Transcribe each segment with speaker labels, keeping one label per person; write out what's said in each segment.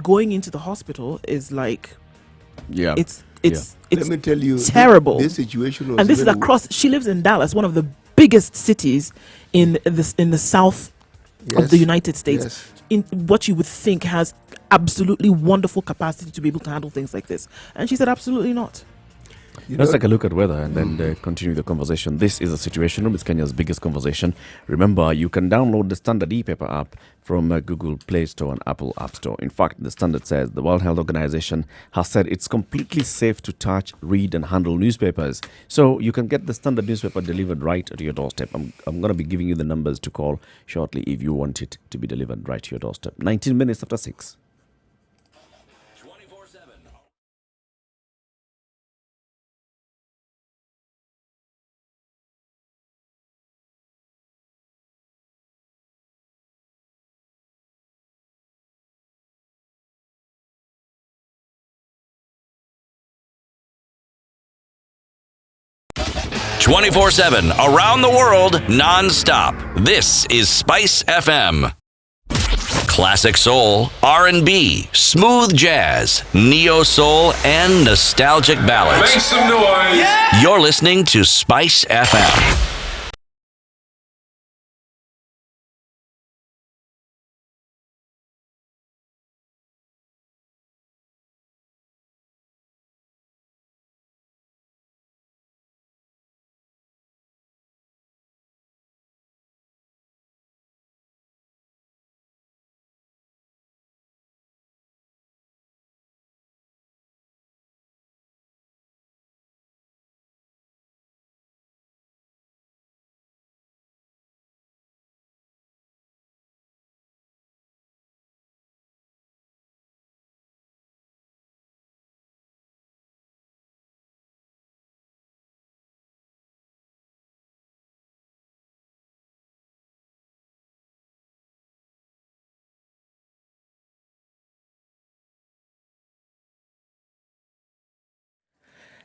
Speaker 1: going into the hospital is like,
Speaker 2: Yeah.
Speaker 1: it's
Speaker 3: Let me tell you,
Speaker 1: terrible.
Speaker 3: This situation was
Speaker 1: and this is across. She lives in Dallas, one of the biggest cities in the south of the United States.
Speaker 3: Yes.
Speaker 1: In what you would think has absolutely wonderful capacity to be able to handle things like this, and she said absolutely not.
Speaker 2: Let's take a look at weather and then continue the conversation. This is a Situation Room. It's Kenya's biggest conversation. Remember, you can download the Standard e-paper app from Google Play Store and Apple App Store. In fact, the Standard says the World Health Organization has said it's completely safe to touch, read and handle newspapers. So you can get the Standard newspaper delivered right to your doorstep. I'm going to be giving you the numbers to call shortly if you want it to be delivered right to your doorstep. 19 minutes after 6.
Speaker 4: 24/7. Around the world, non-stop. This is Spice FM. Classic soul, R&B, smooth jazz, neo soul, and nostalgic ballads.
Speaker 5: Make some noise. Yeah!
Speaker 4: You're listening to Spice FM.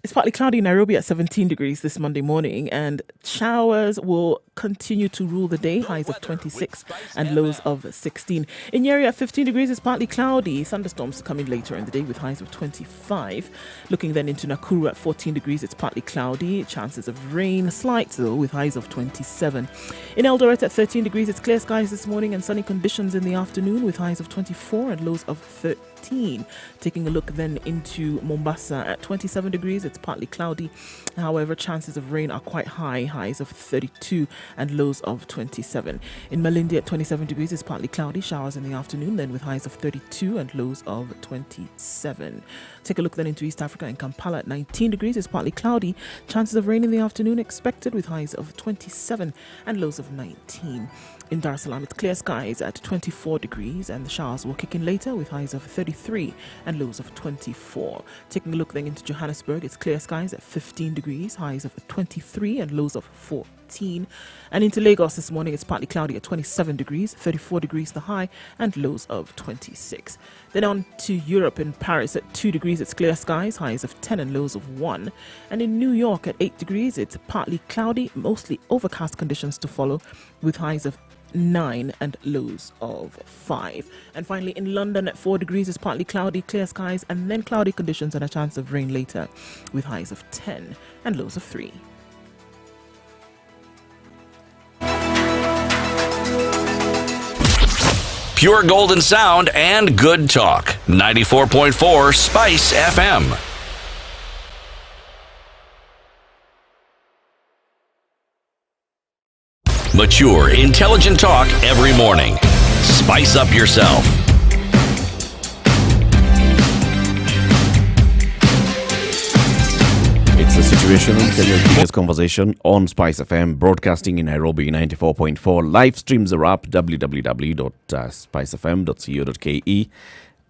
Speaker 1: It's partly cloudy in Nairobi at 17 degrees this Monday morning, and showers will continue to rule the day, highs of 26 and lows of 16. In Nyeri at 15 degrees, it's partly cloudy. Thunderstorms coming later in the day with highs of 25. Looking then into Nakuru at 14 degrees, it's partly cloudy. Chances of rain, slight though, with highs of 27. In Eldoret at 13 degrees, it's clear skies this morning and sunny conditions in the afternoon with highs of 24 and lows of 13. Taking a look then into Mombasa at 27 degrees, it's partly cloudy. However, chances of rain are quite high, highs of 32 and lows of 27. In Malindi at 27 degrees, it's partly cloudy, showers in the afternoon, then with highs of 32 and lows of 27. Take a look then into East Africa. In Kampala at 19 degrees, it's partly cloudy, chances of rain in the afternoon expected with highs of 27 and lows of 19. In Dar es Salaam, it's clear skies at 24 degrees and the showers will kick in later with highs of 33 and lows of 24. Taking a look then into Johannesburg, it's clear skies at 15 degrees, highs of 23 and lows of 14. And into Lagos this morning, it's partly cloudy at 27 degrees, 34 degrees the high and lows of 26. Then on to Europe. In Paris at 2 degrees, it's clear skies, highs of 10 and lows of 1. And in New York at 8 degrees, it's partly cloudy, mostly overcast conditions to follow with highs of 9 and lows of 5. And finally in London at 4 degrees, it's partly cloudy, clear skies and then cloudy conditions and a chance of rain later with highs of 10 and lows of 3.
Speaker 4: Pure golden sound and good talk. 94.4 Spice FM. Mature, intelligent talk every morning. Spice up yourself.
Speaker 2: It's a Situation Room, Kenya's biggest conversation on Spice FM, broadcasting in Nairobi 94.4. Live streams are up, www.spicefm.co.ke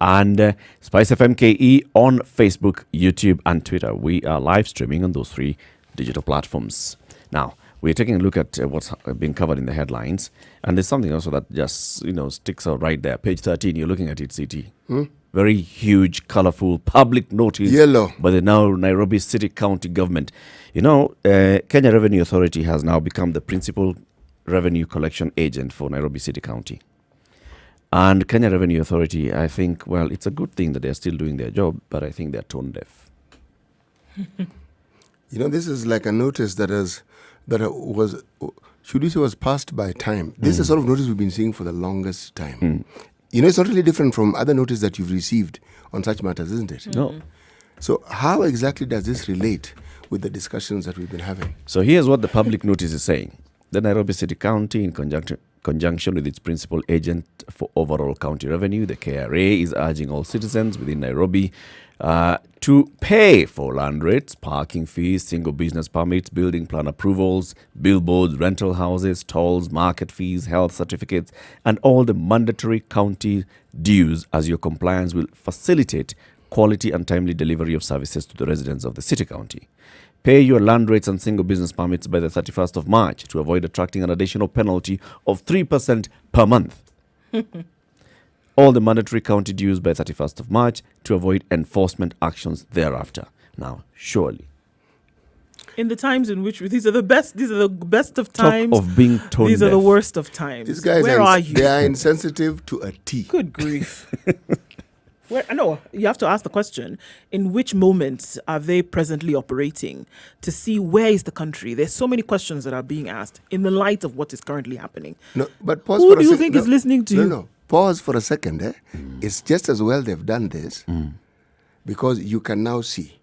Speaker 2: and Spice FM KE on Facebook, YouTube and Twitter. We are live streaming on those three digital platforms. Now, we're taking a look at what's been covered in the headlines. And there's something also that just, sticks out right there. Page 13, you're looking at it, CT. Very huge, colorful public notice.
Speaker 3: Yellow.
Speaker 2: By the now Nairobi City County government. Kenya Revenue Authority has now become the principal revenue collection agent for Nairobi City County. And Kenya Revenue Authority, I think, well, it's a good thing that they're still doing their job, but I think they're tone deaf.
Speaker 3: This is like a notice was passed by time. This is the sort of notice we've been seeing for the longest time. It's not really different from other notices that you've received on such matters, isn't it?
Speaker 2: No.
Speaker 3: So how exactly does this relate with the discussions that we've been having?
Speaker 2: So here's what the public notice is saying. The Nairobi City County, in conjunction with its principal agent for overall county revenue, the KRA, is urging all citizens within Nairobi to pay for land rates, parking fees, single business permits, building plan approvals, billboards, rental houses, tolls, market fees, health certificates, and all the mandatory county dues, as your compliance will facilitate quality and timely delivery of services to the residents of the city county. Pay your land rates and single business permits by the 31st of March to avoid attracting an additional penalty of 3% per month. All the mandatory county dues by 31st of March to avoid enforcement actions thereafter. Now, surely.
Speaker 1: In the times in which these are the best of times.
Speaker 2: Talk of being tone
Speaker 1: These are
Speaker 2: deaf.
Speaker 1: the worst of times.
Speaker 3: These guys
Speaker 1: Where are you?
Speaker 3: They are insensitive to a T.
Speaker 1: Good grief. I know you have to ask the question, in which moments are they presently operating to see where is the country? There's so many questions that are being asked in the light of what is currently happening.
Speaker 3: No, but pause
Speaker 1: Who
Speaker 3: for
Speaker 1: do
Speaker 3: a
Speaker 1: you
Speaker 3: sec-
Speaker 1: think
Speaker 3: no,
Speaker 1: is listening to you?
Speaker 3: No. Pause for a second. It's just as well they've done this because you can now see.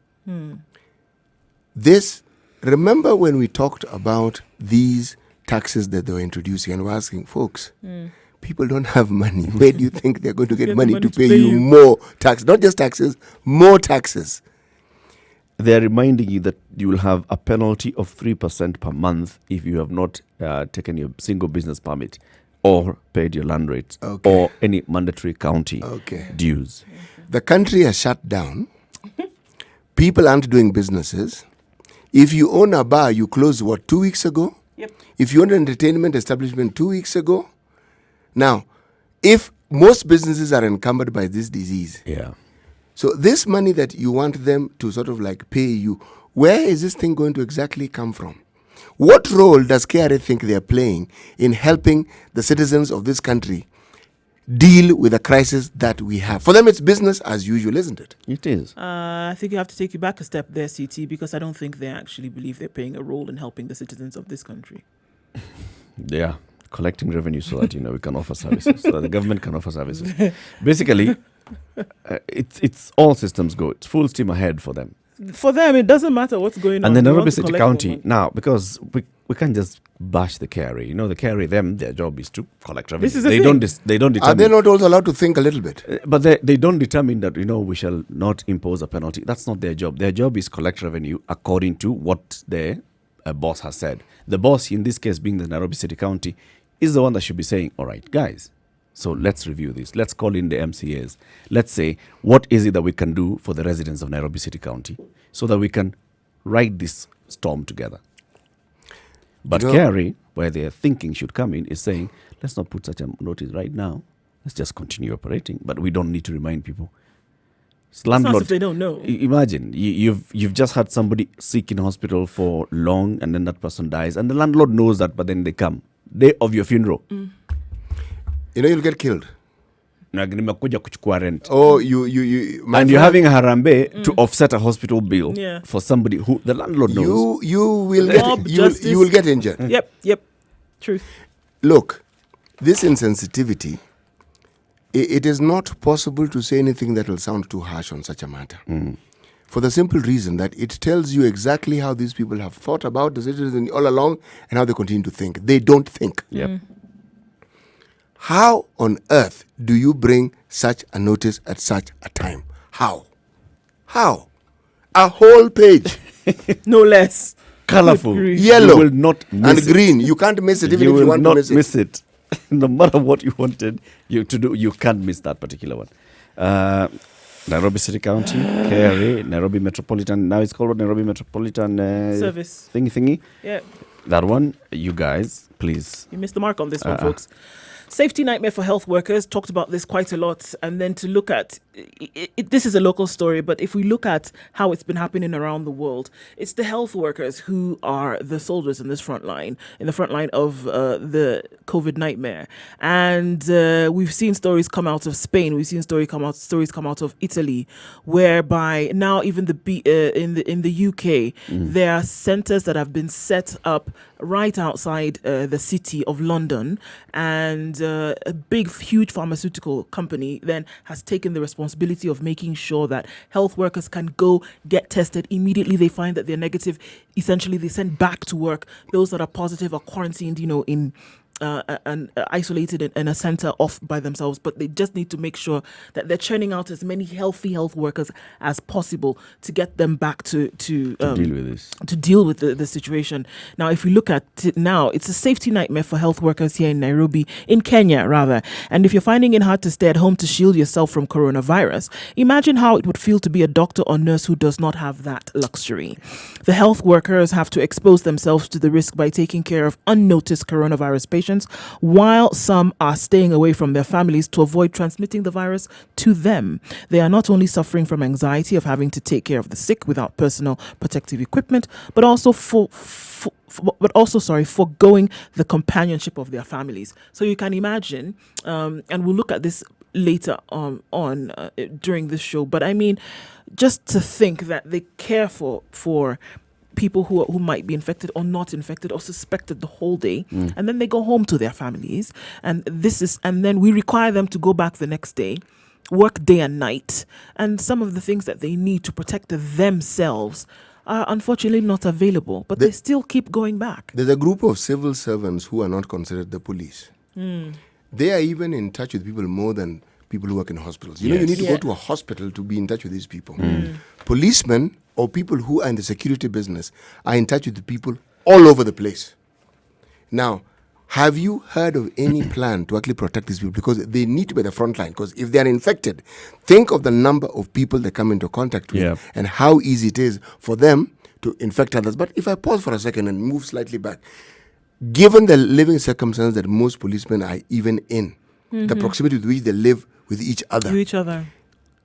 Speaker 3: This, remember when we talked about these taxes that they were introducing and we're asking folks, people don't have money. Where do you think they're going to get money to pay you more tax? Not just taxes, more taxes.
Speaker 2: They're reminding you that you will have a penalty of 3% per month if you have not taken your single business permit or paid your land rates or any mandatory county dues.
Speaker 3: The country has shut down. People aren't doing businesses. If you own a bar, you closed, 2 weeks ago?
Speaker 1: Yep.
Speaker 3: If you own an entertainment establishment 2 weeks ago? Now, if most businesses are encumbered by this disease, so this money that you want them to sort of like pay you, where is this thing going to exactly come from? What role does KRA think they're playing in helping the citizens of this country deal with the crisis that we have? For them, it's business as usual, isn't it?
Speaker 2: It is.
Speaker 1: I think you have to take you back a step there, CT, because I don't think they actually believe they're playing a role in helping the citizens of this country.
Speaker 2: They are collecting revenue so that we can offer services, so that the government can offer services. Basically, it's all systems go. It's full steam ahead for them.
Speaker 1: For them, it doesn't matter what's going on.
Speaker 2: And the
Speaker 1: They
Speaker 2: Nairobi
Speaker 1: want to
Speaker 2: City
Speaker 1: collect
Speaker 2: County
Speaker 1: more money.
Speaker 2: now, because we can't just bash the KRA. The KRA, their job is to collect revenue.
Speaker 1: This is the
Speaker 2: they
Speaker 1: thing.
Speaker 2: don't determine.
Speaker 3: Are they not also allowed to think a little bit?
Speaker 2: But they don't determine that we shall not impose a penalty. That's not their job. Their job is collect revenue according to what their boss has said. The boss, in this case being the Nairobi City County, is the one that should be saying, all right, guys, so let's review this. Let's call in the MCAs. Let's say, what is it that we can do for the residents of Nairobi City County so that we can ride this storm together? But KRA, where their thinking should come in, is saying, let's not put such a notice right now. Let's just continue operating. But we don't need to remind people.
Speaker 1: It's not if they don't know.
Speaker 2: Imagine, you've just had somebody sick in hospital for long and then that person dies. And the landlord knows that, but then they come. Day of your funeral.
Speaker 3: You'll get killed.
Speaker 2: Nimekuja kuchukua rent.
Speaker 3: Oh, you
Speaker 2: and you're having a harambe to offset a hospital bill for somebody who the landlord knows.
Speaker 3: You will get injured.
Speaker 1: Yep. Truth.
Speaker 3: Look, this insensitivity, it is not possible to say anything that will sound too harsh on such a matter. For the simple reason that it tells you exactly how these people have thought about the citizens all along and how they continue to think. They don't think.
Speaker 2: Yep.
Speaker 3: How on earth do you bring such a notice at such a time? How? A whole page.
Speaker 1: No less.
Speaker 2: Colorful.
Speaker 3: Yellow.
Speaker 2: You will not miss
Speaker 3: and green. You can't miss it even
Speaker 2: you
Speaker 3: if you
Speaker 2: will
Speaker 3: want
Speaker 2: not
Speaker 3: to miss it.
Speaker 2: miss it. No matter what you wanted you to do, you can't miss that particular one. Nairobi City County, KRA, Nairobi Metropolitan. Now it's called Nairobi Metropolitan
Speaker 1: Service.
Speaker 2: Thingy.
Speaker 1: Yeah.
Speaker 2: That one, you guys, please.
Speaker 1: You missed the mark on this one, folks. Safety nightmare for health workers. Talked about this quite a lot. And then to look at, this is a local story, but if we look at how it's been happening around the world, it's the health workers who are the soldiers in the front line of the COVID nightmare. And we've seen stories come out of Spain. We've seen stories come out of Italy, whereby now even in the UK, there are centres that have been set up right outside the city of London, and a huge pharmaceutical company then has taken the responsibility of making sure that health workers can go get tested immediately. They find that they're negative. Essentially, they send back to work. Those that are positive are quarantined, in and isolated in a center off by themselves, but they just need to make sure that they're churning out as many healthy health workers as possible to get them back to deal with this, to deal with the situation. Now, if we look at it now, it's a safety nightmare for health workers here in Nairobi, in Kenya rather. And if you're finding it hard to stay at home to shield yourself from coronavirus, imagine how it would feel to be a doctor or nurse who does not have that luxury. The health workers have to expose themselves to the risk by taking care of unnoticed coronavirus patients, while some are staying away from their families to avoid transmitting the virus to them. They are not only suffering from anxiety of having to take care of the sick without personal protective equipment, but also foregoing the companionship of their families. So you can imagine, and we'll look at this later on during this show, but I mean, just to think that they care for people who might be infected or not infected or suspected the whole day, and then they go home to their families, and then we require them to go back the next day, work day and night, and some of the things that they need to protect themselves are unfortunately not available, but they still keep going back.
Speaker 3: There's a group of civil servants who are not considered the police. They are even in touch with people more than people who work in hospitals. You know, you need to go to a hospital to be in touch with these people. Policemen or people who are in the security business are in touch with the people all over the place. Now, have you heard of any plan to actually protect these people? Because they need to be at the front line. Because if they are infected, think of the number of people they come into contact with and how easy it is for them to infect others. But if I pause for a second and move slightly back, given the living circumstances that most policemen are even in, the proximity with which they live with each other,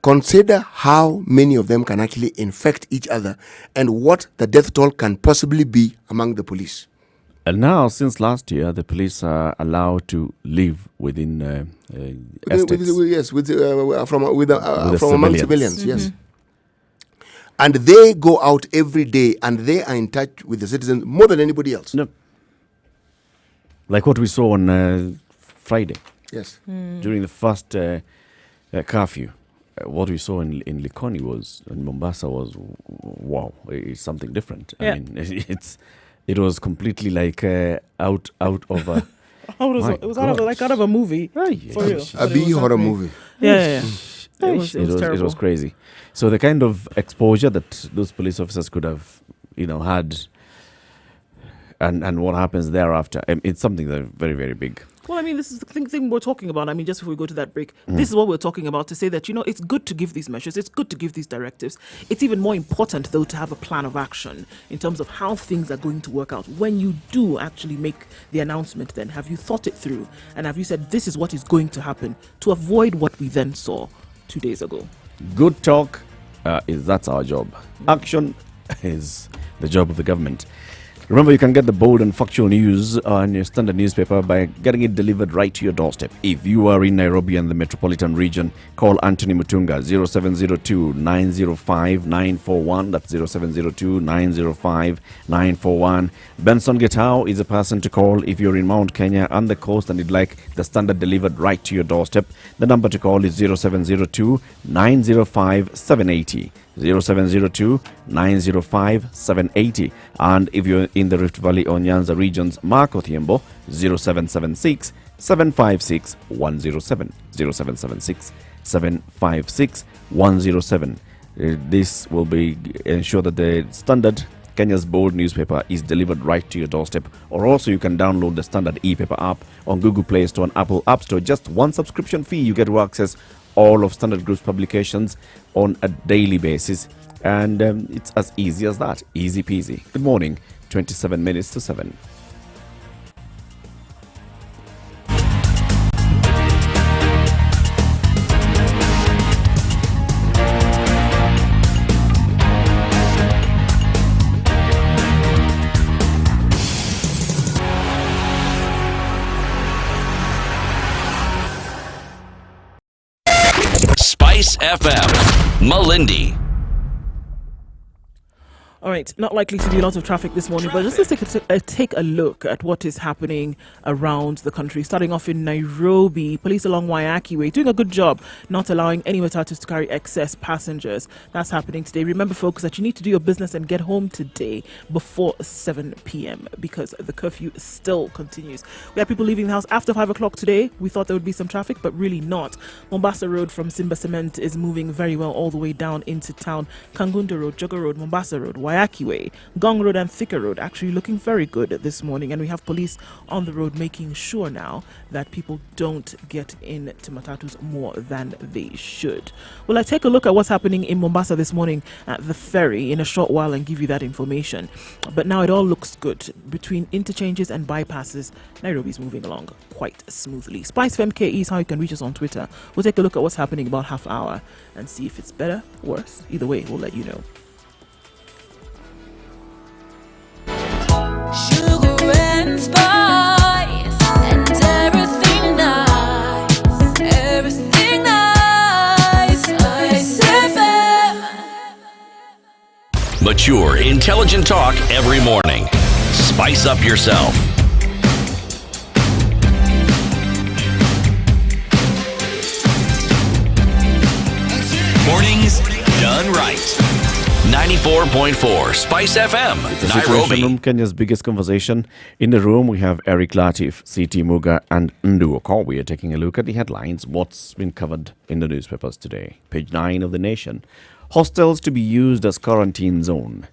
Speaker 3: consider how many of them can actually infect each other and what the death toll can possibly be among the police.
Speaker 2: And now, since last year, the police are allowed to live within estates.
Speaker 3: From among civilians, yes. And they go out every day and they are in touch with the citizens more than anybody else.
Speaker 2: No. Like what we saw on Friday.
Speaker 3: Yes.
Speaker 2: During the first curfew. What we saw in Likoni in Mombasa was, wow, it's something different. I mean, it was completely like out of a...
Speaker 1: it was out of a movie. For real.
Speaker 3: A B horror movie.
Speaker 1: Yeah. It was terrible.
Speaker 2: It was crazy. So the kind of exposure that those police officers could have, had, and what happens thereafter, it's something that is very, very big.
Speaker 1: Well, I mean, this is the thing we're talking about. I mean, just before we go to that break, this is what we're talking about, to say that, it's good to give these measures. It's good to give these directives. It's even more important, though, to have a plan of action in terms of how things are going to work out. When you do actually make the announcement, then have you thought it through? And have you said, this is what is going to happen, to avoid what we then saw 2 days ago?
Speaker 2: Good talk, that's our job. Action is the job of the government. Remember, you can get the bold and factual news on your standard newspaper by getting it delivered right to your doorstep. If you are in Nairobi and the metropolitan region, call Anthony Mutunga, 0702-905-941. That's 0702-905-941. Benson Getao is a person to call if you're in Mount Kenya and the coast and you'd like the standard delivered right to your doorstep. The number to call is 0702-905-780. 0702-905-780. And if you're in the Rift Valley or Nyanza regions, Mark Othiembo, 0776-756-107. 0776-756-107. This will ensure that the standard Kenya's bold newspaper is delivered right to your doorstep. Or also you can download the standard e-paper app on Google Play Store and Apple App Store. Just one subscription fee, you get to access all of Standard Group's publications on a daily basis, and it's as easy as that. Easy peasy. Good morning, 27 minutes to 7.
Speaker 4: FM, Malindi.
Speaker 1: All right, not likely to be a lot of traffic this morning, but just let's take a look at what is happening around the country. Starting off in Nairobi, police along Waiyaki Way doing a good job not allowing any matatus to carry excess passengers. That's happening today. Remember, folks, that you need to do your business and get home today before 7 p.m. because the curfew still continues. We have people leaving the house after 5 o'clock today. We thought there would be some traffic, but really not. Mombasa Road from Simba Cement is moving very well all the way down into town. Kangunda Road, Jogga Road, Mombasa Road, Waiyaki Way, Gong Road and Thika Road actually looking very good this morning, and we have police on the road making sure now that people don't get into matatus more than they should. Well, I take a look at what's happening in Mombasa this morning at the ferry in a short while and give you that information. But now it all looks good. Between interchanges and bypasses, Nairobi's moving along quite smoothly. Spice FMKE is how you can reach us on Twitter. We'll take a look at what's happening about half hour and see if it's better, worse. Either way, we'll let you know.
Speaker 5: Sugar and spice and everything nice, everything nice. Spice FM.
Speaker 4: Mature, intelligent talk every morning. Spice up yourself. Mornings done right. 94.4 Spice FM,
Speaker 2: The Situation
Speaker 4: Nairobi.
Speaker 2: Room, Kenya's biggest conversation. In the room, we have Eric Latif, CT Muga, and Ndu Okor. We are taking a look at the headlines, what's been covered in the newspapers today. Page 9 of The Nation. Hostels to be used as quarantine zone.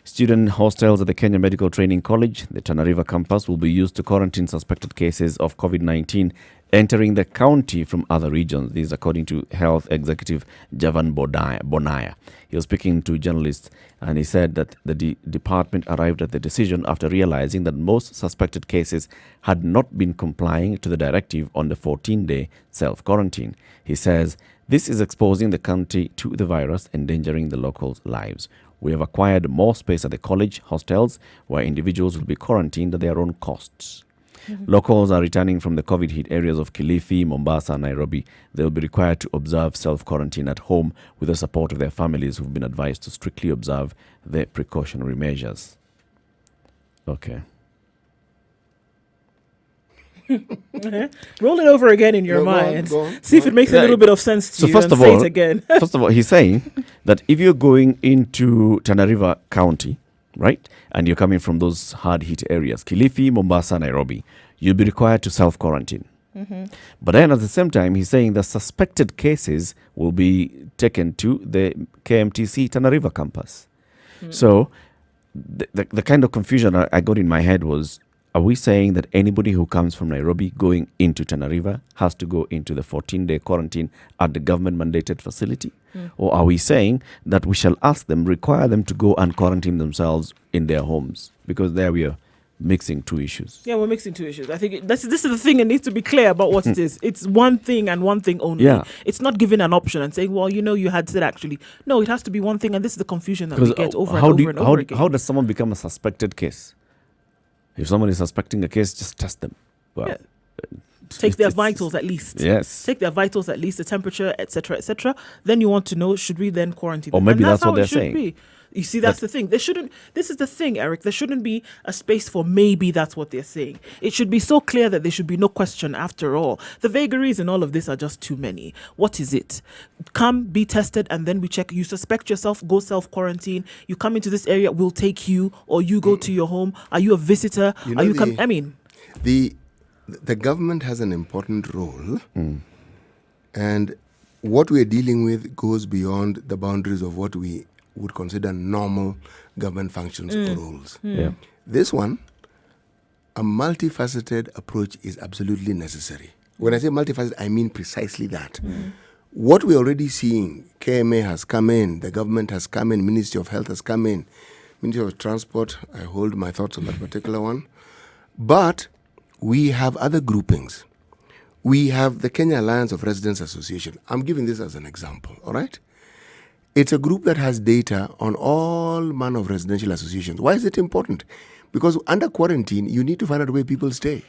Speaker 2: Student hostels at the Kenya Medical Training College, the Tana River campus, will be used to quarantine suspected cases of COVID-19 entering the county from other regions. This is according to Health Executive Javan Bonaya. He was speaking to journalists and he said that the department arrived at the decision after realizing that most suspected cases had not been complying to the directive on the 14-day self-quarantine. He says this is exposing the county to the virus, endangering the locals' lives. We have acquired more space at the college hostels where individuals will be quarantined at their own costs. Locals are returning from the COVID-hit areas of Kilifi, Mombasa, and Nairobi. They will be required to observe self-quarantine at home with the support of their families who've been advised to strictly observe the precautionary measures. Okay.
Speaker 1: Roll it over again in your mind.
Speaker 3: Go on.
Speaker 1: See if it makes a little bit of sense to
Speaker 2: So
Speaker 1: you.
Speaker 2: first
Speaker 1: and
Speaker 2: of
Speaker 1: say
Speaker 2: all,
Speaker 1: it again.
Speaker 2: first of all, he's saying that if you're going into Tana River County, right, and you're coming from those hard-hit areas, Kilifi, Mombasa, Nairobi, you'll be required to self-quarantine. But then at the same time, he's saying the suspected cases will be taken to the KMTC Tana River campus. So the kind of confusion I got in my head was, are we saying that anybody who comes from Nairobi going into Tana River has to go into the 14-day quarantine at the government-mandated facility? Or are we saying that we shall ask them, require them to go and quarantine themselves in their homes? Because there we are mixing two issues.
Speaker 1: Yeah, we're mixing two issues. I think this is the thing. It needs to be clear about what it is. It's one thing and one thing only.
Speaker 2: Yeah.
Speaker 1: It's not giving an option and saying, well, you had said actually. No, it has to be one thing, and this is the confusion that we get over and over again.
Speaker 2: How does someone become a suspected case? If someone is suspecting a case, just test them. Well,
Speaker 1: Yeah. Take their vitals at least.
Speaker 2: Yes.
Speaker 1: Take their vitals at least, the temperature, etc., etc. Then you want to know, should we then quarantine
Speaker 2: Or
Speaker 1: them?
Speaker 2: maybe
Speaker 1: And
Speaker 2: that's what
Speaker 1: how
Speaker 2: they're
Speaker 1: it should
Speaker 2: saying.
Speaker 1: be. You see, that's the thing. This is the thing, Eric. There shouldn't be a space for maybe that's what they're saying. It should be so clear that there should be no question after all. The vagaries in all of this are just too many. What is it? Come, be tested, and then we check. You suspect yourself, go self-quarantine. You come into this area, we'll take you, or you go to your home. Are you a visitor?
Speaker 3: You
Speaker 1: Are you
Speaker 3: know
Speaker 1: coming? I mean...
Speaker 3: The government has an important role, and what we're dealing with goes beyond the boundaries of what we would consider normal government functions or roles.
Speaker 2: Yeah.
Speaker 3: This one, a multifaceted approach is absolutely necessary. When I say multifaceted, I mean precisely that. What we're already seeing, KMA has come in, the government has come in, Ministry of Health has come in, Ministry of Transport, I hold my thoughts on that particular one. But we have other groupings. We have the Kenya Alliance of Residents Association. I'm giving this as an example, all right? It's a group that has data on all manner of residential associations. Why is it important? Because under quarantine, you need to find out where people stay.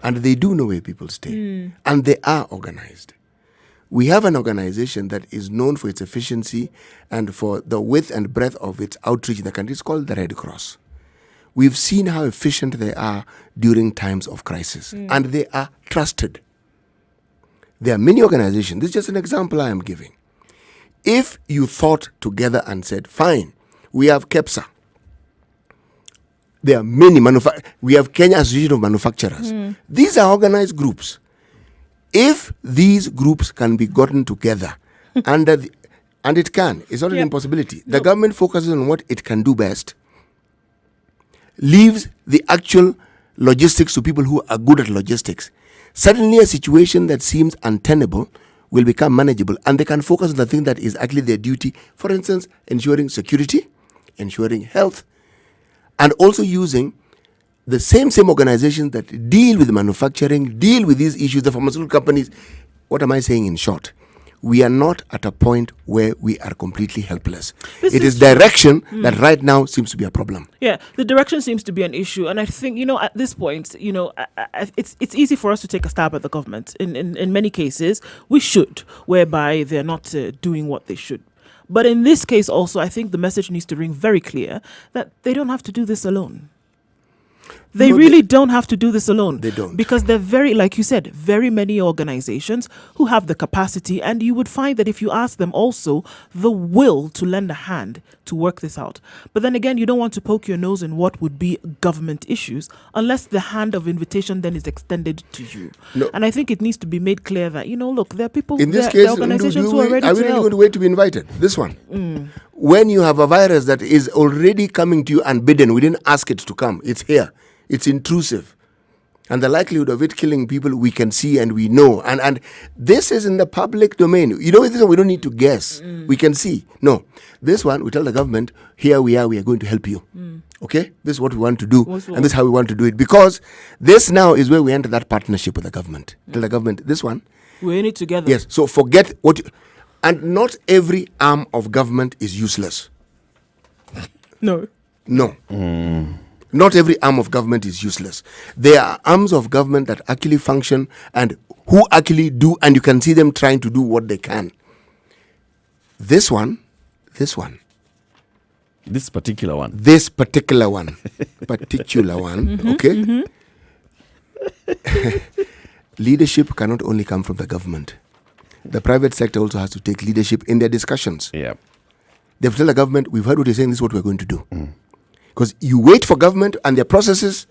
Speaker 3: And they do know where people stay. And they are organized. We have an organization that is known for its efficiency and for the width and breadth of its outreach in the country. It's called the Red Cross. We've seen how efficient they are during times of crisis, and they are trusted. There are many organizations. This is just an example I am giving. If you thought together and said, fine, we have KEPSA. There are many we have Kenya Association of Manufacturers. These are organized groups. If these groups can be gotten together and it can, it's not an impossibility. The government focuses on what it can do best, leaves the actual logistics to people who are good at logistics. Suddenly a situation that seems untenable will become manageable, and they can focus on the thing that is actually their duty. For instance, ensuring security, ensuring health, and also using the same organizations that deal with manufacturing, deal with these issues, the pharmaceutical companies. What am I saying in short? We are not at a point where we are completely helpless. It is direction that right now seems to be a problem.
Speaker 1: Yeah, the direction seems to be an issue. And I think, at this point, it's easy for us to take a stab at the government. In many cases, we should, whereby they're not doing what they should. But in this case also, I think the message needs to ring very clear that they don't have to do this alone. They don't have to do this alone.
Speaker 3: They don't.
Speaker 1: Because they're like you said, very many organizations who have the capacity, and you would find that if you ask them also, the will to lend a hand to work this out. But then again, you don't want to poke your nose in what would be government issues unless the hand of invitation then is extended to you. No. And I think it needs to be made clear that, look, there are people,
Speaker 3: in this case,
Speaker 1: organizations who are ready to help.
Speaker 3: Are we really going to wait to be invited? This one. When you have a virus that is already coming to you unbidden, we didn't ask it to come. It's here. It's intrusive. And the likelihood of it killing people, we can see and we know. And this is in the public domain. This one we don't need to guess. We can see. No. This one, we tell the government, here we are going to help you. Okay? This is what we want to do. And this is how we want to do it. Because this now is where we enter that partnership with the government. Tell the government, this one.
Speaker 1: We're in it together.
Speaker 3: Yes. So forget what... And not every arm of government is useless.
Speaker 1: No.
Speaker 3: Not every arm of government is useless. There are arms of government that actually function and who actually do, and you can see them trying to do what they can. This particular one, okay? Leadership cannot only come from the government. The private sector also has to take leadership in their discussions.
Speaker 2: Yeah.
Speaker 3: They have to tell the government, we've heard what you're saying, this is what we're going to do. Because you wait for government and their processes,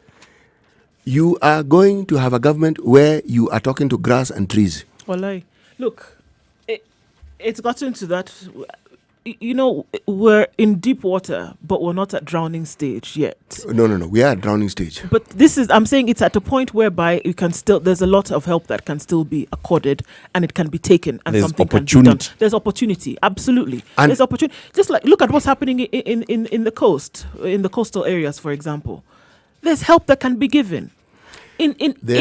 Speaker 3: you are going to have a government where you are talking to grass and trees.
Speaker 1: Wallahi. Look, it's gotten to that. We're in deep water, but we're not at drowning stage yet.
Speaker 3: No. We are at drowning stage.
Speaker 1: But I'm saying it's at a point whereby there's a lot of help that can still be accorded and it can be taken and
Speaker 2: there's
Speaker 1: something can be done. There's opportunity. Absolutely. And there's opportunity. Just like, look at what's happening in the coast, in the coastal areas, for example. There's help that can be given. If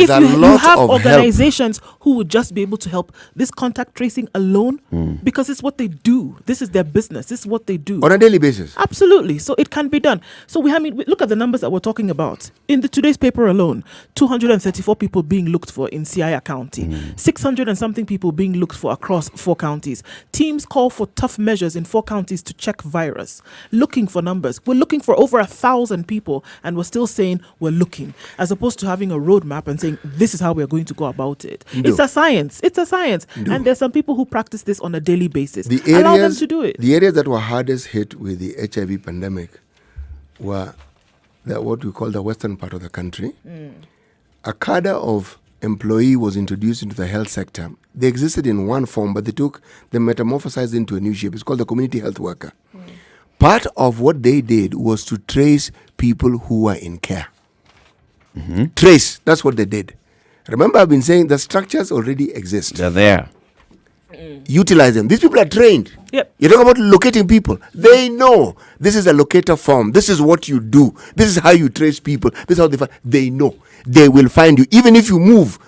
Speaker 1: you have organizations who would just be able to help this contact tracing alone, because it's what they do. This is their business. This is what they do
Speaker 3: on a daily basis.
Speaker 1: Absolutely. So it can be done. So we look at the numbers that we're talking about in today's paper alone. 234 people being looked for in Siaya County, 600 and something people being looked for across 4 counties. Teams call for tough measures in 4 counties to check virus. Looking for numbers. We're looking for over 1,000 people, and we're still saying we're looking, as opposed to having a roadmap and saying this is how we're going to go about it. No. It's a science. No. And there's some people who practice this on a daily basis. Allow them to do it.
Speaker 3: The areas that were hardest hit with the HIV pandemic were what we call the western part of the country. A cadre of employee was introduced into the health sector. They existed in one form, but they metamorphosized into a new shape. It's called the community health worker. Part of what they did was to trace people who were in care. Trace, that's what they did. Remember, I've been saying the structures already exist.
Speaker 2: They're there.
Speaker 3: Utilize them. These people are trained.
Speaker 1: Yep.
Speaker 3: You talk about locating people. They know this is a locator form. This is what you do. This is how you trace people. This is how they know. They will find you. Even if you move,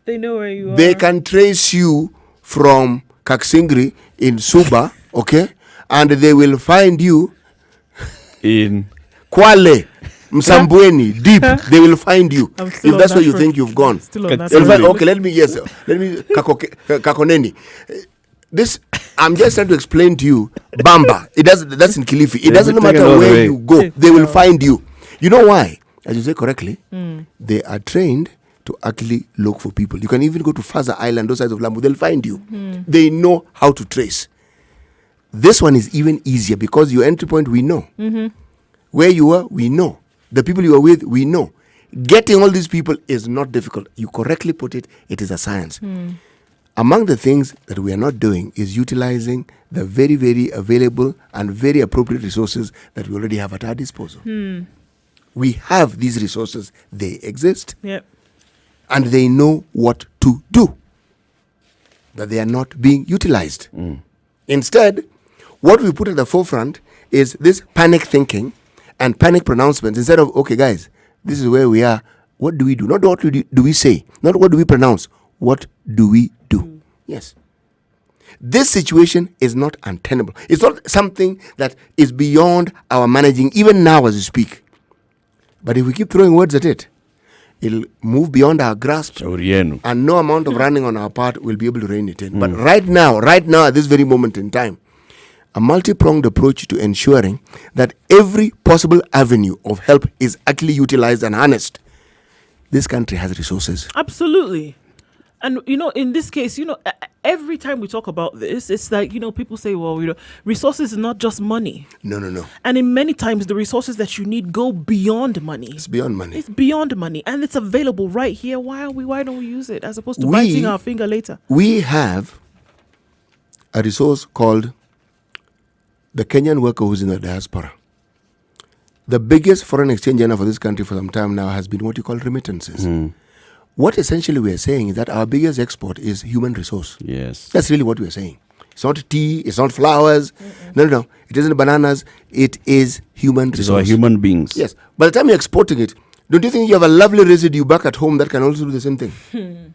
Speaker 1: they know where you are.
Speaker 3: They can trace you from Kaksingri in Suba, okay? And they will find you
Speaker 2: in
Speaker 3: Kwale. Msambweni, deep, they will find you.
Speaker 1: I'm
Speaker 3: If
Speaker 1: still on
Speaker 3: that's where
Speaker 1: that
Speaker 3: you
Speaker 1: front.
Speaker 3: think you've gone.
Speaker 1: Still on that
Speaker 3: They'll
Speaker 1: front.
Speaker 3: find, okay, let me Kakoneni. This, I'm just trying to explain to you, Bamba, that's in Kilifi. It doesn't
Speaker 2: will take
Speaker 3: matter
Speaker 2: another
Speaker 3: where
Speaker 2: way.
Speaker 3: you go, they will find you. You know why? As you say correctly, they are trained to actually look for people. You can even go to Faza Island, those sides of Lamu, they'll find you. They know how to trace. This one is even easier because your entry point, we know. Where you are, we know. The people you are with, we know. Getting all these people is not difficult. You correctly put it, it is a science. Among the things that we are not doing is utilizing the very, very available and very appropriate resources that we already have at our disposal. We have these resources, they exist,
Speaker 1: Yep.
Speaker 3: and they know what to do. But they are not being utilized. Instead, what we put at the forefront is this panic thinking and panic pronouncements instead of, okay, guys, this is where we are. What do we do? Not what do we say, not what do we pronounce. What do we do? Yes. This situation is not untenable. It's not something that is beyond our managing, even now as we speak. But if we keep throwing words at it, it'll move beyond our grasp.
Speaker 2: Shauri yenu.
Speaker 3: And no amount of running on our part will be able to rein it in. But right now, at this very moment in time, a multi-pronged approach to ensuring that every possible avenue of help is actually utilized and harnessed. This country has resources.
Speaker 1: Absolutely. And, in this case, every time we talk about this, it's like, people say, well, resources is not just money.
Speaker 3: No.
Speaker 1: And in many times, the resources that you need go beyond money.
Speaker 3: It's beyond money.
Speaker 1: It's beyond money. And it's available right here. Why don't we use it as opposed to biting our finger later?
Speaker 3: We have a resource called the Kenyan worker who's in the diaspora. The biggest foreign exchange earner for this country for some time now has been what you call remittances. What essentially we are saying is that our biggest export is human resource.
Speaker 2: Yes.
Speaker 3: That's really what we are saying. It's not tea, it's not flowers. No. It isn't bananas. It is human
Speaker 2: These
Speaker 3: resource.
Speaker 2: are human beings.
Speaker 3: Yes. By the time you're exporting it, don't you think you have a lovely residue back at home that can also do the same thing?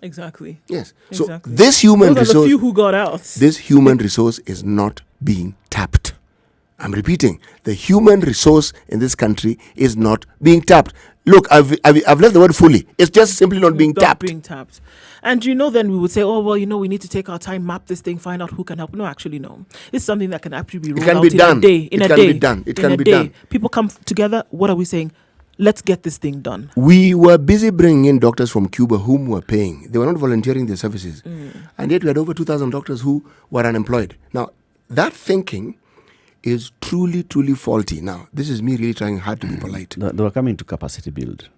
Speaker 1: Exactly.
Speaker 3: Yes.
Speaker 1: Exactly.
Speaker 3: So this human
Speaker 1: Those are the
Speaker 3: resource,
Speaker 1: few who got out.
Speaker 3: this human resource is not being tapped. I'm repeating, the human resource in this country is not being tapped. Look, I've left the word fully. It's just simply not being tapped.
Speaker 1: And then we would say, oh, well, we need to take our time, map this thing, find out who can help. No, actually, no. It's something that can actually be rolled
Speaker 3: can
Speaker 1: out
Speaker 3: be
Speaker 1: in
Speaker 3: done.
Speaker 1: a day.
Speaker 3: It can be done. It can be done.
Speaker 1: People come together. What are we saying? Let's get this thing done.
Speaker 3: We were busy bringing in doctors from Cuba whom were paying. They were not volunteering their services. And yet we had over 2,000 doctors who were unemployed. Now, that thinking is truly, truly faulty. Now, this is me really trying hard to be polite.
Speaker 2: They were coming to capacity build.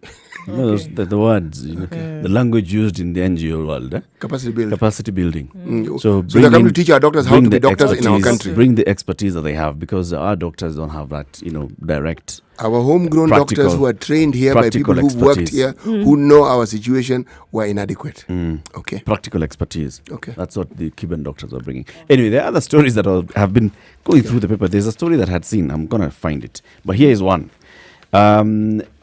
Speaker 2: The words, the language used in the NGO world.
Speaker 3: Capacity build.
Speaker 2: Capacity building.
Speaker 3: So they're coming to teach our doctors how to be doctors in our country.
Speaker 2: Bring the expertise that they have because our doctors don't have that, direct.
Speaker 3: Our homegrown doctors who are trained here by people who've worked here, who know our situation, were inadequate. Okay.
Speaker 2: Practical expertise.
Speaker 3: Okay.
Speaker 2: That's what the Cuban doctors are bringing. Anyway, there are other stories that have been going through the paper. There's a story that I had seen. I'm going to find it. But here is one.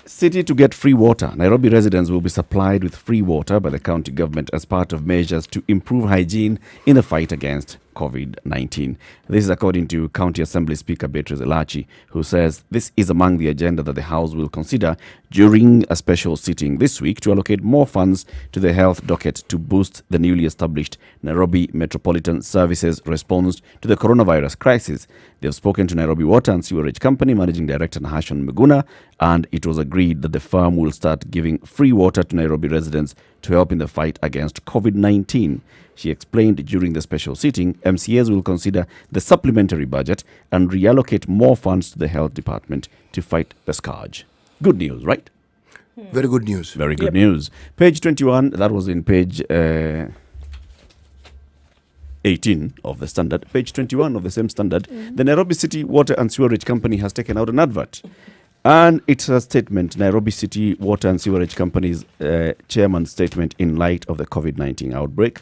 Speaker 2: City to get free water. Nairobi residents will be supplied with free water by the county government as part of measures to improve hygiene in the fight against COVID-19. This is according to County Assembly Speaker Beatrice Elachi, who says this is among the agenda that the House will consider during a special sitting this week to allocate more funds to the health docket to boost the newly established Nairobi Metropolitan Services response to the coronavirus crisis. They have spoken to Nairobi Water and Sewerage Company Managing Director Nahashon Meguna, and it was agreed that the firm will start giving free water to Nairobi residents to help in the fight against COVID-19. She explained during the special sitting, MCAs will consider the supplementary budget and reallocate more funds to the health department to fight the scourge. Good news, right?
Speaker 3: Very good news.
Speaker 2: Very good news. Page 21, that was in page 18 of the Standard. Page 21 of the same Standard. The Nairobi City Water and Sewerage Company has taken out an advert. And it's a statement, Nairobi City Water and Sewerage Company's chairman's statement in light of the COVID-19 outbreak.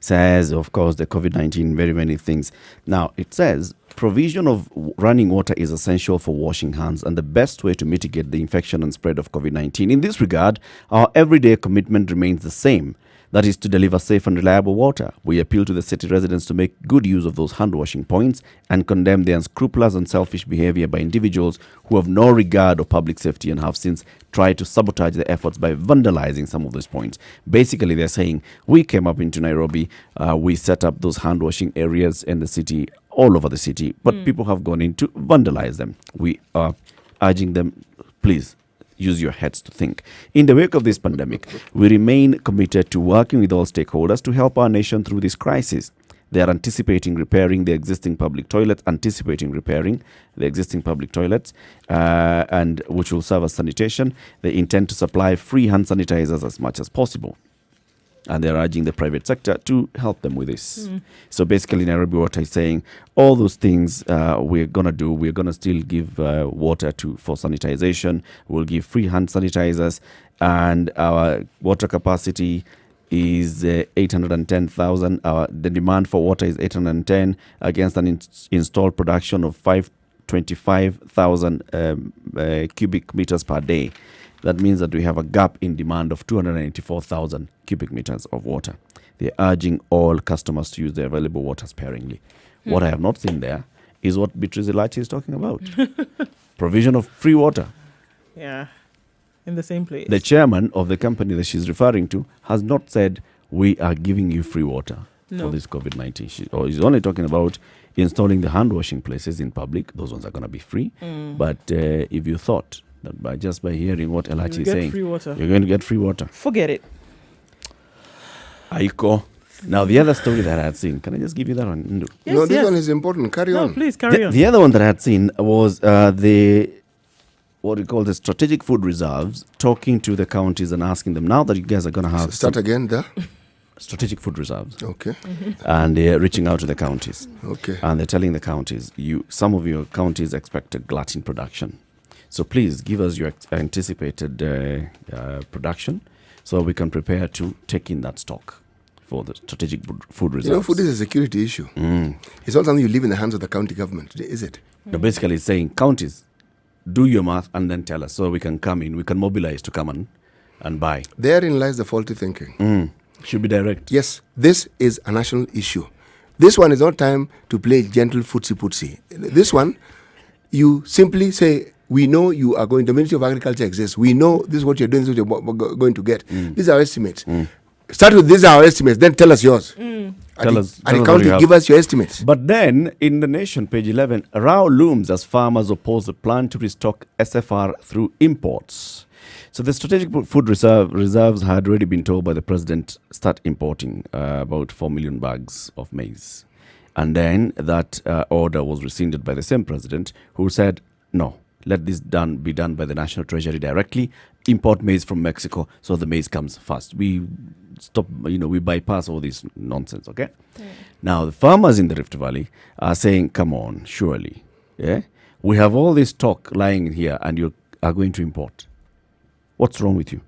Speaker 2: Says, of course, the COVID-19, very many things. Now, it says, provision of running water is essential for washing hands and the best way to mitigate the infection and spread of COVID-19. In this regard, our everyday commitment remains the same. that is to deliver safe and reliable water. We appeal to the city residents to make good use of those hand-washing points and condemn the unscrupulous and selfish behavior by individuals who have no regard of public safety and have since tried to sabotage the efforts by vandalizing some of those points. Basically, they're saying, we came up into Nairobi, we set up those hand-washing areas in the city, all over the city, but people have gone in to vandalize them. We are urging them, please, use your heads to think. In the wake of this pandemic, we remain committed to working with all stakeholders to help our nation through this crisis. They are anticipating repairing the existing public toilets, and which will serve as sanitation. They intend to supply free hand sanitizers as much as possible. And they're urging the private sector to help them with this. So basically, Nairobi Water is saying all those things we're going to do. We're going to still give water for sanitization. We'll give free hand sanitizers. And our water capacity is 810,000. The demand for water is 810 against an installed production of 525,000 cubic meters per day. That means that we have a gap in demand of 284,000 cubic meters of water. They're urging all customers to use the available water sparingly. What I have not seen there is what Beatrice Elachi is talking about. Provision of free water.
Speaker 1: Yeah, in the same place.
Speaker 2: The chairman of the company that she's referring to has not said, we are giving you free water for this COVID-19. She's only talking about installing the hand-washing places in public. Those ones are going to be free. But if you thought that by hearing what Elachi is saying, you're going to get free water,
Speaker 1: forget it.
Speaker 2: Aiko. Now, the other story that I had seen, can I just give you that one?
Speaker 3: Yes, this one is important. Carry on.
Speaker 1: Please, carry on.
Speaker 2: The other one that I had seen was the strategic food reserves, talking to the counties and asking them, now that you guys are going to have...
Speaker 3: Start again there.
Speaker 2: Strategic food reserves.
Speaker 3: Okay.
Speaker 2: And they're reaching out to the counties.
Speaker 3: Okay.
Speaker 2: And they're telling the counties, some of your counties expect a glut in production. So please give us your anticipated production so we can prepare to take in that stock for the strategic food reserves.
Speaker 3: Food is a security issue. It's not something you leave in the hands of the county government, is it?
Speaker 2: No, basically it's saying, counties, do your math and then tell us so we can come in, we can mobilize to come in and buy.
Speaker 3: Therein lies the faulty thinking.
Speaker 2: Should be direct.
Speaker 3: Yes, this is a national issue. This one is not time to play gentle footsie-pootsie. This one, you simply say, we know you are going, the Ministry of Agriculture exists. We know this is what you're doing, this is what you're going to get. These are our estimates. Start with these are our estimates, then tell us yours.
Speaker 2: Tell us
Speaker 3: county, give us your estimates.
Speaker 2: But then, in The Nation, page 11, row looms as farmers oppose the plan to restock SFR through imports. So the strategic food reserves had already been told by the president, start importing about 4 million bags of maize. And then that order was rescinded by the same president, who said, no, let this be done by the National Treasury directly. Import maize from Mexico so the maize comes first. We stop, we bypass all this nonsense, okay? Now, the farmers in the Rift Valley are saying, come on, surely. Yeah? We have all this stock lying here and you are going to import. What's wrong with you?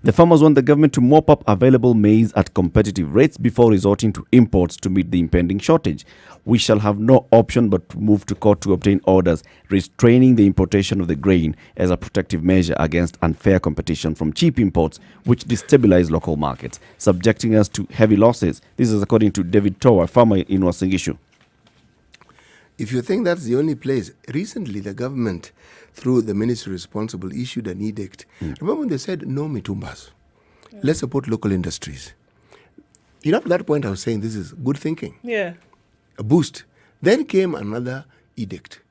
Speaker 2: The farmers want the government to mop up available maize at competitive rates before resorting to imports to meet the impending shortage. We shall have no option but to move to court to obtain orders restraining the importation of the grain as a protective measure against unfair competition from cheap imports, which destabilize local markets, subjecting us to heavy losses. This is according to David Tower, a farmer in Wasingishu.
Speaker 3: If you think that's the only place, recently the government, through the ministry responsible, issued an edict. Remember when they said, no mitumbas, let's support local industries. At that point I was saying this is good thinking.
Speaker 1: Yeah.
Speaker 3: A boost. Then came another edict.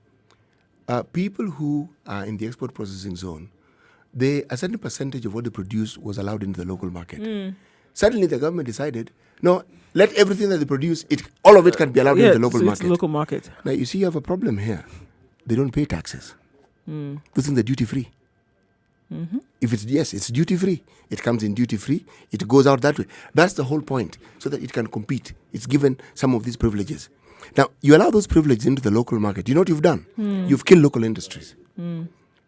Speaker 3: People who are in the export processing zone, a certain percentage of what they produce was allowed into the local market. Suddenly the government decided, no, let everything that they produce, all of it can be allowed into the local market.
Speaker 1: It's local market.
Speaker 3: Now, you see, you have a problem here. They don't pay taxes. Within the duty-free. If it's duty-free. It comes in duty-free. It goes out that way. That's the whole point, so that it can compete. It's given some of these privileges. Now, you allow those privileges into the local market. You know what you've done? You've killed local industries.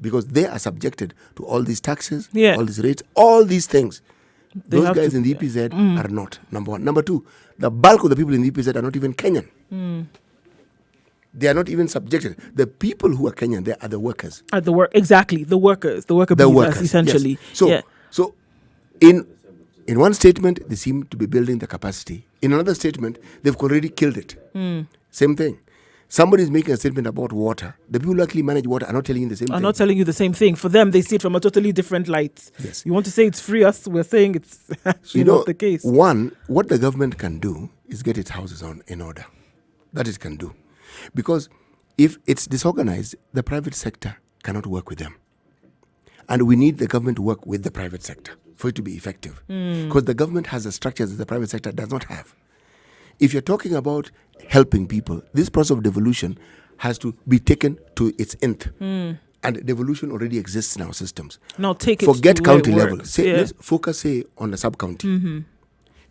Speaker 3: Because they are subjected to all these taxes, all these rates, all these things. Those guys in the EPZ are not, number one. Number two, the bulk of the people in the EPZ are not even Kenyan. They are not even subjected. The people who are Kenyan, they are the workers.
Speaker 1: Exactly, the workers. The workers, essentially.
Speaker 3: Yes. So in In one statement, they seem to be building the capacity. In another statement, they've already killed it. Same thing. Somebody is making a statement about water. The people who actually manage water are not telling you the same thing.
Speaker 1: I'm not telling you the same thing. For them, they see it from a totally different light.
Speaker 3: Yes.
Speaker 1: You want to say it's free, us, we're saying it's actually not the case.
Speaker 3: One, what the government can do is get its houses in order. That it can do. Because if it's disorganized, the private sector cannot work with them. And we need the government to work with the private sector for it to be effective. Because the government has the structures that the private sector does not have. If you're talking about helping people, this process of devolution has to be taken to its nth. And devolution already exists in our systems.
Speaker 1: Now take it
Speaker 3: Forget
Speaker 1: to
Speaker 3: county
Speaker 1: where it
Speaker 3: level.
Speaker 1: works.
Speaker 3: Say,
Speaker 1: Yeah.
Speaker 3: let's focus, say, on the sub-county.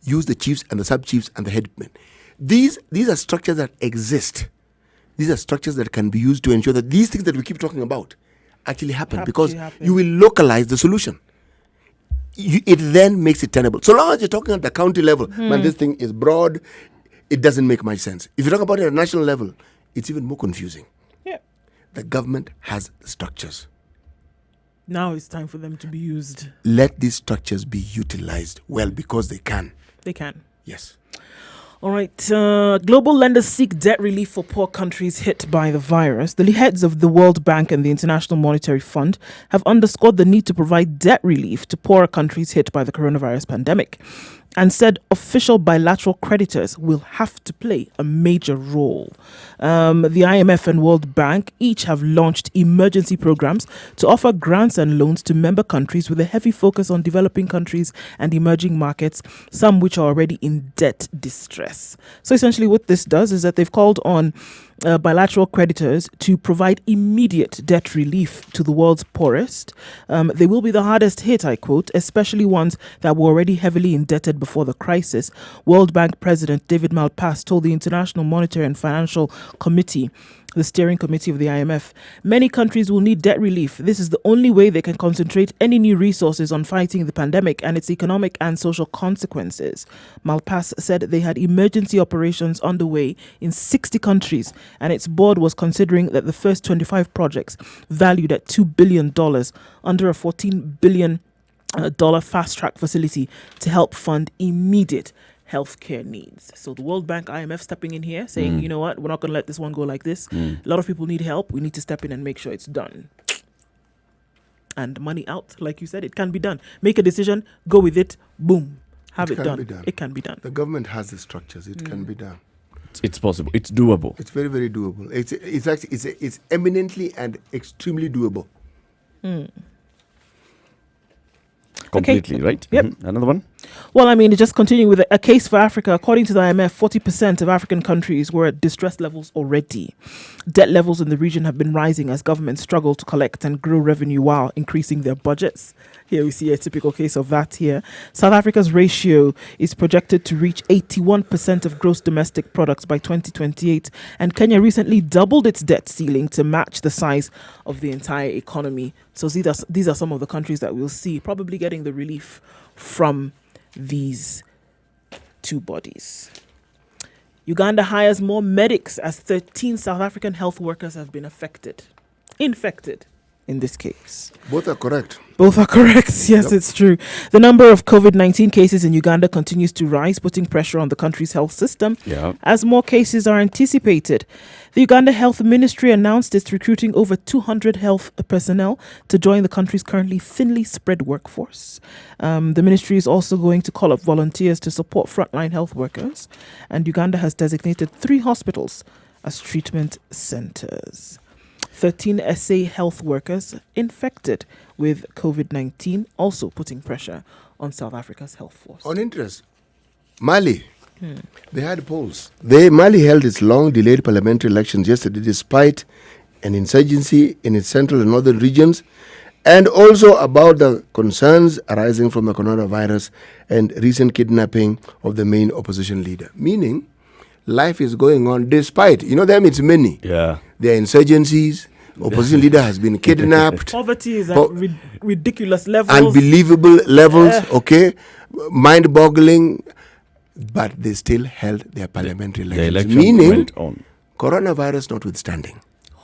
Speaker 3: Use the chiefs and the sub-chiefs and the headmen. These are structures that exist. These are structures that can be used to ensure that these things that we keep talking about actually happen, because you will localize the solution. It then makes it tenable. So long as you're talking at the county level, man, this thing is broad, it doesn't make much sense. If you talk about it at a national level, it's even more confusing.
Speaker 1: Yeah.
Speaker 3: The government has structures.
Speaker 1: Now it's time for them to be used.
Speaker 3: Let these structures be utilized well, because they can.
Speaker 1: They can.
Speaker 3: Yes.
Speaker 1: All right. Global lenders seek debt relief for poor countries hit by the virus. The heads of the World Bank and the International Monetary Fund have underscored the need to provide debt relief to poorer countries hit by the coronavirus pandemic, and said official bilateral creditors will have to play a major role. The IMF and World Bank each have launched emergency programs to offer grants and loans to member countries with a heavy focus on developing countries and emerging markets, some which are already in debt distress. So essentially what this does is that they've called on bilateral creditors to provide immediate debt relief to the world's poorest. They will be the hardest hit, I quote, especially ones that were already heavily indebted before the crisis. World Bank President David Malpass told the International Monetary and Financial Committee, the steering committee of the IMF, many countries will need debt relief. This is the only way they can concentrate any new resources on fighting the pandemic and its economic and social consequences. Malpass said they had emergency operations underway in 60 countries, and its board was considering that the first 25 projects, valued at $2 billion, under a $14 billion fast-track facility to help fund immediate healthcare needs. So the World Bank, IMF stepping in here saying, you know what, we're not going to let this one go like this. A lot of people need help. We need to step in and make sure it's done. And money out, like you said, it can be done. Make a decision, go with it, boom, have it done. It can be done.
Speaker 3: The government has the structures. It can be done.
Speaker 2: It's possible. It's doable.
Speaker 3: It's very, very doable. It's eminently and extremely doable.
Speaker 2: Completely, right?
Speaker 1: Yep.
Speaker 2: Another one?
Speaker 1: Well, I mean, just continuing with a case for Africa. According to the IMF, 40% of African countries were at distress levels already. Debt levels in the region have been rising as governments struggle to collect and grow revenue while increasing their budgets. Here we see a typical case of that here. South Africa's ratio is projected to reach 81% of gross domestic products by 2028. And Kenya recently doubled its debt ceiling to match the size of the entire economy. So these are some of the countries that we'll see probably getting the relief from these two bodies. Uganda hires more medics as 13 South African health workers have been infected in this case.
Speaker 3: Both are correct.
Speaker 1: Both are correct. Yes, it's true. The number of COVID-19 cases in Uganda continues to rise, putting pressure on the country's health system as more cases are anticipated. The Uganda Health Ministry announced it's recruiting over 200 health personnel to join the country's currently thinly spread workforce. The ministry is also going to call up volunteers to support frontline health workers, and Uganda has designated 3 hospitals as treatment centers. 13 SA health workers infected with COVID-19, also putting pressure on South Africa's health force.
Speaker 3: On interest, Mali, they had polls. Mali held its long-delayed parliamentary elections yesterday despite an insurgency in its central and northern regions, and also about the concerns arising from the coronavirus and recent kidnapping of the main opposition leader. Meaning, life is going on despite, them it's many.
Speaker 2: Yeah.
Speaker 3: There are insurgencies, opposition leader has been kidnapped.
Speaker 1: Poverty is at ridiculous levels.
Speaker 3: Unbelievable levels, mind-boggling, but they still held their parliamentary elections.
Speaker 2: The election
Speaker 3: Meaning,
Speaker 2: went on.
Speaker 1: Hold
Speaker 3: coronavirus notwithstanding,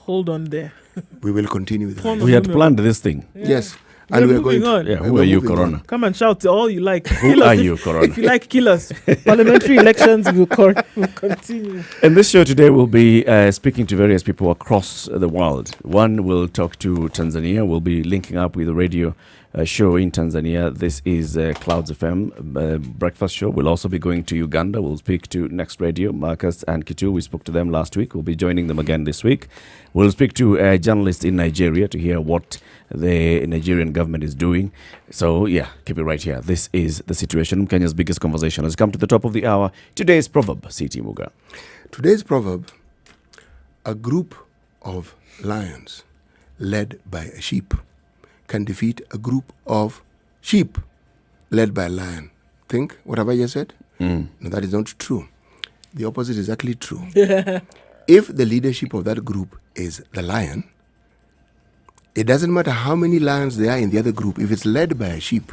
Speaker 1: on there.
Speaker 3: we will continue with the
Speaker 1: Pon-
Speaker 2: We had planned this thing.
Speaker 3: Yes. And
Speaker 1: We're
Speaker 3: we're going
Speaker 1: moving on.
Speaker 2: Yeah, who
Speaker 3: we're
Speaker 2: are you,
Speaker 3: moving
Speaker 2: Corona?
Speaker 3: on.
Speaker 1: Come and shout all you like.
Speaker 2: Who
Speaker 1: Kill us
Speaker 2: are
Speaker 1: if-
Speaker 2: you, Corona?
Speaker 1: If you like, kill us. Parliamentary elections will continue.
Speaker 2: In this show today, we'll be speaking to various people across the world. One will talk to Tanzania. We'll be linking up with a radio show in Tanzania. This is Clouds FM breakfast show. We'll also be going to Uganda. We'll speak to Next Radio, Marcus and Kitu. We spoke to them last week. We'll be joining them again this week. We'll speak to a journalist in Nigeria to hear what the Nigerian government is doing. So, yeah, keep it right here. This is The Situation. Kenya's biggest conversation has come to the top of the hour. Today's proverb, C.T. Muga.
Speaker 3: Today's proverb: a group of lions led by a sheep can defeat a group of sheep led by a lion. Think, what have I just said? No, that is not true. The opposite is actually true. If the leadership of that group is the lion, it doesn't matter how many lions there are in the other group. If it's led by a sheep,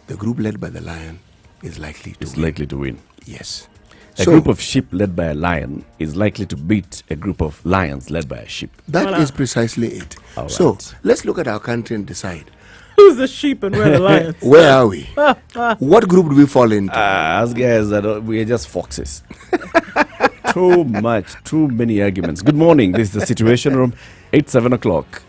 Speaker 3: the group led by the lion is likely to win.
Speaker 2: Likely to win.
Speaker 3: Yes.
Speaker 2: A group of sheep led by a lion is likely to beat a group of lions led by a sheep.
Speaker 3: That is precisely it.
Speaker 2: All
Speaker 3: So
Speaker 2: right.
Speaker 3: let's look at our country and decide,
Speaker 1: Who's the sheep and where the lions?
Speaker 3: where are we? What group do we fall into?
Speaker 2: As guys, we are just foxes. Too many arguments. Good morning. This is The Situation Room, 7 o'clock.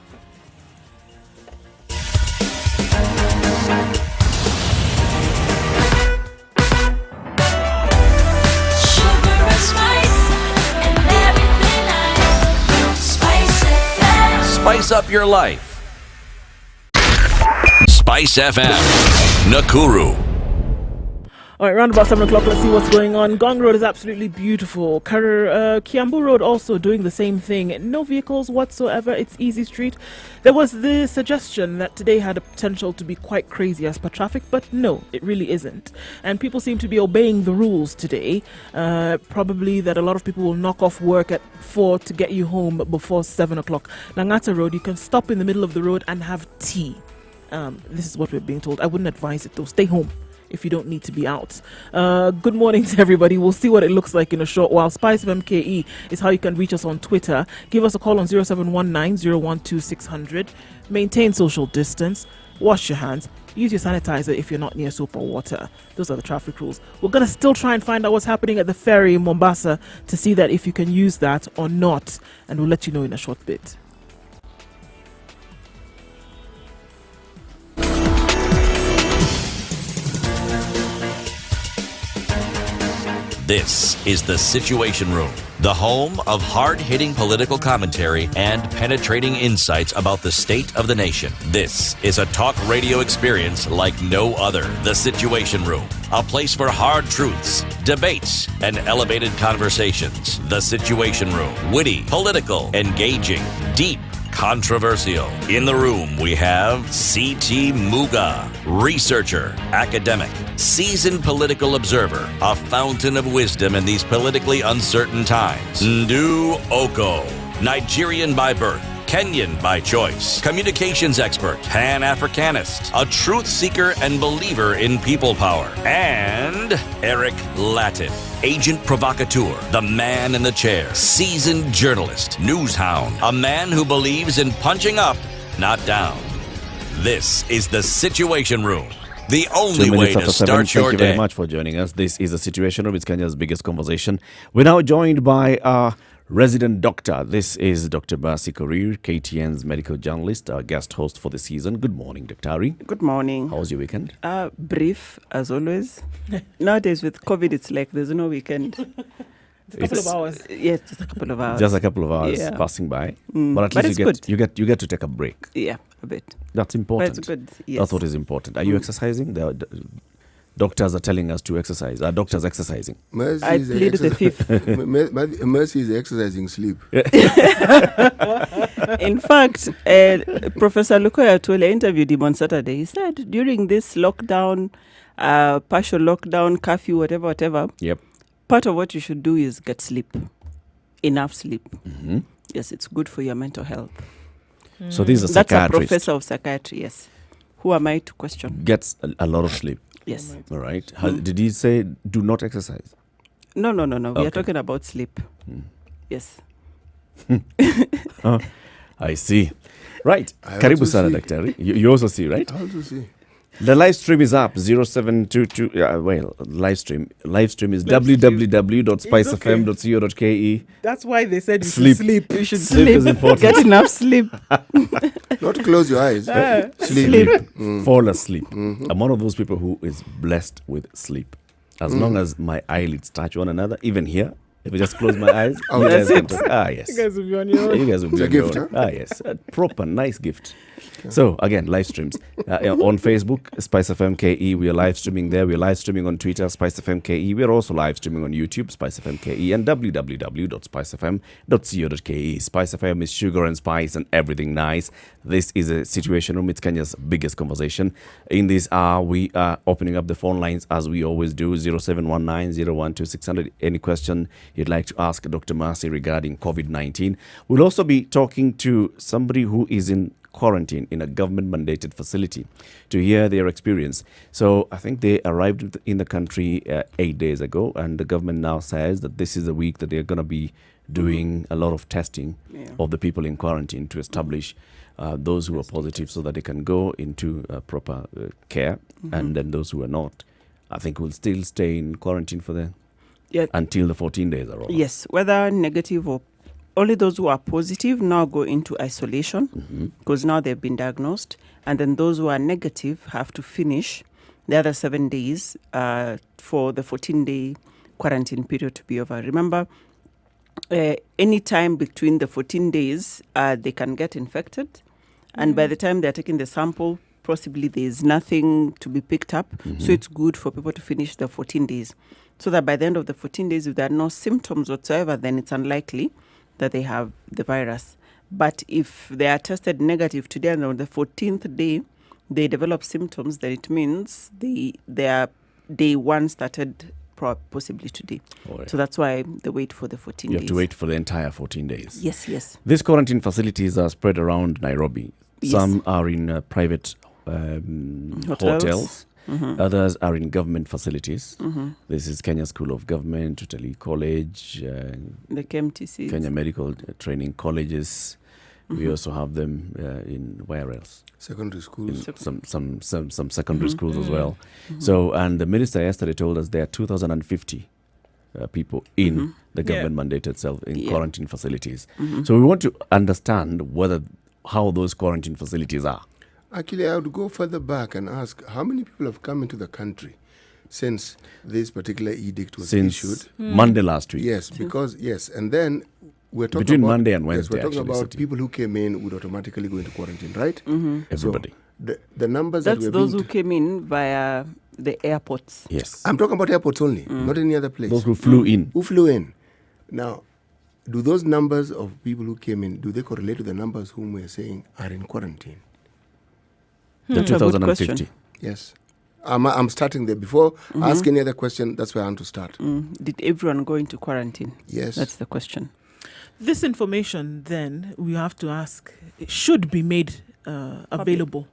Speaker 5: Sugar and spice and everything nice. Spice FM.
Speaker 4: Spice up your life. Spice FM, Nakuru.
Speaker 1: All right, round about 7 o'clock, let's see what's going on. Gong Road is absolutely beautiful. Kiambu Road also doing the same thing. No vehicles whatsoever. It's easy street. There was the suggestion that today had a potential to be quite crazy as per traffic, but no, it really isn't. And people seem to be obeying the rules today. Probably that a lot of people will knock off work at 4 to get you home before 7 o'clock. Langata Road, you can stop in the middle of the road and have tea. This is what we're being told. I wouldn't advise it though. Stay home if you don't need to be out. Good morning to everybody. We'll see what it looks like in a short while. Spice of MKE is how you can reach us on Twitter. Give us a call on 0719-012-600. Maintain social distance. Wash your hands. Use your sanitizer if you're not near soap or water. Those are the traffic rules. We're going to still try and find out what's happening at the ferry in Mombasa to see that if you can use that or not. And we'll let you know in a short bit.
Speaker 4: This is The Situation Room, the home of hard-hitting political commentary and penetrating insights about the state of the nation. This is a talk radio experience like no other. The Situation Room, a place for hard truths, debates, and elevated conversations. The Situation Room, witty, political, engaging, deep, controversial. In the room, we have C.T. Muga, researcher, academic, seasoned political observer, a fountain of wisdom in these politically uncertain times. Ndu Oko, Nigerian by birth, Kenyan by choice, communications expert, Pan-Africanist, a truth seeker and believer in people power, and Eric Latin, agent provocateur, the man in the chair, seasoned journalist, news hound, a man who believes in punching up, not down. This is The Situation Room, the
Speaker 2: 2
Speaker 4: only way
Speaker 2: minutes
Speaker 4: to
Speaker 2: after 7.
Speaker 4: start your
Speaker 2: Thank you
Speaker 4: day.
Speaker 2: very much for joining us. This is The Situation Room. It's Kenya's biggest conversation. We're now joined by our resident doctor. This is Dr. Basi Korir, KTN's medical journalist, our guest host for the season. Good morning, Dr. Ari.
Speaker 6: Good morning.
Speaker 2: How was your weekend?
Speaker 6: Brief, as always. Nowadays, with COVID, it's like there's no weekend.
Speaker 1: It's a couple of hours.
Speaker 6: Yes, just a couple of hours.
Speaker 2: Just a couple of hours
Speaker 6: Yeah.
Speaker 2: passing by.
Speaker 6: Mm.
Speaker 2: But at
Speaker 6: But
Speaker 2: least
Speaker 6: it's
Speaker 2: you get to take a break.
Speaker 6: Yeah, a bit.
Speaker 2: That's
Speaker 6: But
Speaker 2: important.
Speaker 6: it's good. Yes.
Speaker 2: That's what is important. Are you exercising? Doctors are telling us to exercise. Are doctors exercising?
Speaker 3: Mercy
Speaker 6: I
Speaker 3: is the
Speaker 6: plead the
Speaker 3: exercise-
Speaker 6: fifth.
Speaker 3: Mercy is exercising sleep.
Speaker 6: In fact, Professor Lukoya Tole interviewed him on Saturday. He said during this lockdown, partial lockdown, curfew, whatever,
Speaker 2: Yep.
Speaker 6: part of what you should do is get sleep. Enough sleep.
Speaker 2: Mm-hmm.
Speaker 6: Yes, it's good for your mental health.
Speaker 2: So this is a
Speaker 6: That's a
Speaker 2: psychiatrist.
Speaker 6: professor of psychiatry, yes. Who am I to question?
Speaker 2: Gets a lot of sleep.
Speaker 6: Yes.
Speaker 2: All right. Did he say do not exercise?
Speaker 6: No. We
Speaker 2: Okay.
Speaker 6: are talking about sleep. Yes.
Speaker 2: I see. Right.
Speaker 3: I
Speaker 2: Karibu
Speaker 3: also
Speaker 2: sana,
Speaker 3: see.
Speaker 2: Daktari. You also see, right?
Speaker 3: I also see.
Speaker 2: The live stream is up 0722. Live stream is www.spicefm.co.ke.
Speaker 1: That's why they said you
Speaker 2: Sleep.
Speaker 1: should sleep.
Speaker 6: You should
Speaker 2: Sleep is important.
Speaker 6: Get enough sleep.
Speaker 3: Not close your eyes.
Speaker 6: Sleep.
Speaker 2: Fall asleep. I'm one of those people who is blessed with sleep. As long as my eyelids touch one another, even here, if I just close my eyes, you
Speaker 6: that's
Speaker 2: guys can
Speaker 6: it.
Speaker 2: talk. Ah, yes.
Speaker 1: You guys will be on your own.
Speaker 2: You guys will be
Speaker 3: It's a
Speaker 2: on your
Speaker 3: gift,
Speaker 2: own. Ah, yes. A proper, nice gift. So, again, live streams. On Facebook, Spice FM KE. We are live streaming there. We are live streaming on Twitter, Spice FM KE. We are also live streaming on YouTube, Spice FM KE, and www.spicefm.co.ke. Spice FM is sugar and spice and everything nice. This is a situation room. It's Kenya's biggest conversation. In this hour, we are opening up the phone lines as we always do. 0719-012-600. Any question you'd like to ask Dr. Mercy regarding COVID-19. We'll also be talking to somebody who is in quarantine in a government-mandated facility to hear their experience. So I think they arrived in the country 8 days ago, and the government now says that this is a week that they're going to be doing a lot of testing of the people in quarantine to establish those who are positive so that they can go into proper care, and then those who are not, I think will still stay in quarantine for until the 14 days are over.
Speaker 6: Yes, whether negative or only those who are positive now go into isolation because now they've been diagnosed. And then those who are negative have to finish the other 7 days for the 14-day quarantine period to be over. Remember, any time between the 14 days, they can get infected. And by the time they're taking the sample, possibly there's nothing to be picked up. So it's good for people to finish the 14 days. So that by the end of the 14 days, if there are no symptoms whatsoever, then it's unlikely that they have the virus. But if they are tested negative today and on the 14th day, they develop symptoms, then it means their day one started possibly today.
Speaker 2: Right.
Speaker 6: So that's why they wait for the 14 days.
Speaker 2: You have to wait for the entire 14 days.
Speaker 6: Yes.
Speaker 2: These quarantine facilities are spread around Nairobi.
Speaker 6: Yes.
Speaker 2: Some are in private hotels. Others are in government facilities. This is Kenya School of Government, Utalii College,
Speaker 6: The KMTC.
Speaker 2: Kenya Medical Training Colleges. We also have them in where else?
Speaker 3: Secondary schools.
Speaker 2: In some secondary schools as well. So, and the minister yesterday told us there are 2,050 people in the government-mandated quarantine facilities. So we want to understand how those quarantine facilities are.
Speaker 3: Actually, I would go further back and ask how many people have come into the country since this particular edict was issued.
Speaker 2: Monday last week.
Speaker 3: Yes, because and then we're talking
Speaker 2: Between
Speaker 3: about
Speaker 2: Monday and Wednesday,
Speaker 3: Yes, we're talking
Speaker 2: actually,
Speaker 3: about people who came in would automatically go into quarantine, right?
Speaker 2: Everybody.
Speaker 3: So the numbers
Speaker 6: That's
Speaker 3: that
Speaker 6: those who came in via the airports.
Speaker 2: Yes.
Speaker 3: I'm talking about airports only, not any other place.
Speaker 2: Those who flew in.
Speaker 3: Who flew in? Now, do those numbers of people who came in, do they correlate to the numbers whom we're saying are in quarantine?
Speaker 2: The
Speaker 6: That's a good
Speaker 2: 2,050.
Speaker 6: question.
Speaker 3: Yes. I'm starting there. Before I ask any other question, that's where I want to start.
Speaker 6: Did everyone go into quarantine?
Speaker 3: Yes.
Speaker 6: That's the question.
Speaker 1: This information, then, we have to ask, it should be made available,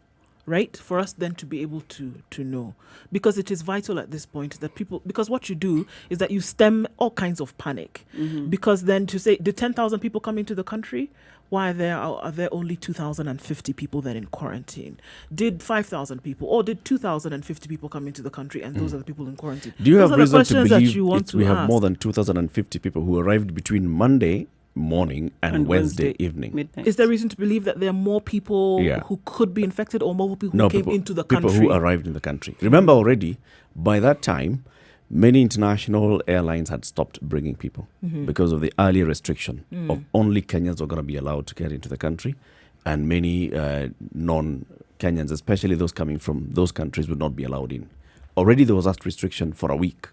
Speaker 1: right? For us then to be able to know. Because it is vital at this point that because what you do is that you stem all kinds of panic. Because then to say, did 10,000 people come into the country? Why are there only 2,050 people then in quarantine? Did 5,000 people or did 2,050 people come into the country and those are the people in quarantine?
Speaker 2: Do you
Speaker 1: Those
Speaker 2: have
Speaker 1: are the
Speaker 2: reason to
Speaker 1: questions that
Speaker 2: believe
Speaker 1: you want to
Speaker 2: we have
Speaker 1: ask.
Speaker 2: more than 2,050 people who arrived between Monday morning and Wednesday evening?
Speaker 6: Midnight.
Speaker 1: Is there reason to believe that there are more people who could be infected or more people who came into the country?
Speaker 2: People who arrived in the country. Remember already, by that time, many international airlines had stopped bringing people because of the earlier restriction of only Kenyans were going to be allowed to get into the country, and many non-Kenyans, especially those coming from those countries, would not be allowed in. Already there was that restriction for a week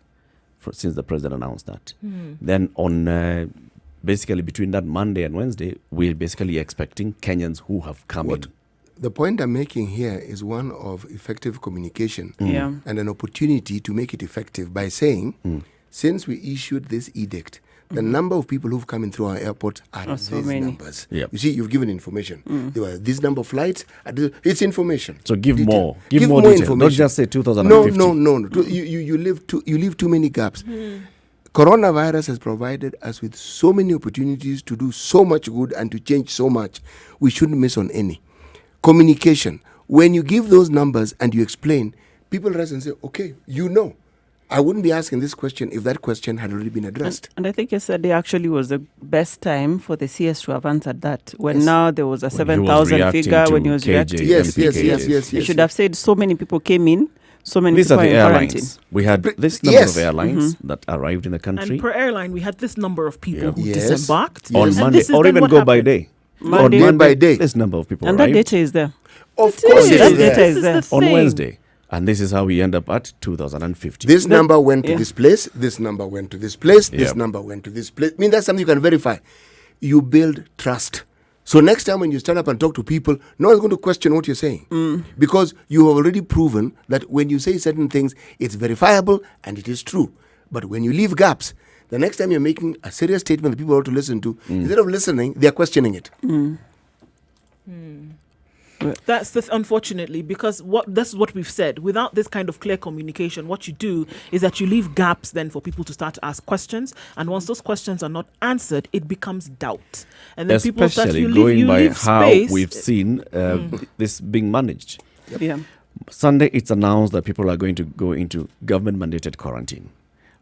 Speaker 2: since the president announced that. Then on basically between that Monday and Wednesday, we're basically expecting Kenyans who have come in.
Speaker 3: The point I'm making here is one of effective communication
Speaker 6: Yeah.
Speaker 3: and an opportunity to make it effective by saying, since we issued this edict, the number of people who've come in through our airport are
Speaker 6: so
Speaker 3: these
Speaker 6: many.
Speaker 3: numbers.
Speaker 2: Yep.
Speaker 3: You see, you've given information. There were this number of flights. It's information.
Speaker 2: So give
Speaker 3: Detail.
Speaker 2: more. Give more detail. Don't
Speaker 3: information.
Speaker 2: just say 2,050.
Speaker 3: No. You leave too many gaps. Coronavirus has provided us with so many opportunities to do so much good and to change so much. We shouldn't miss on any. Communication. When you give those numbers and you explain, people rest and say, okay, you know. I wouldn't be asking this question if that question had already been addressed.
Speaker 6: And I think yesterday actually was the best time for the CS to have answered that. When
Speaker 3: Yes.
Speaker 6: now there was a
Speaker 2: When he was
Speaker 6: 7,000
Speaker 2: reacting
Speaker 6: figure
Speaker 2: to
Speaker 6: when he was
Speaker 2: KJ.
Speaker 6: reacting.
Speaker 3: Yes, yes,
Speaker 2: MPK.
Speaker 3: yes, yes,
Speaker 6: He
Speaker 3: yes.
Speaker 6: should have said so many people came in, so many
Speaker 2: These
Speaker 6: people
Speaker 2: are the
Speaker 6: in
Speaker 2: airlines.
Speaker 6: quarantine.
Speaker 2: We had
Speaker 3: But-
Speaker 2: this number
Speaker 3: yes.
Speaker 2: of airlines that arrived in the country
Speaker 1: And per airline, we had this number of people
Speaker 2: Yeah.
Speaker 1: who
Speaker 3: Yes.
Speaker 1: disembarked.
Speaker 3: Yes.
Speaker 2: on
Speaker 3: And
Speaker 2: Monday,
Speaker 1: this is
Speaker 2: or
Speaker 1: then
Speaker 2: even
Speaker 1: what
Speaker 2: go by
Speaker 1: happened.
Speaker 2: day.
Speaker 6: Monday.
Speaker 3: Day by day.
Speaker 2: This number of people
Speaker 6: And that
Speaker 2: arrived
Speaker 6: data is there.
Speaker 3: Of
Speaker 1: It
Speaker 3: course,
Speaker 1: is.
Speaker 3: it's
Speaker 6: That
Speaker 3: there.
Speaker 6: data
Speaker 1: This
Speaker 6: is
Speaker 1: is
Speaker 6: there.
Speaker 1: the
Speaker 2: on
Speaker 1: thing.
Speaker 2: Wednesday. And this is how we end up at 2050.
Speaker 3: This number went to
Speaker 6: yeah.
Speaker 3: this place, this number went to this place, this
Speaker 2: Yep.
Speaker 3: number went to this place. I mean, that's something you can verify. You build trust. So next time when you stand up and talk to people, no one's going to question what you're saying. Because you have already proven that when you say certain things, it's verifiable and it is true. But when you leave gaps, the next time you're making a serious statement that people ought to listen to, instead of listening, they're questioning it.
Speaker 1: That's the unfortunately, because that's what we've said. Without this kind of clear communication, what you do is that you leave gaps then for people to start to ask questions, and once those questions are not answered, it becomes doubt, and then people start
Speaker 2: Especially
Speaker 1: you
Speaker 2: going
Speaker 1: leave,
Speaker 2: by
Speaker 1: you leave
Speaker 2: how
Speaker 1: space.
Speaker 2: we've seen this being managed.
Speaker 6: Yeah.
Speaker 2: Sunday, it's announced that people are going to go into government-mandated quarantine.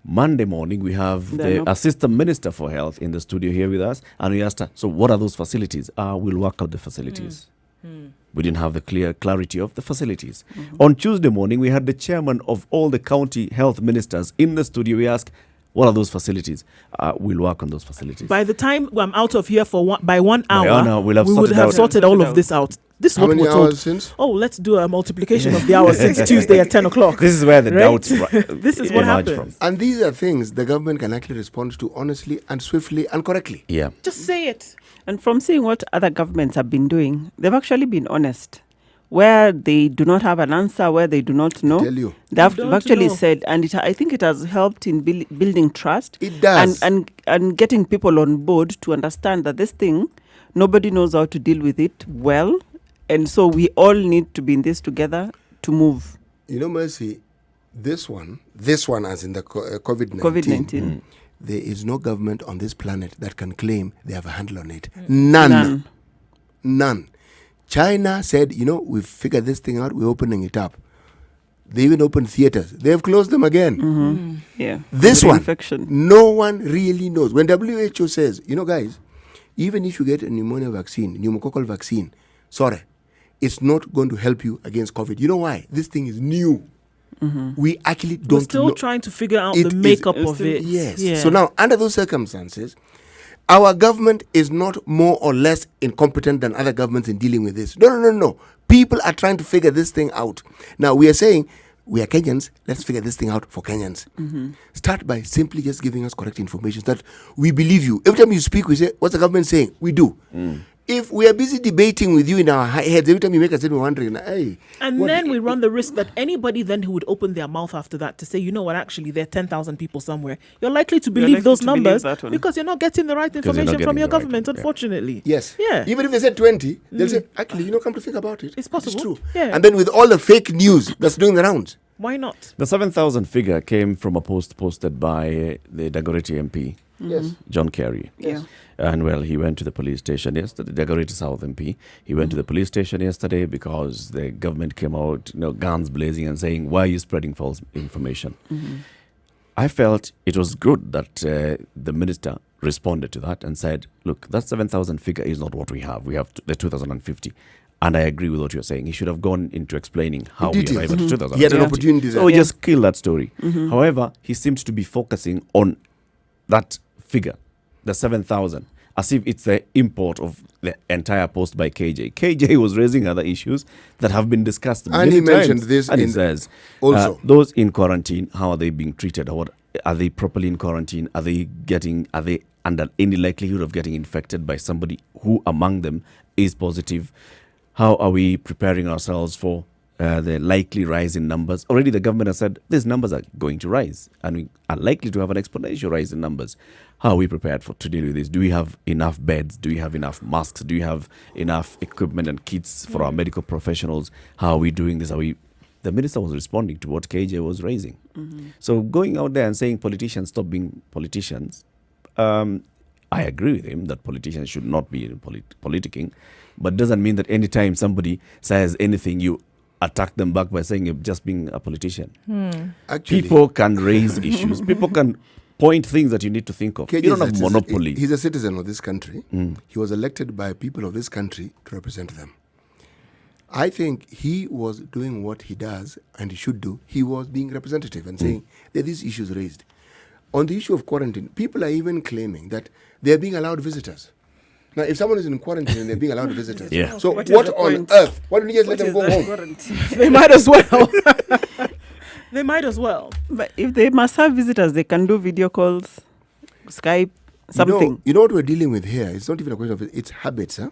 Speaker 2: Monday morning, we have
Speaker 6: They're
Speaker 2: the
Speaker 6: not-
Speaker 2: Assistant Minister for Health in the studio here with us, and we asked her, so what are those facilities? We'll work out the facilities. We didn't have the clarity of the facilities. On Tuesday morning, we had the chairman of all the county health ministers in the studio. We asked, what are those facilities? We'll work on those facilities.
Speaker 1: By the time I'm out of here for by 1 hour,
Speaker 2: 1 hour, we'll have
Speaker 1: we would
Speaker 2: sorted
Speaker 1: have
Speaker 2: out-
Speaker 1: sorted all of this out. This is
Speaker 3: How
Speaker 1: what
Speaker 3: many
Speaker 1: we're told.
Speaker 3: hours since?
Speaker 1: Oh, let's do a multiplication of the hours since Tuesday at 10 o'clock.
Speaker 2: This is where the
Speaker 1: Right?
Speaker 2: doubts
Speaker 1: This is what
Speaker 2: emerge
Speaker 1: happens.
Speaker 2: from.
Speaker 3: And these are things the government can actually respond to honestly and swiftly and correctly.
Speaker 2: Yeah.
Speaker 1: Just say it.
Speaker 6: And from seeing what other governments have been doing, they've actually been honest. Where they do not have an answer, where they do not know,
Speaker 3: tell you.
Speaker 6: they've
Speaker 1: Don't
Speaker 6: actually
Speaker 1: know.
Speaker 6: said, and I think it has helped in building trust.
Speaker 3: It does.
Speaker 6: And getting people on board to understand that this thing, nobody knows how to deal with it well. And so we all need to be in this together to move.
Speaker 3: You know, Mercy, this one as in the COVID-19,
Speaker 6: COVID-19.
Speaker 3: there is no government on this planet that can claim they have a handle on it. None. China said, we've figured this thing out, we're opening it up. They even opened theaters. They've closed them again.
Speaker 6: Yeah.
Speaker 3: This one,
Speaker 6: Infection.
Speaker 3: no one really knows. When WHO says, guys, even if you get a pneumonia vaccine, pneumococcal vaccine, sorry, it's not going to help you against COVID. You know why? This thing is new. We actually don't
Speaker 1: We're still
Speaker 3: know.
Speaker 1: trying to figure out
Speaker 3: It
Speaker 1: the
Speaker 3: is-
Speaker 1: makeup
Speaker 6: it's
Speaker 1: of
Speaker 6: still-
Speaker 1: it.
Speaker 3: Yes.
Speaker 1: Yeah.
Speaker 3: So now, under those circumstances, our government is not more or less incompetent than other governments in dealing with this. No. People are trying to figure this thing out. Now, we are saying, we are Kenyans, let's figure this thing out for Kenyans. Start by simply just giving us correct information so that we believe you. Every time you speak, we say, what's the government saying? We do. If we are busy debating with you in our heads, every time you make a statement, we're wondering, hey.
Speaker 1: And
Speaker 3: what-
Speaker 1: then we run the risk that anybody then who would open their mouth after that to say, you know what, actually, there are 10,000 people somewhere, you're likely to believe
Speaker 6: likely
Speaker 1: those
Speaker 6: to believe
Speaker 1: numbers
Speaker 6: that one.
Speaker 1: because you're not getting the right
Speaker 2: you're not
Speaker 1: information from
Speaker 2: getting
Speaker 1: your
Speaker 2: the right
Speaker 1: government,
Speaker 2: one, yeah.
Speaker 1: unfortunately.
Speaker 3: Yes.
Speaker 1: Yeah.
Speaker 3: Even if they said 20, they'll say, actually, come to think about it.
Speaker 1: It's possible.
Speaker 3: It's true.
Speaker 1: Yeah.
Speaker 3: And then with all the fake news that's doing the rounds.
Speaker 1: Why not?
Speaker 2: The 7,000 figure came from a post posted by the Dagoretti MP,
Speaker 3: Yes.
Speaker 2: John Kerry.
Speaker 6: Yeah.
Speaker 2: And well, he went to the police station yesterday, Dagoretti South MP. He went to the police station yesterday because the government came out, guns blazing and saying, why are you spreading false information? I felt it was good that the minister responded to that and said, look, that 7,000 figure is not what we have. We have the 2050. And I agree with what you're saying. He should have gone into explaining how we
Speaker 3: details.
Speaker 2: arrived at 2050.
Speaker 3: He had an
Speaker 6: Yeah.
Speaker 3: opportunity there.
Speaker 2: So we just kill that story. However, he seems to be focusing on that figure, the 7,000, as if it's the import of the entire post by KJ. KJ was raising other issues that have been discussed
Speaker 3: And
Speaker 2: many
Speaker 3: he mentioned
Speaker 2: times.
Speaker 3: this
Speaker 2: And he
Speaker 3: in-
Speaker 2: says,
Speaker 3: also.
Speaker 2: those in quarantine, how are they being treated? Are they properly in quarantine? Are they under any likelihood of getting infected by somebody who among them is positive? How are we preparing ourselves for the likely rise in numbers? Already the government has said these numbers are going to rise and we are likely to have an exponential rise in numbers. How are we prepared to deal with this? Do we have enough beds? Do we have enough masks? Do we have enough equipment and kits for our medical professionals? How are we doing this? Are we the minister was responding to what KJ was raising. So going out there and saying politicians stop being politicians, I agree with him that politicians should not be politicking, but doesn't mean that anytime somebody says anything, you attack them back by saying you're just being a politician.
Speaker 3: Actually,
Speaker 2: People can raise issues. People can point things that you need to think of.
Speaker 3: KJ
Speaker 2: You don't
Speaker 3: is
Speaker 2: have
Speaker 3: a-
Speaker 2: monopoly.
Speaker 3: He's a citizen of this country. He was elected by people of this country to represent them. I think he was doing what he does and he should do. He was being representative and saying there are these issues raised. On the issue of quarantine, people are even claiming that they're being allowed visitors. Now, if someone is in quarantine and they're being allowed visitors,
Speaker 2: Yeah.
Speaker 3: so
Speaker 6: What
Speaker 3: what,
Speaker 6: is the
Speaker 3: on
Speaker 6: point?
Speaker 3: earth? Why don't you just let
Speaker 6: What
Speaker 3: them
Speaker 6: is
Speaker 3: go
Speaker 6: that
Speaker 3: home?
Speaker 6: quarantine?
Speaker 1: They might as well. They might as well.
Speaker 6: But if they must have visitors, they can do video calls, Skype, something.
Speaker 3: You know what we're dealing with here? It's not even a question of it's habits, huh?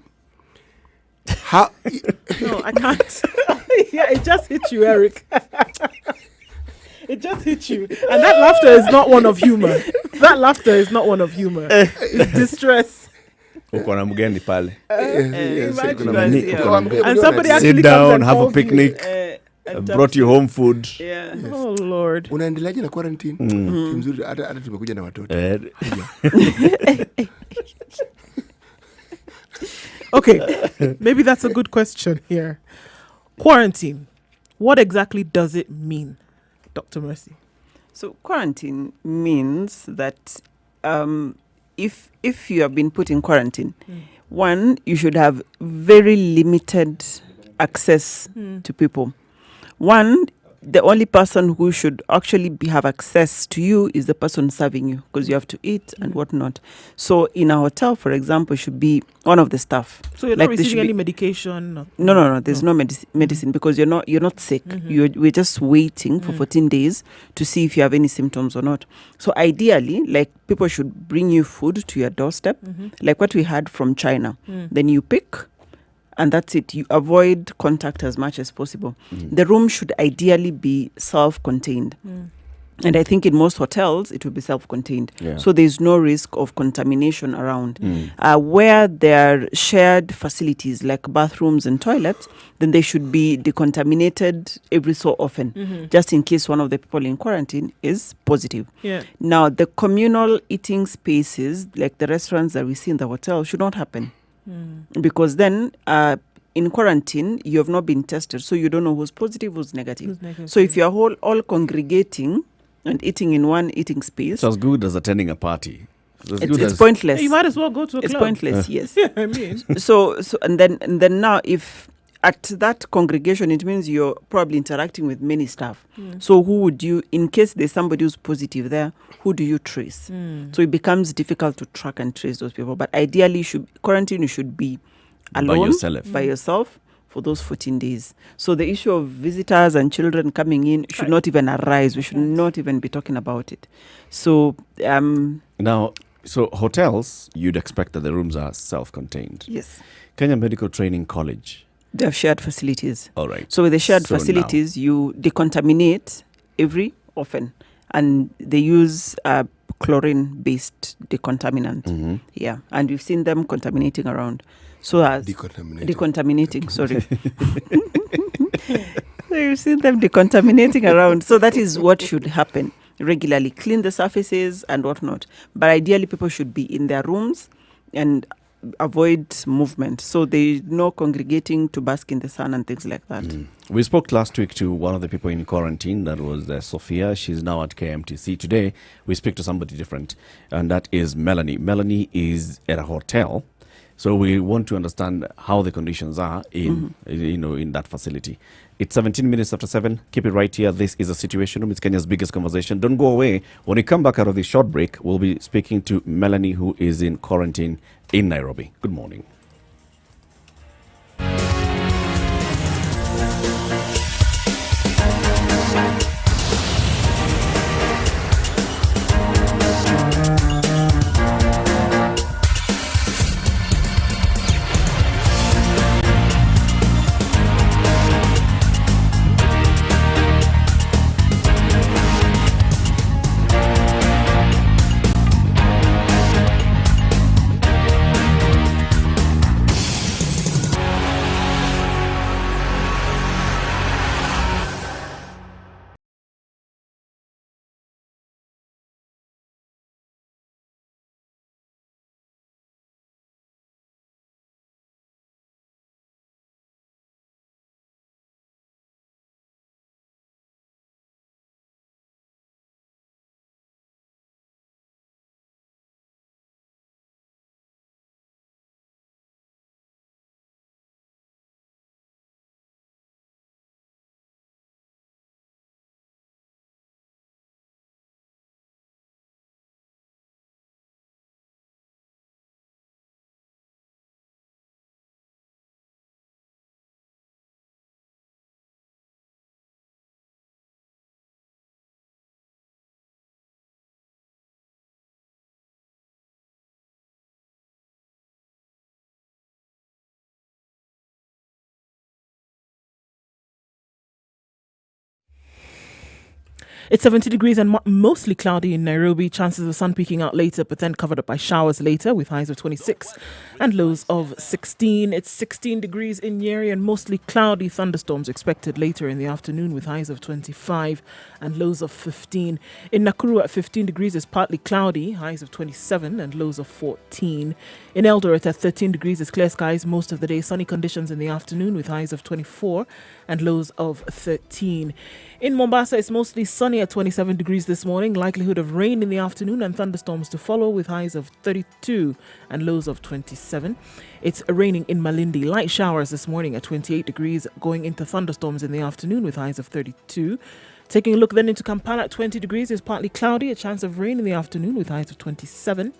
Speaker 3: How?
Speaker 1: No, I can't. Yeah, it just hit you, Eric. It just hit you. And that laughter is not one of humor. That laughter is not one of humor. It's distress.
Speaker 2: Uko na mgeni pale.
Speaker 1: Imagine
Speaker 3: kuna
Speaker 1: that,
Speaker 3: mgeni-
Speaker 1: yeah.
Speaker 3: kuna mgeni-
Speaker 1: And somebody
Speaker 3: Sit
Speaker 1: actually
Speaker 2: Sit
Speaker 1: comes
Speaker 2: down,
Speaker 1: and
Speaker 2: have a
Speaker 1: calls you.
Speaker 2: picnic.
Speaker 6: And
Speaker 2: Brought you home food.
Speaker 6: Yeah.
Speaker 1: Oh, Lord.
Speaker 3: unaendeleaje na quarantine? Kimzuri, hata tumekuja na watoto.
Speaker 1: Okay, maybe that's a good question here. Quarantine. What exactly does it mean, Dr. Mercy?
Speaker 6: So quarantine means that if you have been put in quarantine, one, you should have very limited access to people. One, the only person who should actually have access to you is the person serving you, because you have to eat and whatnot. So in a hotel, for example, should be one of the staff.
Speaker 1: So you're
Speaker 6: Like
Speaker 1: not
Speaker 6: there
Speaker 1: receiving
Speaker 6: should
Speaker 1: any
Speaker 6: be-
Speaker 1: medication?
Speaker 6: No. There's no medicine because you're not sick. We're just waiting for 14 days to see if you have any symptoms or not. So ideally, like people should bring you food to your doorstep, like what we had from China. Then you pick, and that's it. You avoid contact as much as possible. The room should ideally be self-contained. And I think in most hotels, it will be self-contained.
Speaker 2: Yeah.
Speaker 6: So there's no risk of contamination around. Where there are shared facilities like bathrooms and toilets, then they should be decontaminated every so often, just in case one of the people in quarantine is positive.
Speaker 1: Yeah.
Speaker 6: Now, the communal eating spaces, like the restaurants that we see in the hotel, should not happen. Because then in quarantine, you have not been tested, so you don't know who's positive, who's negative.
Speaker 1: Who's negative,
Speaker 6: So if you're all congregating and eating in one eating space,
Speaker 2: It's as good as attending a party.
Speaker 6: it's pointless.
Speaker 1: You might as well go to a
Speaker 6: It's
Speaker 1: club.
Speaker 6: pointless, yes.
Speaker 1: Yeah, I mean.
Speaker 6: So and then now, if at that congregation, it means you're probably interacting with many staff. So who would you, in case there's somebody who's positive there, who do you trace? So it becomes difficult to track and trace those people. But ideally, quarantine should be alone, by yourself for those 14 days. So the issue of visitors and children coming in should not even arise. We should not even be talking about it. So
Speaker 2: Now, so hotels, you'd expect that the rooms are self-contained.
Speaker 6: yes,
Speaker 2: Kenya Medical Training College.
Speaker 6: they have shared facilities.
Speaker 2: All right.
Speaker 6: So with the shared
Speaker 2: So
Speaker 6: facilities, you decontaminate every often, and they use chlorine-based decontaminant. Yeah, and we've seen them contaminating around. So as decontaminating. Sorry. So you've seen them decontaminating around. So that is what should happen regularly. Clean the surfaces and whatnot. But ideally, people should be in their rooms and avoid movement. So there's no congregating to bask in the sun and things like that.
Speaker 2: We spoke last week to one of the people in quarantine. That was Sophia. She's now at KMTC. Today, we speak to somebody different, and that is Melanie. Melanie is at a hotel. So we want to understand how the conditions are in that facility. It's 17 minutes after 7. Keep it right here. This is a Situation Room. It's Kenya's biggest conversation. Don't go away. When we come back out of this short break, we'll be speaking to Melanie, who is in quarantine in Nairobi. Good morning.
Speaker 1: It's 70 degrees and mostly cloudy in Nairobi. Chances of sun peeking out later, but then covered up by showers later with highs of 26 and lows of 16. It's 16 degrees in Nyeri and mostly cloudy. Thunderstorms expected later in the afternoon with highs of 25 and lows of 15. In Nakuru at 15 degrees is partly cloudy, highs of 27 and lows of 14. In Eldoret at 13 degrees is clear skies most of the day. Sunny conditions in the afternoon with highs of 24 and lows of 13. In Mombasa, it's mostly sunny at 27 degrees this morning. Likelihood of rain in the afternoon and thunderstorms to follow with highs of 32 and lows of 27. It's raining in Malindi. Light showers this morning at 28 degrees, going into thunderstorms in the afternoon with highs of 32. Taking a look then into Kampala at 20 degrees, it's partly cloudy, a chance of rain in the afternoon with highs of 27.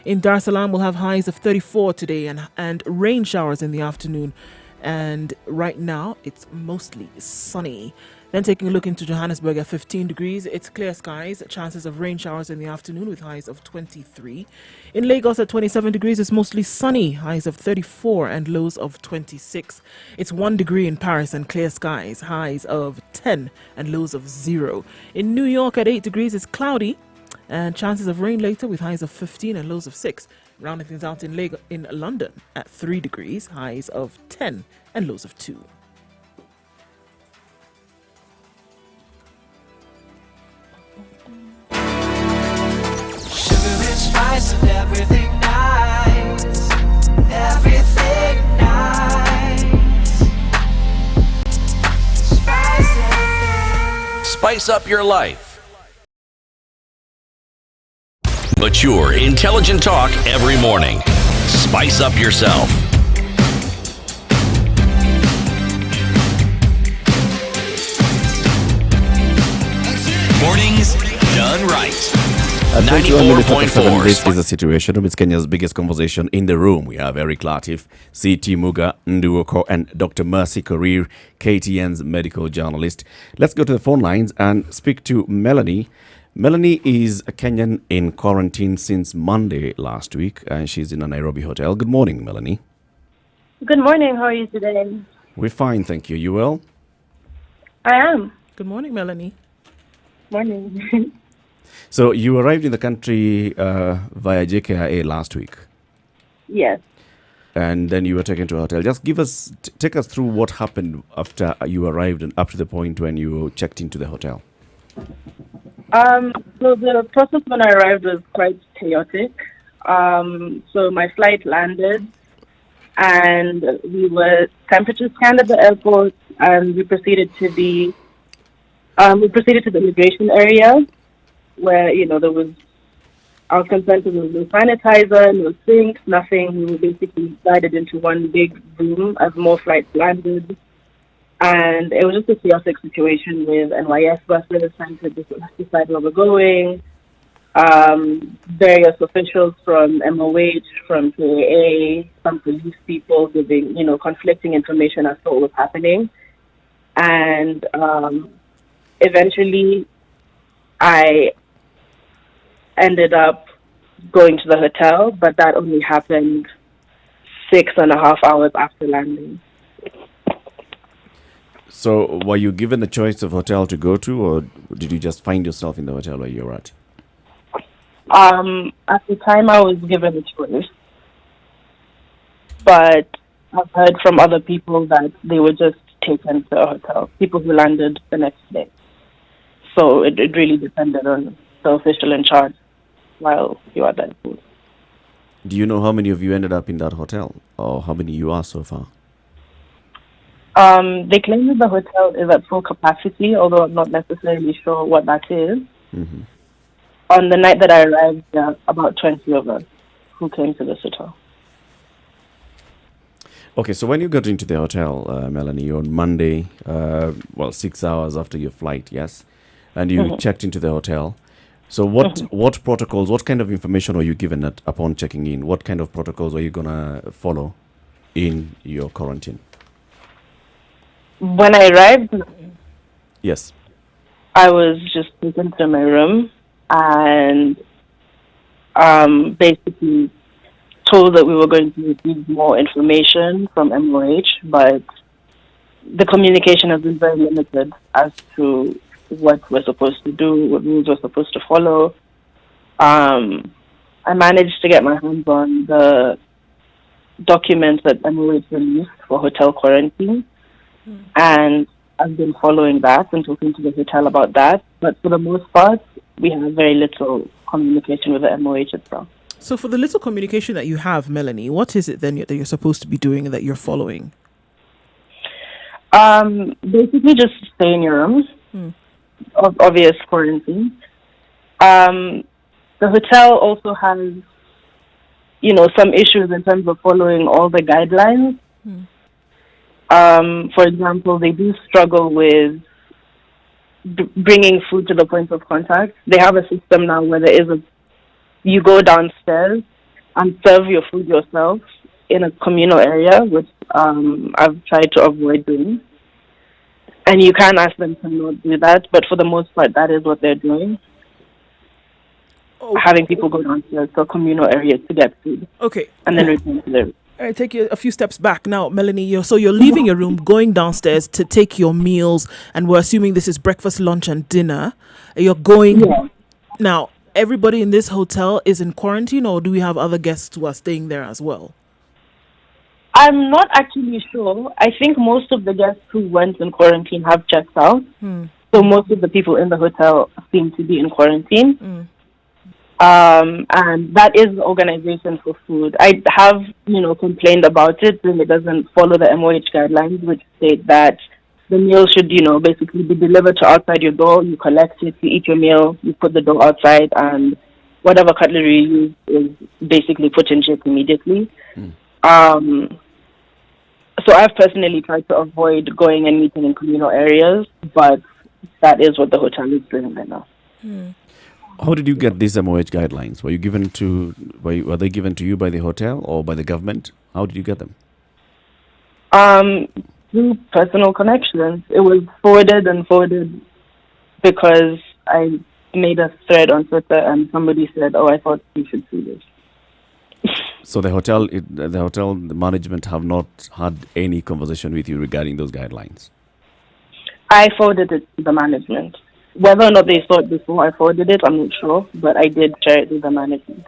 Speaker 1: In Dar es Salaam, we'll have highs of 34 today and rain showers in the afternoon. And right now, it's mostly sunny. Then taking a look into Johannesburg at 15 degrees, it's clear skies, chances of rain showers in the afternoon with highs of 23. In Lagos at 27 degrees, it's mostly sunny, highs of 34 and lows of 26. It's 1 degree in Paris and clear skies, highs of 10 and lows of 0. In New York at 8 degrees, it's cloudy and chances of rain later with highs of 15 and lows of 6. Rounding things out in London at 3 degrees, highs of 10 and lows of 2.
Speaker 5: Sugar and spice and everything nice. Everything nice. Spice it.
Speaker 4: Spice up your life. Mature, intelligent talk every morning. Spice up yourself. Mornings done right.
Speaker 2: At 21 minutes after 7,
Speaker 4: 94.4.
Speaker 2: this is the Situation Room. It's Kenya's biggest conversation in the room. We have Eric Latif, C.T. Muga Nduoko, and Dr. Mercy Korir, KTN's medical journalist. Let's go to the phone lines and speak to Melanie. Melanie is a Kenyan in quarantine since Monday last week, and she's in a Nairobi hotel. Good morning, Melanie.
Speaker 7: Good morning. How are you today?
Speaker 2: We're fine, thank you. You well?
Speaker 7: I am.
Speaker 1: Good morning, Melanie.
Speaker 7: Morning.
Speaker 2: So you arrived in the country via JKIA last week,
Speaker 7: Yes.
Speaker 2: and then you were taken to a hotel. Just take us through what happened after you arrived and up to the point when you checked into the hotel.
Speaker 7: So the process when I arrived was quite chaotic. So my flight landed, and we were temperature scanned at the airport, and we proceeded to the immigration area, where there was our consent, there was no sanitizer, no sinks, nothing. We were basically guided into one big room as more flights landed. And it was just a chaotic situation with NYS buses trying to decide where we're going. Various officials from MOH, from KAA, some police people giving, conflicting information as to what was happening. And eventually I ended up going to the hotel, but that only happened 6.5 hours after landing.
Speaker 2: So were you given a choice of hotel to go to, or did you just find yourself in the hotel where you were at?
Speaker 7: At the time, I was given a choice, but I've heard from other people that they were just taken to a hotel, people who landed the next day. So it really depended on the official in charge while you are there.
Speaker 2: Do you know how many of you ended up in that hotel, or how many you are so far?
Speaker 7: They claim that the hotel is at full capacity, although I'm not necessarily sure what that is.
Speaker 2: Mm-hmm.
Speaker 7: On the night that I arrived, there are about 20 of us who came to this hotel.
Speaker 2: Okay, so when you got into the hotel, Melanie, on Monday, 6 hours after your flight, yes, and you checked into the hotel. So what protocols, what kind of information were you given upon checking in? What kind of protocols were you going to follow in your quarantine?
Speaker 7: When I arrived,
Speaker 2: Yes.
Speaker 7: I was just taken to my room and basically told that we were going to receive more information from MOH, but the communication has been very limited as to what we're supposed to do, what rules we're supposed to follow. I managed to get my hands on the documents that MOH released for hotel quarantine, and I've been following that and talking to the hotel about that. But for the most part, we have very little communication with the MOH itself.
Speaker 1: So for the little communication that you have, Melanie, what is it then that you're supposed to be doing and that you're following?
Speaker 7: Basically just stay in your room, obvious quarantine. The hotel also has, some issues in terms of following all the guidelines. For example, they do struggle with bringing food to the point of contact. They have a system now where you go downstairs and serve your food yourself in a communal area, which I've tried to avoid doing. And you can ask them to not do that, but for the most part, that is what they're doing. Having people go downstairs to a communal area to get food.
Speaker 1: Okay.
Speaker 7: And then return to their room.
Speaker 1: All right, take you a few steps back now, Melanie. You're leaving your room, going downstairs to take your meals, and we're assuming this is breakfast, lunch, and dinner. You're going now. Everybody in this hotel is in quarantine, or do we have other guests who are staying there as well?
Speaker 7: I'm not actually sure. I think most of the guests who went in quarantine have checked out. So most of the people in the hotel seem to be in quarantine. And that is the Organization for Food. I have, complained about it, and it doesn't follow the MOH guidelines, which state that the meal should, basically be delivered to outside your door. You collect it, you eat your meal, you put the dough outside, and whatever cutlery you use is basically put in check immediately. So I've personally tried to avoid going and meeting in communal areas, but that is what the hotel is doing right now.
Speaker 2: How did you get these MOH guidelines? Were they given to you by the hotel or by the government? How did you get them?
Speaker 7: Through personal connections. It was forwarded because I made a thread on Twitter and somebody said, I thought you should see this.
Speaker 2: So the hotel management have not had any conversation with you regarding those guidelines?
Speaker 7: I forwarded it to the management. Whether or not they saw it before I forwarded it, I'm not sure, but I did share it with the management.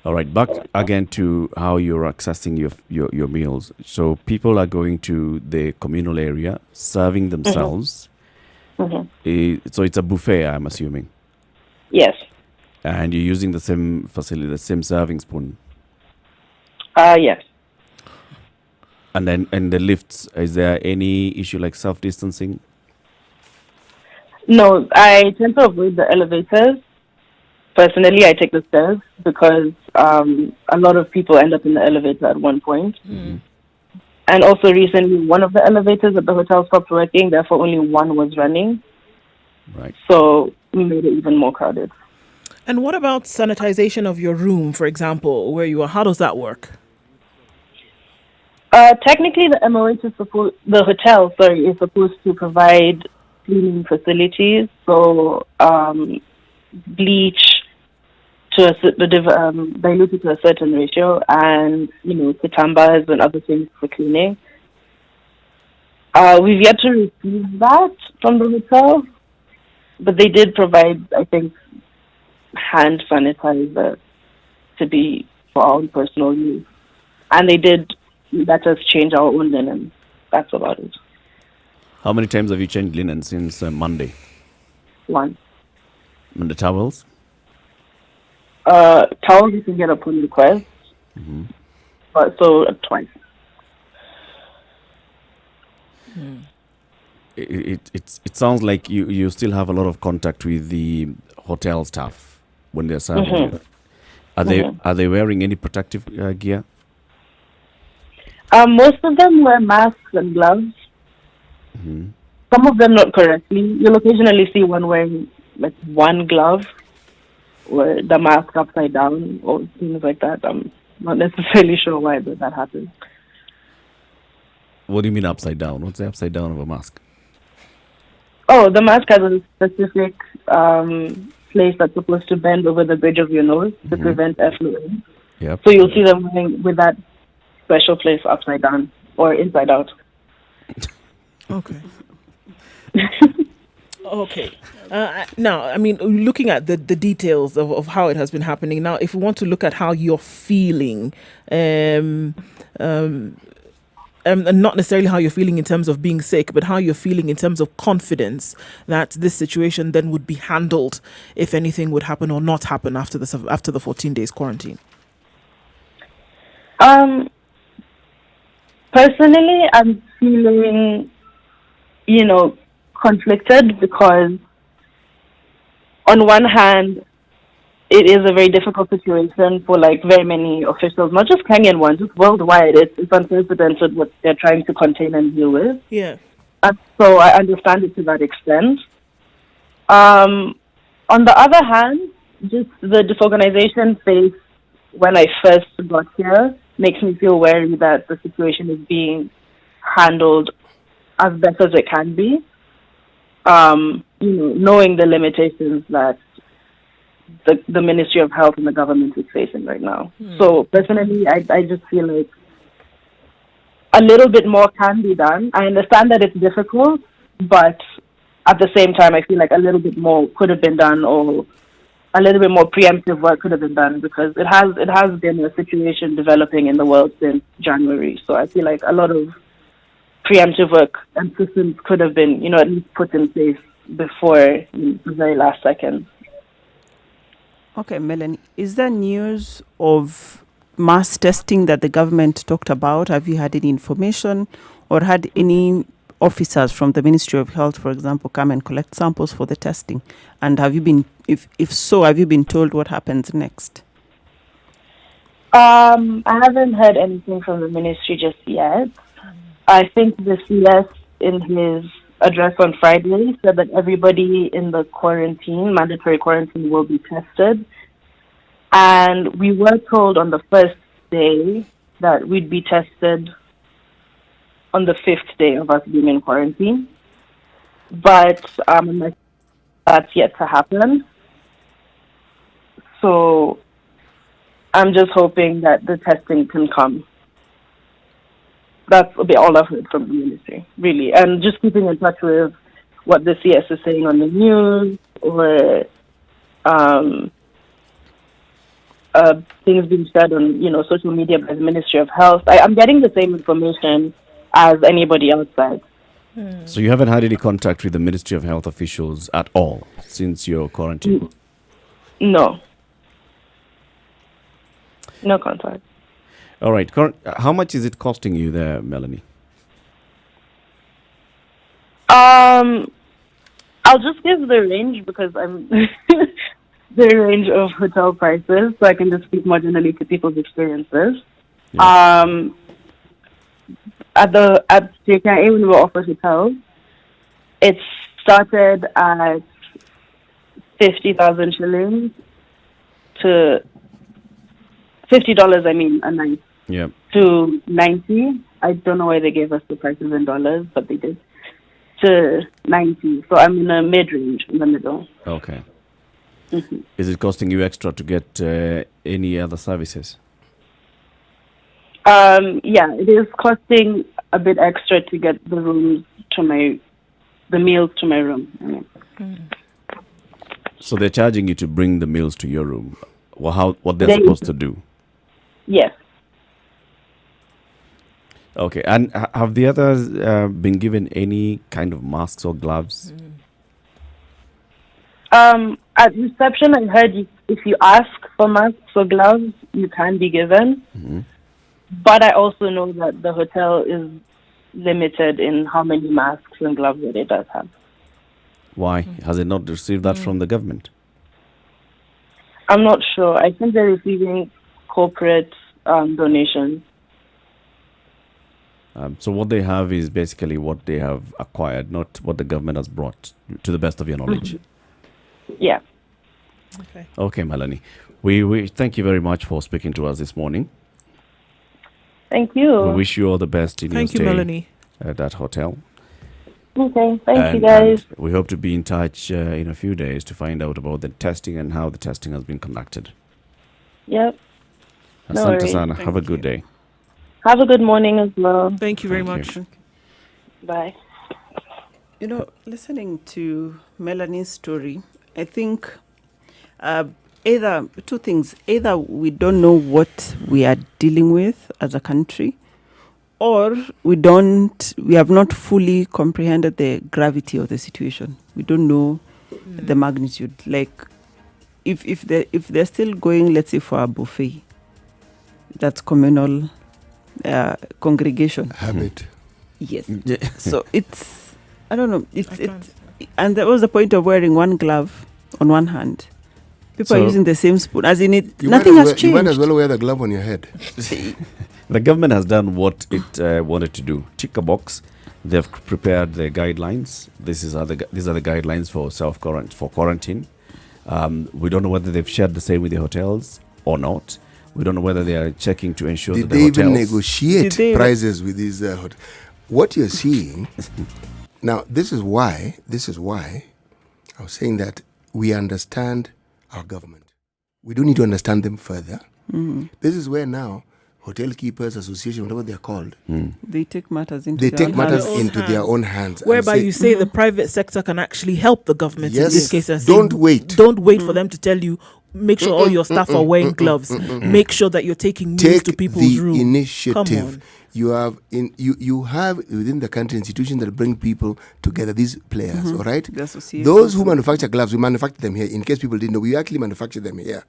Speaker 2: All right, back again to how you're accessing your meals. So people are going to the communal area, serving themselves. So it's a buffet, I'm assuming.
Speaker 7: Yes.
Speaker 2: And you're using the same facility, the same serving spoon.
Speaker 7: Yes.
Speaker 2: And then the lifts, is there any issue like self-distancing?
Speaker 7: No, I tend to avoid the elevators. Personally, I take the stairs because a lot of people end up in the elevator at one point. And also recently, one of the elevators at the hotel stopped working, therefore only one was running.
Speaker 2: Right.
Speaker 7: So we made it even more crowded.
Speaker 1: And what about sanitization of your room, for example, where you are? How does that work?
Speaker 7: Technically, the hotel is supposed to provide cleaning facilities, so bleach diluted to a certain ratio, and kitambas and other things for cleaning. We've yet to receive that from the hotel, but they did provide, I think, hand sanitizer to be for our own personal use, and they did let us change our own linen. That's about it.
Speaker 2: How many times have you changed linen since Monday?
Speaker 7: Once.
Speaker 2: And the towels?
Speaker 7: Towels you can get upon request. But so twice.
Speaker 2: It sounds like you still have a lot of contact with the hotel staff when they're serving you. Are they wearing any protective gear?
Speaker 7: Most of them wear masks and gloves. Some of them not correctly. You'll occasionally see one wearing like one glove or the mask upside down or things like that. I'm not necessarily sure why that happens.
Speaker 2: What do you mean upside down? What's the upside down of a mask?
Speaker 7: Oh, the mask has a specific place that's supposed to bend over the bridge of your nose to prevent airflow.
Speaker 2: Yep.
Speaker 7: So you'll see them wearing with that special place upside down or inside out.
Speaker 1: Okay. Okay. Now, I mean, looking at the details of how it has been happening. Now, if we want to look at how you're feeling, and not necessarily how you're feeling in terms of being sick, but how you're feeling in terms of confidence that this situation then would be handled if anything would happen or not happen after the 14 days quarantine.
Speaker 7: Personally, I'm feeling, conflicted because on one hand, it is a very difficult situation for like very many officials, not just Kenyan ones, just worldwide. It's unprecedented what they're trying to contain and deal with.
Speaker 1: Yeah.
Speaker 7: So I understand it to that extent. On the other hand, just the disorganization phase when I first got here makes me feel wary that the situation is being handled as best as it can be. Knowing the limitations that the Ministry of Health and the government is facing right now. So personally, I just feel like a little bit more can be done. I understand that it's difficult, but at the same time, I feel like a little bit more could have been done, or a little bit more preemptive work could have been done, because it has been a situation developing in the world since January. So I feel like a lot of preemptive work and systems could have been, at least put in place before the very last second.
Speaker 6: Okay, Melanie, is there news of mass testing that the government talked about? Have you had any information, or had any officers from the Ministry of Health, for example, come and collect samples for the testing? And have you been, if so, have you been told what happens next?
Speaker 7: I haven't heard anything from the ministry just yet. I think the CS in his address on Friday said that everybody in the mandatory quarantine, will be tested. And we were told on the first day that we'd be tested on the 5th day of us being in quarantine. But that's yet to happen. So I'm just hoping that the testing can come. That's all I've heard from the ministry, really. And just keeping in touch with what the CS is saying on the news, or things being said on, social media by the Ministry of Health. I'm getting the same information as anybody outside.
Speaker 2: So you haven't had any contact with the Ministry of Health officials at all since your quarantine?
Speaker 7: No. No contact.
Speaker 2: All right. How much is it costing you there, Melanie?
Speaker 7: I'll just give the range, because I'm the range of hotel prices, so I can just speak more generally to people's experiences. Yeah. At JKIA, when we were offered hotels, it started at 50,000 shillings to $50, a night.
Speaker 2: Yeah.
Speaker 7: To 90. I don't know why they gave us the prices in dollars, but they did. To 90. So I'm in a mid-range, in the middle.
Speaker 2: Okay.
Speaker 7: Mm-hmm.
Speaker 2: Is it costing you extra to get any other services?
Speaker 7: Yeah, it is costing a bit extra to get the meals to my room.
Speaker 2: So they're charging you to bring the meals to your room. Well, what they're supposed to do?
Speaker 7: Yes.
Speaker 2: Okay, and have the others been given any kind of masks or gloves?
Speaker 7: At reception, I heard if you ask for masks or gloves, you can be given.
Speaker 2: Mm-hmm.
Speaker 7: But I also know that the hotel is limited in how many masks and gloves that it does have.
Speaker 2: Why? Has it not received that from the government?
Speaker 7: I'm not sure. I think they're receiving corporate donations.
Speaker 2: So what they have is basically what they have acquired, not what the government has brought, to the best of your knowledge.
Speaker 7: Yeah.
Speaker 2: Okay, Melanie. We thank you very much for speaking to us this morning.
Speaker 7: Thank you.
Speaker 2: We wish you all the best in your stay
Speaker 1: Melanie.
Speaker 2: at that hotel.
Speaker 7: Okay, thank you guys.
Speaker 2: And we hope to be in touch in a few days to find out about the testing and how the testing has been conducted.
Speaker 7: Yep. No
Speaker 2: Asante
Speaker 7: worries.
Speaker 2: sana. Have a good day.
Speaker 7: Have a good morning as well.
Speaker 1: Thank you very much.
Speaker 7: Bye.
Speaker 6: Listening to Melanie's story, I think either two things. Either we don't know what we are dealing with as a country, or we have not fully comprehended the gravity of the situation. We don't know the magnitude. Like, if they're still going, let's say, for a buffet, that's communal congregation.
Speaker 3: Habit.
Speaker 6: Yes. So it's, I don't know. And there was the point of wearing one glove on one hand. People are using the same spoon. As in it, nothing has changed.
Speaker 3: You might as well wear the glove on your head.
Speaker 2: The government has done what it wanted to do. Tick a box. They've prepared the guidelines. These are the guidelines for quarantine. We don't know whether they've shared the same with the hotels or not. We don't know whether they are checking to ensure that the hotels...
Speaker 3: Did they even negotiate prices with these hotels? What you're seeing... Now, this is why I was saying that we understand our government. We do need to understand them further. This is where now Hotel Keepers Association, whatever they're called,
Speaker 6: they take matters into
Speaker 3: their own hands.
Speaker 1: Whereby you say the private sector can actually help the government in this case. And
Speaker 3: Don't wait.
Speaker 1: Don't wait for them to tell you, make sure all your staff are wearing gloves. Make sure that you're taking news to people's rooms.
Speaker 3: Take the initiative. You have within the country institutions that bring people together, these players, all right? Those who manufacture gloves, we manufacture them here. In case people didn't know, we actually manufacture them here.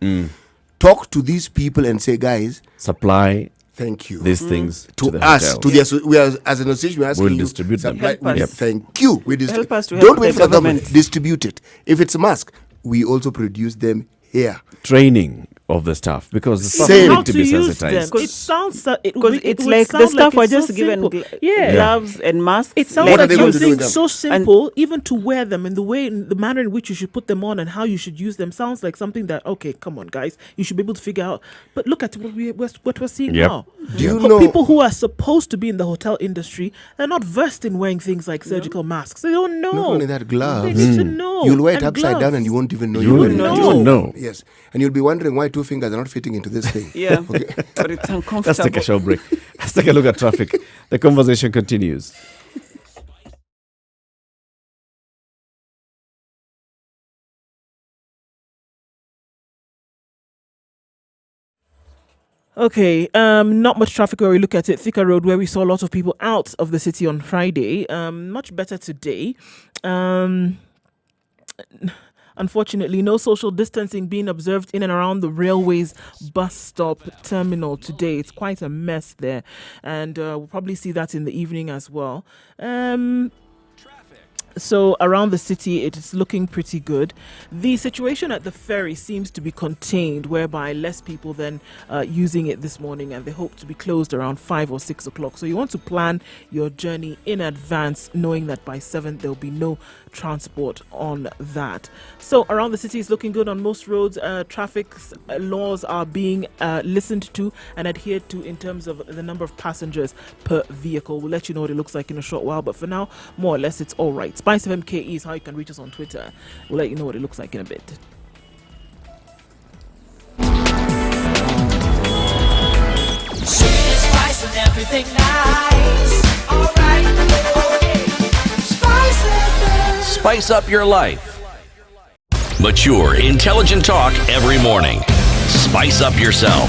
Speaker 3: Talk to these people and say, guys,
Speaker 2: supply.
Speaker 3: Thank you.
Speaker 2: These things
Speaker 3: to
Speaker 2: the
Speaker 3: us,
Speaker 2: hotels.
Speaker 3: we are, as an association, we are asking
Speaker 2: we'll distribute them.
Speaker 3: Thank you.
Speaker 6: Help us to
Speaker 3: Don't wait for the government. Distribute it. If it's a mask, we also produce them here.
Speaker 2: Training of the staff, because the staff
Speaker 1: need
Speaker 2: to be sensitized.
Speaker 1: It sounds
Speaker 6: it's like the staff are just given gloves and masks.
Speaker 1: It sounds like something so simple, even to wear them in the manner in which you should put them on and how you should use them sounds like something that, okay, come on, guys, you should be able to figure out. But look at what we're seeing now.
Speaker 3: Do you know
Speaker 1: people who are supposed to be in the hotel industry are not versed in wearing things like surgical masks? They don't know.
Speaker 3: Not only that, gloves.
Speaker 1: They need to know.
Speaker 3: You'll wear it upside down and you won't even know.
Speaker 2: You won't know.
Speaker 3: Yes, and you'll be wondering why two fingers are not fitting into this thing.
Speaker 6: Yeah, okay. But it's uncomfortable.
Speaker 2: Let's take a short break. Let's take a look at traffic. The conversation continues.
Speaker 1: Okay, not much traffic where we look at it. Thika Road, where we saw a lot of people out of the city on Friday. Much better today. Unfortunately, no social distancing being observed in and around the railway's bus stop terminal today. It's quite a mess there. And we'll probably see that in the evening as well. So around the city, it is looking pretty good. The situation at the ferry seems to be contained, whereby less people than using it this morning, and they hope to be closed around 5 or 6 o'clock. So you want to plan your journey in advance, knowing that by 7 there'll be no transport on that. So around the city is looking good on most roads. Traffic laws are being listened to and adhered to in terms of the number of passengers per vehicle. We'll let you know what it looks like in a short while, but for now, more or less, it's all right. Spice FM KE is how you can reach us on Twitter. We'll let you know what it looks like in a bit.
Speaker 5: Spice and everything nice. All right. Spice FM.
Speaker 4: Spice up your life. Mature, intelligent talk every morning. Spice up yourself.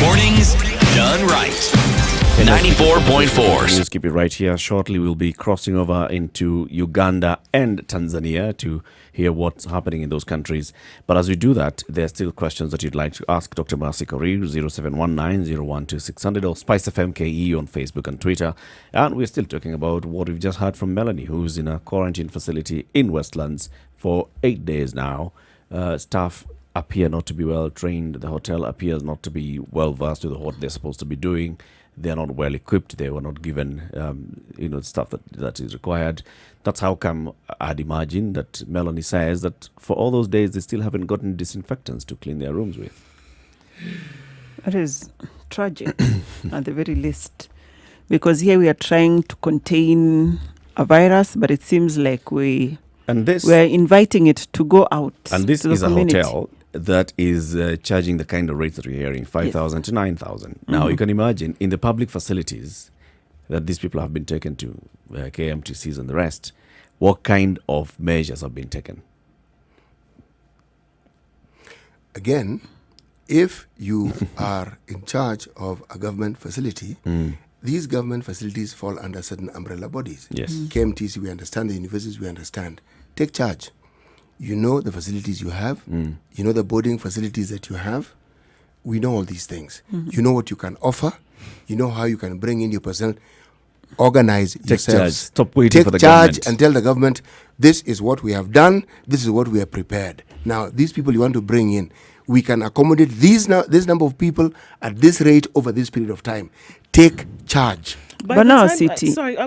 Speaker 4: Mornings done right. 94.4.
Speaker 2: Just keep it right here. Shortly, we'll be crossing over into Uganda and Tanzania to hear what's happening in those countries. But as we do that, there are still questions that you'd like to ask Dr. Mercy Korir, 0719-012-600 or Spice FM KE on Facebook and Twitter. And we're still talking about what we've just heard from Melanie, who's in a quarantine facility in Westlands for 8 days now. Staff appear not to be well trained. The hotel appears not to be well versed with what they're supposed to be doing. They're not well equipped. They were not given, stuff that is required. That's how come I'd imagine that Melanie says that for all those days they still haven't gotten disinfectants to clean their rooms with.
Speaker 6: It is tragic at the very least, because here we are trying to contain a virus, but it seems like we're inviting it to go out.
Speaker 2: And this is a hotel that is charging the kind of rates that we're hearing, 5,000 to 9,000. Now, you can imagine in the public facilities that these people have been taken to, KMTCs and the rest, what kind of measures have been taken?
Speaker 3: Again, if you are in charge of a government facility, these government facilities fall under certain umbrella bodies.
Speaker 2: Yes.
Speaker 3: KMTC, we understand. The universities, we understand. Take charge. You know the facilities you have. You know the boarding facilities that you have. We know all these things. You know what you can offer. You know how you can bring in your personnel. Organize yourselves.
Speaker 2: Charge. Stop waiting for the
Speaker 3: Take charge
Speaker 2: government.
Speaker 3: and tell the government, this is what we have done. This is what we are prepared. Now, these people you want to bring in, we can accommodate this number of people at this rate over this period of time. Take charge.
Speaker 1: By
Speaker 6: But
Speaker 1: the
Speaker 6: now,
Speaker 1: time-
Speaker 6: City-
Speaker 1: sorry,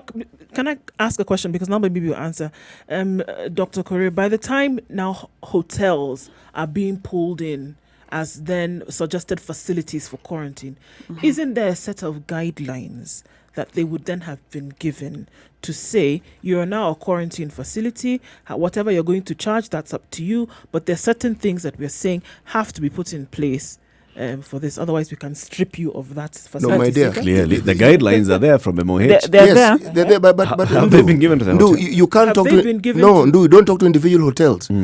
Speaker 1: can I ask a question? Because now maybe you'll answer. Dr. Korea, by the time now hotels are being pulled in as then suggested facilities for quarantine, isn't there a set of guidelines that they would then have been given to say, you're now a quarantine facility, whatever you're going to charge, that's up to you, but there's certain things that we're saying have to be put in place for this, otherwise we can strip you of that facility.
Speaker 3: my dear.
Speaker 2: Clearly, the guidelines are there from MOH.
Speaker 6: They're
Speaker 3: Yes,
Speaker 6: there.
Speaker 3: they're there, but
Speaker 2: Have they been given to them?
Speaker 3: No, you can't
Speaker 1: Have
Speaker 3: talk
Speaker 1: they
Speaker 3: to.
Speaker 1: been given
Speaker 3: No,
Speaker 1: to-
Speaker 3: no, don't talk to individual hotels.
Speaker 2: Talk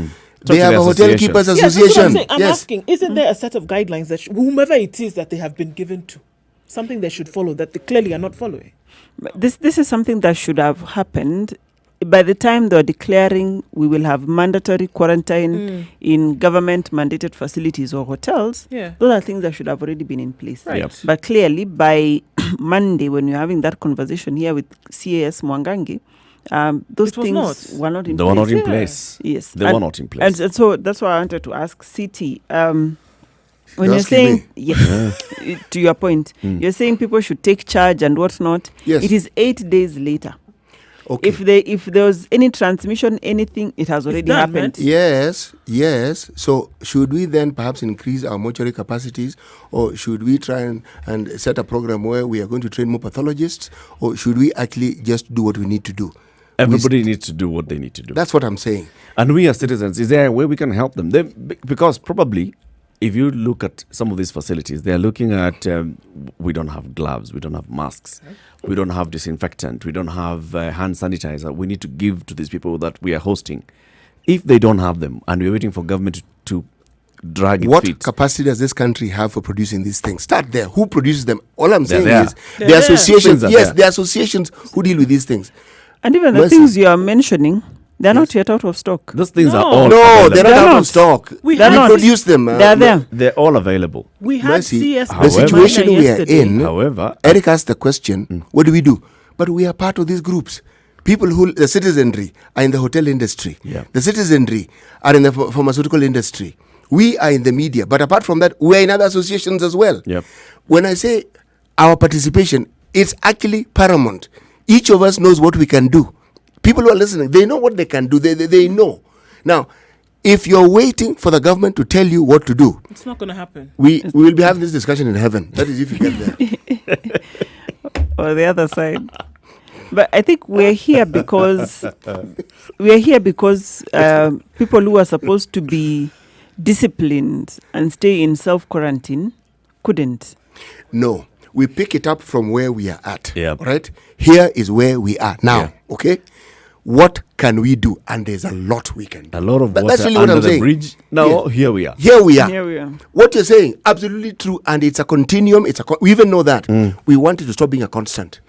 Speaker 3: They
Speaker 2: to
Speaker 3: have
Speaker 2: the
Speaker 3: a hotel
Speaker 2: association.
Speaker 3: keepers
Speaker 1: Yes, that's what I'm
Speaker 3: association.
Speaker 1: saying. I'm
Speaker 3: Yes,
Speaker 1: asking, isn't there a set of guidelines that whomever it is that they have been given to, something they should follow that they clearly are not following?
Speaker 6: This is something that should have happened. By the time they're declaring we will have mandatory quarantine in government mandated facilities or hotels,
Speaker 1: Yeah.
Speaker 6: those are things that should have already been in place.
Speaker 1: Right.
Speaker 2: Yep.
Speaker 6: But clearly, by Monday, when you're having that conversation here with CAS Mwangangi, those
Speaker 1: It was
Speaker 6: things
Speaker 1: not.
Speaker 6: were not in
Speaker 2: They
Speaker 6: place.
Speaker 2: were not in
Speaker 1: Yeah.
Speaker 2: place.
Speaker 6: Yes.
Speaker 2: They were not in place.
Speaker 6: And so that's why I wanted to ask CT. When
Speaker 3: You're
Speaker 6: you're
Speaker 3: asking
Speaker 6: saying,
Speaker 3: me?
Speaker 6: yes, to your point, you're saying people should take charge and whatnot.
Speaker 3: Yes.
Speaker 6: It is 8 days later.
Speaker 3: okay.
Speaker 6: If there was any transmission, anything, it has already
Speaker 1: done,
Speaker 6: happened.
Speaker 3: Yes. So should we then perhaps increase our mortuary capacities, or should we try and set a program where we are going to train more pathologists, or should we actually just do what we need to do?
Speaker 2: Everybody needs to do what they need to do.
Speaker 3: That's what I'm saying.
Speaker 2: And we as citizens, is there a way we can help them? Because probably, if you look at some of these facilities, they're looking at, we don't have gloves, we don't have masks, we don't have disinfectant, we don't have hand sanitizer. We need to give to these people that we are hosting. If they don't have them, and we're waiting for government to drag its
Speaker 3: What
Speaker 2: feet.
Speaker 3: capacity does this country have for producing these things? Start there. Who produces them? All I'm saying
Speaker 2: there.
Speaker 3: is
Speaker 1: They're
Speaker 3: the
Speaker 1: there.
Speaker 3: associations.
Speaker 2: Things are
Speaker 3: Yes,
Speaker 2: there.
Speaker 3: the associations who deal with these things.
Speaker 6: And even the
Speaker 3: Mercy.
Speaker 6: things you are mentioning, they're not yet out of stock.
Speaker 2: Those things are
Speaker 1: No.
Speaker 2: all
Speaker 3: No,
Speaker 2: available.
Speaker 3: they're not
Speaker 6: They're
Speaker 3: out
Speaker 6: not.
Speaker 3: of stock.
Speaker 1: We
Speaker 6: They're
Speaker 1: had
Speaker 6: not.
Speaker 3: produce them.
Speaker 6: They're there.
Speaker 2: They're all available.
Speaker 1: We had
Speaker 3: Mercy,
Speaker 1: CS
Speaker 3: the
Speaker 2: However-
Speaker 3: situation we are
Speaker 1: yesterday.
Speaker 3: in.
Speaker 2: However,
Speaker 3: Eric asked the question, what do we do? But we are part of these groups. People who, the citizenry, are in the hotel industry.
Speaker 2: Yeah.
Speaker 3: The citizenry are in the pharmaceutical industry. We are in the media. But apart from that, we are in other associations as well.
Speaker 2: Yep.
Speaker 3: When I say our participation, it's actually paramount. Each of us knows what we can do. People who are listening, they know what they can do. They know. Now, if you're waiting for the government to tell you what to do,
Speaker 1: It's not going to happen.
Speaker 3: we will be having this discussion in heaven. That is if you get there.
Speaker 6: Or the other side. But I think we're here because people who are supposed to be disciplined and stay in self-quarantine couldn't.
Speaker 3: No, we pick it up from where we are at.
Speaker 2: Yeah.
Speaker 3: Right? Here is where we are now.
Speaker 2: Yeah.
Speaker 3: Okay? What can we do? And there's a lot we can do.
Speaker 2: a lot of
Speaker 3: That's
Speaker 2: water
Speaker 3: really what
Speaker 2: under
Speaker 3: I'm
Speaker 2: the
Speaker 3: saying.
Speaker 2: bridge. Now,
Speaker 3: Yes.
Speaker 2: here we are.
Speaker 3: Here we are.
Speaker 6: Here we are.
Speaker 3: What you're saying, absolutely true. And it's a continuum. We even know that. We want it to stop being a constant.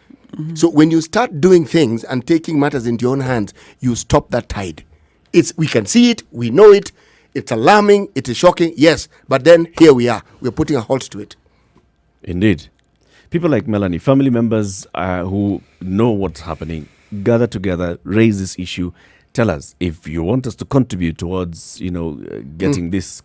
Speaker 3: So when you start doing things and taking matters into your own hands, you stop that tide. We can see it. We know it. It's alarming. It is shocking. Yes. But then here we are. We're putting a halt to it.
Speaker 2: Indeed. People like Melanie, family members who know what's happening, gather together, raise this issue. Tell us if you want us to contribute towards, getting these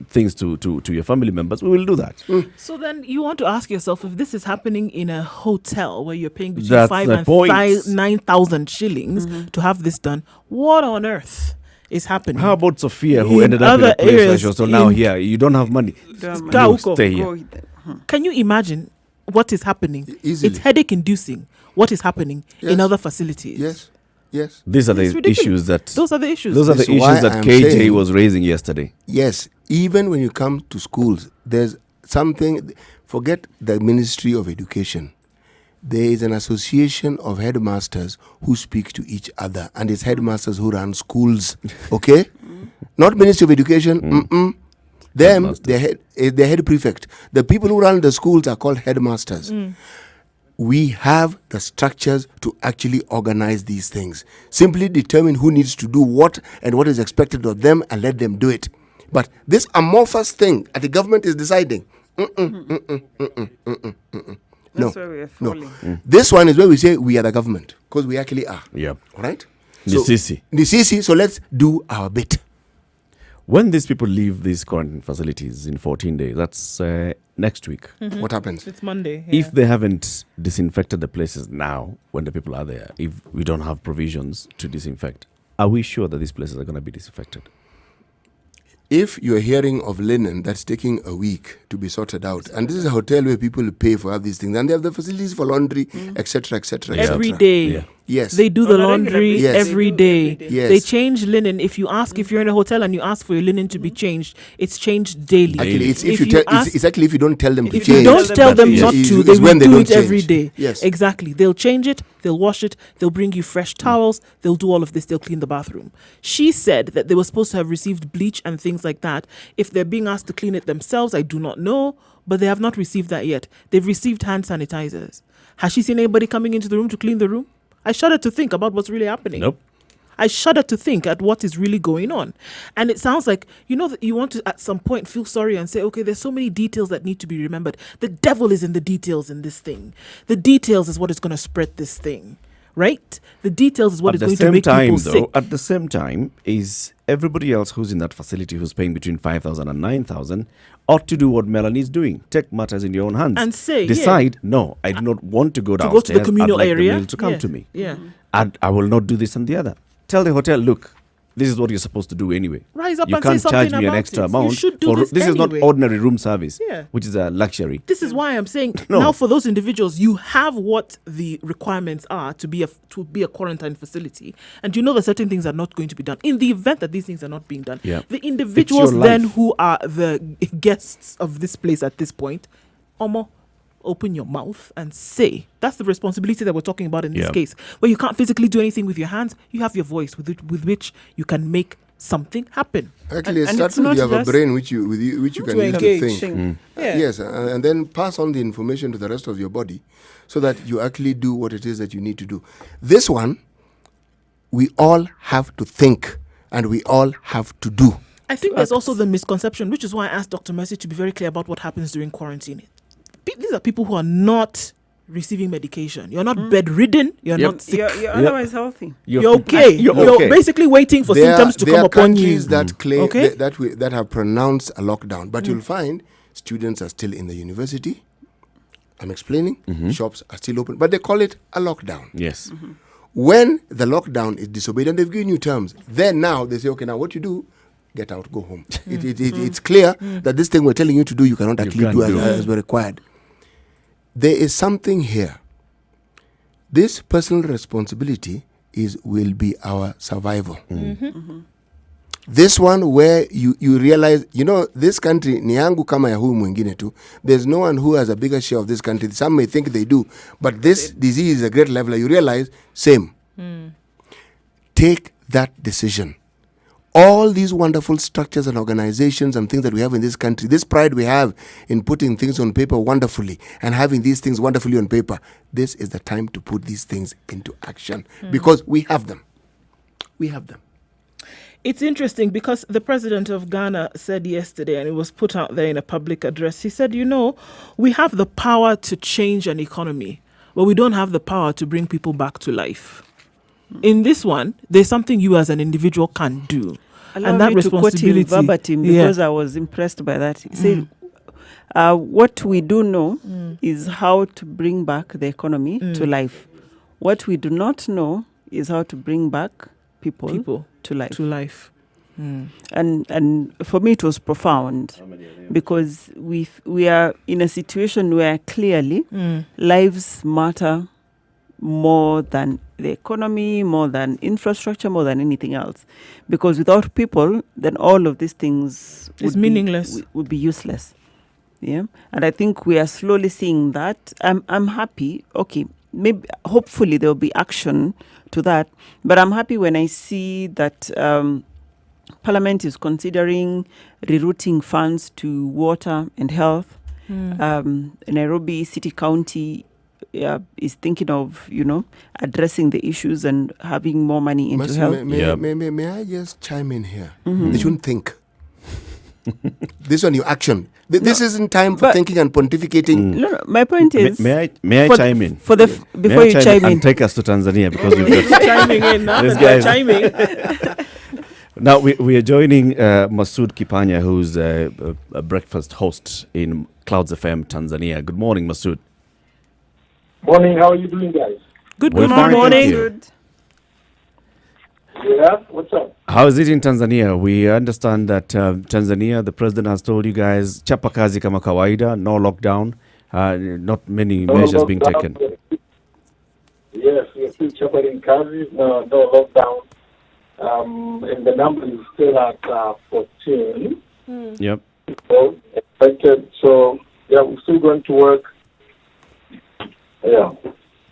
Speaker 2: things to your family members. We will do that.
Speaker 1: So then you want to ask yourself, if this is happening in a hotel where you're paying between
Speaker 2: That's
Speaker 1: 5
Speaker 2: the
Speaker 1: and
Speaker 2: point.
Speaker 1: 9,000 shillings to have this done, what on earth is happening?
Speaker 2: How about Sophia, who
Speaker 1: In
Speaker 2: ended up in
Speaker 1: other
Speaker 2: a place where
Speaker 1: areas
Speaker 2: she was told, now
Speaker 1: in-
Speaker 2: here, you don't have money.
Speaker 1: Go,
Speaker 2: You stay here.
Speaker 1: Can you imagine what is happening?
Speaker 3: Easily.
Speaker 1: It's headache inducing what is happening
Speaker 3: Yes.
Speaker 1: in other facilities.
Speaker 3: Yes. Yes.
Speaker 2: These are
Speaker 1: It's
Speaker 2: the
Speaker 1: ridiculous.
Speaker 2: issues that
Speaker 1: Those are the issues.
Speaker 2: those are the
Speaker 3: This is why
Speaker 2: issues that
Speaker 3: I'm
Speaker 2: KJ
Speaker 3: saying-
Speaker 2: was raising yesterday.
Speaker 3: Yes. even when you come to schools, there's something, forget the Ministry of Education. There is an association of headmasters who speak to each other, and it's headmasters who run schools, okay? Not Ministry of Education, Them, their head prefect. The people who run the schools are called headmasters. We have the structures to actually organize these things. Simply determine who needs to do what and what is expected of them and let them do it. But this amorphous thing the government is deciding.
Speaker 6: That's where we are falling.
Speaker 3: This one is where we say we are the government, because we actually are.
Speaker 2: Yep.
Speaker 3: All right?
Speaker 2: Nisisi.
Speaker 3: So let's do our bit.
Speaker 2: When these people leave these quarantine facilities in 14 days, that's next week.
Speaker 3: What happens?
Speaker 1: It's Monday. Yeah.
Speaker 2: If they haven't disinfected the places now, when the people are there, if we don't have provisions to disinfect, are we sure that these places are going to be disinfected?
Speaker 3: If you're hearing of linen that's taking a week to be sorted out, and this is a hotel where people pay for have these things, and they have the facilities for laundry, etc., etc.,
Speaker 1: Every day.
Speaker 2: Yeah.
Speaker 3: Yes.
Speaker 1: They do the laundry
Speaker 3: Yes.
Speaker 1: every day.
Speaker 3: Yes.
Speaker 1: They change linen. If you ask, if you're in a hotel and you ask for your linen to be changed, it's changed daily.
Speaker 3: Actually, it's
Speaker 1: If
Speaker 3: if you
Speaker 1: you
Speaker 3: tell,
Speaker 1: ask-
Speaker 3: it's actually if you don't tell them to
Speaker 1: If
Speaker 3: change.
Speaker 1: you don't tell them
Speaker 3: Yes.
Speaker 1: not
Speaker 3: Is-
Speaker 1: to,
Speaker 3: is
Speaker 1: they
Speaker 3: when
Speaker 1: will
Speaker 3: they
Speaker 1: do
Speaker 3: don't
Speaker 1: it every
Speaker 3: change.
Speaker 1: day.
Speaker 3: Yes.
Speaker 1: Exactly. They'll change it, they'll wash it, they'll bring you fresh towels, they'll do all of this, they'll clean the bathroom. She said that they were supposed to have received bleach and things like that. If they're being asked to clean it themselves, I do not know, but they have not received that yet. They've received hand sanitizers. Has she seen anybody coming into the room to clean the room? I shudder to think about what's really happening.
Speaker 2: Nope.
Speaker 1: I shudder to think at what is really going on. And it sounds like, that you want to at some point feel sorry and say, okay, there's so many details that need to be remembered. The devil is in the details in this thing. The details is what is going to spread this thing, right? The details is what is going to make people sick.
Speaker 2: At the same time, is everybody else who's in that facility who's paying between 5,000 and 9,000 ought to do what Melanie's doing. Take matters in your own hands.
Speaker 1: And say,
Speaker 2: decide, no, I do not want to go
Speaker 1: to
Speaker 2: downstairs.
Speaker 1: go to the communal
Speaker 2: I'd like
Speaker 1: area.
Speaker 2: the meal to come to me.
Speaker 1: Yeah.
Speaker 2: And I will not do this and the other. Tell the hotel, look, this is what you're supposed to do anyway.
Speaker 1: Rise up
Speaker 2: You
Speaker 1: and say
Speaker 2: can't
Speaker 1: something
Speaker 2: charge me an
Speaker 1: about
Speaker 2: extra
Speaker 1: it. You
Speaker 2: amount.
Speaker 1: should do
Speaker 2: for
Speaker 1: this
Speaker 2: is not
Speaker 1: anyway.
Speaker 2: ordinary room service,
Speaker 1: Yeah.
Speaker 2: which is a luxury.
Speaker 1: This is why I'm saying
Speaker 2: No.
Speaker 1: now for those individuals, you have what the requirements are to be a quarantine facility, and you know that certain things are not going to be done. In the event that these things are not being done,
Speaker 2: Yeah.
Speaker 1: the individuals
Speaker 2: It's your
Speaker 1: then
Speaker 2: life.
Speaker 1: who are the guests of this place at this point, open your mouth and say. That's the responsibility that we're talking about in this
Speaker 2: Yeah.
Speaker 1: case, where you can't physically do anything with your hands. You have your voice with which you can make something happen.
Speaker 3: Actually, it
Speaker 6: And
Speaker 3: starts
Speaker 6: it's
Speaker 3: with you
Speaker 6: not
Speaker 3: have a
Speaker 6: just-
Speaker 3: brain which you can
Speaker 1: To
Speaker 3: use
Speaker 1: engage.
Speaker 3: to think.
Speaker 1: Yeah.
Speaker 3: Yes, and then pass on the information to the rest of your body so that you actually do what it is that you need to do. This one, we all have to think and we all have to do.
Speaker 1: I think there's also the misconception, which is why I asked Dr. Mercy to be very clear about what happens during quarantine. These are people who are not receiving medication. You're not bedridden. You're
Speaker 2: Yep.
Speaker 1: not sick.
Speaker 6: You're otherwise healthy.
Speaker 1: You're okay.
Speaker 2: You're
Speaker 1: You're
Speaker 2: okay.
Speaker 1: basically waiting for
Speaker 3: There
Speaker 1: symptoms to
Speaker 3: there
Speaker 1: come
Speaker 3: are
Speaker 1: upon you.
Speaker 3: countries that claim
Speaker 1: Okay?
Speaker 3: that have pronounced a lockdown, but you'll find students are still in the university. I'm explaining. Shops are still open, but they call it a lockdown.
Speaker 2: Yes.
Speaker 3: When the lockdown is disobeyed and they've given you terms, then now they say, okay, now what you do, get out, go home. It's clear that this thing we're telling you to do, you cannot actually
Speaker 2: can't
Speaker 3: do
Speaker 2: do.
Speaker 3: as we're required. There is something here. This personal responsibility will be our survival. This one where you realize, this country ni yangu kama ya huyu mwingine tu. There's no one who has a bigger share of this country. Some may think they do, but this disease is a great leveler. You realize, same. Take that decision. All these wonderful structures and organizations and things that we have in this country, this pride we have in putting things on paper wonderfully and having these things wonderfully on paper, this is the time to put these things into action because we have them. We have them.
Speaker 1: It's interesting because the president of Ghana said yesterday, and it was put out there in a public address, he said, we have the power to change an economy, but we don't have the power to bring people back to life. In this one, there's something you as an individual can do.
Speaker 6: Allow
Speaker 1: and that
Speaker 6: me to quote him
Speaker 1: responsibility
Speaker 6: verbatim because I was impressed by that. He said, what we do know is how to bring back the economy to life. What we do not know is how to bring back people to life.
Speaker 1: To life.
Speaker 6: And for me, it was profound because we are in a situation where clearly lives matter more than the economy, more than infrastructure, more than anything else. Because without people, then all of these things
Speaker 1: It's meaningless.
Speaker 6: would be useless. Yeah, and I think we are slowly seeing that. I'm happy. Okay, maybe hopefully there will be action to that. But I'm happy when I see that Parliament is considering rerouting funds to water and health. Nairobi City County is thinking of addressing the issues and having more money into health.
Speaker 3: May I just chime in here? They shouldn't think. This one, you action. This isn't time for thinking and pontificating.
Speaker 6: No, my point is.
Speaker 2: May I chime in?
Speaker 6: Before you chime in,
Speaker 2: and take us to Tanzania because we've got
Speaker 1: chiming in now.
Speaker 2: This
Speaker 1: They're
Speaker 2: guy's-
Speaker 1: chiming.
Speaker 2: Now we are joining Masood Kipanya, who's a breakfast host in Clouds FM Tanzania. Good morning, Masood.
Speaker 8: Morning, how are you doing, guys?
Speaker 1: Good
Speaker 2: We're fine,
Speaker 1: morning.
Speaker 2: thank you.
Speaker 8: Yeah, what's up?
Speaker 2: How is it in Tanzania? We understand that Tanzania, the president has told you guys, chapa kazi kama kawaida, no lockdown, not many measures being taken.
Speaker 8: Yes, we are still chapping Kazi, no lockdown. And the number is still at 14
Speaker 2: Yep.
Speaker 8: people affected. So, yeah, we're still going to work. Yeah.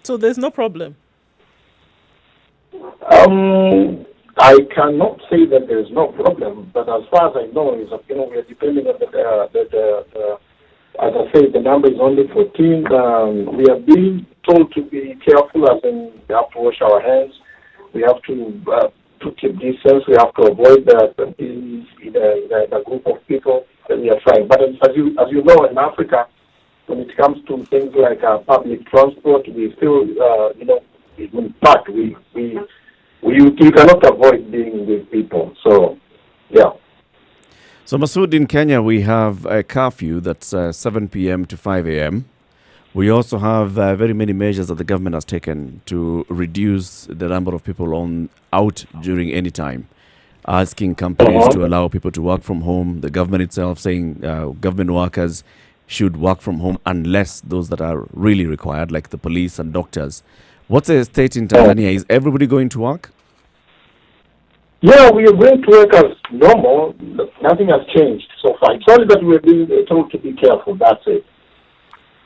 Speaker 1: So there's no problem.
Speaker 8: I cannot say that there's no problem, but as far as I know, is that, we are depending on as I say, the number is only 14. We are being told to be careful, as in we have to wash our hands, we have to keep distance, we have to avoid being in a group of people, and we are trying. But as you know, in Africa, when it comes to things like public transport, we still, in fact, you cannot avoid being with people. So, yeah.
Speaker 2: So Masood, in Kenya, we have a curfew that's 7 p.m. to 5 a.m. We also have very many measures that the government has taken to reduce the number of people out during any time, asking companies to allow people to work from home. The government itself saying government workers should work from home unless those that are really required, like the police and doctors. What's the state in Tanzania? Is everybody going to work?
Speaker 8: Yeah, we are going to work as normal. Nothing has changed so far. It's only that we're being told to be careful. That's it.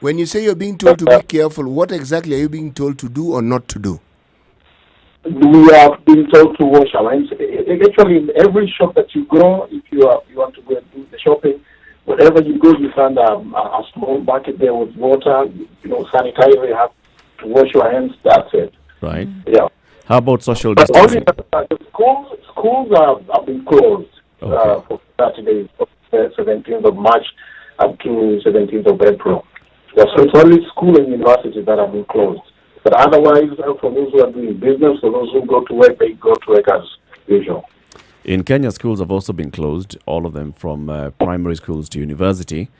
Speaker 3: When you say you're being told to be careful, what exactly are you being told to do or not to do?
Speaker 8: We are being told to wash our hands. Actually, in every shop that you go, if you want to go and do the shopping, wherever you go, you find a small bucket there with water, sanitizer. You have to wash your hands. That's it.
Speaker 2: Right.
Speaker 8: Yeah.
Speaker 2: How about social
Speaker 8: But only
Speaker 2: distancing?
Speaker 8: the schools have been closed
Speaker 2: Okay.
Speaker 8: for Saturday, 17th of March up to 17th of April. Yeah, so it's only school and universities that have been closed. But otherwise, for those who are doing business, for those who go to work, they go to work as usual.
Speaker 2: In Kenya, schools have also been closed, all of them from primary schools to university.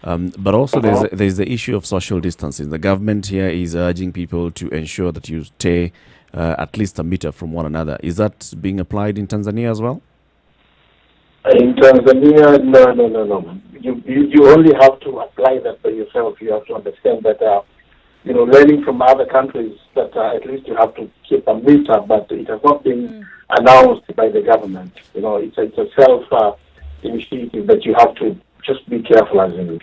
Speaker 2: But also there's the issue of social distancing. The government here is urging people to ensure that you stay at least a meter from one another. Is that being applied in Tanzania as well?
Speaker 8: In Tanzania, no. You only have to apply that for yourself. You have to understand that, learning from other countries, that at least you have to keep a meter, but it has not been announced by the government. It's a self-initiative that you have to just be careful as in.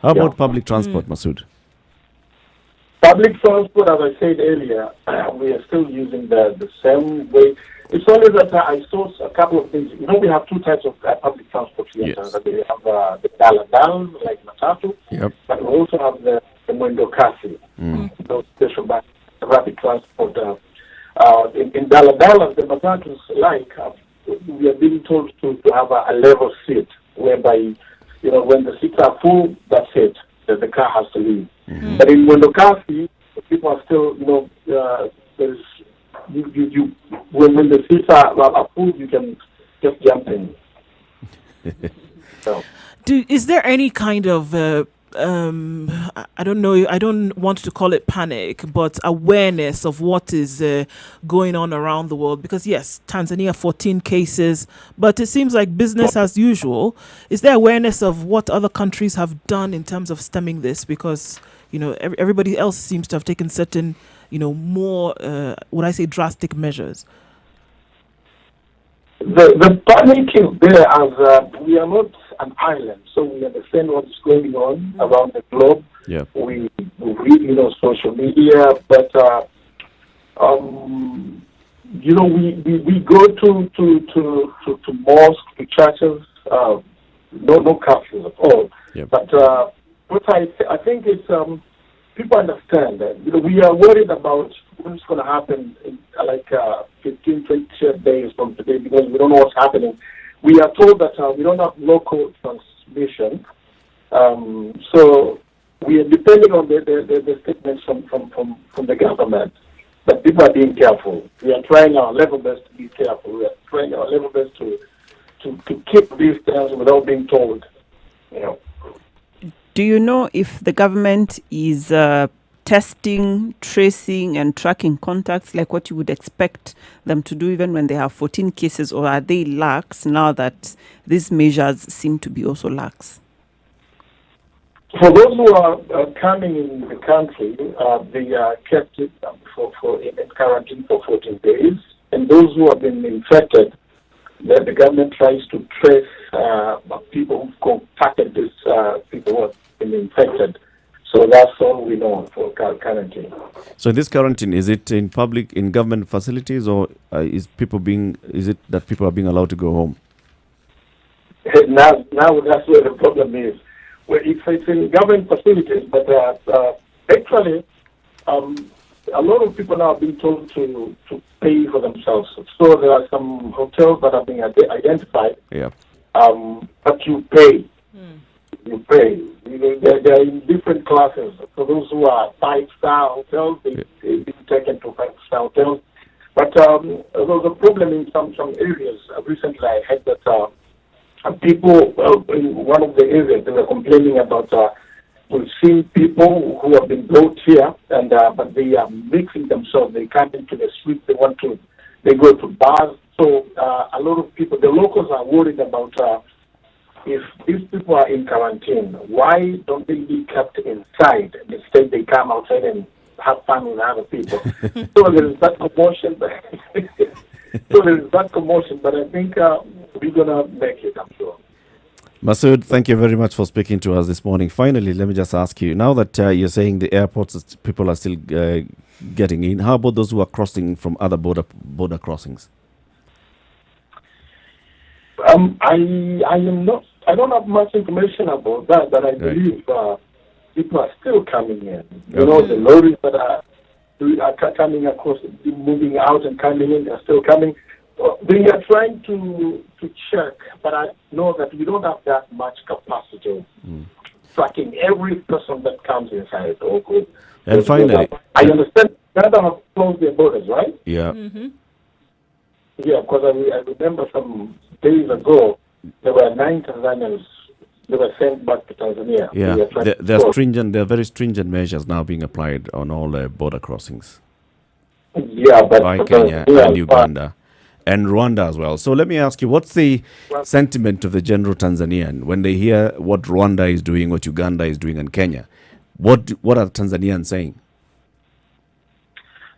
Speaker 2: How about public transport, Masood?
Speaker 8: Public transport, as I said earlier, we are still using the same way. It's only that I saw a couple of things. We have two types of public transport here.
Speaker 2: Yes.
Speaker 8: We have the daladal, like matatu,
Speaker 2: Yep.
Speaker 8: but we also have the mwendo kasi, those special rapid transport. In daladal, the matatus, we are being told to have a level seat, whereby, when the seats are full, that's it. The car has to leave. But in mwendo kasi, people are still, there's when the seats are full, you can just jump in. So.
Speaker 1: Is there any kind of I don't know, I don't want to call it panic, but awareness of what is going on around the world? Because yes, Tanzania 14 cases, but it seems like business as usual. Is there awareness of what other countries have done in terms of stemming this? Because everybody else seems to have taken certain, more, would I say, drastic measures.
Speaker 8: The panic is there as we are not an island, so we understand what's going on around the globe.
Speaker 2: Yeah.
Speaker 8: We read, social media, but we go to mosques, to churches, no curfews at all.
Speaker 2: Yep.
Speaker 8: But what I think is people understand that we are worried about what's going to happen in 15, 20 days from today because we don't know what's happening. We are told that we don't have local transmission, so we are depending on the statements from the government. But people are being careful. We are trying our level best to be careful. We are trying our level best to keep these things without being told.
Speaker 6: Do you know if the government is testing, tracing, and tracking contacts like what you would expect them to do even when they have 14 cases, or are they lax now that these measures seem to be also lax?
Speaker 8: For those who are coming in the country, they are kept in quarantine for 14 days. And those who have been infected, the government tries to trace people who've contacted these people who have been infected. So that's all we know for quarantine.
Speaker 2: So this quarantine, is it in government facilities, or is it that people are being allowed to go home?
Speaker 8: Now that's where the problem is. Well, it's in government facilities, but actually, a lot of people now are being told to pay for themselves. So there are some hotels that are being identified.
Speaker 2: Yeah.
Speaker 8: But you pay. You pay. They're in different classes. For those who are 5-star hotels, they've been taken to 5-star hotels. But there's a problem in some areas. Recently, I heard that people in one of the areas, they were complaining about we've seen people who have been brought here, and but they are mixing themselves. They come into the street. They go to bars. So a lot of people, the locals are worried about if these people are in quarantine, why don't they be kept inside? Instead, they come outside and have fun with other people. So there is that commotion. But I think we're gonna make it, I'm sure.
Speaker 2: Masood, thank you very much for speaking to us this morning. Finally, let me just ask you, now that you're saying the airports, people are still getting in, how about those who are crossing from other border crossings? I don't have much information about that, but I believe people are still coming in. The lorries that are coming across, moving out and coming in, are still coming. They are trying to check, but I know that we don't have that much capacity tracking every person that comes inside. And finally,
Speaker 8: I understand Canada have closed their borders, right?
Speaker 2: Yeah.
Speaker 1: Mm-hmm.
Speaker 8: Yeah, because I remember some days ago, there were 9 Tanzanians that were sent back to Tanzania.
Speaker 2: Yeah, there are very stringent measures now being applied on all border crossings.
Speaker 8: Yeah, but
Speaker 2: by Kenya and Uganda. And Rwanda as well. So let me ask you, what's the sentiment of the general Tanzanian when they hear what Rwanda is doing, what Uganda is doing, and Kenya? What are Tanzanians saying?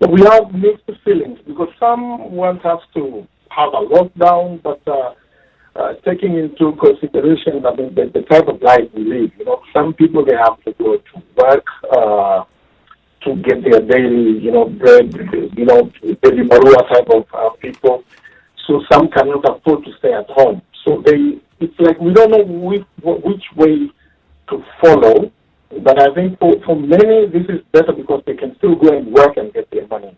Speaker 8: We have mixed feelings because some want us to have a lockdown, but taking into consideration the type of life we live, some people, they have to go to work to get their daily, bread, daily marua type of people. So some cannot afford to stay at home. So it's like we don't know which way to follow. But I think for many, this is better because they can still go and work and get their money.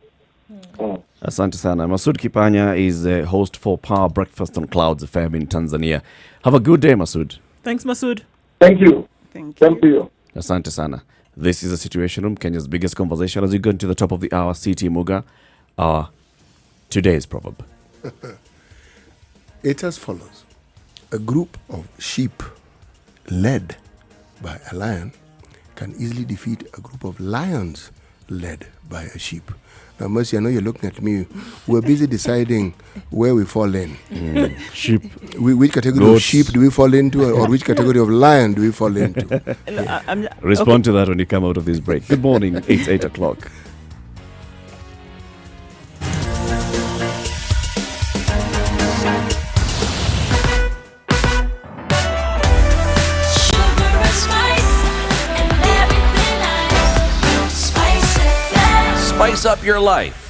Speaker 2: Asante sana. Masood Kipanya is the host for Power Breakfast on Clouds FM in Tanzania. Have a good day, Masood.
Speaker 1: Thanks, Masood.
Speaker 8: Thank you.
Speaker 6: Thank
Speaker 8: you.
Speaker 2: Asante sana. This is a Situation Room, Kenya's biggest conversation. As we go into the top of the hour, CT Muga, our today's proverb.
Speaker 3: It's as follows. A group of sheep led by a lion can easily defeat a group of lions led by a sheep. Now, Mercy, I know you're looking at me. We're busy deciding where we fall in.
Speaker 2: Sheep.
Speaker 3: Which category of sheep do we fall into, or which category of lion do we fall into?
Speaker 2: Respond to that when you come out of this break. Good morning. It's 8 o'clock.
Speaker 4: Spice up your life.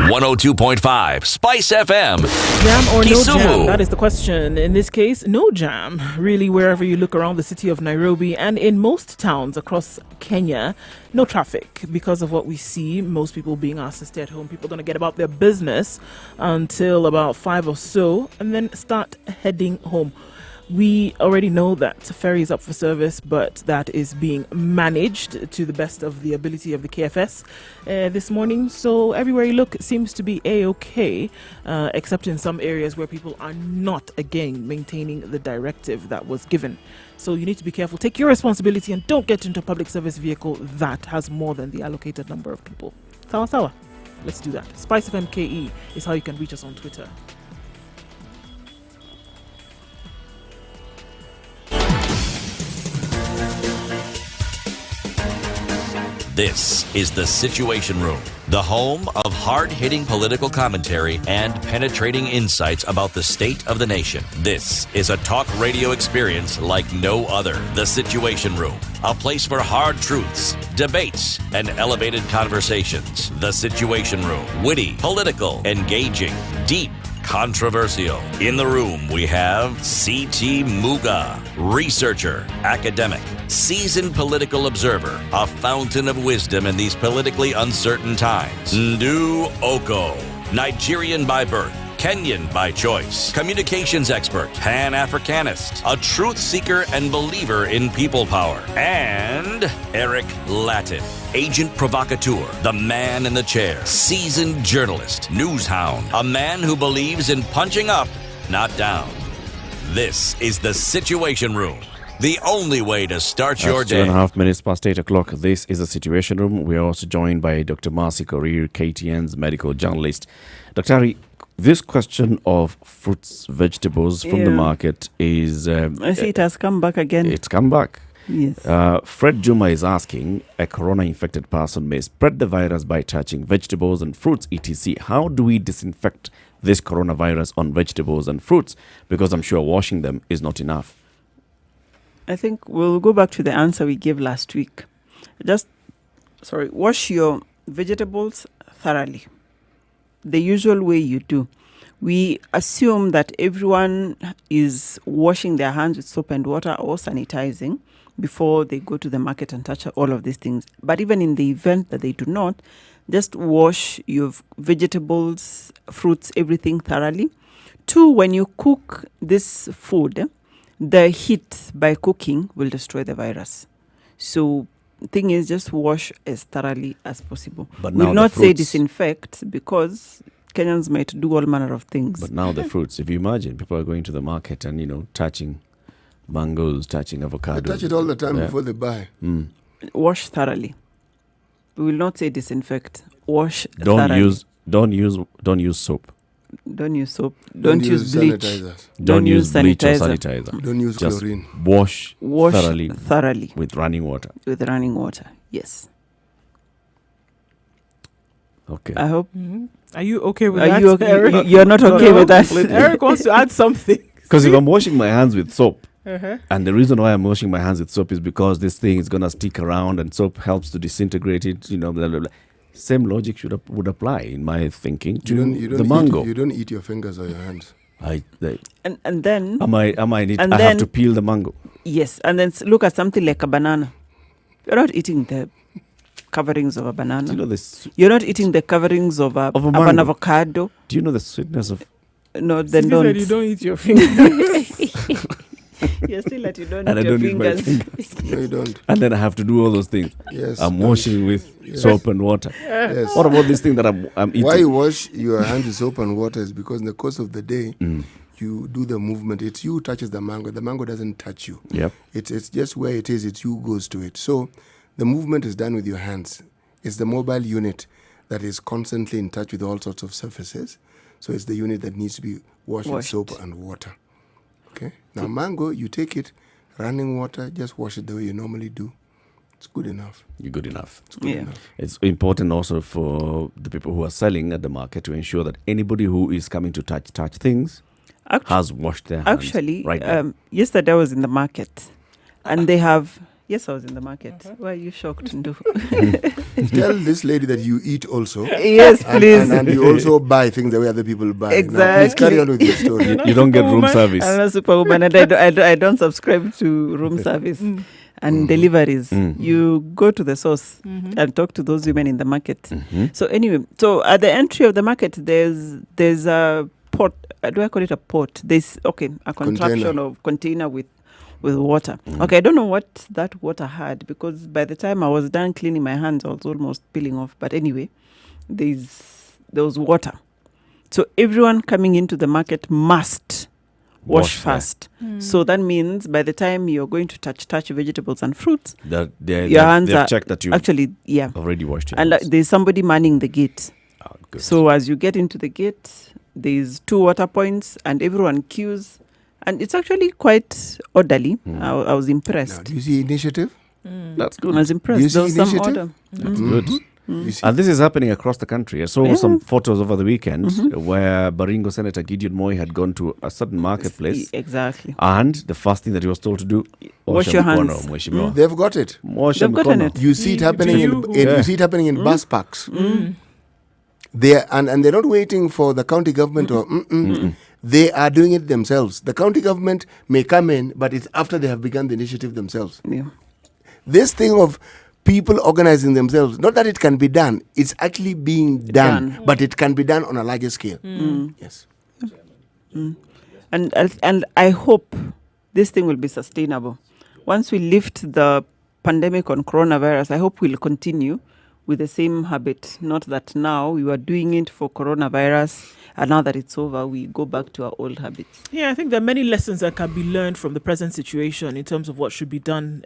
Speaker 4: 102.5 Spice FM.
Speaker 1: Jam or no
Speaker 4: Kisumu.
Speaker 1: jam? That is the question. In this case, no jam. Really, wherever you look around the city of Nairobi and in most towns across Kenya, no traffic because of what we see. Most people being asked to stay at home. People are going to get about their business until about 5 or so and then start heading home. We already know that ferry is up for service, but that is being managed to the best of the ability of the KFS this morning. So everywhere you look, it seems to be A-OK, except in some areas where people are not, again, maintaining the directive that was given. So you need to be careful. Take your responsibility and don't get into a public service vehicle that has more than the allocated number of people. Sawa sawa. Let's do that. Spice FM KE is how you can reach us on Twitter.
Speaker 4: This is The Situation Room, the home of hard-hitting political commentary and penetrating insights about the state of the nation. This is a talk radio experience like no other. The Situation Room, a place for hard truths, debates, and elevated conversations. The Situation Room, witty, political, engaging, deep, controversial. In the room, we have C.T. Muga, researcher, academic, seasoned political observer, a fountain of wisdom in these politically uncertain times. Ndu Oko, Nigerian by birth, Kenyan by choice, communications expert, Pan-Africanist, a truth seeker and believer in people power, and Eric Latin, agent provocateur, the man in the chair, seasoned journalist, news hound, a man who believes in punching up, not down. This is The Situation Room, the only way to start your day.
Speaker 2: 2.5 minutes past 8 o'clock. This is The Situation Room. We are also joined by Dr. Marcy Korir, KTN's medical journalist. Dr. Harry, this question of fruits, vegetables from the market is...
Speaker 6: I see it has come back again.
Speaker 2: It's come back.
Speaker 6: Yes.
Speaker 2: Fred Juma is asking, a corona-infected person may spread the virus by touching vegetables and fruits, etc. How do we disinfect this coronavirus on vegetables and fruits? Because I'm sure washing them is not enough.
Speaker 6: I think we'll go back to the answer we gave last week. Wash your vegetables thoroughly. The usual way you do. We assume that everyone is washing their hands with soap and water or sanitizing before they go to the market and touch all of these things. But even in the event that they do not, just wash your vegetables, fruits, everything thoroughly. 2, when you cook this food, the heat by cooking will destroy the virus. So the thing is, just wash as thoroughly as possible.
Speaker 2: But
Speaker 6: we'll
Speaker 2: now
Speaker 6: not
Speaker 2: the
Speaker 6: say
Speaker 2: fruits-
Speaker 6: disinfect because Kenyans might do all manner of things.
Speaker 2: But now the fruits, if you imagine, people are going to the market and, touching mangoes, touching
Speaker 3: They
Speaker 2: avocados.
Speaker 3: touch it all the time before they buy.
Speaker 6: Wash thoroughly. We will not say disinfect. Wash
Speaker 2: Don't
Speaker 6: thoroughly.
Speaker 2: use soap.
Speaker 6: Don't use soap. Don't use bleach.
Speaker 3: sanitizers.
Speaker 2: Don't use bleach or
Speaker 6: sanitizer.
Speaker 2: sanitizer.
Speaker 3: Don't use
Speaker 2: Just
Speaker 3: chlorine.
Speaker 2: wash thoroughly
Speaker 6: thoroughly
Speaker 2: with running water.
Speaker 6: with running water. Yes.
Speaker 2: Okay.
Speaker 6: I hope.
Speaker 1: Are you okay with
Speaker 6: Are
Speaker 1: that,
Speaker 6: you okay?
Speaker 1: Eric?
Speaker 6: You're not okay with that.
Speaker 1: Eric wants to add something.
Speaker 2: Because if I'm washing my hands with soap,
Speaker 1: Uh-huh.
Speaker 2: and the reason why I'm washing my hands with soap is because this thing is going to stick around and soap helps to disintegrate it, blah, blah, blah. Same logic would apply, in my thinking, to the mango.
Speaker 3: You don't eat your fingers or your hands.
Speaker 6: And then
Speaker 2: I have to peel the mango.
Speaker 6: yes, and then look at something like a banana. You're not eating the coverings of a banana.
Speaker 2: Do you know this?
Speaker 6: You're not eating the coverings of an
Speaker 2: mango.
Speaker 6: avocado.
Speaker 2: Do you know the sweetness of?
Speaker 6: No, then
Speaker 1: He
Speaker 6: don't.
Speaker 1: said you don't eat your fingers.
Speaker 6: You're still at you don't
Speaker 2: And
Speaker 6: eat
Speaker 2: I
Speaker 6: your
Speaker 2: don't eat my
Speaker 6: fingers.
Speaker 3: No, you don't.
Speaker 2: And then I have to do all those things.
Speaker 3: Yes.
Speaker 2: I'm washing with soap and water.
Speaker 3: Yes.
Speaker 2: What about this thing that I'm eating?
Speaker 3: Why you wash your hands with soap and water is because in the course of the day, you do the movement. It's you who touches the mango. The mango doesn't touch you.
Speaker 2: Yep.
Speaker 3: It's just where it is. It's you who goes to it. So the movement is done with your hands. It's the mobile unit that is constantly in touch with all sorts of surfaces. So it's the unit that needs to be washed with soap and water. Okay. Now, mango, you take it, running water, just wash it the way you normally do. It's good enough.
Speaker 2: You're good enough.
Speaker 3: It's good enough.
Speaker 2: It's important also for the people who are selling at the market to ensure that anybody who is coming to touch things has washed their hands.
Speaker 6: Actually,
Speaker 2: right now.
Speaker 6: yesterday I was in the market, and they have. Yes, I was in the market. Why are you shocked?
Speaker 3: Tell this lady that you eat also.
Speaker 6: Yes, please.
Speaker 3: And you also buy things the way other people buy.
Speaker 6: Exactly.
Speaker 3: Now, please carry on with your story.
Speaker 2: You don't get room service.
Speaker 6: I'm a superwoman, and I don't subscribe to room service and deliveries. You go to the source and talk to those women in the market. So anyway, so at the entry of the market, there's a pot. Do I call it a pot? There's a contraption of container with water. Okay, I don't know what that water had, because by the time I was done cleaning my hands, I was almost peeling off. But anyway, there was water. So everyone coming into the market must wash fast. So that means by the time you're going to touch vegetables and fruits, your hands are
Speaker 2: checked that you
Speaker 6: actually
Speaker 2: already washed your
Speaker 6: hands.
Speaker 2: hands.
Speaker 6: And there's somebody manning the gate.
Speaker 2: Oh, good.
Speaker 6: So as you get into the gate, there's 2 water points and everyone queues. And it's actually quite orderly. I was impressed.
Speaker 3: Now, do you see initiative?
Speaker 2: That's good.
Speaker 6: I was impressed.
Speaker 3: Do you see
Speaker 6: There was some
Speaker 3: initiative?
Speaker 6: order.
Speaker 2: That's good.
Speaker 3: You see?
Speaker 2: And this is happening across the country. I saw some photos over the weekend where Baringo Senator Gideon Moi had gone to a certain marketplace.
Speaker 6: Exactly.
Speaker 2: And the first thing that he was told to do,
Speaker 6: Wash your hands.
Speaker 3: They've got it.
Speaker 6: They've gotten it.
Speaker 3: You see it happening you see it happening in bus parks. They and they're not waiting for the county government or they are doing it themselves. The county government may come in, but it's after they have begun the initiative themselves.
Speaker 6: Yeah.
Speaker 3: This thing of people organizing themselves, not that it can be done, it's actually being done. But it can be done on a larger scale. Yes.
Speaker 6: And I hope this thing will be sustainable. Once we lift the pandemic on coronavirus, I hope we'll continue with the same habit. Not that now we were doing it for coronavirus, and now that it's over, we go back to our old habits.
Speaker 1: Yeah, I think there are many lessons that can be learned from the present situation in terms of what should be done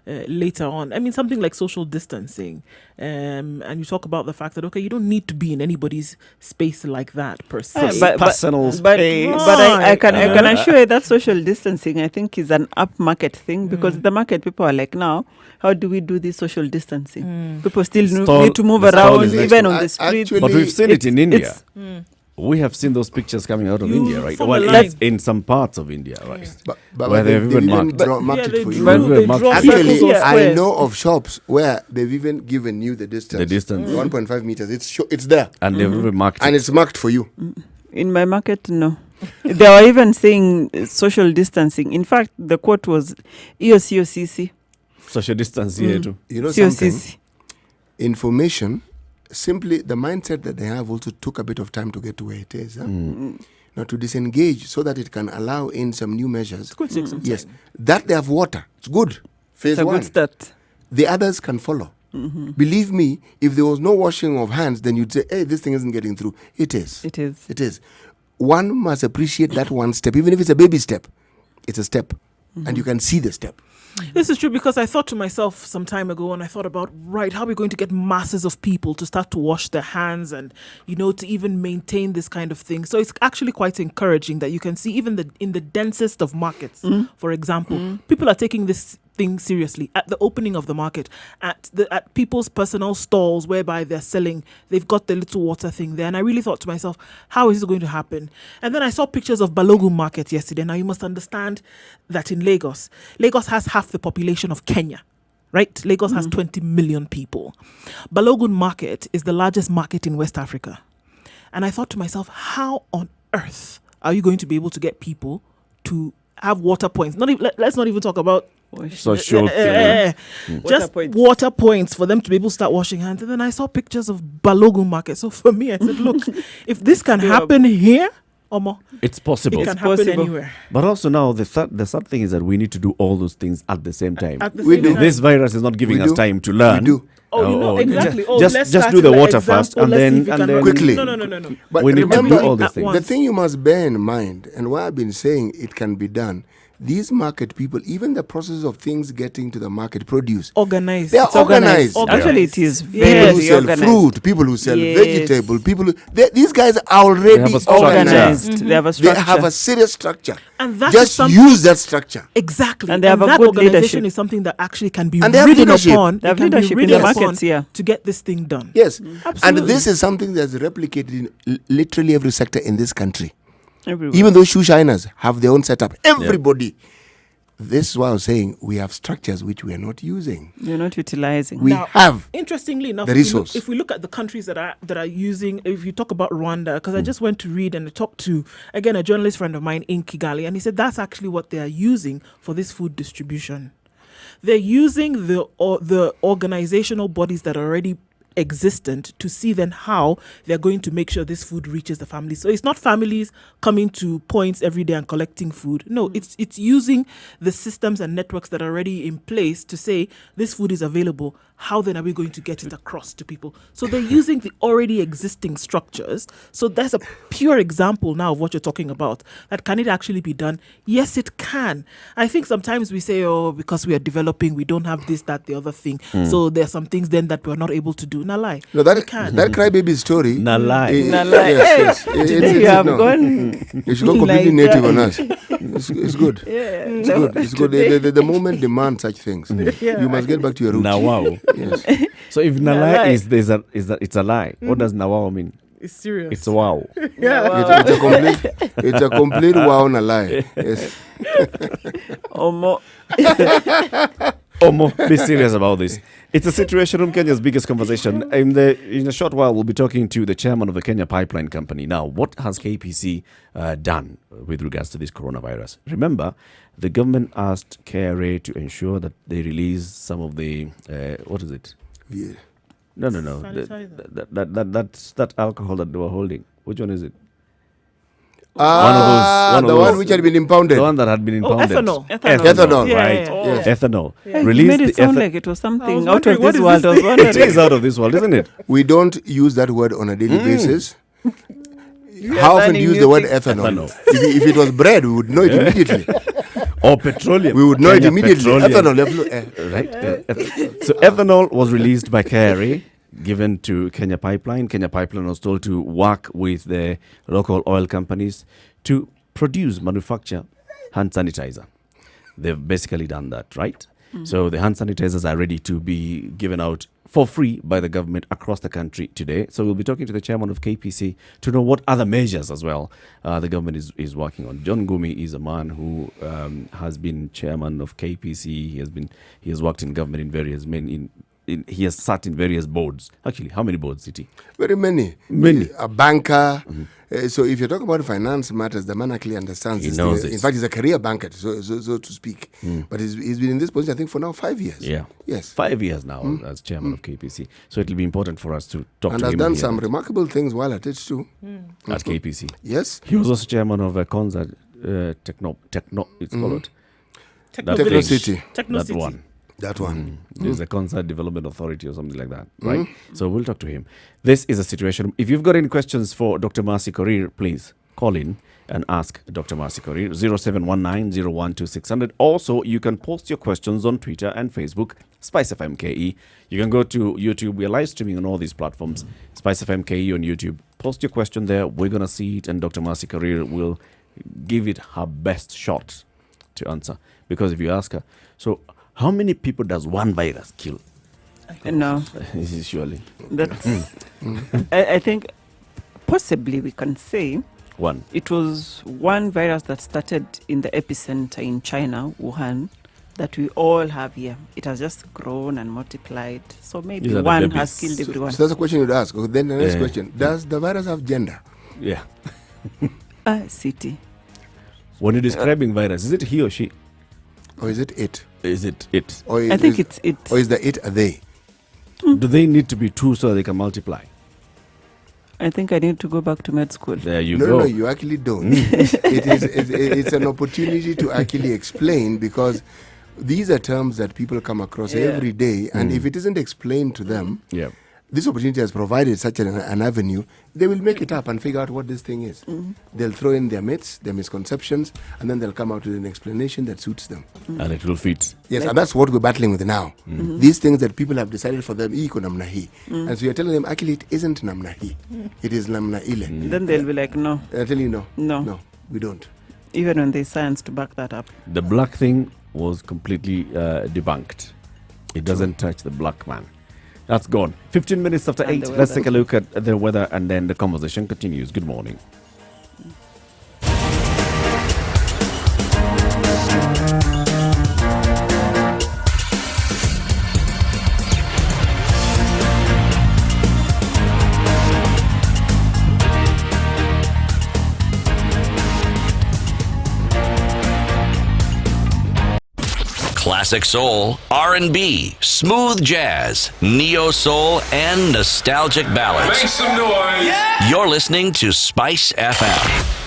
Speaker 1: later on. I mean, something like social distancing. And you talk about the fact that, okay, you don't need to be in anybody's space like that per se.
Speaker 2: Personal space.
Speaker 6: But I can assure you that social distancing, I think, is an upmarket thing, because the market people are like, now, how do we do this social distancing? People still need to move around, even on the streets.
Speaker 2: But we've seen it in India. We have seen those pictures coming out of India, right? Well, that's in some parts of India, right?
Speaker 3: But
Speaker 2: where they've even marked
Speaker 3: it for you.
Speaker 6: Actually,
Speaker 3: I know of shops where they've even given you the distance. 1.5 meters. It's there.
Speaker 2: And they've even marked it.
Speaker 3: And it's marked for you.
Speaker 6: In my market, no. They were even saying social distancing. In fact, the quote was EOCOCC.
Speaker 2: Social distance here too.
Speaker 3: You know something? Information, simply the mindset that they have also took a bit of time to get to where it is. Now to disengage so that it can allow in some new measures. Yes, that they have water. It's good. Phase
Speaker 6: It's a
Speaker 3: 1.
Speaker 6: good start.
Speaker 3: The others can follow. Believe me, if there was no washing of hands, then you'd say, hey, this thing isn't getting through. It is.
Speaker 6: It is.
Speaker 3: It is. One must appreciate that one step, even if it's a baby step. It's a step. And you can see the step.
Speaker 1: This is true, because I thought to myself some time ago, and I thought about, right, how are we going to get masses of people to start to wash their hands and, to even maintain this kind of thing? So it's actually quite encouraging that you can see even in the densest of markets, for example, people are taking this thing seriously. At the opening of the market, at people's personal stalls whereby they're selling, they've got the little water thing there. And I really thought to myself, how is this going to happen? And then I saw pictures of Balogun Market yesterday. Now you must understand that in Lagos has half the population of Kenya, right? Lagos has 20 million people. Balogun Market is the largest market in West Africa. And I thought to myself, how on earth are you going to be able to get people to have water points? Let's not even talk about just water points for them to be able to start washing hands. And then I saw pictures of Balogun Market. So for me, I said, look, if this can happen here, Omo,
Speaker 2: it's possible.
Speaker 1: It can happen anywhere.
Speaker 2: But also now, the sad thing is that we need to do all those things at the same time. This virus is not giving us time to learn.
Speaker 3: We do.
Speaker 1: Exactly.
Speaker 2: Just do the water first and then
Speaker 3: quickly.
Speaker 1: No.
Speaker 3: But
Speaker 2: we need to
Speaker 3: remember,
Speaker 2: do all these things.
Speaker 3: The thing you must bear in mind, and why I've been saying it can be done, these market people, even the process of things getting to the market produce,
Speaker 1: Organized.
Speaker 3: they are
Speaker 1: It's
Speaker 3: organized.
Speaker 6: Actually, it is
Speaker 3: People
Speaker 6: very
Speaker 3: who sell
Speaker 6: organized.
Speaker 3: fruit, people who sell
Speaker 6: Yes.
Speaker 3: vegetable, people who, these guys are already
Speaker 2: They have a structure.
Speaker 6: Organized. They have a
Speaker 3: They
Speaker 6: structure.
Speaker 3: have a serious structure.
Speaker 1: And that is
Speaker 3: Just
Speaker 1: something-
Speaker 3: use that structure.
Speaker 1: Exactly.
Speaker 6: And they have a
Speaker 1: that
Speaker 6: good
Speaker 1: organization
Speaker 6: leadership.
Speaker 1: is something that actually can be
Speaker 3: And they have
Speaker 1: ridden
Speaker 3: leadership.
Speaker 1: upon.
Speaker 6: They have
Speaker 1: it can be
Speaker 6: leadership in
Speaker 1: ridden
Speaker 6: the
Speaker 1: upon
Speaker 6: markets, yeah.
Speaker 1: to get this thing done.
Speaker 3: Yes.
Speaker 1: Absolutely.
Speaker 3: And this is something that's replicated in literally every sector in this country.
Speaker 6: Everywhere.
Speaker 3: Even though shoe shiners have their own setup, everybody. This is why I was saying we have structures which we are not using.
Speaker 6: You're not utilizing.
Speaker 3: We
Speaker 1: Now,
Speaker 3: have
Speaker 1: Interestingly enough,
Speaker 3: the
Speaker 1: if we look-
Speaker 3: resource.
Speaker 1: if we look at the countries that are using, if you talk about Rwanda, because I just went to read and I talked to, again, a journalist friend of mine in Kigali, and he said that's actually what they are using for this food distribution. They're using the organizational bodies that are already existent to see then how they're going to make sure this food reaches the families. So it's not families coming to points every day and collecting food. No, it's using the systems and networks that are already in place to say this food is available. How then are we going to get it across to people? So they're using the already existing structures. So that's a pure example now of what you're talking about. That can it actually be done? Yes, it can. I think sometimes we say, oh, because we are developing, we don't have this, that, the other thing. So there are some things then that we're not able to do. Na lie.
Speaker 3: no,
Speaker 1: We can.
Speaker 3: that crybaby story.
Speaker 2: Na lie.
Speaker 3: Yes.
Speaker 6: Today you have gone.
Speaker 3: It's gone completely
Speaker 6: like
Speaker 3: native
Speaker 6: that.
Speaker 3: on us. It's good.
Speaker 6: Yeah.
Speaker 3: It's good. It's good. The moment demand such things, you must get back to your roots.
Speaker 2: Now, wow.
Speaker 3: Yes.
Speaker 2: So if
Speaker 6: Na
Speaker 2: nalai
Speaker 6: lie.
Speaker 2: is that it's a lie, what does nawao mean?
Speaker 1: It's serious.
Speaker 2: It's a wow.
Speaker 3: It's a complete wow and a lie. Yes.
Speaker 6: Omo.
Speaker 2: Omo, be serious about this. It's a Situation Room, Kenya's biggest conversation. In a short while, we'll be talking to the chairman of the Kenya Pipeline Company. Now, what has KPC done with regards to this coronavirus? Remember, the government asked KRA to ensure that they release some of the, what is it?
Speaker 3: Yeah.
Speaker 2: No.
Speaker 1: Sanitizer.
Speaker 2: That's that alcohol that they were holding. Which one is it?
Speaker 3: The one which had been impounded.
Speaker 2: The one that had been impounded.
Speaker 1: ethanol.
Speaker 3: Ethanol.
Speaker 1: Yeah,
Speaker 2: right?
Speaker 1: yeah,
Speaker 3: yeah.
Speaker 2: Ethanol.
Speaker 6: You
Speaker 2: Release
Speaker 6: made it
Speaker 2: the
Speaker 6: sound
Speaker 2: ethanol.
Speaker 6: like it was something
Speaker 1: was
Speaker 6: out of
Speaker 1: wondering, what
Speaker 6: this
Speaker 1: is
Speaker 6: world.
Speaker 1: this
Speaker 6: I was
Speaker 1: thing?
Speaker 2: It
Speaker 6: wondering.
Speaker 2: is out of this world, isn't it?
Speaker 3: We don't use that word on a daily basis. How often do you use the word ethanol? If it was bread, we would know it immediately.
Speaker 2: Or petroleum.
Speaker 3: We would know it
Speaker 2: Kenya
Speaker 3: immediately.
Speaker 2: Petroleum.
Speaker 3: Ethanol.
Speaker 2: Right? So ethanol was released by KRA, given to Kenya Pipeline. Kenya Pipeline was told to work with the local oil companies to manufacture hand sanitizer. They've basically done that, right? So the hand sanitizers are ready to be given out for free by the government across the country today. So we'll be talking to the chairman of KPC to know what other measures as well the government is working on. John Gumi is a man who has been chairman of KPC. He has worked in government in various he has sat in various boards. Actually, how many boards, City?
Speaker 3: Very many.
Speaker 2: Many.
Speaker 3: A banker. So if you're talking about finance matters, the man actually understands
Speaker 2: He
Speaker 3: this
Speaker 2: knows
Speaker 3: thing.
Speaker 2: it.
Speaker 3: In fact, he's a career banker, so to speak. But he's been in this position, I think, for now 5 years.
Speaker 2: Yeah.
Speaker 3: Yes.
Speaker 2: 5 years now as chairman of KPC. So it'll be important for us to talk
Speaker 3: And
Speaker 2: to
Speaker 3: has
Speaker 2: him.
Speaker 3: done
Speaker 2: and hear
Speaker 3: some
Speaker 2: that.
Speaker 3: remarkable things while at it too.
Speaker 2: At KPC.
Speaker 3: Yes.
Speaker 2: He was also chairman of a concert, it's called.
Speaker 1: Techno
Speaker 2: That
Speaker 1: Village.
Speaker 3: City.
Speaker 1: Techno
Speaker 2: that
Speaker 1: City.
Speaker 2: one.
Speaker 3: That one.
Speaker 2: There's a concert development authority or something like that, right? So we'll talk to him. This is a situation. If you've got any questions for Dr. Marcy Korir, please call in and ask Dr. Marcy Korir, 0719-012-600. Also, you can post your questions on Twitter and Facebook, Spice FM KE. You can go to YouTube. We are live streaming on all these platforms, Spice FM KE on YouTube. Post your question there. We're going to see it, and Dr. Marcy Korir will give it her best shot to answer. Because if you ask her, so how many people does one virus kill?
Speaker 6: No,
Speaker 2: Surely
Speaker 6: that's. I think possibly we can say
Speaker 2: one.
Speaker 6: it was one virus that started in the epicenter in China, Wuhan, that we all have here. It has just grown and multiplied. So maybe
Speaker 2: These are the
Speaker 6: one
Speaker 2: babies.
Speaker 6: has killed everyone.
Speaker 3: So that's a question you'd ask. Okay, then the next
Speaker 2: Yeah.
Speaker 3: question. Does the virus have gender?
Speaker 2: Yeah.
Speaker 6: City.
Speaker 2: When you're describing virus, is it he or she?
Speaker 3: Or is it it?
Speaker 2: Is it it?
Speaker 3: Or
Speaker 6: I think it's it.
Speaker 3: Or is the it a they?
Speaker 2: Do they need to be two so they can multiply?
Speaker 6: I think I need to go back to med school.
Speaker 2: There you
Speaker 3: No,
Speaker 2: go.
Speaker 3: no, you actually don't. It's an opportunity to actually explain, because these are terms that people come across
Speaker 6: Yeah.
Speaker 3: every day, and if it isn't explained to them,
Speaker 2: Yeah.
Speaker 3: this opportunity has provided such an avenue, they will make it up and figure out what this thing is. They'll throw in their myths, their misconceptions, and then they'll come out with an explanation that suits them.
Speaker 2: And it will fit.
Speaker 3: Yes, and that's what we're battling with now. These things that people have decided for them, iko namna hii. And so you're telling them, actually, it isn't namna hii. It is namna ile.
Speaker 6: Then they'll be like, no.
Speaker 3: And I tell you, no.
Speaker 6: No.
Speaker 3: We don't.
Speaker 6: Even when there's science to back that up.
Speaker 2: The black thing was completely debunked. It doesn't touch the black man. That's gone. 15 minutes after
Speaker 6: And
Speaker 2: 8.
Speaker 6: the
Speaker 2: Let's
Speaker 6: weather.
Speaker 2: take a look at the weather and then the conversation continues. Good morning.
Speaker 4: Classic soul, R&B, smooth jazz, neo soul, and nostalgic ballads.
Speaker 9: Make some noise.
Speaker 4: You're listening to Spice FM.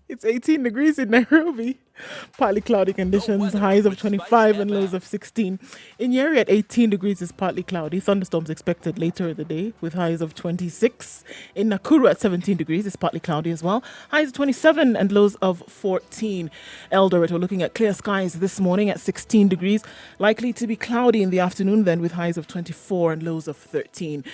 Speaker 1: It's 18 degrees in Nairobi. Partly cloudy conditions, highs of 25 and lows of 16. In Nyeri at 18 degrees is partly cloudy. Thunderstorms expected later in the day with highs of 26. In Nakuru at 17 degrees is partly cloudy as well. Highs of 27 and lows of 14. Eldoret, we're looking at clear skies this morning at 16 degrees. Likely to be cloudy in the afternoon then with highs of 24 and lows of 13.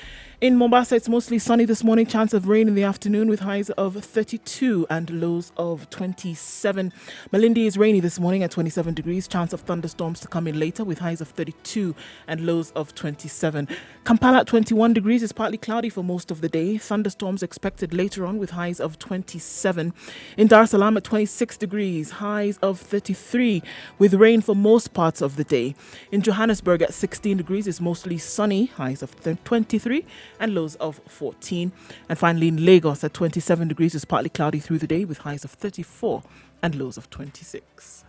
Speaker 1: In Mombasa, it's mostly sunny this morning. Chance of rain in the afternoon with highs of 32 and lows of 27. Malindi is rainy this morning at 27 degrees. Chance of thunderstorms to come in later with highs of 32 and lows of 27. Kampala at 21 degrees is partly cloudy for most of the day. Thunderstorms expected later on with highs of 27. In Dar es Salaam at 26 degrees, highs of 33 with rain for most parts of the day. In Johannesburg at 16 degrees is mostly sunny, highs of 23 and lows of 14. And finally in Lagos at 27 degrees is partly cloudy through the day with highs of 34 and lows of 26.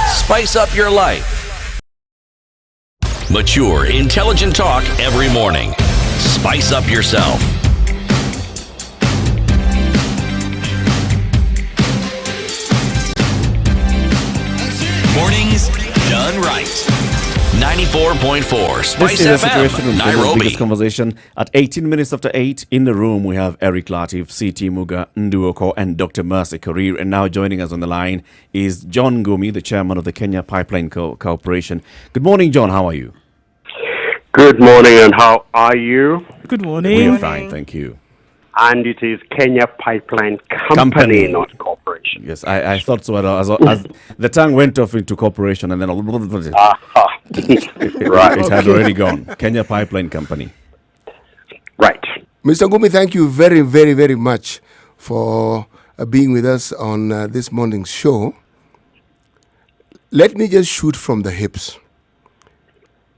Speaker 4: Spice up your life. Mature, intelligent talk every morning. Spice up yourself. Mornings done right. 94.4 Spice
Speaker 2: This is a situation
Speaker 4: FM,
Speaker 2: room, the
Speaker 4: Nairobi.
Speaker 2: biggest conversation. At 18 minutes after 8, in the room, we have Eric Latif, CT Muga Nduoko, and Dr. Mercy Karir. And now joining us on the line is John Gumi, the chairman of the Kenya Pipeline Corporation. Good morning, John. How are you?
Speaker 10: Good morning, and how are you?
Speaker 1: Good
Speaker 2: We
Speaker 1: morning.
Speaker 2: are fine, thank you.
Speaker 10: And it is Kenya Pipeline Company, not corporation.
Speaker 2: Yes, I thought so. As the tongue went off into corporation, and then
Speaker 10: Aha. Right.
Speaker 2: it had already gone. Kenya Pipeline Company.
Speaker 10: Right.
Speaker 3: Mr. Gumi, thank you very, very, very much for being with us on this morning's show. Let me just shoot from the hips.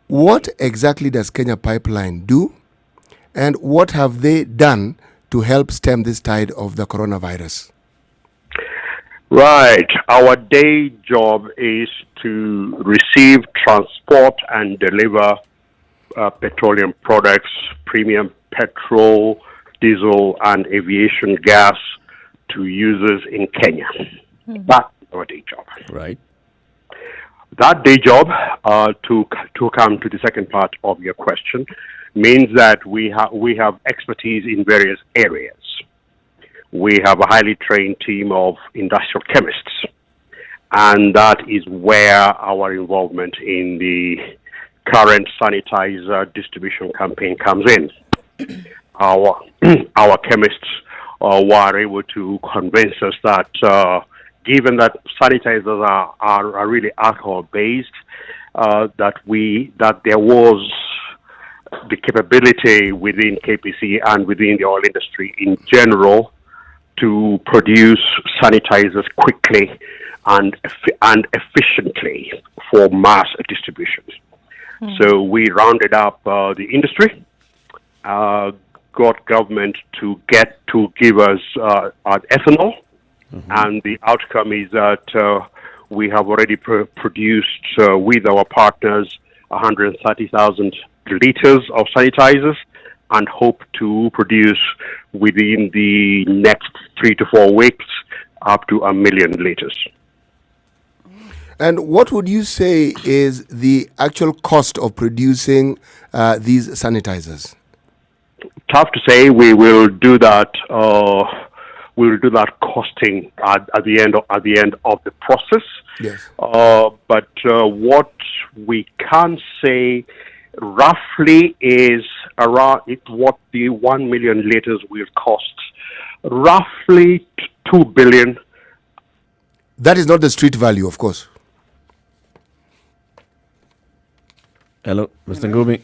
Speaker 3: What exactly does Kenya Pipeline do, and what have they done to help stem this tide of the coronavirus?
Speaker 10: Right. Our day job is to receive, transport, and deliver petroleum products, premium petrol, diesel, and aviation gas to users in Kenya. That's our day job.
Speaker 2: Right.
Speaker 10: That day job, to come to the second part of your question, means that we have expertise in various areas. We have a highly trained team of industrial chemists, and that is where our involvement in the current sanitizer distribution campaign comes in. Our chemists were able to convince us that given that sanitizers are really alcohol-based, that there was the capability within KPC and within the oil industry in general to produce sanitizers quickly and efficiently for mass distribution. So we rounded up the industry, got government to give us ethanol, and the outcome is that we have already produced with our partners 130,000 liters of sanitizers, and hope to produce within the next 3 to 4 weeks up to 1 million liters.
Speaker 3: And what would you say is the actual cost of producing these sanitizers?
Speaker 10: Tough to say. We will do that. We will do that costing at the end of the process.
Speaker 3: Yes.
Speaker 10: But what we can say roughly is around what the 1 million liters will cost. Roughly 2 billion.
Speaker 3: That is not the street value, of course.
Speaker 2: Hello, Mr. Ngumi.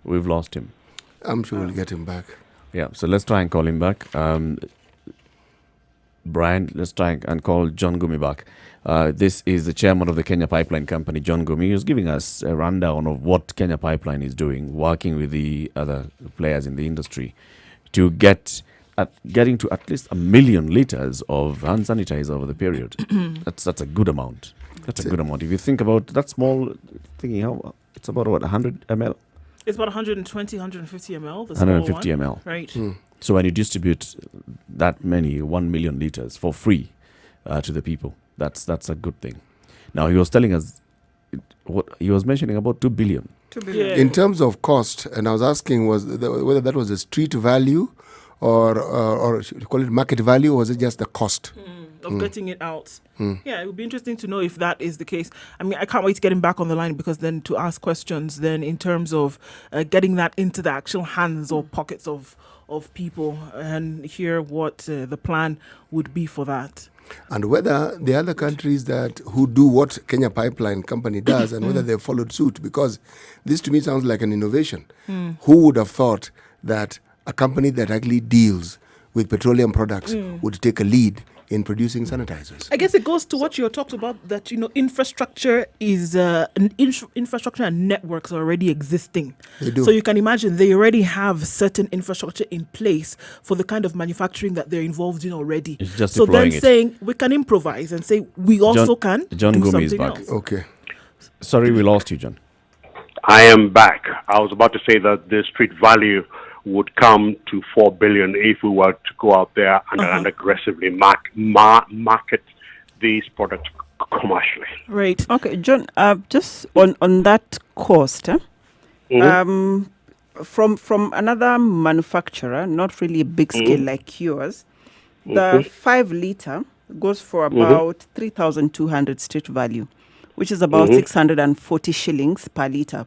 Speaker 2: We've lost him.
Speaker 3: I'm sure we'll get him back.
Speaker 2: Yeah, so let's try and call him back. Brian, let's try and call John Ngumi back. This is the chairman of the Kenya Pipeline Company, John Ngumi. He was giving us a rundown of what Kenya Pipeline is doing, working with the other players in the industry to getting to at least 1 million liters of hand sanitizer over the period. That's a good amount. That's a good amount. If you think about that small thinking, how it's about what, 100 ml?
Speaker 1: It's about 120, 150 ml. The
Speaker 2: 150
Speaker 1: small one.
Speaker 2: ml.
Speaker 1: Right.
Speaker 2: So when you distribute that many, 1 million liters for free to the people, that's a good thing. Now he was telling us, what he was mentioning about 2 billion.
Speaker 6: 2 billion.
Speaker 1: Yeah.
Speaker 3: In terms of cost, and I was asking whether that was a street value or should we call it market value, or was it just the cost?
Speaker 1: Of getting it out. Yeah, it would be interesting to know if that is the case. I mean, I can't wait to get him back on the line, because then to ask questions then in terms of getting that into the actual hands or pockets of people and hear what the plan would be for that.
Speaker 3: And whether the other countries who do what Kenya Pipeline Company does and whether they've followed suit, because this to me sounds like an innovation. Who would have thought that a company that actually deals with petroleum products would take a lead in producing sanitizers?
Speaker 1: I guess it goes to what you talked about, that, infrastructure is infrastructure and networks are already existing.
Speaker 3: They do.
Speaker 1: So you can imagine they already have certain infrastructure in place for the kind of manufacturing that they're involved in already.
Speaker 2: It's just
Speaker 1: so then
Speaker 2: deploying it.
Speaker 1: saying we can improvise and say we also can
Speaker 2: John
Speaker 1: do
Speaker 2: Ngumi
Speaker 1: something
Speaker 2: is back.
Speaker 1: else.
Speaker 3: Okay.
Speaker 2: Sorry, we lost you, John.
Speaker 10: I am back. I was about to say that the street value would come to 4 billion if we were to go out there and aggressively market these products commercially.
Speaker 1: Right.
Speaker 6: Okay, John, just on that cost, from another manufacturer, not really a big scale like yours, the 5 liter goes for about 3,200 street value, which is about 640 shillings per liter.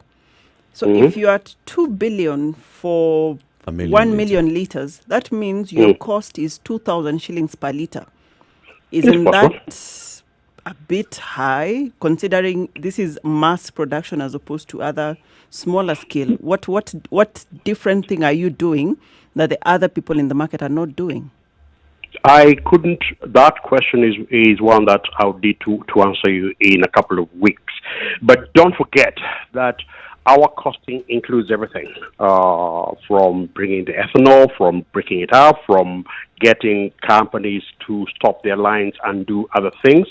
Speaker 6: So if you're at 2 billion for 1 million liters, that means your cost is 2,000 shillings per liter. Isn't that a bit high, considering this is mass production as opposed to other smaller scale? What different thing are you doing that the other people in the market are not doing?
Speaker 10: I couldn't. That question is one that I'll need to answer you in a couple of weeks. But don't forget that our costing includes everything, from bringing the ethanol, from breaking it up, from getting companies to stop their lines and do other things.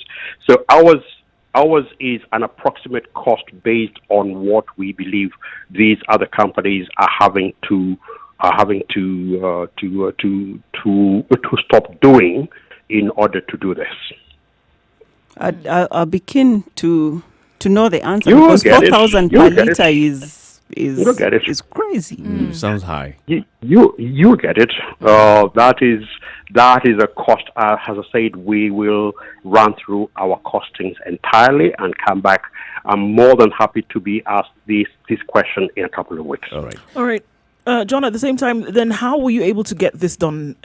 Speaker 10: So ours is an approximate cost based on what we believe these other companies are having to are having to stop doing in order to do this.
Speaker 6: I'll be keen to know the answer,
Speaker 10: You will
Speaker 6: because
Speaker 10: get it.
Speaker 6: 4,000
Speaker 10: You
Speaker 6: per
Speaker 10: will get it.
Speaker 6: litre is
Speaker 10: get it.
Speaker 6: is crazy.
Speaker 2: Sounds high.
Speaker 10: You get it. That is a cost. As I said, we will run through our costings entirely and come back. I'm more than happy to be asked this question in a couple of weeks.
Speaker 2: All
Speaker 1: right. John, at the same time, then how were you able to get this done?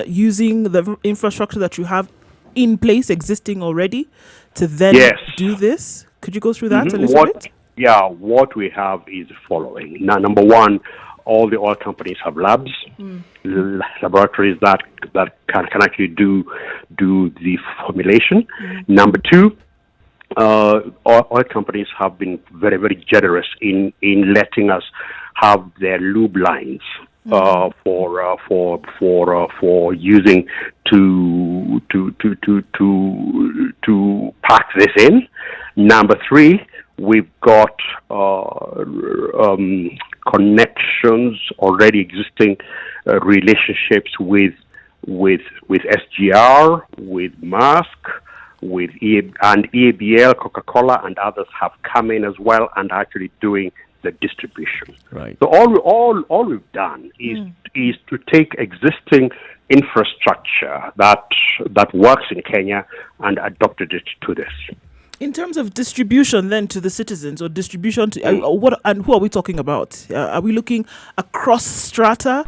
Speaker 1: Using the infrastructure that you have in place, existing already, to then do this? Could you go through that a little bit?
Speaker 10: Yeah, what we have is the following. Now, number one, all the oil companies have labs, laboratories that can actually do the formulation. Number two, oil companies have been very, very generous in letting us have their lube lines for using to pack this in. Number three, we've got connections, already existing relationships with SGR, with Maersk, with EABL, Coca-Cola, and others have come in as well and actually doing the distribution.
Speaker 2: Right.
Speaker 10: So all we've done is to take existing infrastructure that works in Kenya and adopted it to this.
Speaker 1: In terms of distribution then to the citizens, or distribution to what, and who are we talking about? Are we looking across strata?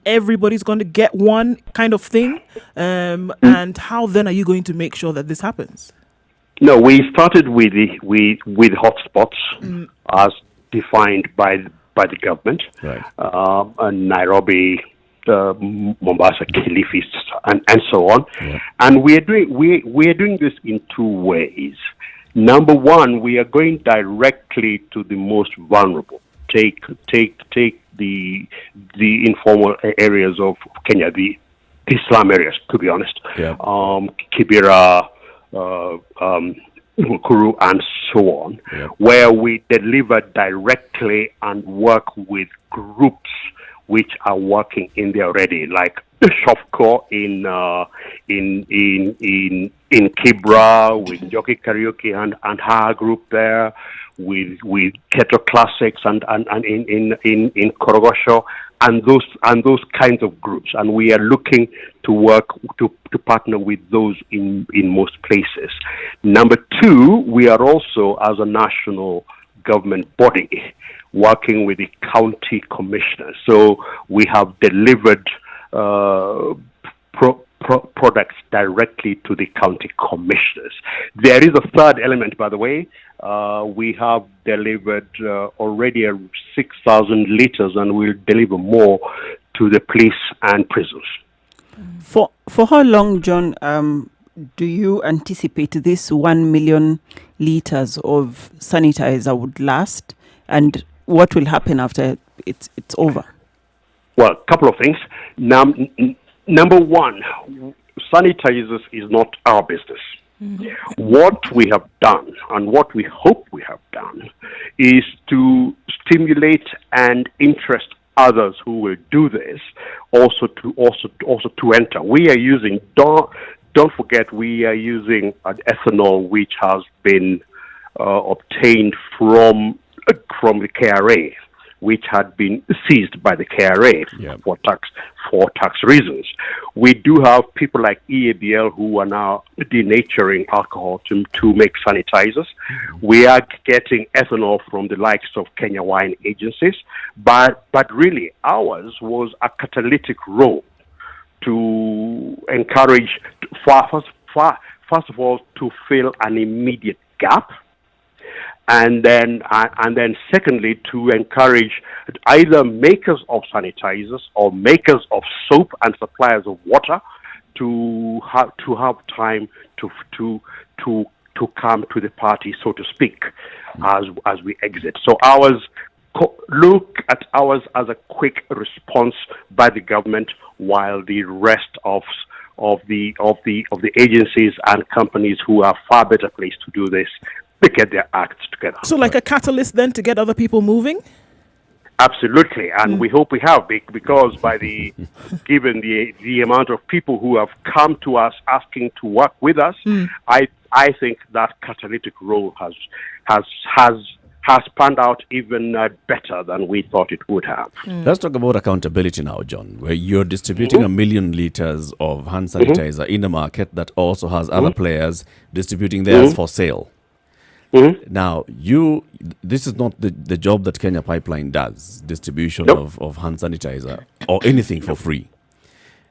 Speaker 1: Everybody's going to get one kind of thing, and how then are you going to make sure that this happens?
Speaker 10: No, we started with hotspots as defined by the government,
Speaker 2: right.
Speaker 10: Nairobi, Mombasa, Kilifi, and so on.
Speaker 2: Yeah.
Speaker 10: And we are doing this in two ways. Number one, we are going directly to the most vulnerable. Take the informal areas of Kenya, the slum areas, to be honest.
Speaker 2: Yeah.
Speaker 10: Kibera, Nakuru, and so on, where we deliver directly and work with groups which are working in there already, like Shopko in Kibra, with Jockey Karaoke and her group there, with Keto Classics and in Korogosho, and those kinds of groups, and we are looking to work to partner with those in most places. Number two, we are also, as a national government body, working with the county commissioners. So we have delivered products directly to the county commissioners. There is a third element, by the way. We have delivered already 6,000 liters, and we'll deliver more to the police and prisons.
Speaker 6: For how long, John, do you anticipate this 1 million liters of sanitizer would last, and what will happen after it's over?
Speaker 10: Well, a couple of things. Number one, sanitizers is not our business. What we have done, and what we hope we have done, is to stimulate and interest others who will do this also to enter. We are using, don't forget, we are using an ethanol which has been obtained from the KRA, which had been seized by the KRA for tax reasons. We do have people like EABL who are now denaturing alcohol to make sanitizers. We are getting ethanol from the likes of Kenya Wine Agencies, but really ours was a catalytic role to encourage, first of all, to fill an immediate gap, and then secondly, to encourage either makers of sanitizers or makers of soap and suppliers of water to have time to come to the party, so to speak, as we exit. So look at ours as a quick response by the government, while the rest of the agencies and companies who are far better placed to do this, they get their acts together.
Speaker 1: So like a catalyst then to get other people moving?
Speaker 10: Absolutely, and we hope we have, because by given the amount of people who have come to us asking to work with us, I think that catalytic role has panned out even better than we thought it would have.
Speaker 2: Let's talk about accountability now, John, where you're distributing 1 million liters of hand sanitizer in a market that also has other players distributing theirs for sale. Now, this is not the job that Kenya Pipeline does, distribution of hand sanitizer or anything for free.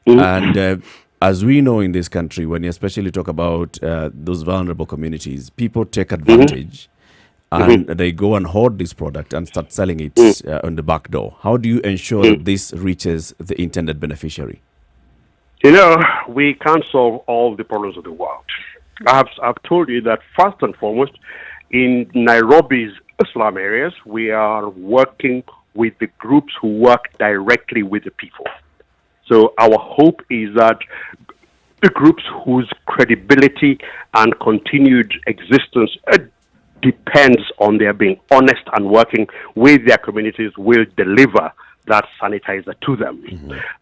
Speaker 2: And as we know in this country, when you especially talk about those vulnerable communities, people take advantage and they go and hoard this product and start selling it on the back door. How do you ensure that this reaches the intended beneficiary?
Speaker 10: We can't solve all the problems of the world. I've told you that first and foremost, in Nairobi's slum areas, we are working with the groups who work directly with the people. So our hope is that the groups whose credibility and continued existence depends on their being honest and working with their communities will deliver that sanitizer to them.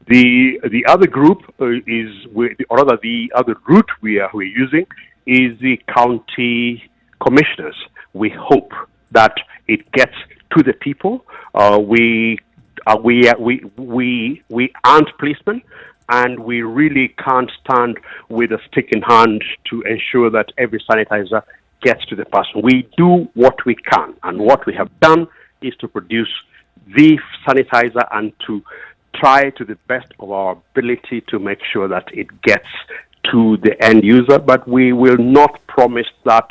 Speaker 10: The other group the other route we're using is the county commissioners. We hope that it gets to the people. We aren't policemen, and we really can't stand with a stick in hand to ensure that every sanitizer gets to the person. We do what we can, and what we have done is to produce the sanitizer and to try to the best of our ability to make sure that it gets to the end user, but we will not promise that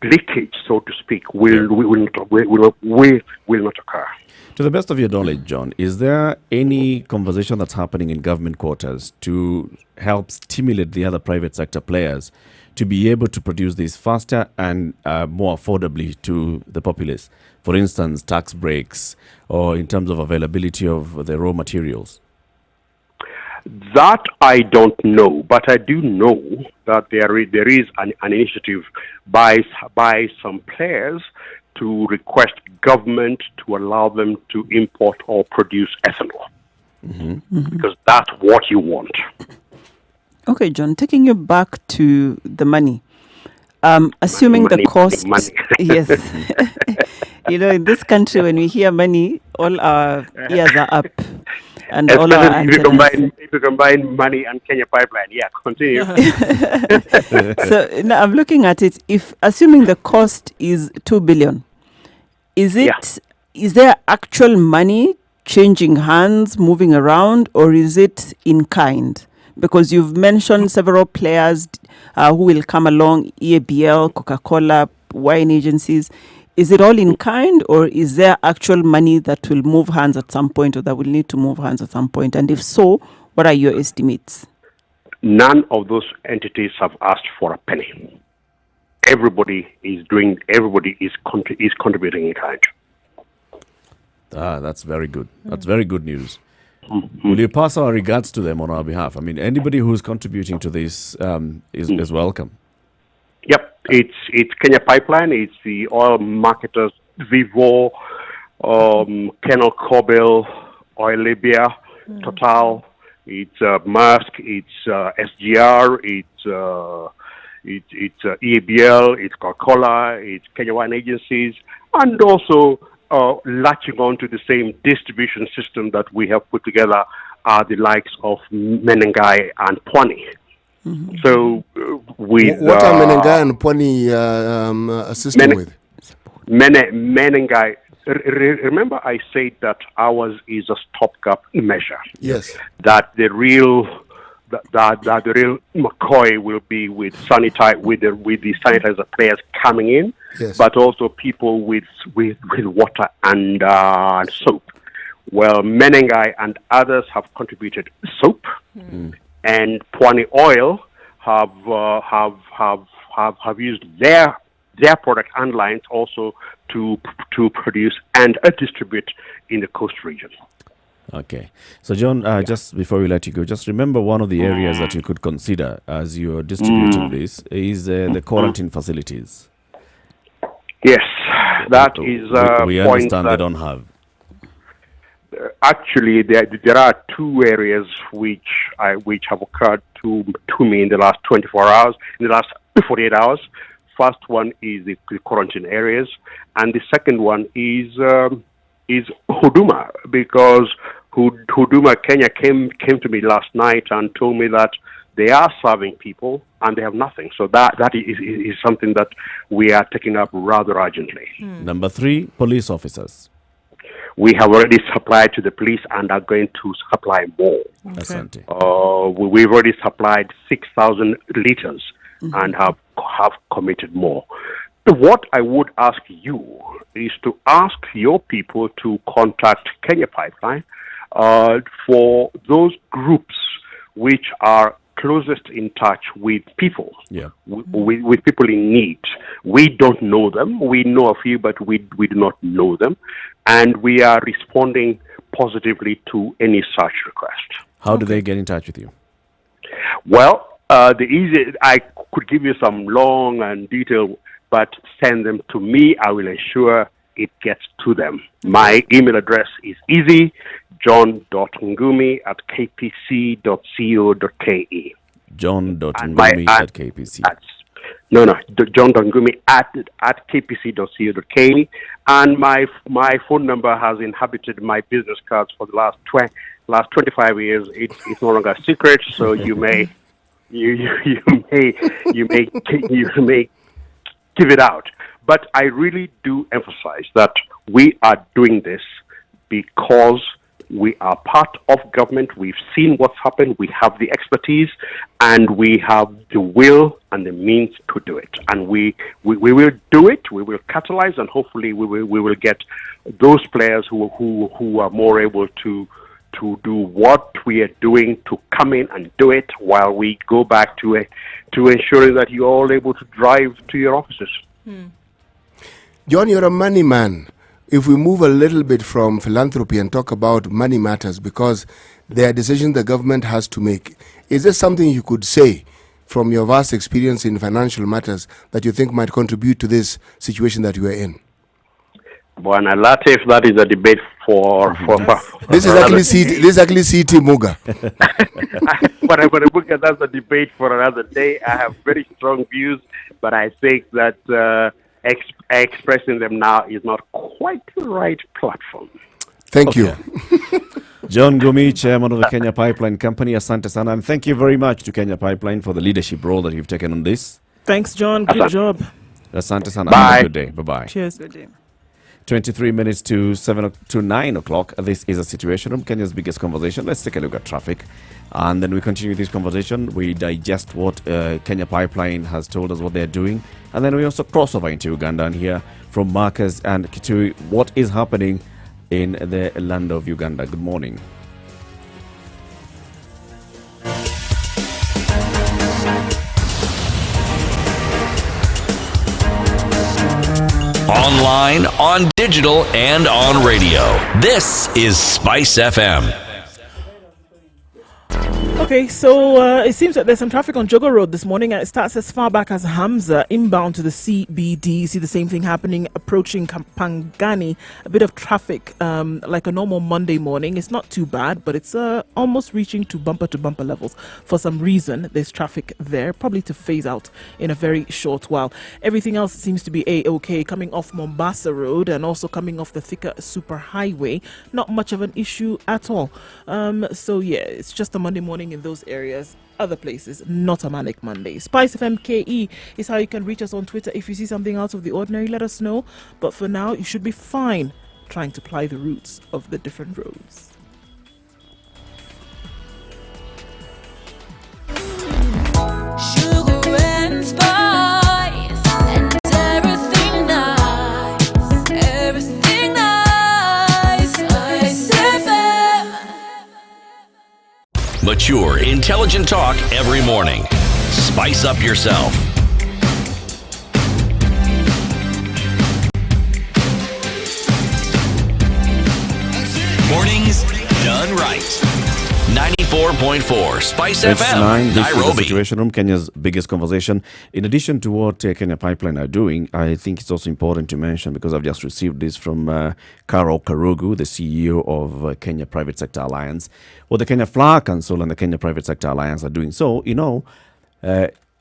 Speaker 10: leakage, so to speak, will not occur.
Speaker 2: To the best of your knowledge, John, is there any conversation that's happening in government quarters to help stimulate the other private sector players to be able to produce this faster and more affordably to the populace? For instance, tax breaks or in terms of availability of the raw materials?
Speaker 10: That I don't know, but I do know that there is an initiative by some players to request government to allow them to import or produce ethanol, because that's what you want.
Speaker 6: Okay, John, taking you back to the money. Assuming the cost, yes. In this country, when we hear money, all our ears are up. And all our
Speaker 10: if you combine money and Kenya Pipeline, continue.
Speaker 6: So now I'm looking at it. If assuming the cost is 2 billion, is there actual money changing hands, moving around, or is it in kind? Because you've mentioned several players who will come along, EABL, Coca-Cola, wine agencies. Is it all in kind, or is there actual money that will move hands at some point, or that will need to move hands at some point? And if so, what are your estimates?
Speaker 10: None of those entities have asked for a penny. Everybody is contributing in kind.
Speaker 2: That's very good. That's very good news. Will you pass our regards to them on our behalf? I mean, anybody who's contributing to this is welcome.
Speaker 10: Yep, it's Kenya Pipeline. It's the oil marketers, Vivo, Kenol Cobel, Oil Libya, Total. It's Maersk. It's SGR. It's EABL. It's Coca-Cola. It's Kenya Wine Agencies, and also latching on to the same distribution system that we have put together are the likes of Menengai and Pwani. So
Speaker 3: what are Menengai and Pwani assisting with?
Speaker 10: Menengai. Remember, I said that ours is a stopgap measure.
Speaker 3: Yes.
Speaker 10: That the real McCoy will be with the sanitizer players coming in, but also people with water and soap. Well, Menengai and others have contributed soap, and Pwani Oil have used their product and lines also to produce and distribute in the coast region.
Speaker 2: Okay. So, John, just before we let you go, just remember one of the areas that you could consider as you're distributing this is the quarantine facilities.
Speaker 10: Yes. that is a
Speaker 2: we
Speaker 10: point
Speaker 2: understand
Speaker 10: that
Speaker 2: they don't have.
Speaker 10: Actually, there are two areas which have occurred to me in the last 24 hours, in the last 48 hours. First one is the quarantine areas, and the second one is Huduma, because Huduma Kenya came to me last night and told me that they are serving people and they have nothing. So that is something that we are taking up rather urgently.
Speaker 2: Number 3, police officers.
Speaker 10: We have already supplied to the police and are going to supply more.
Speaker 2: Asante.
Speaker 10: We've already supplied 6,000 liters and have committed more. What I would ask you is to ask your people to contact Kenya Pipeline for those groups which are closest in touch with people, with people in need. We don't know them. We know a few, but we do not know them. And we are responding positively to any such request.
Speaker 2: How do they get in touch with you?
Speaker 10: Well, I could give you some long and detailed, but send them to me. I will ensure it gets to them. My email address is easy, john.ngumi@kpc.co.ke.
Speaker 2: John.ngumi@kpc.
Speaker 10: John.ngumi at kpc.co.ke. And my phone number has inhabited my business cards for the last 25 years. It's no longer a secret, so you may give it out. But I really do emphasize that we are doing this because we are part of government. We've seen what's happened. We have the expertise, and we have the will and the means to do it. And we will do it. We will catalyze, and hopefully we will get those players who are more able to do what we are doing to come in and do it, while we go back to ensuring that you're all able to drive to your offices.
Speaker 3: John, you're a money man. If we move a little bit from philanthropy and talk about money matters, because there are decisions the government has to make, is there something you could say from your vast experience in financial matters that you think might contribute to this situation that you are in?
Speaker 10: Buana Latif, that is a debate for
Speaker 3: this is actually CT Muga.
Speaker 10: But that's a debate for another day. I have very strong views, but I think that expressing them now is not quite the right platform.
Speaker 3: Thank you.
Speaker 2: John Ngumi, Chairman of the Kenya Pipeline Company. Asante sana, and thank you very much to Kenya Pipeline for the leadership role that you've taken on this.
Speaker 1: Thanks, John. Good job.
Speaker 2: Asante sana.
Speaker 10: Bye.
Speaker 2: Have a good day. Bye-bye.
Speaker 1: Cheers.
Speaker 6: Good day.
Speaker 2: 23 minutes to 9 o'clock. This is a situation room, Kenya's biggest conversation. Let's take a look at traffic. And then we continue this conversation. We digest what Kenya Pipeline has told us what they're doing. And then we also cross over into Uganda and hear from Marcus and Kitui what is happening in the land of Uganda. Good morning.
Speaker 4: Online, on digital, and on radio. This is Spice FM.
Speaker 1: Okay, so it seems that there's some traffic on Jogo Road this morning, and it starts as far back as Hamza, inbound to the CBD. You see the same thing happening approaching Pangani. A bit of traffic, like a normal Monday morning. It's not too bad, but it's almost reaching to bumper levels. For some reason, there's traffic there, probably to phase out in a very short while. Everything else seems to be A-OK. Coming off Mombasa Road and also coming off the Thika Superhighway, not much of an issue at all. So yeah, it's just a Monday morning in those areas. Other places, not a manic Monday. Spice FM KE is how you can reach us on Twitter. If you see something out of the ordinary, let us know. But for now, you should be fine trying to ply the routes of the different roads.
Speaker 5: Sugar and spice and everything nice, everything nice. Spice FM.
Speaker 4: Mature, intelligent talk every morning. Spice up yourself. Mornings done right. 94.4 Spice
Speaker 2: It's
Speaker 4: FM,
Speaker 2: 9. This is the
Speaker 4: Nairobi.
Speaker 2: Situation Room, Kenya's biggest conversation. In addition to what Kenya Pipeline are doing, I think it's also important to mention, because I've just received this from Carol Karugu, the CEO of Kenya Private Sector Alliance. What the Kenya Flower Council and the Kenya Private Sector Alliance are doing. So,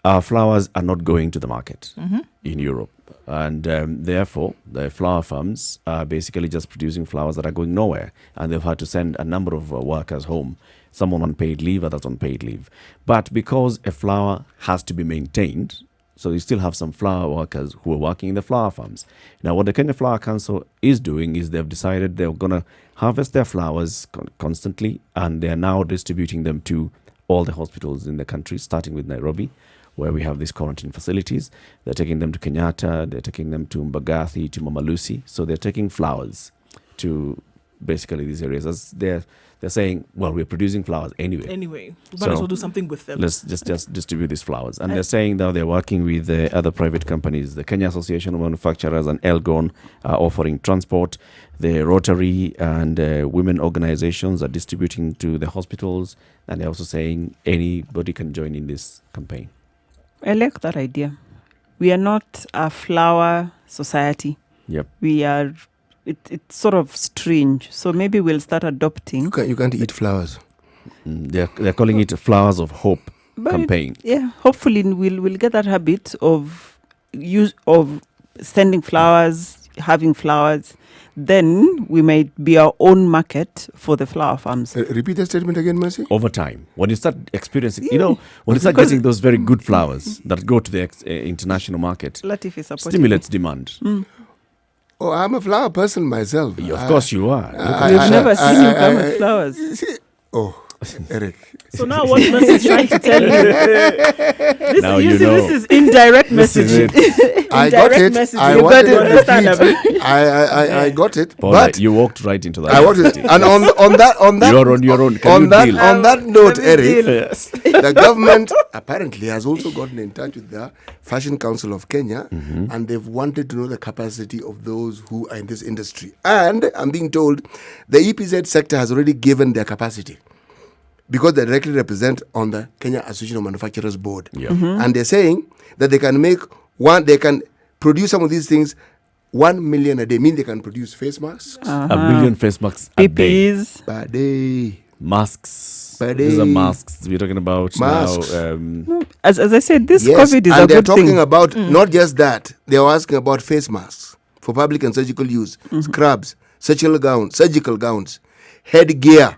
Speaker 2: our flowers are not going to the market in Europe. And therefore, the flower farms are basically just producing flowers that are going nowhere. And they've had to send a number of workers home, some on unpaid leave, others on paid leave. But because a flower has to be maintained, so you still have some flower workers who are working in the flower farms. Now, what the Kenya Flower Council is doing is they've decided they're going to harvest their flowers constantly, and they're now distributing them to all the hospitals in the country, starting with Nairobi, where we have these quarantine facilities. They're taking them to Kenyatta, they're taking them to Mbagathi, to Mama Lucy. So they're taking flowers to basically these areas. As they're saying, well, we're producing flowers anyway.
Speaker 1: Anyway, we might as well do something with them.
Speaker 2: Let's just distribute these flowers. And they're saying that they're working with other private companies. The Kenya Association of Manufacturers and Elgon are offering transport. The Rotary and women organizations are distributing to the hospitals. And they're also saying anybody can join in this campaign.
Speaker 6: I like that idea. We are not a flower society.
Speaker 2: Yep.
Speaker 6: We are. It's sort of strange. So maybe we'll start adopting.
Speaker 3: You can't eat flowers.
Speaker 2: They're calling it Flowers of Hope campaign.
Speaker 6: Yeah. Hopefully we'll get that habit of sending flowers, having flowers. Then we might be our own market for the flower farms.
Speaker 3: Repeat the statement again, Mercy.
Speaker 2: Over time, when you start experiencing, when you start getting those very good flowers that go to the international market,
Speaker 6: Latif is
Speaker 2: stimulates demand.
Speaker 3: Oh, I'm a flower person myself.
Speaker 2: Of course you are.
Speaker 6: We've never seen you come with flowers.
Speaker 3: Oh, Eric.
Speaker 1: So now what Mercy is trying to tell you?
Speaker 2: Now
Speaker 1: This is indirect messaging.
Speaker 3: I got it. I wanted to
Speaker 1: understand.
Speaker 3: I got it.
Speaker 2: Paul,
Speaker 3: but
Speaker 2: you walked right into that.
Speaker 3: I wanted it. And on that
Speaker 2: You're on your own.
Speaker 3: on that note,
Speaker 6: Let me
Speaker 3: Eric,
Speaker 6: deal.
Speaker 3: the government apparently has also gotten in touch with the Fashion Council of Kenya, and they've wanted to know the capacity of those who are in this industry. And I'm being told the EPZ sector has already given their capacity, because they directly represent on the Kenya Association of Manufacturers Board.
Speaker 2: Yeah.
Speaker 3: And they're saying that they can produce some of these things 1 million a day. Mean they can produce face masks
Speaker 2: A million face masks a day.
Speaker 6: PPs.
Speaker 3: per day.
Speaker 2: Masks.
Speaker 3: Per
Speaker 2: These are
Speaker 3: day.
Speaker 2: masks we're talking about
Speaker 3: Masks.
Speaker 2: now.
Speaker 6: As I said, this
Speaker 3: Yes,
Speaker 6: COVID is
Speaker 3: and
Speaker 6: a
Speaker 3: they're
Speaker 6: good
Speaker 3: talking
Speaker 6: thing.
Speaker 3: about not just that. They're asking about face masks for public and surgical use, scrubs, surgical gowns, headgear,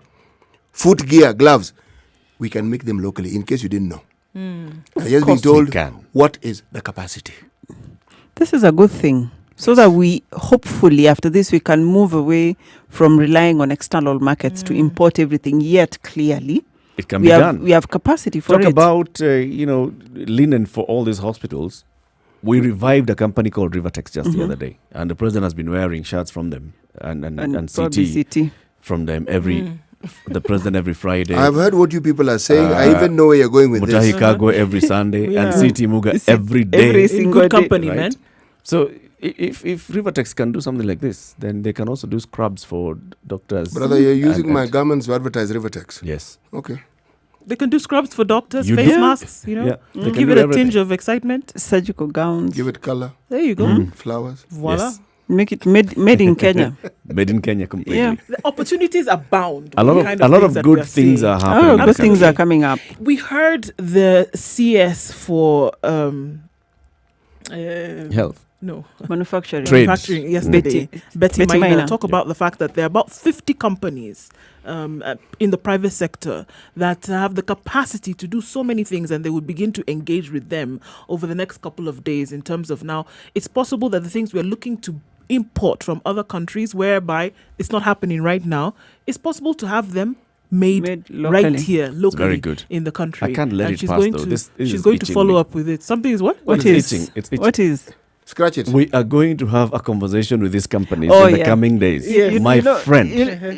Speaker 3: foot gear, gloves. We can make them locally, in case you didn't know. I just been
Speaker 2: course we
Speaker 3: told
Speaker 2: can.
Speaker 3: what is the capacity.
Speaker 6: This is a good thing. So that we, hopefully, after this, we can move away from relying on external markets to import everything. Yet, clearly,
Speaker 2: It can be done.
Speaker 6: we have capacity for
Speaker 2: Talk
Speaker 6: it.
Speaker 2: about linen for all these hospitals. We revived a company called Rivertex just the other day, and the president has been wearing shirts from them and
Speaker 6: probably
Speaker 2: CT from them the president every Friday.
Speaker 3: I've heard what you people are saying. I even know where you're going with
Speaker 2: Mutahi
Speaker 3: this.
Speaker 2: Kagwe every Sunday
Speaker 1: Yeah.
Speaker 2: and CT Muga every day.
Speaker 6: every
Speaker 1: In
Speaker 6: single
Speaker 1: good
Speaker 6: day.
Speaker 1: company,
Speaker 2: right?
Speaker 1: man.
Speaker 2: So if Rivertex can do something like this, then they can also do scrubs for doctors.
Speaker 3: Brother, you're using
Speaker 2: and-
Speaker 3: my garments to advertise Rivertex.
Speaker 2: Yes.
Speaker 3: Okay.
Speaker 1: They can do scrubs for doctors,
Speaker 2: You
Speaker 1: face
Speaker 2: do.
Speaker 1: masks,
Speaker 2: Yeah. They can
Speaker 1: Give
Speaker 2: do
Speaker 1: it a
Speaker 2: everything.
Speaker 1: tinge of excitement.
Speaker 6: Surgical gowns.
Speaker 3: Give it color,
Speaker 1: There you go.
Speaker 3: flowers.
Speaker 1: Voila.
Speaker 2: Yes.
Speaker 6: Make it made in Kenya.
Speaker 2: Made in Kenya completely.
Speaker 6: Yeah.
Speaker 1: The opportunities abound.
Speaker 2: A lot
Speaker 1: with
Speaker 2: of
Speaker 1: the kind
Speaker 2: a lot
Speaker 1: things
Speaker 2: of
Speaker 1: that
Speaker 2: good
Speaker 1: we are
Speaker 2: things
Speaker 1: seeing.
Speaker 2: are happening. in the
Speaker 6: Good things
Speaker 2: country.
Speaker 6: are coming up.
Speaker 1: We heard the CS for
Speaker 2: Health.
Speaker 1: no
Speaker 6: Manufacturing.
Speaker 2: Trade.
Speaker 1: manufacturing yesterday. Betty
Speaker 6: Betty
Speaker 1: Maina
Speaker 6: Maina.
Speaker 1: talk about the fact that there are about 50 companies in the private sector that have the capacity to do so many things, and they would begin to engage with them over the next couple of days in terms of now it's possible that the things we're looking to import from other countries, whereby it's not happening right now, it's possible to have them made right
Speaker 6: locally.
Speaker 1: here locally
Speaker 2: very good.
Speaker 1: in the country.
Speaker 2: I can't let
Speaker 1: And
Speaker 2: it
Speaker 1: she's
Speaker 2: pass,
Speaker 1: going
Speaker 2: though.
Speaker 1: to,
Speaker 2: This
Speaker 1: she's
Speaker 2: is
Speaker 1: going to
Speaker 2: itching
Speaker 1: follow
Speaker 2: me.
Speaker 1: up with it. Something is what?
Speaker 6: What
Speaker 2: It's
Speaker 6: is?
Speaker 2: itching. It's itching.
Speaker 6: What is?
Speaker 3: Scratch it.
Speaker 2: We are going to have a conversation with these companies
Speaker 6: Oh,
Speaker 2: in the
Speaker 6: yeah.
Speaker 2: coming days.
Speaker 1: Yeah.
Speaker 2: My friend.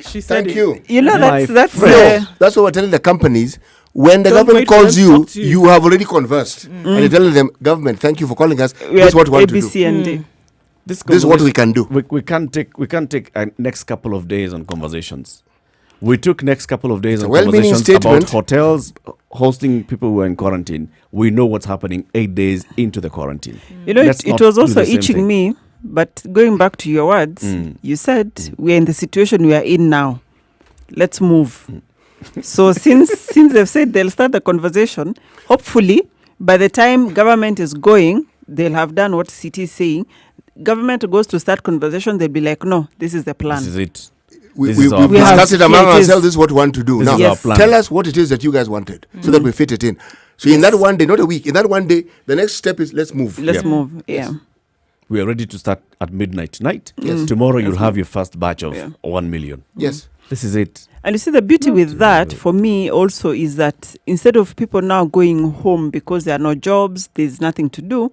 Speaker 1: She said
Speaker 3: Thank
Speaker 1: it.
Speaker 3: you.
Speaker 6: You know
Speaker 2: My
Speaker 6: that's
Speaker 2: friend.
Speaker 3: No, that's what we're telling the companies. When the
Speaker 1: Don't
Speaker 3: government
Speaker 1: wait for
Speaker 3: calls
Speaker 1: them to
Speaker 3: you,
Speaker 1: talk to you.
Speaker 3: you have already conversed. And you're telling them, government, thank you for calling us.
Speaker 6: we
Speaker 3: This is
Speaker 6: are
Speaker 3: what we want to do.
Speaker 6: ABC and D.
Speaker 3: This is what we can do.
Speaker 2: We can't take a next couple of days on conversations. We took next couple of days
Speaker 3: a
Speaker 2: on
Speaker 3: well-meaning
Speaker 2: conversations about
Speaker 3: statement.
Speaker 2: hotels hosting people who are in quarantine. We know what's happening 8 days into the quarantine.
Speaker 6: You know,
Speaker 2: Let's
Speaker 6: it
Speaker 2: not
Speaker 6: was
Speaker 2: do
Speaker 6: also
Speaker 2: the same
Speaker 6: itching
Speaker 2: thing.
Speaker 6: me. But going back to your words, you said we're in the situation we are in now. Let's move. So since they've said they'll start the conversation, hopefully by the time government is going, they'll have done what CT is saying. Government goes to start conversation, they'll be like, no, this is the plan.
Speaker 2: This is it.
Speaker 3: We
Speaker 2: This is our
Speaker 3: we
Speaker 2: plan.
Speaker 3: discussed it
Speaker 6: Here
Speaker 3: among
Speaker 6: it is.
Speaker 3: ourselves. This is what we want to do.
Speaker 2: This
Speaker 3: Now,
Speaker 2: is our plan.
Speaker 3: tell us what it is that you guys wanted so that we fit it in. So in that one day, not a week, in that one day, the next step is let's move.
Speaker 6: Let's move. Yeah.
Speaker 2: We are ready to start at midnight tonight.
Speaker 3: Yes.
Speaker 2: Tomorrow you'll have your first batch of
Speaker 6: Yeah.
Speaker 2: 1 million.
Speaker 3: Yes.
Speaker 2: This is it.
Speaker 6: And you see, the beauty with that for me also is that instead of people now going home because there are no jobs, there's nothing to do,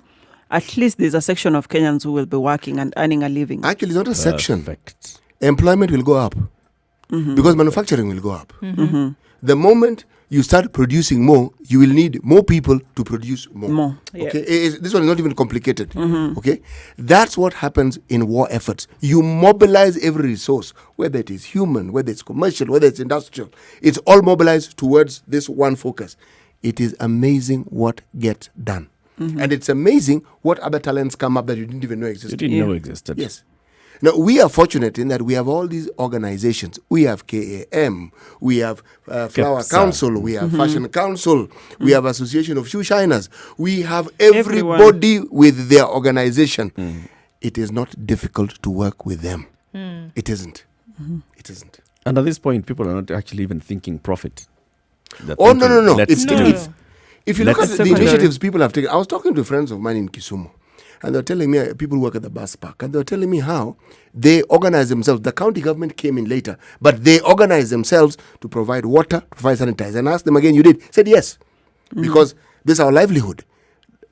Speaker 6: at least there's a section of Kenyans who will be working and earning a living.
Speaker 3: Actually, it's not a section.
Speaker 2: Perfect.
Speaker 3: Employment will go up because manufacturing will go up. The moment you start producing more, you will need more people to produce more.
Speaker 6: More.
Speaker 3: Okay, this one is not even complicated. Okay, that's what happens in war efforts. You mobilize every resource, whether it is human, whether it's commercial, whether it's industrial. It's all mobilized towards this one focus. It is amazing what gets done, and it's amazing what other talents come up that you didn't even know
Speaker 2: You
Speaker 3: existed.
Speaker 2: didn't know existed.
Speaker 3: Yes. Now, we are fortunate in that we have all these organizations. We have KAM, we have Flower
Speaker 2: Kepsa.
Speaker 3: Council, we have Fashion Council, we have Association of Shoe Shiners. We have
Speaker 6: Everyone.
Speaker 3: everybody with their organization. It is not difficult to work with them. It isn't. It isn't.
Speaker 2: And at this point, people are not actually even thinking profit. They're
Speaker 3: Oh, no,
Speaker 2: thinking,
Speaker 3: no.
Speaker 2: let's
Speaker 3: It's,
Speaker 2: do
Speaker 3: it's,
Speaker 2: it.
Speaker 3: if you look
Speaker 2: Let's
Speaker 3: at the
Speaker 6: do it.
Speaker 3: initiatives people have taken, I was talking to friends of mine in Kisumu, and they're telling me, people who work at the bus park, and they're telling me how they organize themselves. The county government came in later, but they organize themselves to provide water, provide sanitizer. And I asked them again, you did? Said yes, because this is our livelihood.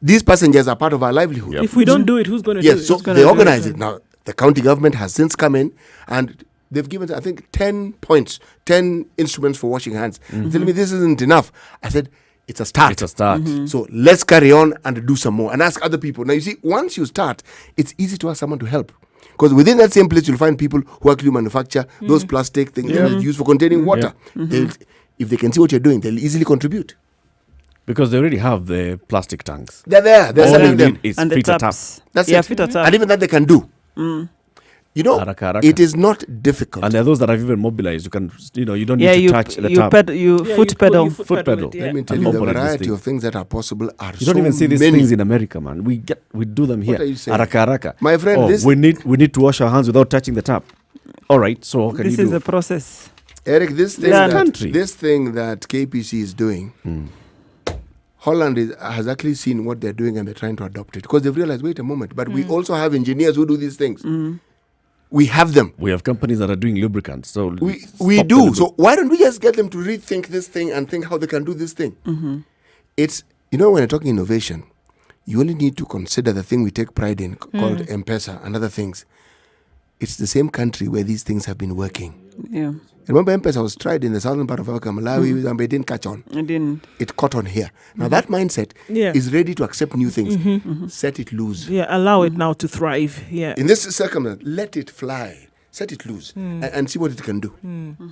Speaker 3: These passengers are part of our livelihood.
Speaker 2: Yep.
Speaker 1: If we don't do it, who's going to do
Speaker 3: Yes,
Speaker 1: it?
Speaker 3: so
Speaker 1: Who's gonna
Speaker 3: they
Speaker 1: do
Speaker 3: organize it. Now, the county government has since come in and they've given, I think, 10 points, 10 instruments for washing hands. Telling me this isn't enough. I said, it's a start.
Speaker 2: It's a start.
Speaker 3: So let's carry on and do some more and ask other people. Now, you see, once you start, it's easy to ask someone to help. Because within that same place, you'll find people who actually manufacture those plastic things that are used for containing water. If they can see what you're doing, they'll easily contribute.
Speaker 2: Because they already have the plastic tanks.
Speaker 3: They're there. They're
Speaker 2: All
Speaker 3: selling
Speaker 2: they
Speaker 3: them.
Speaker 2: need is
Speaker 6: And the
Speaker 2: fit a tap.
Speaker 6: taps.
Speaker 3: That's
Speaker 6: Yeah,
Speaker 3: it.
Speaker 6: fit a tap.
Speaker 3: And even that they can do. You know,
Speaker 2: Haraka, haraka.
Speaker 3: it is not difficult.
Speaker 2: And there are those that have even mobilized. You can, you don't
Speaker 6: Yeah,
Speaker 2: need to
Speaker 6: you
Speaker 2: touch the
Speaker 6: you
Speaker 2: tap.
Speaker 6: foot pedal.
Speaker 1: You
Speaker 2: Foot pedal.
Speaker 1: it, yeah.
Speaker 3: Let me tell
Speaker 2: And
Speaker 3: you, the
Speaker 2: operate this
Speaker 3: variety
Speaker 2: thing.
Speaker 3: of things that are possible are
Speaker 2: You
Speaker 3: so
Speaker 2: don't even see these
Speaker 3: many.
Speaker 2: things in America, man. We do them here.
Speaker 3: are you saying?
Speaker 2: Haraka, haraka.
Speaker 3: My friend,
Speaker 2: Oh,
Speaker 3: this-
Speaker 2: we need to wash our hands without touching the tap. All right. So what can
Speaker 6: This
Speaker 2: you
Speaker 6: is
Speaker 2: do?
Speaker 6: the process.
Speaker 3: Eric, this thing,
Speaker 6: Yeah.
Speaker 2: Country.
Speaker 3: this thing that KPC is doing, Holland has actually seen what they're doing and they're trying to adopt it because they've realized, wait a moment, but we also have engineers who do these things. We have them.
Speaker 2: We have companies that are doing lubricants. So
Speaker 3: We
Speaker 2: stop
Speaker 3: do.
Speaker 2: the
Speaker 3: So why don't we just get them to rethink this thing and think how they can do this thing? It's, when you're talking innovation, you only need to consider the thing we take pride in called M-Pesa and other things. It's the same country where these things have been working.
Speaker 6: Yeah.
Speaker 3: Remember, M-Pesa was tried in the southern part of Africa, Malawi, and it didn't catch on.
Speaker 6: I didn't.
Speaker 3: It caught on here. Now that mindset
Speaker 1: Yeah.
Speaker 3: is ready to accept new things. Set it loose.
Speaker 1: Yeah, allow it now to thrive. Yeah.
Speaker 3: In this circumstance, let it fly. Set it loose and see what it can do.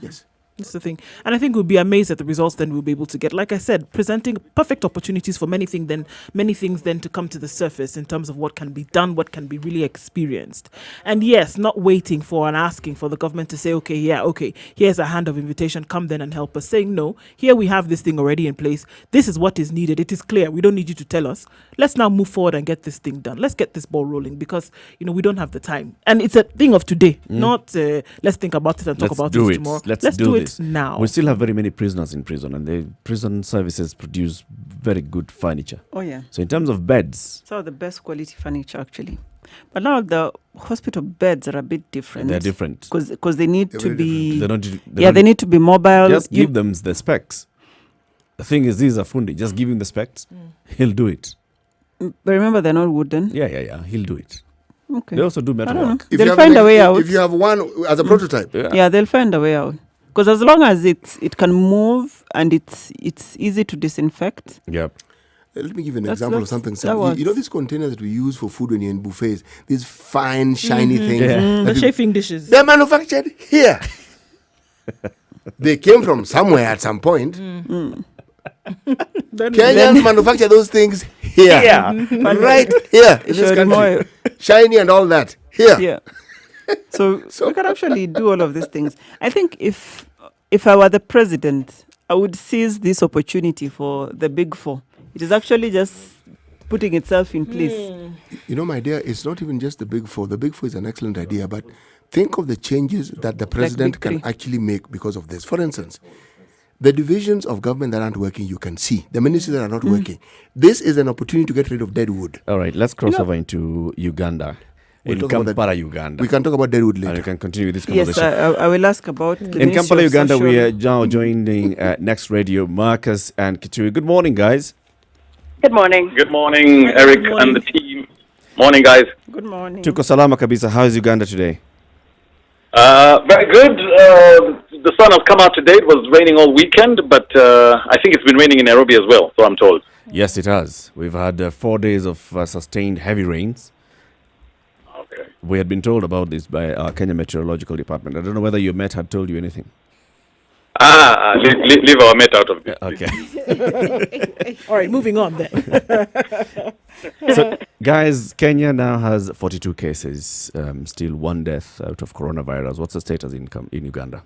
Speaker 3: Yes.
Speaker 1: That's the thing. And I think we'll be amazed at the results then we'll be able to get. Like I said, presenting perfect opportunities for many things then to come to the surface in terms of what can be done, what can be really experienced. And yes, not waiting for and asking for the government to say, okay, here's a hand of invitation, come then and help us. Saying, no, here we have this thing already in place. This is what is needed. It is clear. We don't need you to tell us. Let's now move forward and get this thing done. Let's get this ball rolling because, we don't have the time. And it's a thing of today, not let's think about it and talk
Speaker 2: Let's
Speaker 1: about
Speaker 2: do
Speaker 1: it
Speaker 2: it.
Speaker 1: tomorrow.
Speaker 2: Let's do
Speaker 1: it
Speaker 2: this.
Speaker 1: now.
Speaker 2: We still have very many prisoners in prison, and the prison services produce very good furniture.
Speaker 6: Oh, yeah.
Speaker 2: So in terms of beds,
Speaker 6: Some of the best quality furniture, actually. But now the hospital beds are a bit different.
Speaker 2: they're different.
Speaker 6: Because they need
Speaker 3: They're
Speaker 6: to
Speaker 3: very
Speaker 6: be...
Speaker 2: They don't.
Speaker 6: they need to be mobile.
Speaker 2: just give them the specs. The thing is, these are fundi. Just give him the specs. He'll do it.
Speaker 6: But remember, they're not wooden.
Speaker 2: Yeah. He'll do it.
Speaker 6: Okay.
Speaker 2: They also do
Speaker 6: I
Speaker 2: metal
Speaker 6: don't know.
Speaker 2: work.
Speaker 3: If
Speaker 6: They'll
Speaker 3: you have
Speaker 6: find
Speaker 3: an-
Speaker 6: a way out.
Speaker 3: If you have one as a prototype,
Speaker 6: Yeah, they'll find a way out. Because as long as it can move and it's easy to disinfect.
Speaker 2: Yep.
Speaker 3: let me give you an
Speaker 6: That's-
Speaker 3: example of
Speaker 6: that's-
Speaker 3: something
Speaker 6: that
Speaker 3: simple. You know
Speaker 6: works.
Speaker 3: these containers that we use for food when you're in buffets, these fine, shiny things.
Speaker 2: Yeah.
Speaker 3: that
Speaker 1: The
Speaker 3: you-
Speaker 1: chafing dishes.
Speaker 3: They're manufactured here. They came from somewhere at some point.
Speaker 1: Then
Speaker 3: Kenyans manufacture those things here. Right here in this country. Shiny and all that. Here.
Speaker 6: Yeah. So we can actually do all of these things. I think if I were the president, I would seize this opportunity for the Big Four. It is actually just putting itself in place.
Speaker 3: You know, my dear, it's not even just the Big Four. The Big Four is an excellent idea, but think of the changes that the president can actually make because of this. For instance, the divisions of government that aren't working, you can see. The ministries that are not working. This is an opportunity to get rid of dead wood.
Speaker 2: All right, let's cross over into Uganda. In Kampala, Uganda.
Speaker 3: We can talk about dead wood later.
Speaker 2: And we can continue this conversation.
Speaker 6: Yes, I will ask about the
Speaker 2: In Kampala,
Speaker 6: Ministry of
Speaker 2: Uganda, we are
Speaker 6: Social-
Speaker 2: now joining Next Radio, Marcus and Kitui. Good morning, guys.
Speaker 9: Good morning.
Speaker 11: Good morning, Eric and the team. Morning, guys.
Speaker 6: Good morning.
Speaker 2: Tuko salama kabisa. How is Uganda today?
Speaker 11: Very good. The sun has come out today. It was raining all weekend, but I think it's been raining in Nairobi as well, so I'm told.
Speaker 2: Yes, it has. We've had 4 days of sustained heavy rains.
Speaker 11: Okay.
Speaker 2: We had been told about this by our Kenya Meteorological Department. I don't know whether your Met had told you anything.
Speaker 11: Leave our mate out of this.
Speaker 2: Okay.
Speaker 1: All right, moving on then.
Speaker 2: So, guys, Kenya now has 42 cases, still one death out of coronavirus. What's the status in Uganda?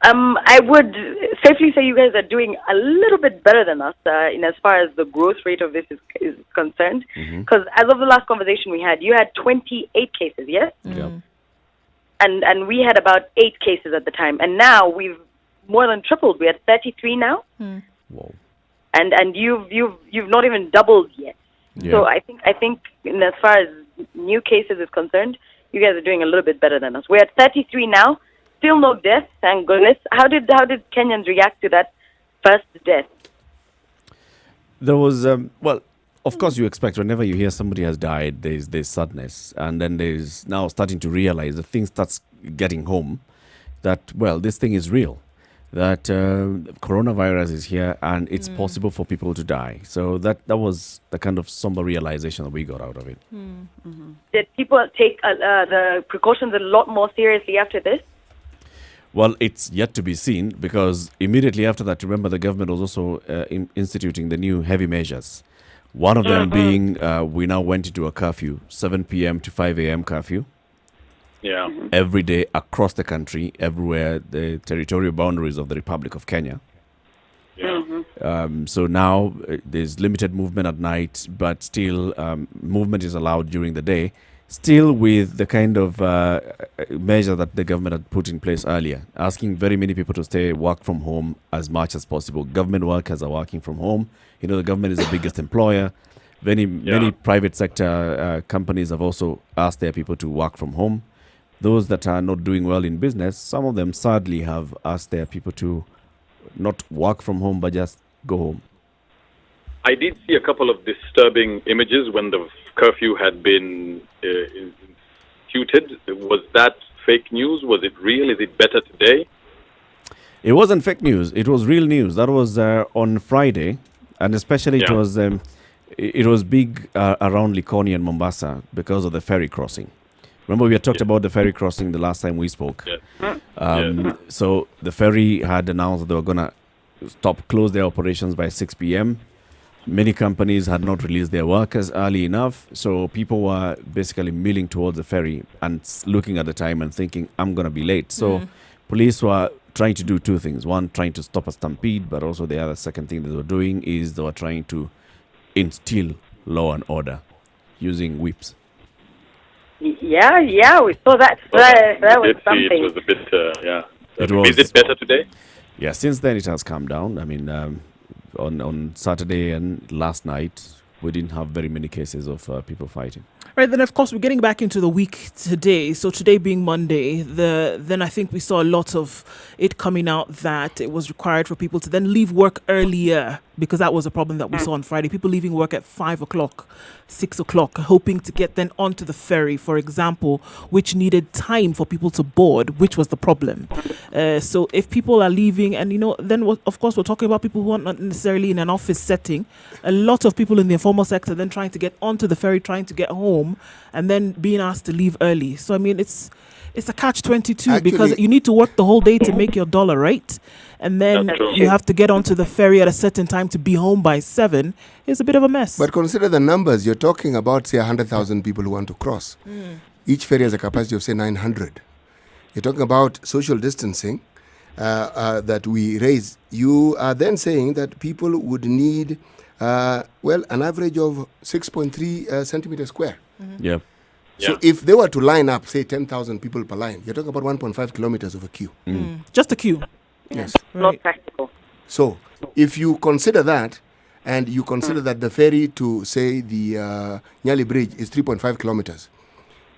Speaker 9: I would safely say you guys are doing a little bit better than us in as far as the growth rate of this is concerned. Because as of the last conversation we had, you had 28 cases, yes?
Speaker 2: Yeah.
Speaker 9: And we had about 8 cases at the time. And now we've more than tripled. We're at 33 now.
Speaker 2: Whoa.
Speaker 9: And you've not even doubled yet.
Speaker 2: Yeah.
Speaker 9: So I think in as far as new cases is concerned, you guys are doing a little bit better than us. We're at 33 now. Still no deaths, thank goodness. How did Kenyans react to that first death?
Speaker 2: There was, well, of course you expect whenever you hear somebody has died, there's sadness. And then there's now starting to realize the thing starts getting home that, well, this thing is real. That coronavirus is here and it's possible for people to die. So that was the kind of somber realization that we got out of it.
Speaker 9: Did people take the precautions a lot more seriously after this?
Speaker 2: Well, it's yet to be seen because immediately after that, remember, the government was also instituting the new heavy measures. One of them being we now went into a curfew, 7 p.m. to 5 a.m. curfew.
Speaker 11: Yeah.
Speaker 2: Every day across the country, everywhere, the territorial boundaries of the Republic of Kenya. So now there's limited movement at night, but still movement is allowed during the day. Still with the kind of measure that the government had put in place earlier, asking very many people to work from home as much as possible. Government workers are working from home. You know, the government is the biggest employer. Many private sector companies have also asked their people to work from home. Those that are not doing well in business, some of them sadly have asked their people to not work from home, but just go home.
Speaker 11: I did see a couple of disturbing images when the curfew had been instituted. Was that fake news? Was it real? Is it better today?
Speaker 2: It wasn't fake news. It was real news. That was on Friday, and especially it was big around Likoni and Mombasa because of the ferry crossing. Remember, we had talked about the ferry crossing the last time we spoke. So the ferry had announced that they were going to close their operations by 6 p.m. Many companies had not released their workers early enough, so people were basically milling towards the ferry and looking at the time and thinking, I'm going to be late. So police were trying to do two things. One, trying to stop a stampede, but also the other second thing they were doing is they were trying to instill law and order using whips.
Speaker 9: Yeah, we saw that. That was something.
Speaker 11: It was a bit, Is it better today?
Speaker 2: Yeah, since then it has calmed down. I mean, on Saturday and last night, we didn't have very many cases of people fighting.
Speaker 1: Right, then of course we're getting back into the week today. So today being Monday, then I think we saw a lot of it coming out that it was required for people to then leave work earlier, because that was a problem that we saw on Friday. People leaving work at 5 o'clock, 6 o'clock, hoping to get then onto the ferry, for example, which needed time for people to board, which was the problem. So if people are leaving, and then of course we're talking about people who are not necessarily in an office setting. A lot of people in the informal sector then trying to get onto the ferry, trying to get home, and then being asked to leave early. So I mean, it's it's a catch-22
Speaker 3: Actually-
Speaker 1: because you need to work the whole day to make your dollar, right? And then
Speaker 11: That's true.
Speaker 1: you have to get onto the ferry at a certain time to be home by 7. It's a bit of a mess.
Speaker 3: But consider the numbers. You're talking about, say, 100,000 people who want to cross. Each ferry has a capacity of, say, 900. You're talking about social distancing that we raise. You are then saying that people would need, an average of 6.3 centimeters square.
Speaker 2: Yeah.
Speaker 3: So if they were to line up, say, 10,000 people per line, you're talking about 1.5 kilometers of a queue.
Speaker 1: Just a queue.
Speaker 3: Yes.
Speaker 1: Right.
Speaker 9: Not practical.
Speaker 3: So if you consider that, and you consider that the ferry to, say, the Nyeri Bridge is 3.5 kilometers,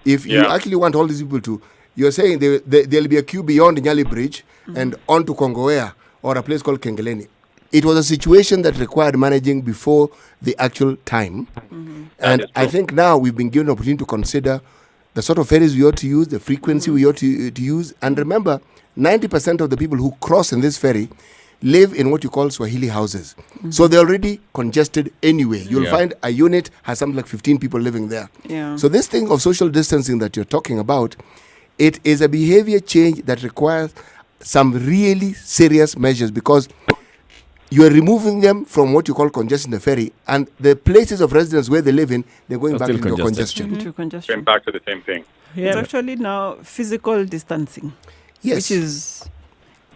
Speaker 3: if you
Speaker 11: Yeah.
Speaker 3: actually want all these people to, you're saying there'll be a queue beyond the Nyeri Bridge and on to Kongowea or a place called Kengeleni. It was a situation that required managing before the actual time. And I think now we've been given an opportunity to consider the sort of ferries we ought to use, the frequency we ought to use. And remember, 90% of the people who cross in this ferry live in what you call Swahili houses. So they're already congested anyway. You'll find a unit has something like 15 people living there.
Speaker 6: Yeah.
Speaker 3: So this thing of social distancing that you're talking about, it is a behavior change that requires some really serious measures because you are removing them from what you call congestion in the ferry, and the places of residence where they live in, they're going
Speaker 2: Are
Speaker 3: back
Speaker 2: still
Speaker 3: into
Speaker 2: congested.
Speaker 3: congestion.
Speaker 6: Into congestion.
Speaker 11: Came back to the same thing.
Speaker 6: It's actually now physical distancing,
Speaker 3: Yes.
Speaker 6: which is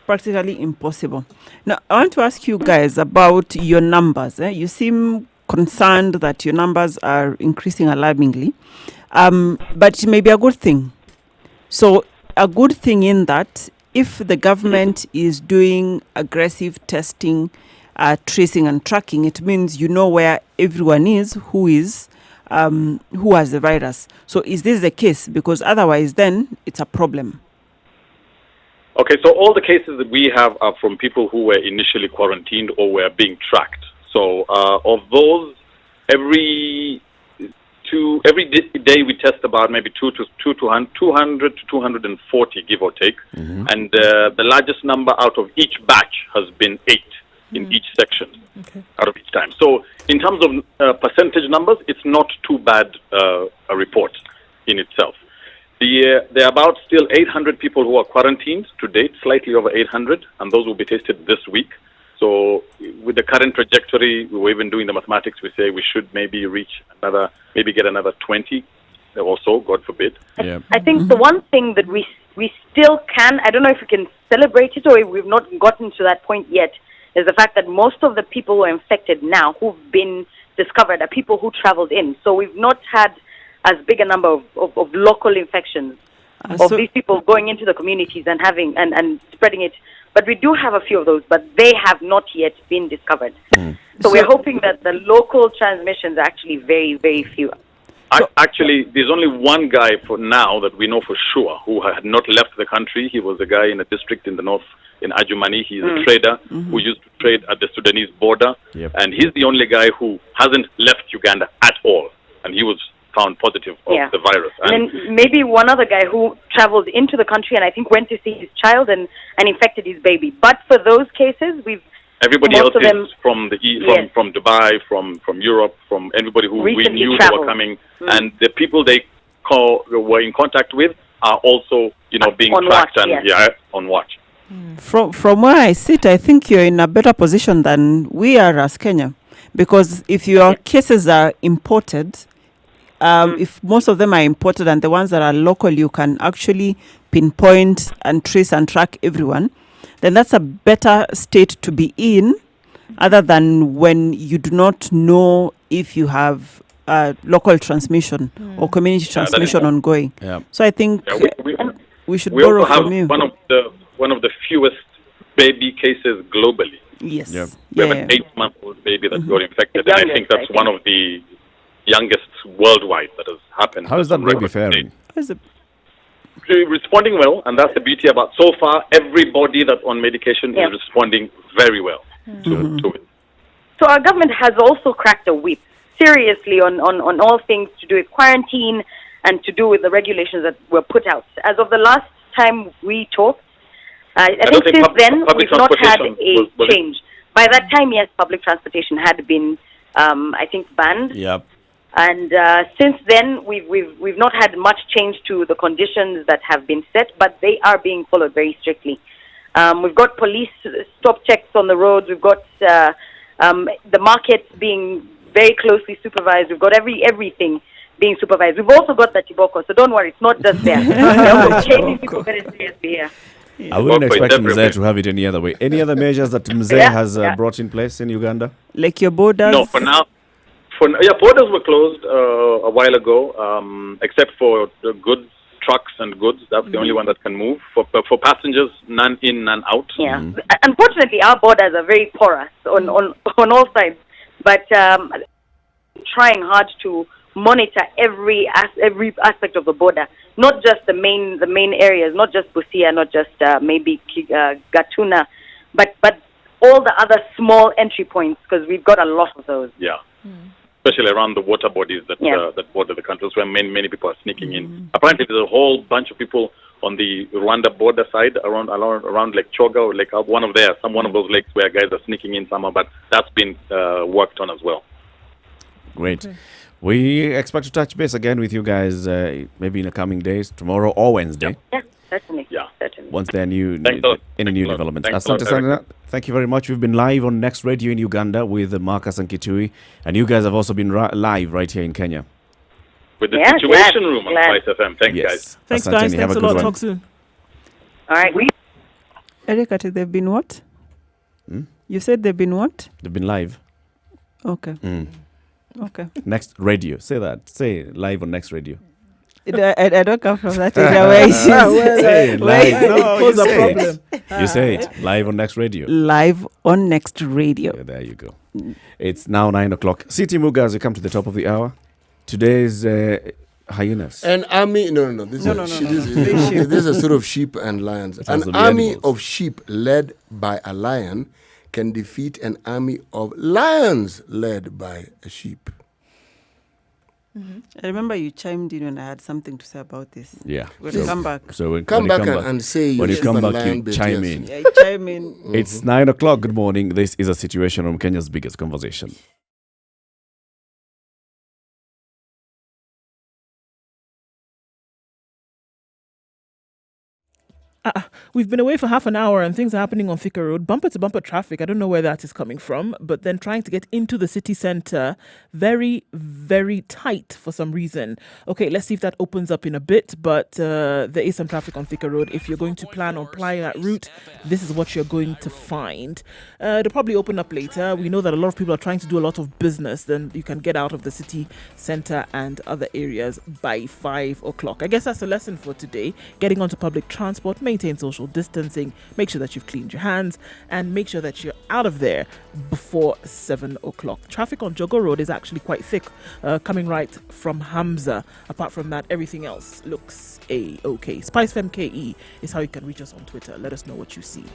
Speaker 6: practically impossible. Now, I want to ask you guys about your numbers. You seem concerned that your numbers are increasing alarmingly, but it may be a good thing. So, a good thing in that if the government is doing aggressive testing, tracing and tracking, it means you know where everyone is who has the virus. So is this the case? Because otherwise then it's a problem.
Speaker 11: Okay, so all the cases that we have are from people who were initially quarantined or were being tracked. So of those, every day we test about maybe 200 to 240, give or take. And the largest number out of each batch has been 8 in each section out of each time. So in terms of percentage numbers, it's not too bad a report in itself. There are about still 800 people who are quarantined to date, slightly over 800, and those will be tested this week. So with the current trajectory, we're even doing the mathematics, we say we should maybe get another 20 or so, God forbid.
Speaker 9: I think the one thing that we still can, I don't know if we can celebrate it or if we've not gotten to that point yet, is the fact that most of the people who are infected now who've been discovered are people who traveled in. So we've not had as big a number of local infections of these people going into the communities and having and spreading it. But we do have a few of those, but they have not yet been discovered. So we're hoping that the local transmissions are actually very, very few.
Speaker 11: Actually, there's only one guy for now that we know for sure who had not left the country. He was a guy in a district in the north, in Adjumani. He's a trader who used to trade at the Sudanese border. And he's the only guy who hasn't left Uganda at all. And he was found positive of the virus.
Speaker 9: And then maybe one other guy who traveled into the country and I think went to see his child and infected his baby. But for those cases,
Speaker 11: everybody else is from the east, from Dubai, from Europe, from everybody who we knew they were coming, and the people they were in contact with are also, being tracked on watch.
Speaker 6: From where I sit, I think you're in a better position than we are as Kenya, because if your cases are imported, if most of them are imported and the ones that are local, you can actually pinpoint and trace and track everyone, then that's a better state to be in, other than when you do not know if you have local transmission or community transmission ongoing. So I think we should borrow
Speaker 11: also
Speaker 6: from you.
Speaker 11: One of the fewest baby cases globally.
Speaker 6: Yes.
Speaker 11: We have an 8-month-old baby that got infected, and I think that's one of the youngest worldwide that has happened.
Speaker 2: How is that baby faring?
Speaker 11: Responding well, and that's the beauty about so far everybody that's on medication is responding very well to it.
Speaker 9: So our government has also cracked a whip seriously on all things to do with quarantine and to do with the regulations that were put out. As of the last time we talked, I think since then we've not had a change. By that time, yes, public transportation had been, I think, banned. And since then, we've not had much change to the conditions that have been set, but they are being followed very strictly. We've got police stop checks on the roads. We've got the markets being very closely supervised. We've got everything being supervised. We've also got the Chiboko, so don't worry, it's not just there. We're taking people very seriously here.
Speaker 2: I wouldn't expect Mzee to have it any other way. Any other measures that Mzee has brought in place in Uganda?
Speaker 6: Like your borders?
Speaker 11: No, for now. Borders were closed a while ago, except for the goods, trucks and goods. That's the only one that can move. For passengers, none in, none out.
Speaker 9: Yeah. Unfortunately, our borders are very porous on all sides. But trying hard to monitor every aspect of the border, not just the main areas, not just Busia, not just maybe Gatuna, but all the other small entry points, because we've got a lot of those.
Speaker 11: Yeah. Especially around the water bodies that border the countries, where many people are sneaking in. Apparently, there's a whole bunch of people on the Rwanda border side around Lake Choga or Lake one of those lakes where guys are sneaking in somehow. But that's been worked on as well.
Speaker 2: Great. Okay. We expect to touch base again with you guys maybe in the coming days, tomorrow or Wednesday.
Speaker 9: Yeah, certainly.
Speaker 11: Yeah.
Speaker 9: Certainly.
Speaker 2: Once there are new developments. Asante sana. Thank you very much. We've been live on Next Radio in Uganda with Marcus and Kitui. And you guys have also been live right here in Kenya.
Speaker 11: With the Situation Room on Spice FM. Thanks, guys.
Speaker 1: Thanks, guys. Thanks a lot. Talk soon.
Speaker 9: All right.
Speaker 6: Erika, they've been what? You said they've been what?
Speaker 2: They've been live.
Speaker 6: Okay. Okay.
Speaker 2: Next Radio. Say that. Say live on Next Radio.
Speaker 6: I don't come from that area where
Speaker 2: You say it. Live on Next Radio.
Speaker 6: Live on Next Radio.
Speaker 2: Yeah, there you go. It's now 9 o'clock. City Muga, as we come to the top of the hour. Today's hyenas.
Speaker 3: An army. No. This is a sort of sheep and lions. An army of sheep led by a lion can defeat an army of lions led by a sheep.
Speaker 6: I remember you chimed in when I had something to say about this.
Speaker 2: Yeah.
Speaker 6: Come back.
Speaker 2: So when
Speaker 3: come back and say
Speaker 2: when you come back, you chime in.
Speaker 6: Yeah, chime in.
Speaker 2: It's 9 o'clock. Good morning. This is a Situation Room, Kenya's biggest conversation.
Speaker 1: We've been away for half an hour and things are happening on Thika Road. Bumper to bumper traffic. I don't know where that is coming from, but then trying to get into the city centre, very, very tight for some reason. Okay, let's see if that opens up in a bit, but there is some traffic on Thika Road. If you're going to plan on applying that route, this is what you're going to find. It'll probably open up later. We know that a lot of people are trying to do a lot of business. Then you can get out of the city centre and other areas by 5 o'clock. I guess that's the lesson for today. Getting onto public transport, maintain social distancing, make sure that you've cleaned your hands, and make sure that you're out of there before 7 o'clock. Traffic on Jogo Road is actually quite thick, coming right from Hamza. Apart from that, everything else looks okay. SpiceFM KE is how you can reach us on Twitter. Let us know what you see.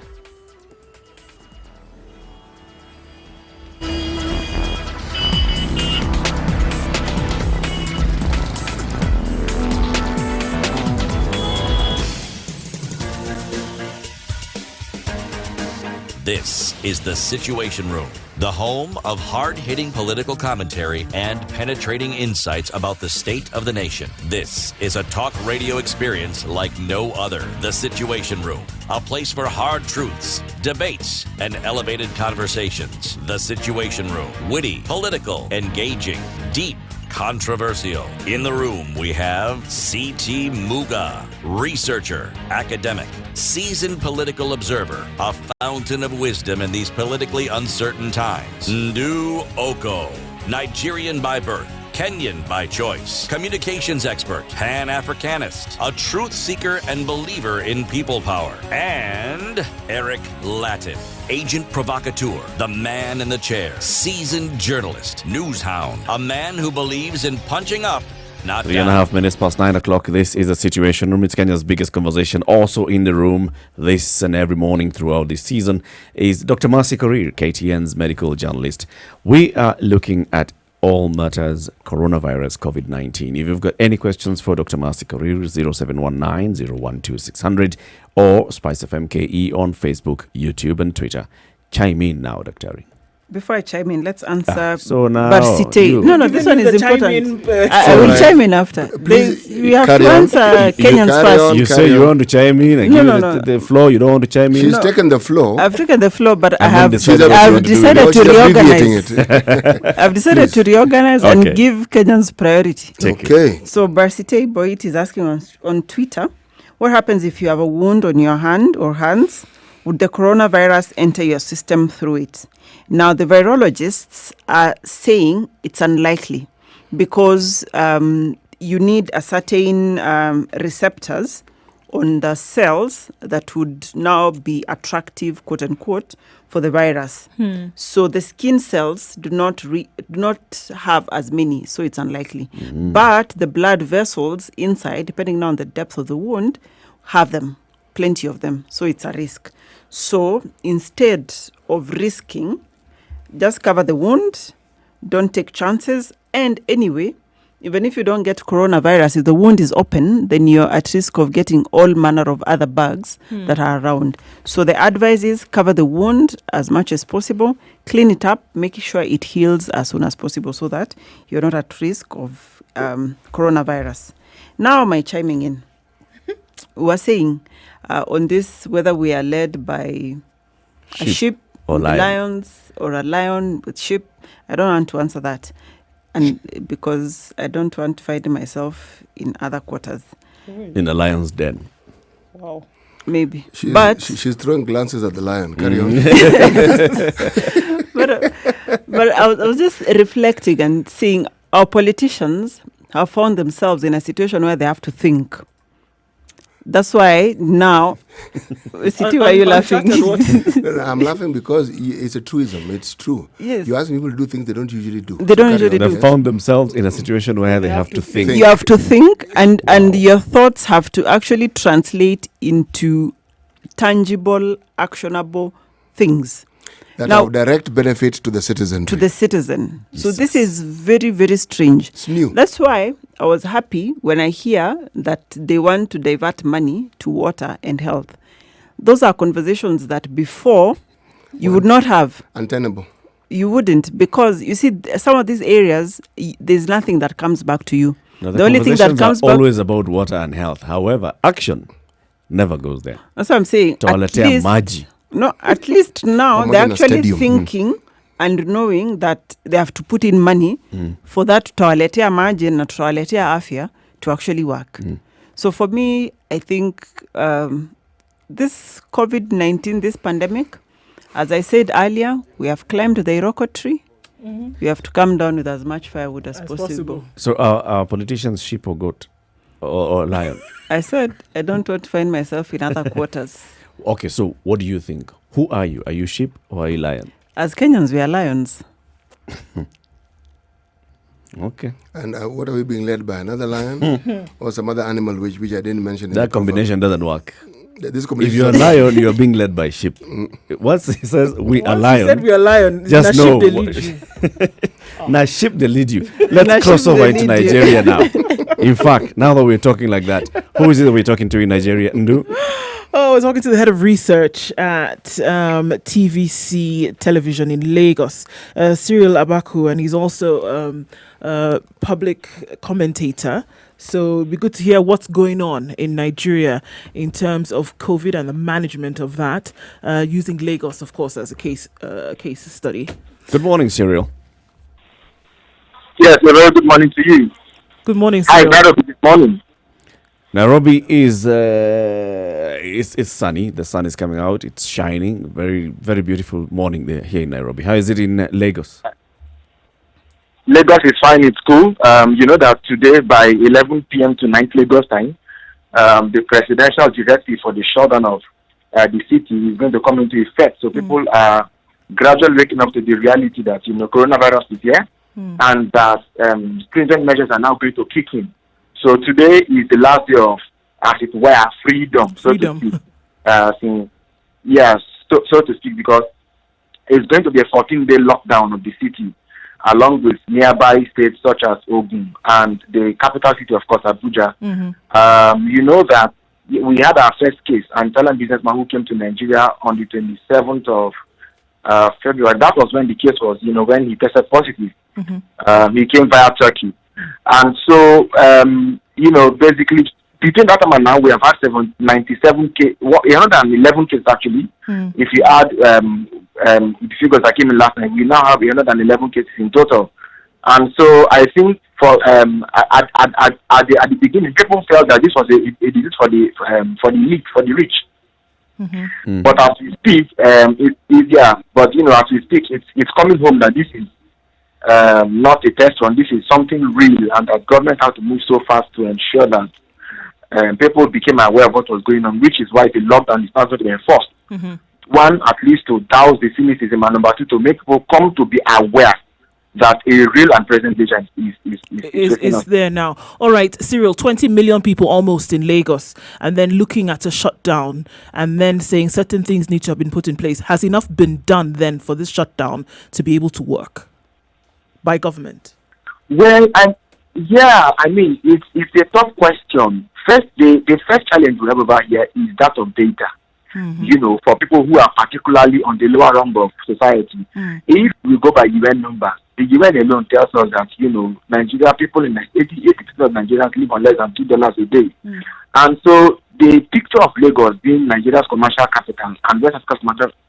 Speaker 4: This is the Situation Room, the home of hard-hitting political commentary and penetrating insights about the state of the nation. This is a talk radio experience like no other. The Situation Room, a place for hard truths, debates, and elevated conversations. The Situation Room, witty, political, engaging, deep, controversial. In the room, we have C.T. Muga, researcher, academic, seasoned political observer, a fountain of wisdom in these politically uncertain times. Ndu Oko, Nigerian by birth, Kenyan by choice, communications expert, Pan-Africanist, a truth seeker and believer in people power, and Eric Latin, agent provocateur, the man in the chair, seasoned journalist, news hound, a man who believes in punching up, not
Speaker 2: 3.5 minutes past 9 o'clock. This is a Situation Room. It's Kenya's biggest conversation. Also in the room this and every morning throughout this season is Dr. Mercy Korir, KTN's medical journalist. We are looking at all matters coronavirus COVID-19. If you've got any questions for Dr. Mercy Korir, 0719-012-600 or Spice FM KE on Facebook, YouTube and Twitter. Chime in now, Dr.
Speaker 6: Before I chime in, let's answer.
Speaker 2: So now
Speaker 6: Barsite. No, this one is important. I will chime in after.
Speaker 3: Please,
Speaker 6: we have
Speaker 3: carry
Speaker 6: to
Speaker 3: on.
Speaker 6: answer Kenyans first.
Speaker 2: You say you want to chime in and give the floor. You don't want to chime in.
Speaker 3: She's taken the floor.
Speaker 6: I've taken the floor, but
Speaker 2: And
Speaker 6: I
Speaker 2: then
Speaker 6: have
Speaker 2: decided
Speaker 6: decided to reorganize.
Speaker 3: It.
Speaker 6: I've decided to reorganize and give Kenyans priority.
Speaker 3: Okay.
Speaker 6: So Barsite Boit is asking on Twitter, what happens if you have a wound on your hand or hands? Would the coronavirus enter your system through it? Now, the virologists are saying it's unlikely because you need a certain receptors on the cells that would now be attractive, quote unquote, for the virus. So the skin cells do not have as many, so it's unlikely. But the blood vessels inside, depending on the depth of the wound, have them, plenty of them. So it's a risk. So instead of risking, just cover the wound, don't take chances. And anyway, even if you don't get coronavirus, if the wound is open, then you're at risk of getting all manner of other bugs that are around. So the advice is cover the wound as much as possible, clean it up, making sure it heals as soon as possible so that you're not at risk of coronavirus. Now am I chiming in? We were saying on this, whether we are led by a sheep
Speaker 2: or
Speaker 6: lions or a lion with sheep, I don't want to answer that. And because I don't want to find myself in other quarters.
Speaker 2: In the lion's den.
Speaker 1: Wow.
Speaker 6: Maybe.
Speaker 3: She's throwing glances at the lion. Carry on.
Speaker 6: but I was just reflecting and seeing our politicians have found themselves in a situation where they have to think. That's why now, City, why are you laughing?
Speaker 3: No, I'm laughing because it's a truism. It's true.
Speaker 6: Yes.
Speaker 3: You ask people to do things they don't usually do.
Speaker 6: They don't usually do.
Speaker 2: They found themselves in a situation where they have to think.
Speaker 6: You have to think, and your thoughts have to actually translate into tangible, actionable things.
Speaker 3: That have direct benefit to the citizen.
Speaker 6: To the citizen. Yes. So this is very, very strange.
Speaker 3: It's new.
Speaker 6: That's why I was happy when I hear that they want to divert money to water and health. Those are conversations that before you would not have.
Speaker 3: Untenable.
Speaker 6: You wouldn't, because you see some of these areas, there's nothing that comes back to you.
Speaker 2: No, the only thing that comes back always about water and health. However, action never goes there.
Speaker 6: That's what I'm saying. No, at least now they're actually thinking and knowing that they have to put in money for that tutawaletea maji na tutawaletea afya to actually work. So for me, I think this COVID-19, this pandemic, as I said earlier, we have climbed the Iroko tree. We have to come down with as much firewood as possible.
Speaker 2: So our politicians, sheep or goat or lion?
Speaker 6: I said I don't want to find myself in other quarters.
Speaker 2: Okay, so what do you think? Who are you? Are you sheep or are you lion?
Speaker 6: As Kenyans, we are lions.
Speaker 2: Okay.
Speaker 3: And what are we being led by? Another lion or some other animal which I didn't mention?
Speaker 2: That combination doesn't work.
Speaker 3: This combination.
Speaker 2: If you're a lion, you're being led by sheep. Once he says we are lion,
Speaker 1: he said we are lion,
Speaker 2: just know.
Speaker 1: Sheep, they lead you.
Speaker 2: Now sheep they lead you. Let's cross over into Nigeria now. In fact, now that we're talking like that, who is it that we're talking to in Nigeria? Ndu?
Speaker 1: Oh, I was talking to the head of research at TVC Television in Lagos, Cyril Abaku, and he's also a public commentator. So it'd be good to hear what's going on in Nigeria in terms of COVID and the management of that, using Lagos, of course, as a case study.
Speaker 2: Good morning, Cyril.
Speaker 12: Yes, a very good morning to you.
Speaker 1: Good morning, Cyril.
Speaker 12: Hi, good morning.
Speaker 2: Nairobi is it's sunny. The sun is coming out. It's shining. Very, very beautiful morning there here in Nairobi. How is it in Lagos?
Speaker 12: Lagos is fine. It's cool. You know that today by 11 p.m. tonight Lagos time, the presidential directive for the shutdown of the city is going to come into effect. So people are gradually waking up to the reality that coronavirus is here and that stringent measures are now going to kick in. So today is the last day of, as it were, freedom. So to speak. So to speak, because it's going to be a 14-day lockdown of the city, along with nearby states such as Ogun and the capital city, of course, Abuja. You know that we had our first case, an Italian businessman who came to Nigeria on the 27th of February. That was when the case was, when he tested positive. He came via Turkey. And so, basically, between that time and now, we have had 97 cases, 111 cases actually. If you add the figures that came in last night, we now have 111 cases in total. And so I think for at the beginning, people felt that this was a disease for the rich. But as we speak, as we speak, it's coming home that this is not a test run. This is something real, and that government had to move so fast to ensure that people became aware of what was going on, which is why the lockdown is not going to be enforced. One, at least to douse the cynicism, and number two, to make people come to be aware that a real and present danger is
Speaker 1: there now. All right, Cyril, 20 million people almost in Lagos, and then looking at a shutdown and then saying certain things need to have been put in place. Has enough been done then for this shutdown to be able to work by government?
Speaker 12: Well, it's a tough question. First, the first challenge we have over here is that of data. For people who are particularly on the lower rung of society. If we go by UN numbers, the UN alone tells us that, Nigeria, people in 80% of Nigerians live on less than $2 a day. And so the picture of Lagos being Nigeria's commercial capital and West Africa's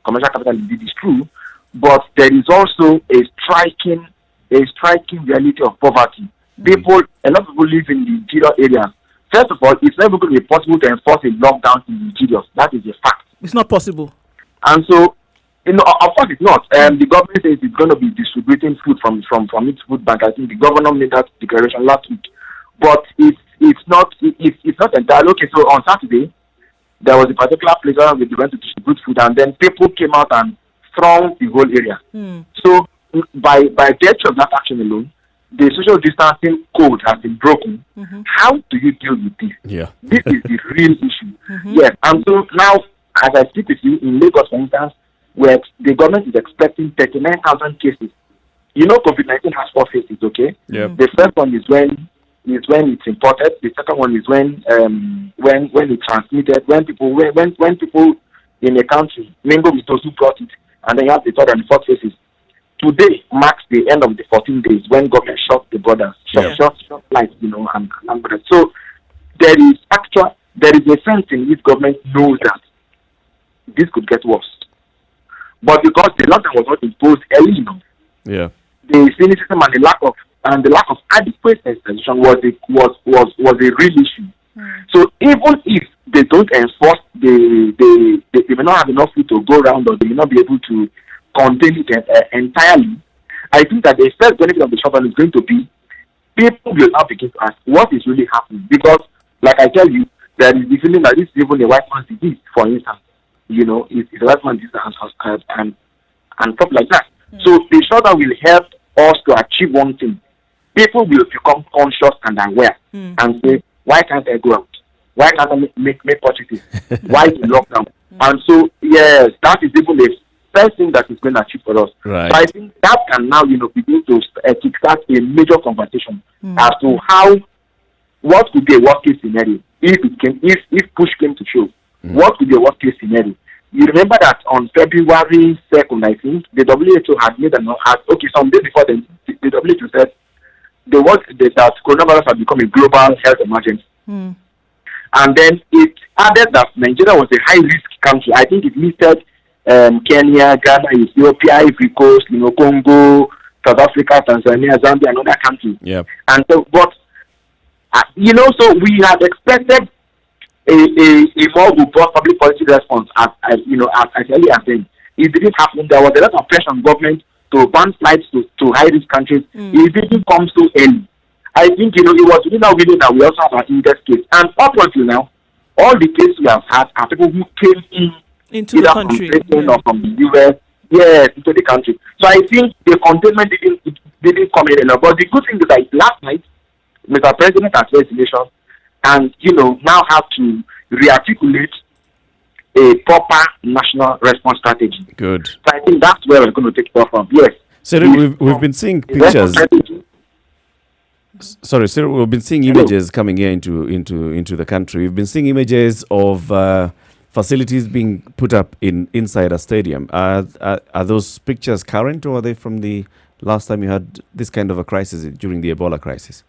Speaker 12: commercial capital indeed is true, but there is also a striking reality of poverty. A lot of people live in the interior areas. First of all, it's never going to be possible to enforce a lockdown in the interior. That is a fact.
Speaker 1: It's not possible.
Speaker 12: And so, of course it's not. The government says it's going to be distributing food from its food bank. I think the governor made that declaration last week. But it's not entirely okay. So on Saturday, there was a particular place where we went to distribute food, and then people came out and thronged the whole area. So by virtue of that action alone, the social distancing code has been broken. How do you deal with this? This is the real issue. Yes, and so now, as I speak with you, in Lagos, for instance, where the government is expecting 39,000 cases. COVID-19 has 4 phases, okay? The first one is when it's imported. The second one is when it's transmitted, when people in a country mingle with those who brought it, and then you have the third and the fourth phases. Today marks the end of the 14 days when government shut the borders, shut flights, and so there is a sense in which government knows that this could get worse. But because the lockdown was not imposed early enough, the cynicism and the lack of adequate sensitization was a real issue. So even if they don't enforce, they may not have enough food to go around, or they may not be able to contain it entirely. I think that the first benefit of the shutdown is going to be people will now begin to ask what is really happening, because, like I tell you, there is the feeling that this is even a white man's disease, for instance. It's a white man's disease and stuff like that. So the shutdown will help us to achieve one thing. People will become conscious and aware and say, why can't I go out? Why can't I make purchases? Why the lockdown? And so, yes, that is even the first thing that is going to achieve for us.
Speaker 2: Right.
Speaker 12: So I think that can now, begin to kickstart a major conversation as to what could be a worst case scenario if push came to shove. What could be a worst case scenario? You remember that on February 2nd, I think, the WHO had made some days before the WHO said that coronavirus had become a global health emergency. And then it added that Nigeria was a high-risk country. I think it listed Kenya, Ghana, Ethiopia, Ivory Coast, Congo, South Africa, Tanzania, Zambia, and other countries. And so, so we had expected a more robust public policy response as early as then. It didn't happen. There was a lot of pressure on government to ban flights to high-risk countries. It didn't come so early. I think, it was within our window that we also have our index case. And up until now, all the cases we have had are people who came
Speaker 1: into the country,
Speaker 12: from Britain or from the US, into the country. So I think the containment didn't come in enough. But the good thing is that last night, Mr. President has raised the nation and, now have to rearticulate a proper national response strategy.
Speaker 2: Good.
Speaker 12: So I think that's where we're going to take it from. Yes.
Speaker 2: Cyril, we've been seeing pictures. Sorry, Cyril, we've been seeing images coming here into the country. We've been seeing images of facilities being put up inside a stadium. Are those pictures current, or are they from the last time you had this kind of a crisis during the Ebola crisis?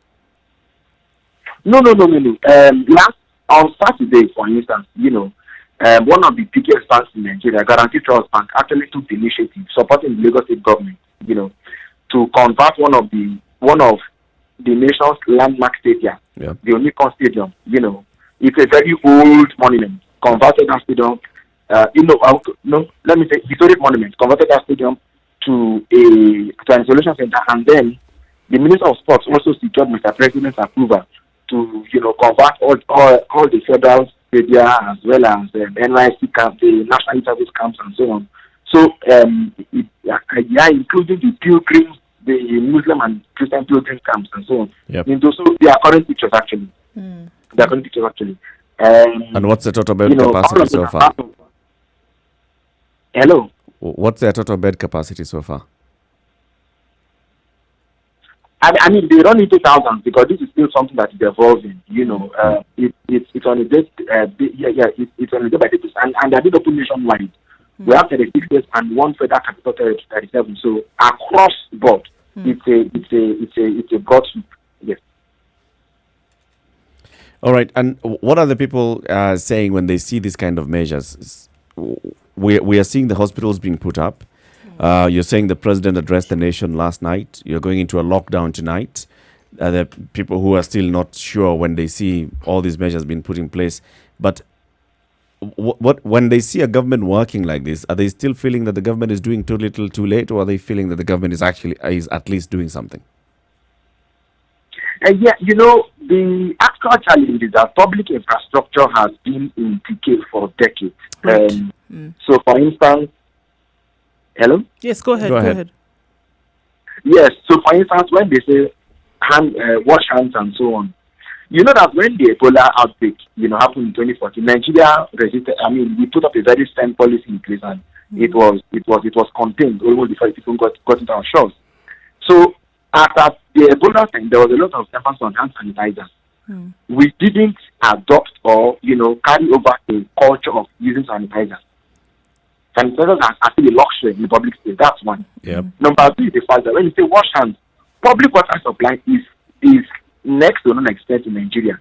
Speaker 12: No. Last on Saturday, for instance, one of the biggest banks in Nigeria, Guarantee Trust Bank, actually took the initiative supporting the Lagos State government, to convert one of the nation's landmark stadia, the Onikon Stadium. It's a very old monument. Converted that stadium, historic monument. Converted that stadium to an isolation center, and then the Minister of Sports also secured Mr. President's approval to convert all the federal stadia as well as NYC camp, the National Service camps, and so on. So including the pilgrims, the Muslim and Christian pilgrim camps, and so on.
Speaker 2: Yep.
Speaker 12: So they are current pictures actually. They are current pictures actually.
Speaker 2: And what's the total bed capacity so far?
Speaker 12: Hello.
Speaker 2: What's their total bed capacity so far?
Speaker 12: I mean, they run into thousands because this is still something that is evolving. It's on a day, it's on a day by day basis, and they did open nationwide. We have 36 states and one federal capital territory, 37. So across the board, it's a broad sweep. Yes.
Speaker 2: All right. And what are the people saying when they see these kind of measures? We are seeing the hospitals being put up. You're saying the president addressed the nation last night. You're going into a lockdown tonight. There are people who are still not sure when they see all these measures being put in place. But when they see a government working like this, are they still feeling that the government is doing too little, too late, or are they feeling that the government is at least doing something? The actual challenge is that public infrastructure has been in decay for decades.
Speaker 1: Right.
Speaker 12: So, for instance, hello?
Speaker 1: Yes, go ahead.
Speaker 12: Yes, so for instance, when they say wash hands and so on, you know that when the Ebola outbreak, happened in 2014, Nigeria resisted. I mean, we put up a very stern policy in place, and it was contained almost before it even got into our shores. So after the Ebola time, there was a lot of emphasis on hand sanitizers. We didn't adopt or carry over a culture of using sanitizers. Sanitizers are actually a luxury in the public space. That's one.
Speaker 2: Yep.
Speaker 12: Number two is the fact that when you say wash hands, public water supply is next to non-existent in Nigeria.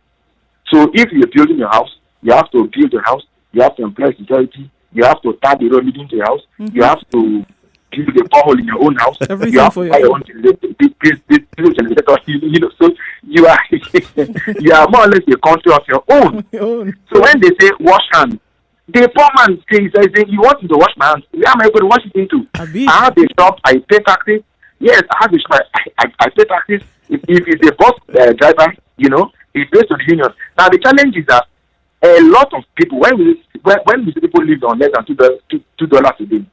Speaker 12: So if you're building your house, you have to build your house, you have to employ security, you have to tar the road leading to your house, you have to build a borehole in your own house,
Speaker 1: everything
Speaker 12: you have
Speaker 1: for
Speaker 12: to buy your own generator, so you are you are more or less a country of your own. So when they say wash hands, the poor man says, you want me to wash my hands, where am I going to wash it into? I have a shop, I pay taxes. Yes, I have a shop, I pay taxes. If it's a bus driver, it's based on the union. Now the challenge is that a lot of people, when we see people live on less than $2 a day,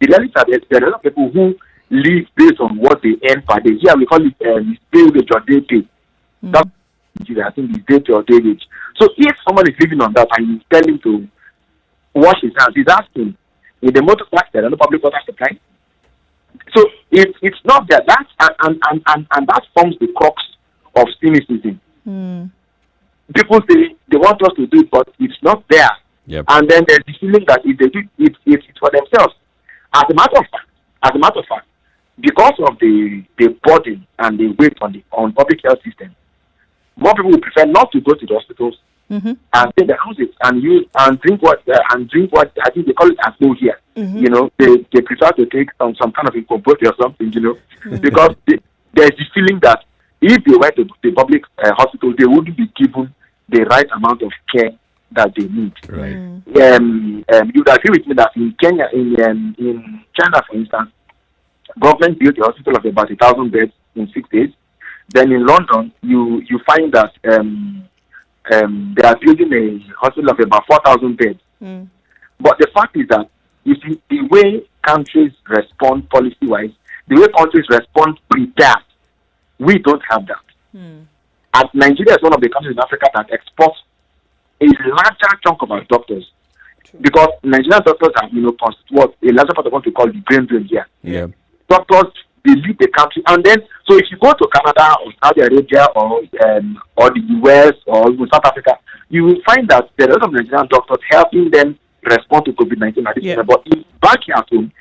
Speaker 12: the reality is that there are a lot of people who live based on what they earn per day. Here we call it pay wage or day pay. That's I think it's day or day wage. So if someone is living on that and you tell him to wash his hands, he's asking, in the motor park there are no public water supply. So it's not that and that forms the crux of cynicism. People say they want us to do it, but it's not there.
Speaker 2: Yep.
Speaker 12: And then there's the feeling that if they do it's for themselves. As a matter of fact, because of the burden and the weight on public health system, more people would prefer not to go to the hospitals and stay in the houses and drink what I think they call it as no here. They prefer to take some kind of incorporate or something, because there's the feeling that if they went to the public hospital, they wouldn't be given the right amount of care that they need.
Speaker 2: Right.
Speaker 12: You'd agree with me that in Kenya, in China, for instance, government built a hospital of about 1,000 beds in 6 days. Then in London, you find that they are building a hospital of about 4,000 beds. But the fact is that you see the way countries respond policy-wise, the way countries respond prepared, we don't have that. And Nigeria is one of the countries in Africa that exports a larger chunk of our doctors, because Nigerian doctors have, constitute a larger part of what we call the brain drain here.
Speaker 2: Yeah.
Speaker 12: Doctors, they leave the country, and then if you go to Canada or Saudi Arabia or the US or even South Africa, you will find that there are a lot of Nigerian doctors helping them respond to COVID-19 at this time. But back here at home,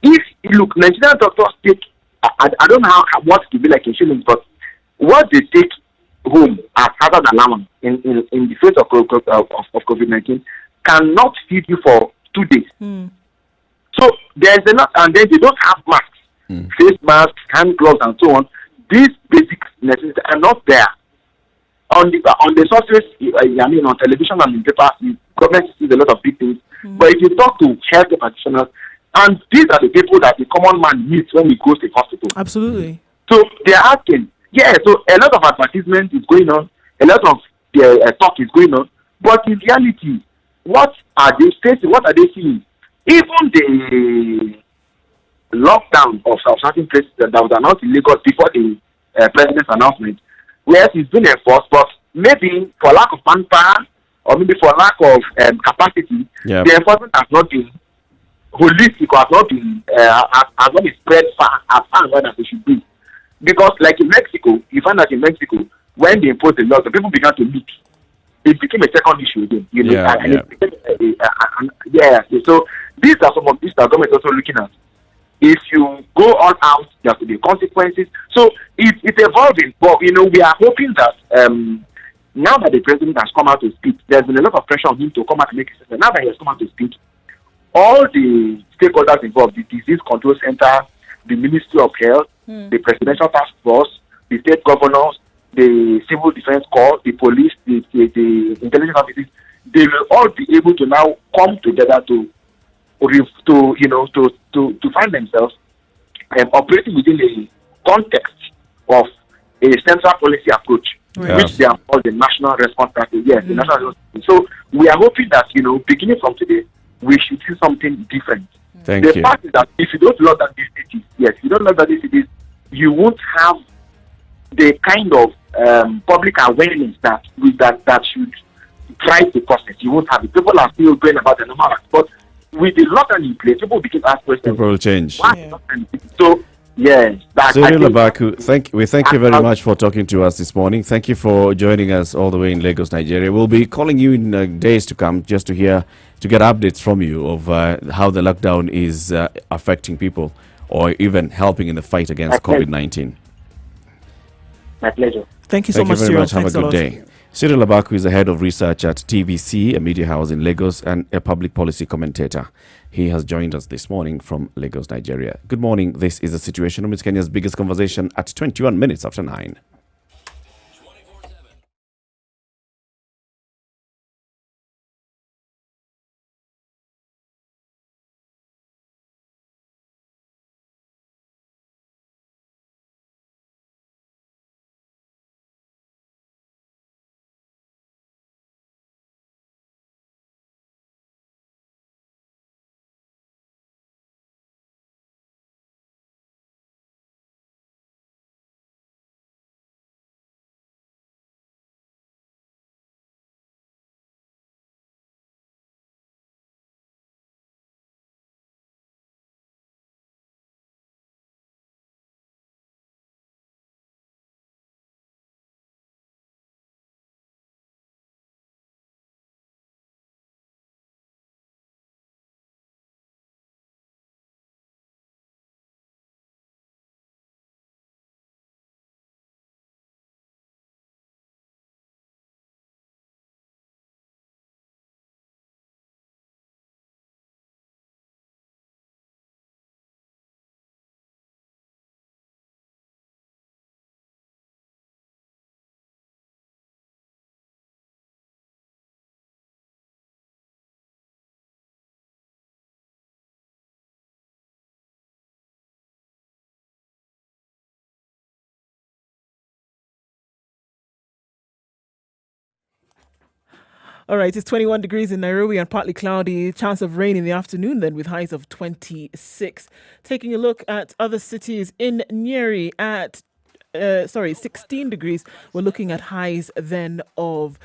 Speaker 12: if you look, Nigerian doctors take, I don't know what to be like in shillings, but what they take home as hazard allowance in the face of COVID-19 cannot feed you for 2 days. So there's a lot, and then they don't have masks, face masks, hand gloves, and so on. These basic necessities are not there. On the surface, on television and in paper, the government sees a lot of big things. But if you talk to health practitioners, and these are the people that the common man meets when he goes to the hospital.
Speaker 1: Absolutely.
Speaker 12: So they are asking, so a lot of advertisement is going on, a lot of talk is going on, but in reality, what are they facing? What are they seeing? Even the lockdown of certain places that was announced in Lagos before the president's announcement, yes, it's been enforced, but maybe for lack of manpower or maybe for lack of capacity, the enforcement has not been holistic or has not been spread as far and wide as it should be. Because like in Mexico, you find that in Mexico, when they imposed the law, the people began to meet. It became a second issue again. So these are some of these that government is also looking at. If you go all out, there have to be consequences. So it's evolving. But we are hoping that now that the president has come out to speak, there's been a lot of pressure on him to come out and make a statement. Now that he has come out to speak, all the stakeholders involved, the Disease Control Center, the Ministry of Health, the Presidential Task Force, the state governors, the Civil Defense Corps, the police, the intelligence officers, they will all be able to now come together to find themselves operating within the context of a central policy approach, which they have called the national response strategy. Yes, the national response. So we are hoping that beginning from today, we should see something different. The fact is that if you don't love that these cities, if you don't love that these cities, you won't have the kind of public awareness that should drive the process. You won't have it. People are still going about the normal act, but with the lockdown in place, people begin to ask questions.
Speaker 2: People will change.
Speaker 12: So yes,
Speaker 2: Cyril Abaku, thank you very much for talking to us this morning. Thank you for joining us all the way in Lagos, Nigeria. We'll be calling you in days to come just to get updates from you of how the lockdown is affecting people or even helping in the fight against COVID-19.
Speaker 12: My pleasure.
Speaker 1: Thank you so much, Cyril.
Speaker 2: Have a good day. Cyril Abaku is the head of research at TVC, a media house in Lagos, and a public policy commentator. He has joined us this morning from Lagos, Nigeria. Good morning. This is The Situation Room. It's Kenya's biggest conversation at 21 minutes after 9.
Speaker 1: All right, it's 21 degrees in Nairobi and partly cloudy. Chance of rain in the afternoon then with highs of 26. Taking a look at other cities in Nyeri at 16 degrees. We're looking at highs then of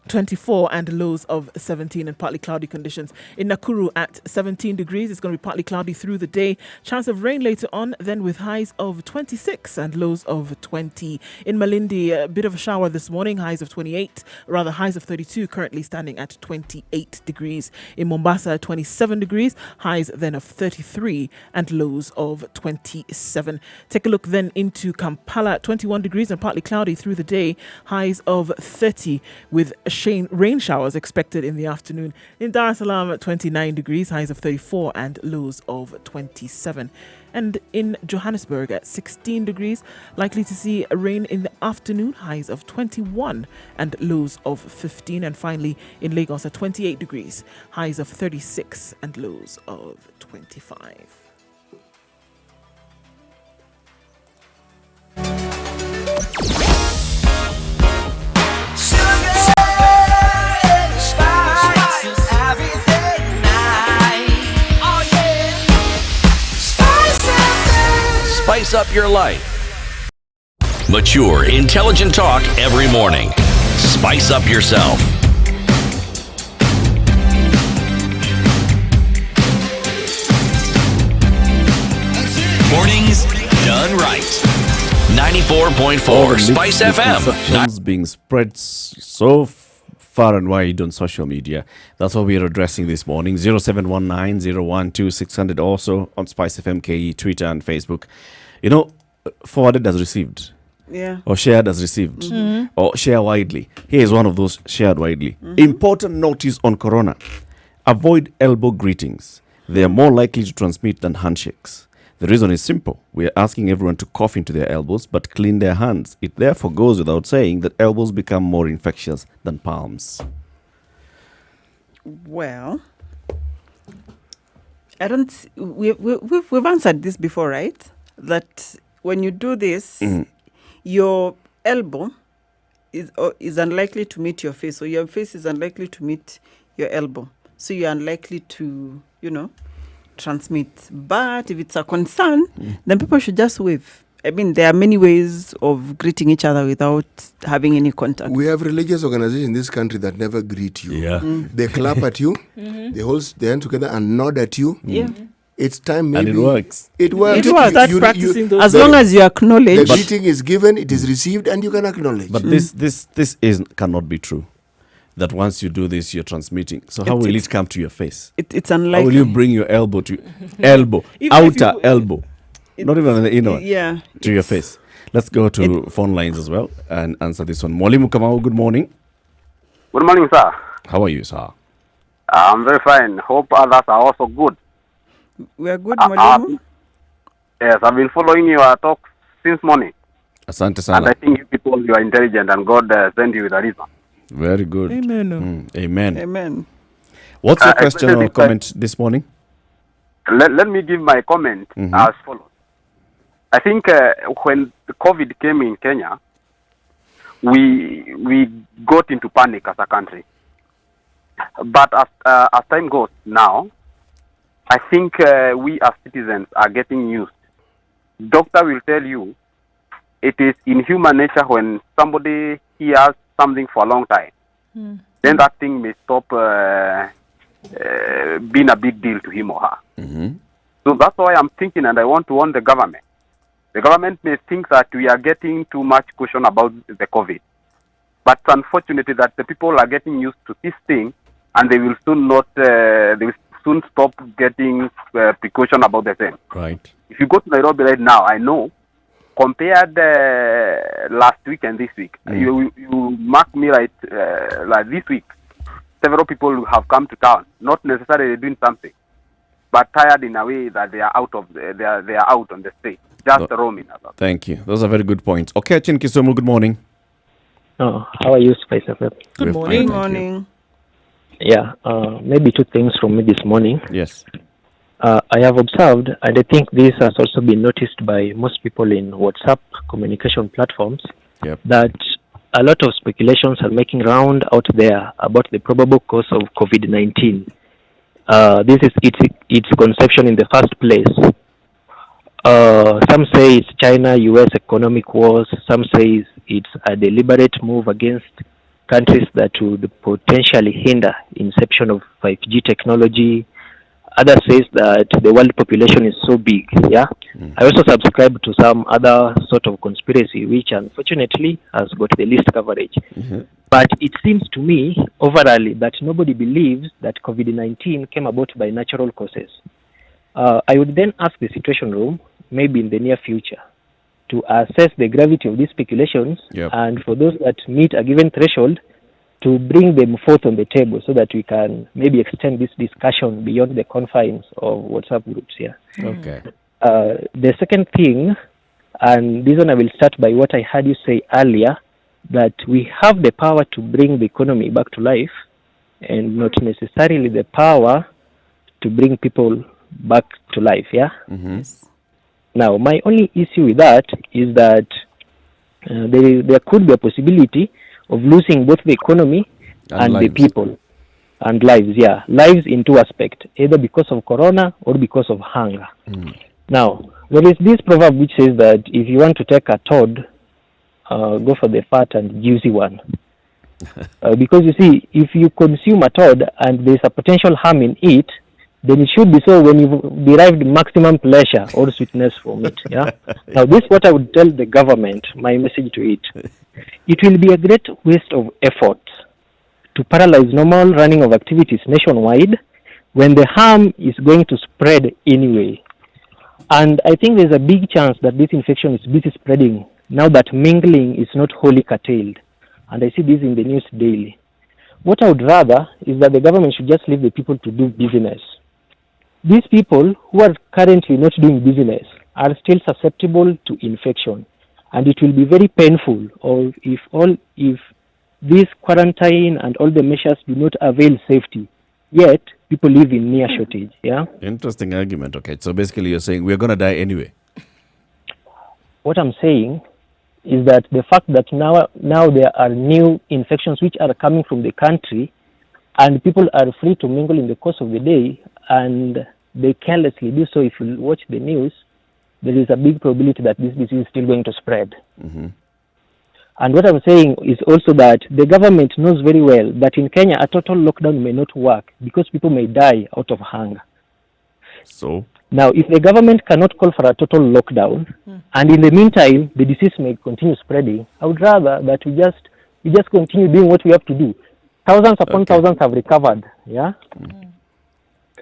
Speaker 1: 24 and lows of 17 and partly cloudy conditions. In Nakuru at 17 degrees, it's going to be partly cloudy through the day. Chance of rain later on, then with highs of 26 and lows of 20. In Malindi, a bit of a shower this morning, highs of 28, rather highs of 32, currently standing at 28 degrees. In Mombasa, 27 degrees, highs then of 33 and lows of 27. Take a look then into Kampala, 21 degrees and partly cloudy through the day, highs of 30 with rain showers expected in the afternoon. In Dar es Salaam at 29 degrees, highs of 34 and lows of 27. And in Johannesburg at 16 degrees, likely to see rain in the afternoon, highs of 21 and lows of 15. And finally in Lagos at 28 degrees, highs of 36 and lows of 25.
Speaker 4: Spice up your life. Mature, intelligent talk every morning. Spice up yourself. Mornings done right. 94.4 Spice FM.
Speaker 2: Misconceptions being spread so far and wide on social media. That's what we are addressing this morning. 0719-012-600, also on Spice FM KE, Twitter and Facebook. You know, forwarded as received.
Speaker 6: Yeah.
Speaker 2: Or shared as received. Or share widely. Here is one of those shared widely. Important notice on corona. Avoid elbow greetings. They are more likely to transmit than handshakes. The reason is simple. We are asking everyone to cough into their elbows but clean their hands. It therefore goes without saying that elbows become more infectious than palms.
Speaker 6: Well, I don't. We've answered this before, right? That when you do this, your elbow is unlikely to meet your face, or your face is unlikely to meet your elbow. So you're unlikely to, transmit. But if it's a concern, then people should just wave. I mean, there are many ways of greeting each other without having any contact.
Speaker 3: We have religious organizations in this country that never greet you.
Speaker 2: Yeah.
Speaker 3: They clap at you, they hold their hand together and nod at you.
Speaker 6: Yeah.
Speaker 3: It's time maybe.
Speaker 2: And it works.
Speaker 3: It works.
Speaker 6: It works.
Speaker 1: Start practicing those.
Speaker 6: As long as you acknowledge.
Speaker 3: The greeting is given, it is received, and you can acknowledge.
Speaker 2: But this cannot be true. That once you do this, you're transmitting. So how will it come to your face?
Speaker 6: It's unlikely.
Speaker 2: How will you bring your elbow to elbow, outer elbow, not even the inner, to your face? Let's go to phone lines as well and answer this one. Mwalimu Kamau, good morning.
Speaker 13: Good morning, sir.
Speaker 2: How are you, sir?
Speaker 13: I'm very fine. Hope others are also good.
Speaker 6: We are good, Mwalimu.
Speaker 13: Yes, I've been following your talk since morning.
Speaker 2: Asante sana.
Speaker 13: And I think you people, you are intelligent and God sent you with a reason.
Speaker 2: Very good.
Speaker 6: Amen.
Speaker 2: Amen.
Speaker 6: Amen.
Speaker 2: What's your question or comment this morning?
Speaker 13: Let me give my comment as follows. I think when the COVID came in Kenya, we got into panic as a country. But as time goes now, I think we as citizens are getting used. Doctor will tell you it is in human nature when somebody hears something for a long time, then that thing may stop being a big deal to him or her. So that's why I'm thinking, and I want to warn the government. The government may think that we are getting too much caution about the COVID. But it's unfortunate that the people are getting used to this thing, and they will soon stop getting precaution about the same.
Speaker 2: Right.
Speaker 13: If you go to Nairobi right now, I know, compared last week and this week, you mark me right, like this week, several people have come to town, not necessarily doing something, but tired in a way that they are out on the street, just roaming about.
Speaker 2: Thank you. Those are very good points. Okay, Chin Kisumu, good morning.
Speaker 14: How are you, Spice FM?
Speaker 1: Good morning.
Speaker 6: Good morning.
Speaker 14: Yeah, maybe two things from me this morning.
Speaker 2: Yes.
Speaker 14: I have observed, and I think this has also been noticed by most people in WhatsApp communication platforms, that a lot of speculations are making round out there about the probable cause of COVID-19. This is its conception in the first place. Some say it's China-US economic wars. Some say it's a deliberate move against countries that would potentially hinder inception of 5G technology. Others says that the world population is so big. Yeah, I also subscribe to some other sort of conspiracy, which unfortunately has got the least coverage. But it seems to me overall that nobody believes that COVID-19 came about by natural causes. I would then ask the Situation Room, maybe in the near future, to assess the gravity of these speculations, and for those that meet a given threshold, to bring them forth on the table so that we can maybe extend this discussion beyond the confines of WhatsApp groups here.
Speaker 2: Okay.
Speaker 14: The second thing, and this one I will start by what I heard you say earlier, that we have the power to bring the economy back to life and not necessarily the power to bring people back to life, yeah? Now, my only issue with that is that there could be a possibility of losing both the economy and the people and lives, lives in two aspects, either because of corona or because of hunger. Now, there is this proverb which says that if you want to take a toad, go for the fat and juicy one. Because you see, if you consume a toad and there's a potential harm in it, then it should be so when you've derived maximum pleasure or sweetness from it. Yeah. Now, this is what I would tell the government, my message to it. It will be a great waste of effort to paralyze normal running of activities nationwide when the harm is going to spread anyway. And I think there's a big chance that this infection is busy spreading now that mingling is not wholly curtailed. And I see this in the news daily. What I would rather is that the government should just leave the people to do business. These people who are currently not doing business are still susceptible to infection. And it will be very painful if this quarantine and all the measures do not avail safety. Yet, people live in near shortage. Yeah.
Speaker 2: Interesting argument. Okay, so basically you're saying we're going to die anyway.
Speaker 14: What I'm saying is that the fact that now there are new infections which are coming from the country, and people are free to mingle in the course of the day, and they carelessly do so. If you watch the news, there is a big probability that this disease is still going to spread. And what I'm saying is also that the government knows very well that in Kenya, a total lockdown may not work because people may die out of hunger.
Speaker 2: So?
Speaker 14: Now, if the government cannot call for a total lockdown, and in the meantime, the disease may continue spreading, I would rather that we just continue doing what we have to do. Thousands upon thousands have recovered, yeah?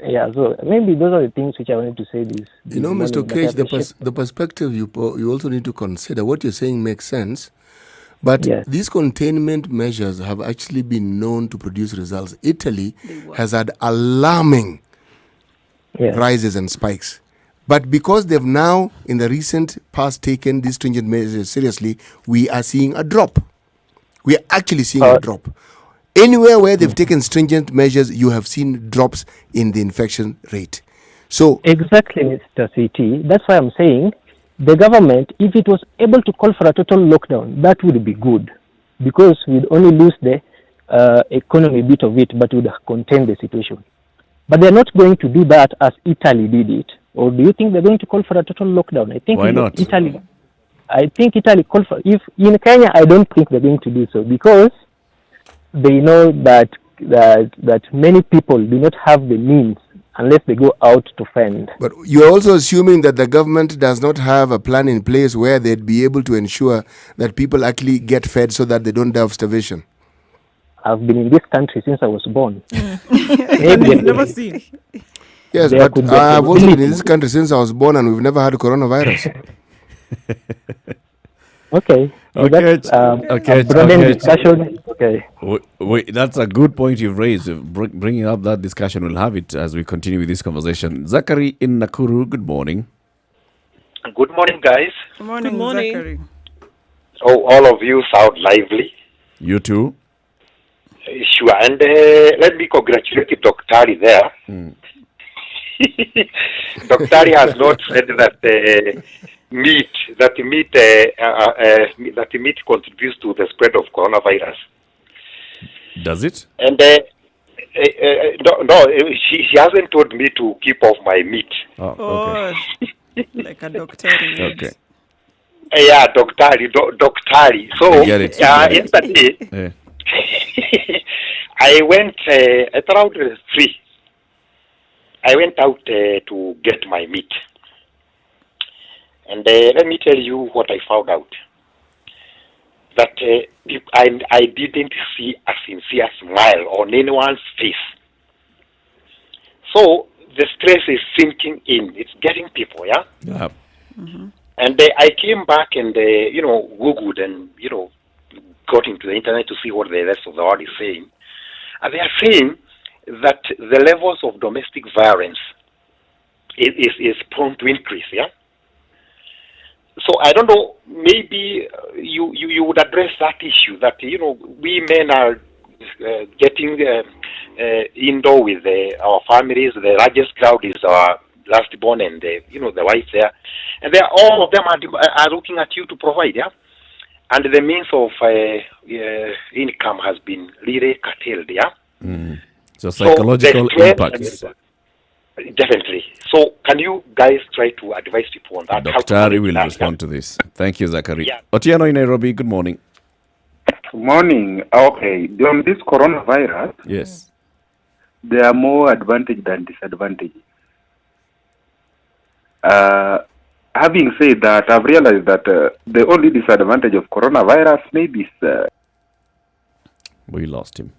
Speaker 14: Yeah, so maybe those are the things which I wanted to say this
Speaker 3: You know,
Speaker 14: morning,
Speaker 3: Mr. Cage, the perspective you also need to consider. What you're saying makes sense, but these containment measures have actually been known to produce results. Italy has had alarming rises and spikes. But because they've now, in the recent past, taken these stringent measures seriously, we are seeing a drop. We are actually seeing a drop. Anywhere where they've taken stringent measures, you have seen drops in the infection rate. So
Speaker 14: exactly, Mr. CT. That's why I'm saying the government, if it was able to call for a total lockdown, that would be good, because we'd only lose the economy bit of it, but would contain the situation. But they're not going to do that as Italy did it. Or do you think they're going to call for a total lockdown? I think
Speaker 2: why not?
Speaker 14: Italy called for. If in Kenya, I don't think they're going to do so, because they know that many people do not have the means unless they go out to fend.
Speaker 3: But you're also assuming that the government does not have a plan in place where they'd be able to ensure that people actually get fed so that they don't die of starvation.
Speaker 14: I've been in this country since I was born.
Speaker 1: You've never seen.
Speaker 3: Yes, but I've also been in this country since I was born, and we've never had coronavirus.
Speaker 14: Okay. Discussion. Okay.
Speaker 2: Wait, that's a good point you've raised. Bringing up that discussion, we'll have it as we continue with this conversation. Zachary in Nakuru, good morning.
Speaker 15: Good morning, guys.
Speaker 6: Good morning,
Speaker 1: Good morning.
Speaker 6: Zachary.
Speaker 15: Oh, all of you sound lively.
Speaker 2: You too.
Speaker 15: Sure, and let me congratulate Dr. there. Dr. has not said that meat contributes to the spread of coronavirus.
Speaker 2: Does it?
Speaker 15: And no, she hasn't told me to keep off my meat.
Speaker 2: Oh, okay.
Speaker 6: Like a doctor.
Speaker 2: Okay.
Speaker 15: Yeah, Dr. So
Speaker 2: get it.
Speaker 15: yesterday. I went at around 3. I went out to get my meat. And let me tell you what I found out. That I didn't see a sincere smile on anyone's face. So the stress is sinking in. It's getting people, yeah?
Speaker 2: Yeah.
Speaker 15: Mm-hmm. And I came back and, Googled and, got into the internet to see what the rest of the world is saying. And they are saying that the levels of domestic violence is prone to increase, yeah? So I don't know, maybe you would address that issue, that, we men are getting indoor with our families. The largest crowd is our last born and, the wife there. And all of them are looking at you to provide, yeah? And the means of income has been really curtailed, yeah?
Speaker 2: Mm. So psychological impacts.
Speaker 15: Definitely. So can you guys try to advise people on that?
Speaker 2: Dr. will respond to this. Thank you, Zachary.
Speaker 15: Yeah.
Speaker 2: Otieno in Nairobi, good morning.
Speaker 16: Good morning. Okay, on this coronavirus,
Speaker 2: yes,
Speaker 16: there are more advantages than disadvantages. Having said that, I've realized that the only disadvantage of coronavirus maybe is...
Speaker 2: We lost him.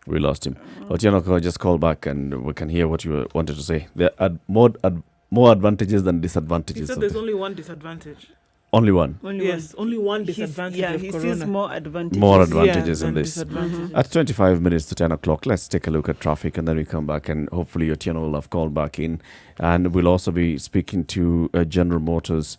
Speaker 2: Otieno, just call back and we can hear what you wanted to say. There are more advantages than disadvantages.
Speaker 1: He said there's only one disadvantage.
Speaker 2: Only one?
Speaker 1: Only one disadvantage
Speaker 6: he
Speaker 1: corona.
Speaker 6: sees more advantages.
Speaker 2: More advantages in
Speaker 1: than
Speaker 2: this.
Speaker 1: disadvantages.
Speaker 2: At 25 minutes to 10 o'clock, let's take a look at traffic and then we come back and hopefully Otieno will have called back in. And we'll also be speaking to General Motors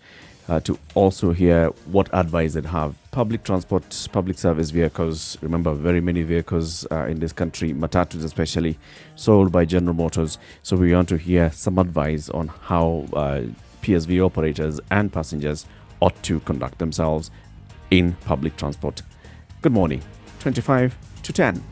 Speaker 2: to also hear what advice they have. Public transport, public service vehicles, remember very many vehicles in this country, matatus especially, sold by General Motors. So we want to hear some advice on how PSV operators and passengers ought to conduct themselves in public transport. Good morning, 25 to 10.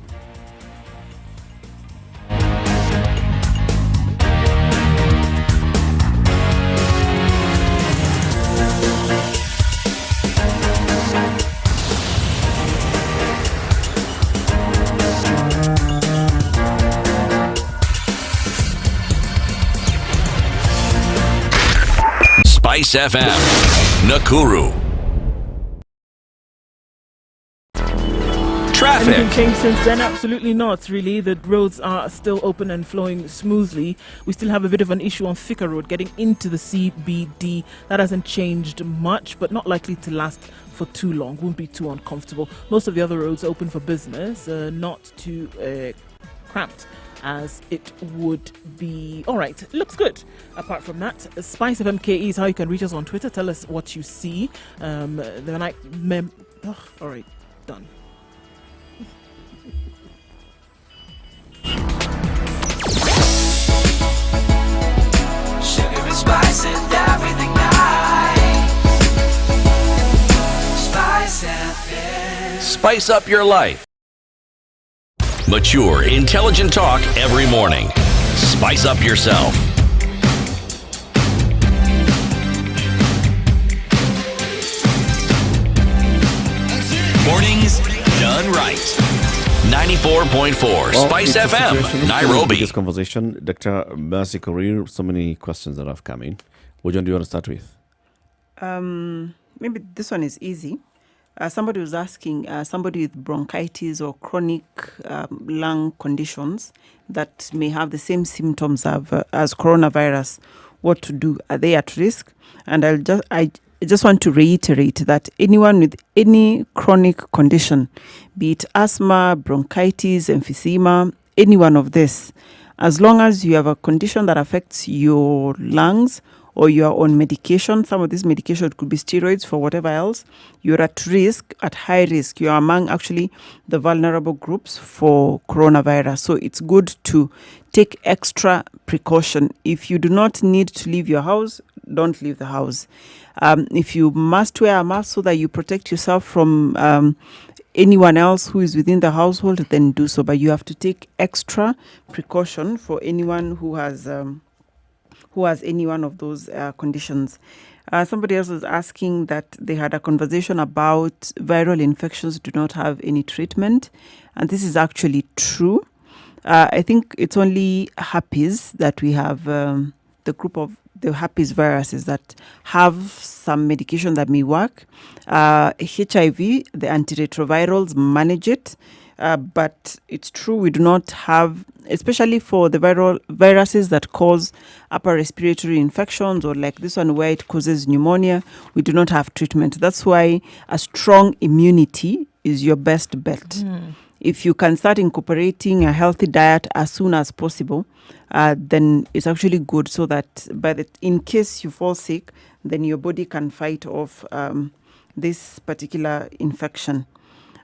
Speaker 4: Spice FM, Nakuru. Traffic.
Speaker 1: Anything changed since then? Absolutely not, really. The roads are still open and flowing smoothly. We still have a bit of an issue on Thika Road getting into the CBD. That hasn't changed much, but not likely to last for too long. Won't be too uncomfortable. Most of the other roads open for business, not too cramped as it would be. All right, looks good. Apart from that, Spice of MKE is how you can reach us on Twitter. Tell us what you see. All right, done.
Speaker 5: Sugar and spice and everything nice. Spice FM.
Speaker 4: Spice up your life. Mature, intelligent talk every morning. Spice up yourself. Mornings done right. 94.4 Spice FM, Nairobi.
Speaker 2: This conversation, Dr. Mercy Korir, so many questions that have come in. Which one do you want to start with?
Speaker 6: Maybe this one is easy. Somebody was asking somebody with bronchitis or chronic lung conditions that may have the same symptoms as coronavirus, what to do? Are they at risk? And I just want to reiterate that anyone with any chronic condition, be it asthma, bronchitis, emphysema, any one of this, as long as you have a condition that affects your lungs or you are on medication, some of this medication could be steroids for whatever else, you're at risk, at high risk. You're among actually the vulnerable groups for coronavirus. So it's good to take extra precaution. If you do not need to leave your house, don't leave the house. If you must wear a mask so that you protect yourself from anyone else who is within the household, then do so. But you have to take extra precaution for anyone who has any one of those conditions. Somebody else was asking that they had a conversation about viral infections do not have any treatment. And this is actually true. I think it's only herpes that we have, the group of the herpes viruses that have some medication that may work. HIV, the antiretrovirals manage it. But it's true we do not have, especially for the viruses that cause upper respiratory infections, or like this one where it causes pneumonia, we do not have treatment. That's why a strong immunity is your best bet. If you can start incorporating a healthy diet as soon as possible, then it's actually good, so that in case you fall sick, then your body can fight off this particular infection.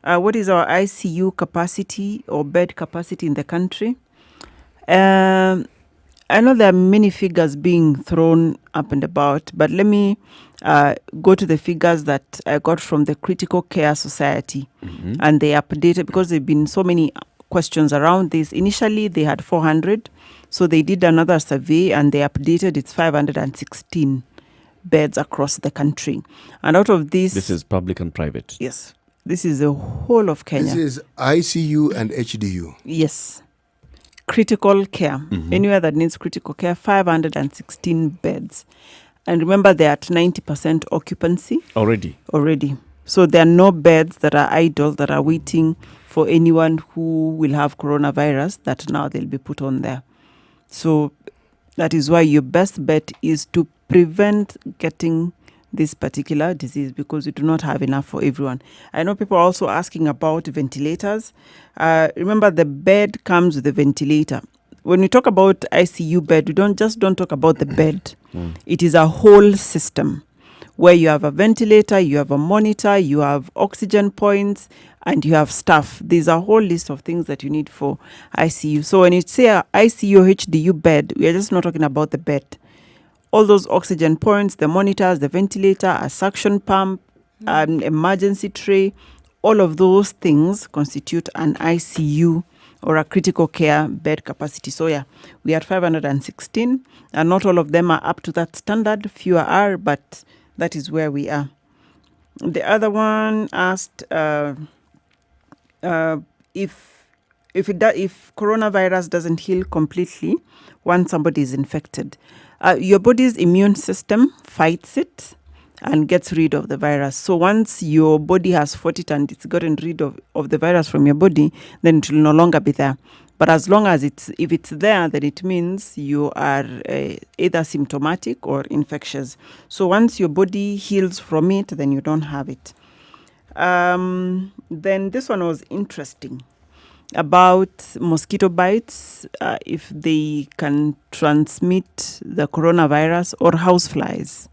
Speaker 6: What is our ICU capacity or bed capacity in the country? I know there are many figures being thrown up and about, but let me go to the figures that I got from the Critical Care Society. And they updated, because there have been so many questions around this. Initially, they had 400, so they did another survey and they updated it's 516 beds across the country. And out of this...
Speaker 2: This is public and private?
Speaker 6: Yes. This is the whole of Kenya.
Speaker 3: This is ICU and HDU.
Speaker 6: Yes. Critical care. Anywhere that needs critical care, 516 beds. And remember, they're at 90% occupancy. Already. So there are no beds that are idle, that are waiting for anyone who will have coronavirus, that now they'll be put on there. So that is why your best bet is to prevent getting this particular disease, because we do not have enough for everyone. I know people are also asking about ventilators. Remember, the bed comes with a ventilator. When we talk about ICU bed, we don't talk about the bed. It is a whole system where you have a ventilator, you have a monitor, you have oxygen points, and you have staff. There's a whole list of things that you need for ICU. So when you say a ICU HDU bed, we are just not talking about the bed. All those oxygen points, the monitors, the ventilator, a suction pump, an emergency tray, all of those things constitute an ICU or a critical care bed capacity. So yeah, we are 516, and not all of them are up to that standard. Fewer are, but that is where we are. The other one asked if coronavirus doesn't heal completely once somebody is infected. Your body's immune system fights it and gets rid of the virus. So once your body has fought it and it's gotten rid of the virus from your body, then it will no longer be there. But as long as if it's there, then it means you are either symptomatic or infectious. So once your body heals from it, then you don't have it. Then this one was interesting, about mosquito bites, if they can transmit the coronavirus, or houseflies.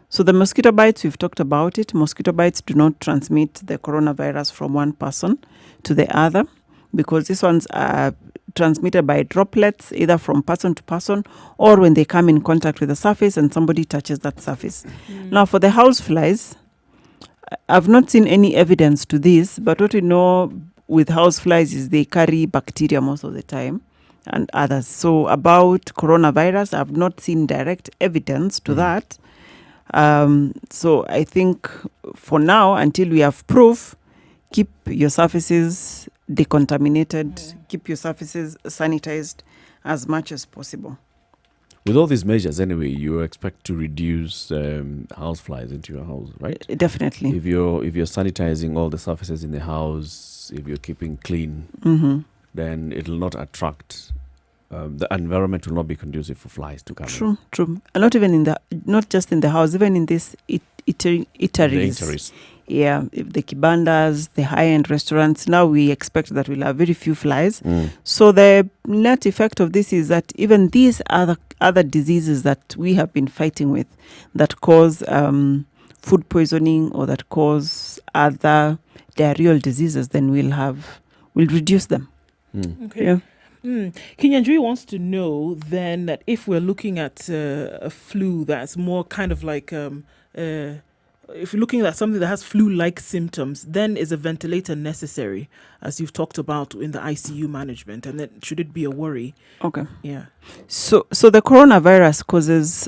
Speaker 6: So the mosquito bites, we've talked about it. Mosquito bites do not transmit the coronavirus from one person to the other, because these ones are transmitted by droplets, either from person to person or when they come in contact with the surface and somebody touches that surface. Now, for the houseflies, I've not seen any evidence to this, but what we know with houseflies is they carry bacteria most of the time and others. So about coronavirus, I've not seen direct evidence to that. So I think for now, until we have proof, keep your surfaces decontaminated, keep your surfaces sanitized as much as possible.
Speaker 2: With all these measures, anyway, you expect to reduce houseflies into your house, right?
Speaker 6: Definitely.
Speaker 2: If you're sanitizing all the surfaces in the house, if you're keeping clean, then it will not attract. The environment will not be conducive for flies to come.
Speaker 6: True. And not just in the house, even in this eateries. Yeah, the kibandas, the high-end restaurants. Now we expect that we'll have very few flies. So the net effect of this is that even these other diseases that we have been fighting with, that cause food poisoning or that cause other diarrheal diseases, then we'll reduce them.
Speaker 1: Okay.
Speaker 6: Yeah.
Speaker 1: Kinyanjui wants to know then that if we're looking at a flu that's more kind of like if you're looking at something that has flu-like symptoms, then is a ventilator necessary, as you've talked about in the ICU management, and then should it be a worry?
Speaker 6: Okay.
Speaker 1: Yeah.
Speaker 6: So the coronavirus causes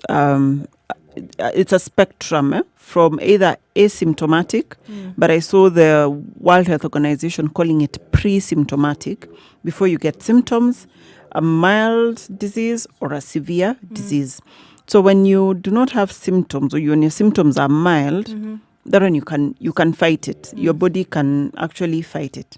Speaker 6: it's a spectrum from either asymptomatic, but I saw the World Health Organization calling it pre-symptomatic, before you get symptoms, a mild disease or a severe disease. So when you do not have symptoms, or when your symptoms are mild, then you can fight it. Your body can actually fight it.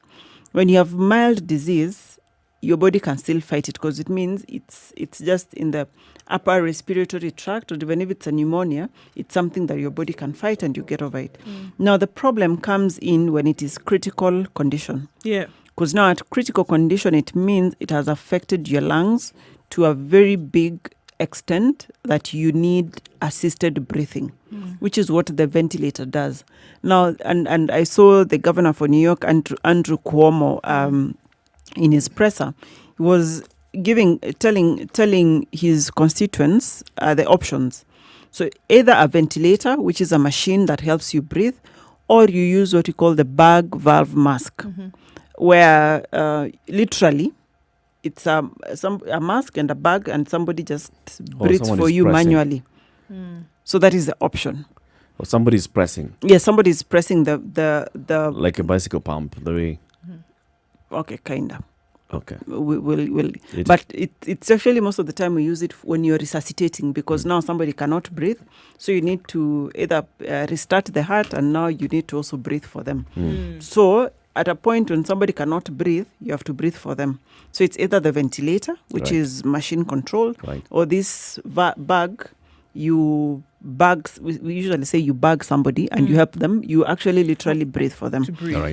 Speaker 6: When you have mild disease, your body can still fight it, because it means it's just in the upper respiratory tract, or even if it's a pneumonia, it's something that your body can fight and you get over it. Now the problem comes in when it is critical condition.
Speaker 1: Yeah.
Speaker 6: Because now at critical condition, it means it has affected your lungs to a very big extent that you need assisted breathing, which is what the ventilator does. Now, and I saw the governor for New York, Andrew Cuomo, in his presser, he was telling his constituents the options. So either a ventilator, which is a machine that helps you breathe, or you use what you call the bag valve mask, where literally it's a mask and a bag, and somebody just breathes for you manually. So that is the option.
Speaker 2: Or somebody is pressing.
Speaker 6: Yes, somebody is pressing the
Speaker 2: like a bicycle pump, the way.
Speaker 6: Okay, kinda.
Speaker 2: Okay.
Speaker 6: We'll but it's actually most of the time we use it when you're resuscitating, because now somebody cannot breathe, so you need to either restart the heart, and now you need to also breathe for them. So at a point when somebody cannot breathe, you have to breathe for them. So it's either the ventilator, which is machine controlled, or this bag. We usually say you bag somebody and you help them. You actually literally breathe for them.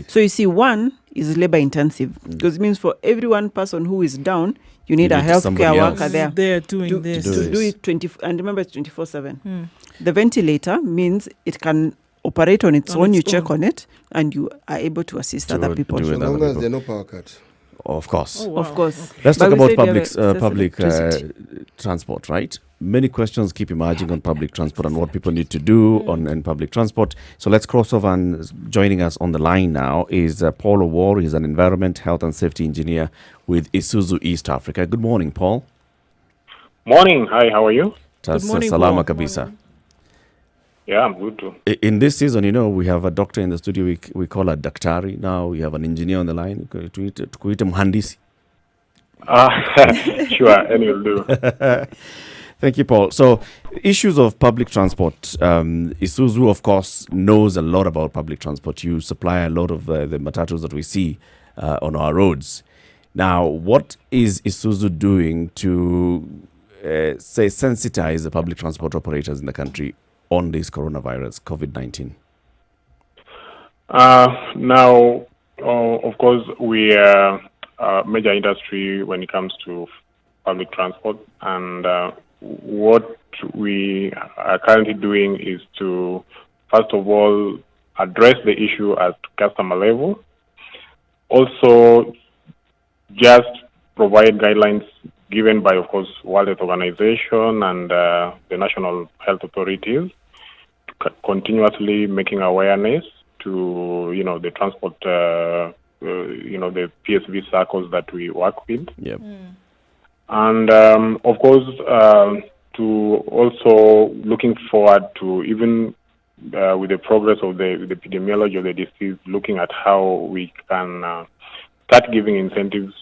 Speaker 6: So you see, one is labor intensive, because it means for every one person who is down, you need a healthcare worker there
Speaker 1: doing this.
Speaker 6: To do it 20, and remember it's 24/7. The ventilator means it can operate on its own. You check on it, and you are able to assist other people.
Speaker 3: As long as there are no power cuts.
Speaker 2: Of course.
Speaker 6: Oh, wow. Of course.
Speaker 2: Let's talk about public transport, right? Many questions keep emerging on public transport and what people need to do on public transport. So let's cross over, and joining us on the line now is Paul Owor. He's an environment, health and safety engineer with Isuzu East Africa. Good morning, Paul.
Speaker 17: Morning. Hi, how are you?
Speaker 2: Good morning, Salama Kabisa.
Speaker 17: Yeah, I'm good too.
Speaker 2: In this season, we have a doctor in the studio. We call her Daktari. Now we have an engineer on the line. Tuite mhandisi.
Speaker 17: Sure, any will do.
Speaker 2: Thank you, Paul. So, issues of public transport. Isuzu, of course, knows a lot about public transport. You supply a lot of the matatus that we see on our roads. Now, what is Isuzu doing to, sensitize the public transport operators in the country on this coronavirus, COVID-19?
Speaker 17: Now, of course, we are a major industry when it comes to public transport, and what we are currently doing is to, first of all, address the issue at customer level. Also, just provide guidelines given by, of course, World Health Organization and the national health authorities, continuously making awareness to, the transport, the PSV circles that we work with.
Speaker 2: Yep.
Speaker 17: And, of course, to also looking forward to, even with the progress of the epidemiology of the disease, looking at how we can start giving incentives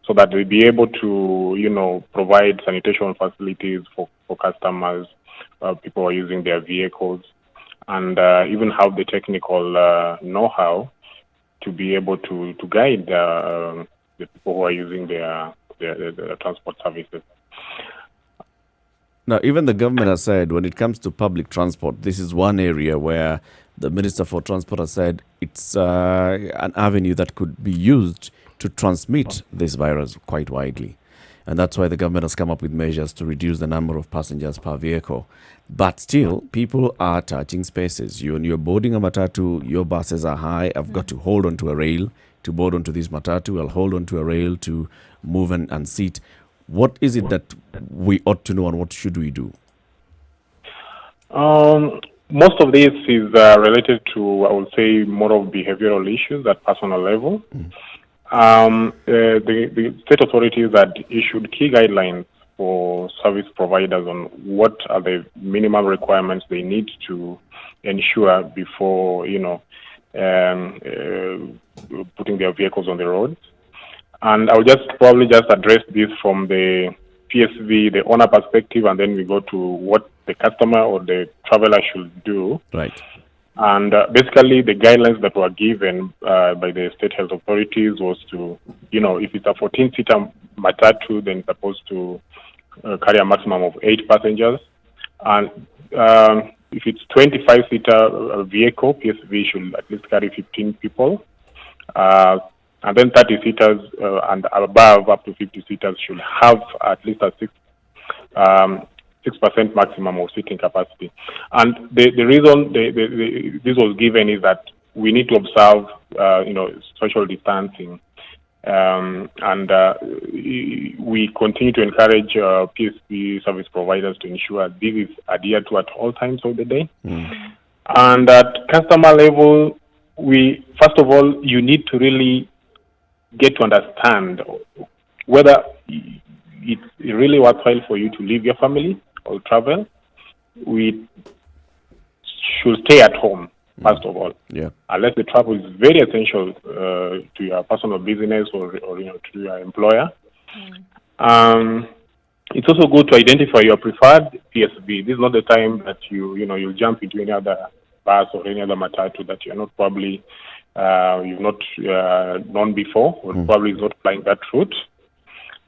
Speaker 17: so that we'll be able to, provide sanitation facilities for customers, people who are using their vehicles, and even have the technical know-how to be able to guide the people who are using their transport services.
Speaker 2: Now, even the government has said when it comes to public transport, this is one area where the Minister for Transport has said it's an avenue that could be used to transmit this virus quite widely. And that's why the government has come up with measures to reduce the number of passengers per vehicle. But still, people are touching spaces. You're boarding a matatu, your buses are high. I've got to hold onto a rail to board onto this matatu. I'll hold onto a rail to move and sit. What is it that we ought to know, and what should we do?
Speaker 17: Most of this is related to, I would say, more of behavioral issues at personal level. The state authorities had issued key guidelines for service providers on what are the minimum requirements they need to ensure before, putting their vehicles on the roads. And I'll probably address this from the PSV, the owner perspective, and then we go to what the customer or the traveler should do.
Speaker 2: Right.
Speaker 17: And basically, the guidelines that were given by the state health authorities was to, if it's a 14-seater matatu, then it's supposed to carry a maximum of 8 passengers. And if it's 25-seater vehicle, PSV should at least carry 15 people. And then 30-seaters and above, up to 50-seaters, should have at least a 6% maximum of seating capacity. And the reason this was given is that we need to observe, social distancing. And we continue to encourage PSP service providers to ensure this is adhered to at all times of the day. And at customer level, first of all, you need to really get to understand whether it's really worthwhile for you to leave your family or travel. We should stay at home, first of all.
Speaker 2: Yeah.
Speaker 17: Unless the travel is very essential to your personal business or to your employer. It's also good to identify your preferred PSV. This is not the time that you'll jump into any other bus or any other matatu that you're not probably you've not known before, or probably is not flying that route.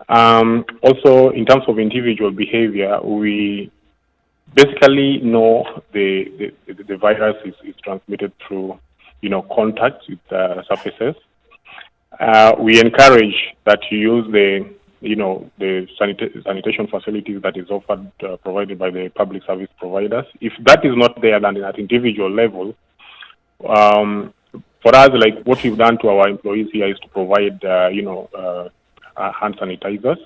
Speaker 17: Also, in terms of individual behavior, we basically know the virus is transmitted through, contact with surfaces. We encourage that you use the sanitation facilities that is offered, provided by the public service providers. If that is not there, then at individual level, for us, like what we've done to our employees here is to provide, hand sanitizers.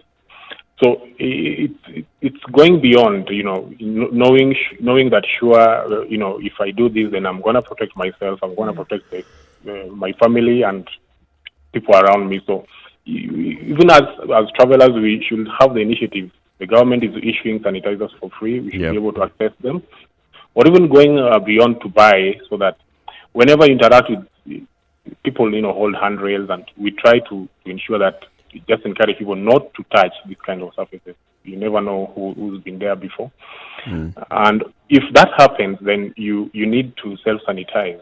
Speaker 17: So it's going beyond, knowing that sure, if I do this, then I'm going to protect myself, I'm going to protect my family and people around me. So even as travelers, we should have the initiative. The government is issuing sanitizers for free. We should be able to access them, or even going beyond to buy, so that whenever you interact with people, hold handrails, and we try to ensure that we just encourage people not to touch this kind of surfaces. You never know who's been there before. And if that happens, then you need to self-sanitize.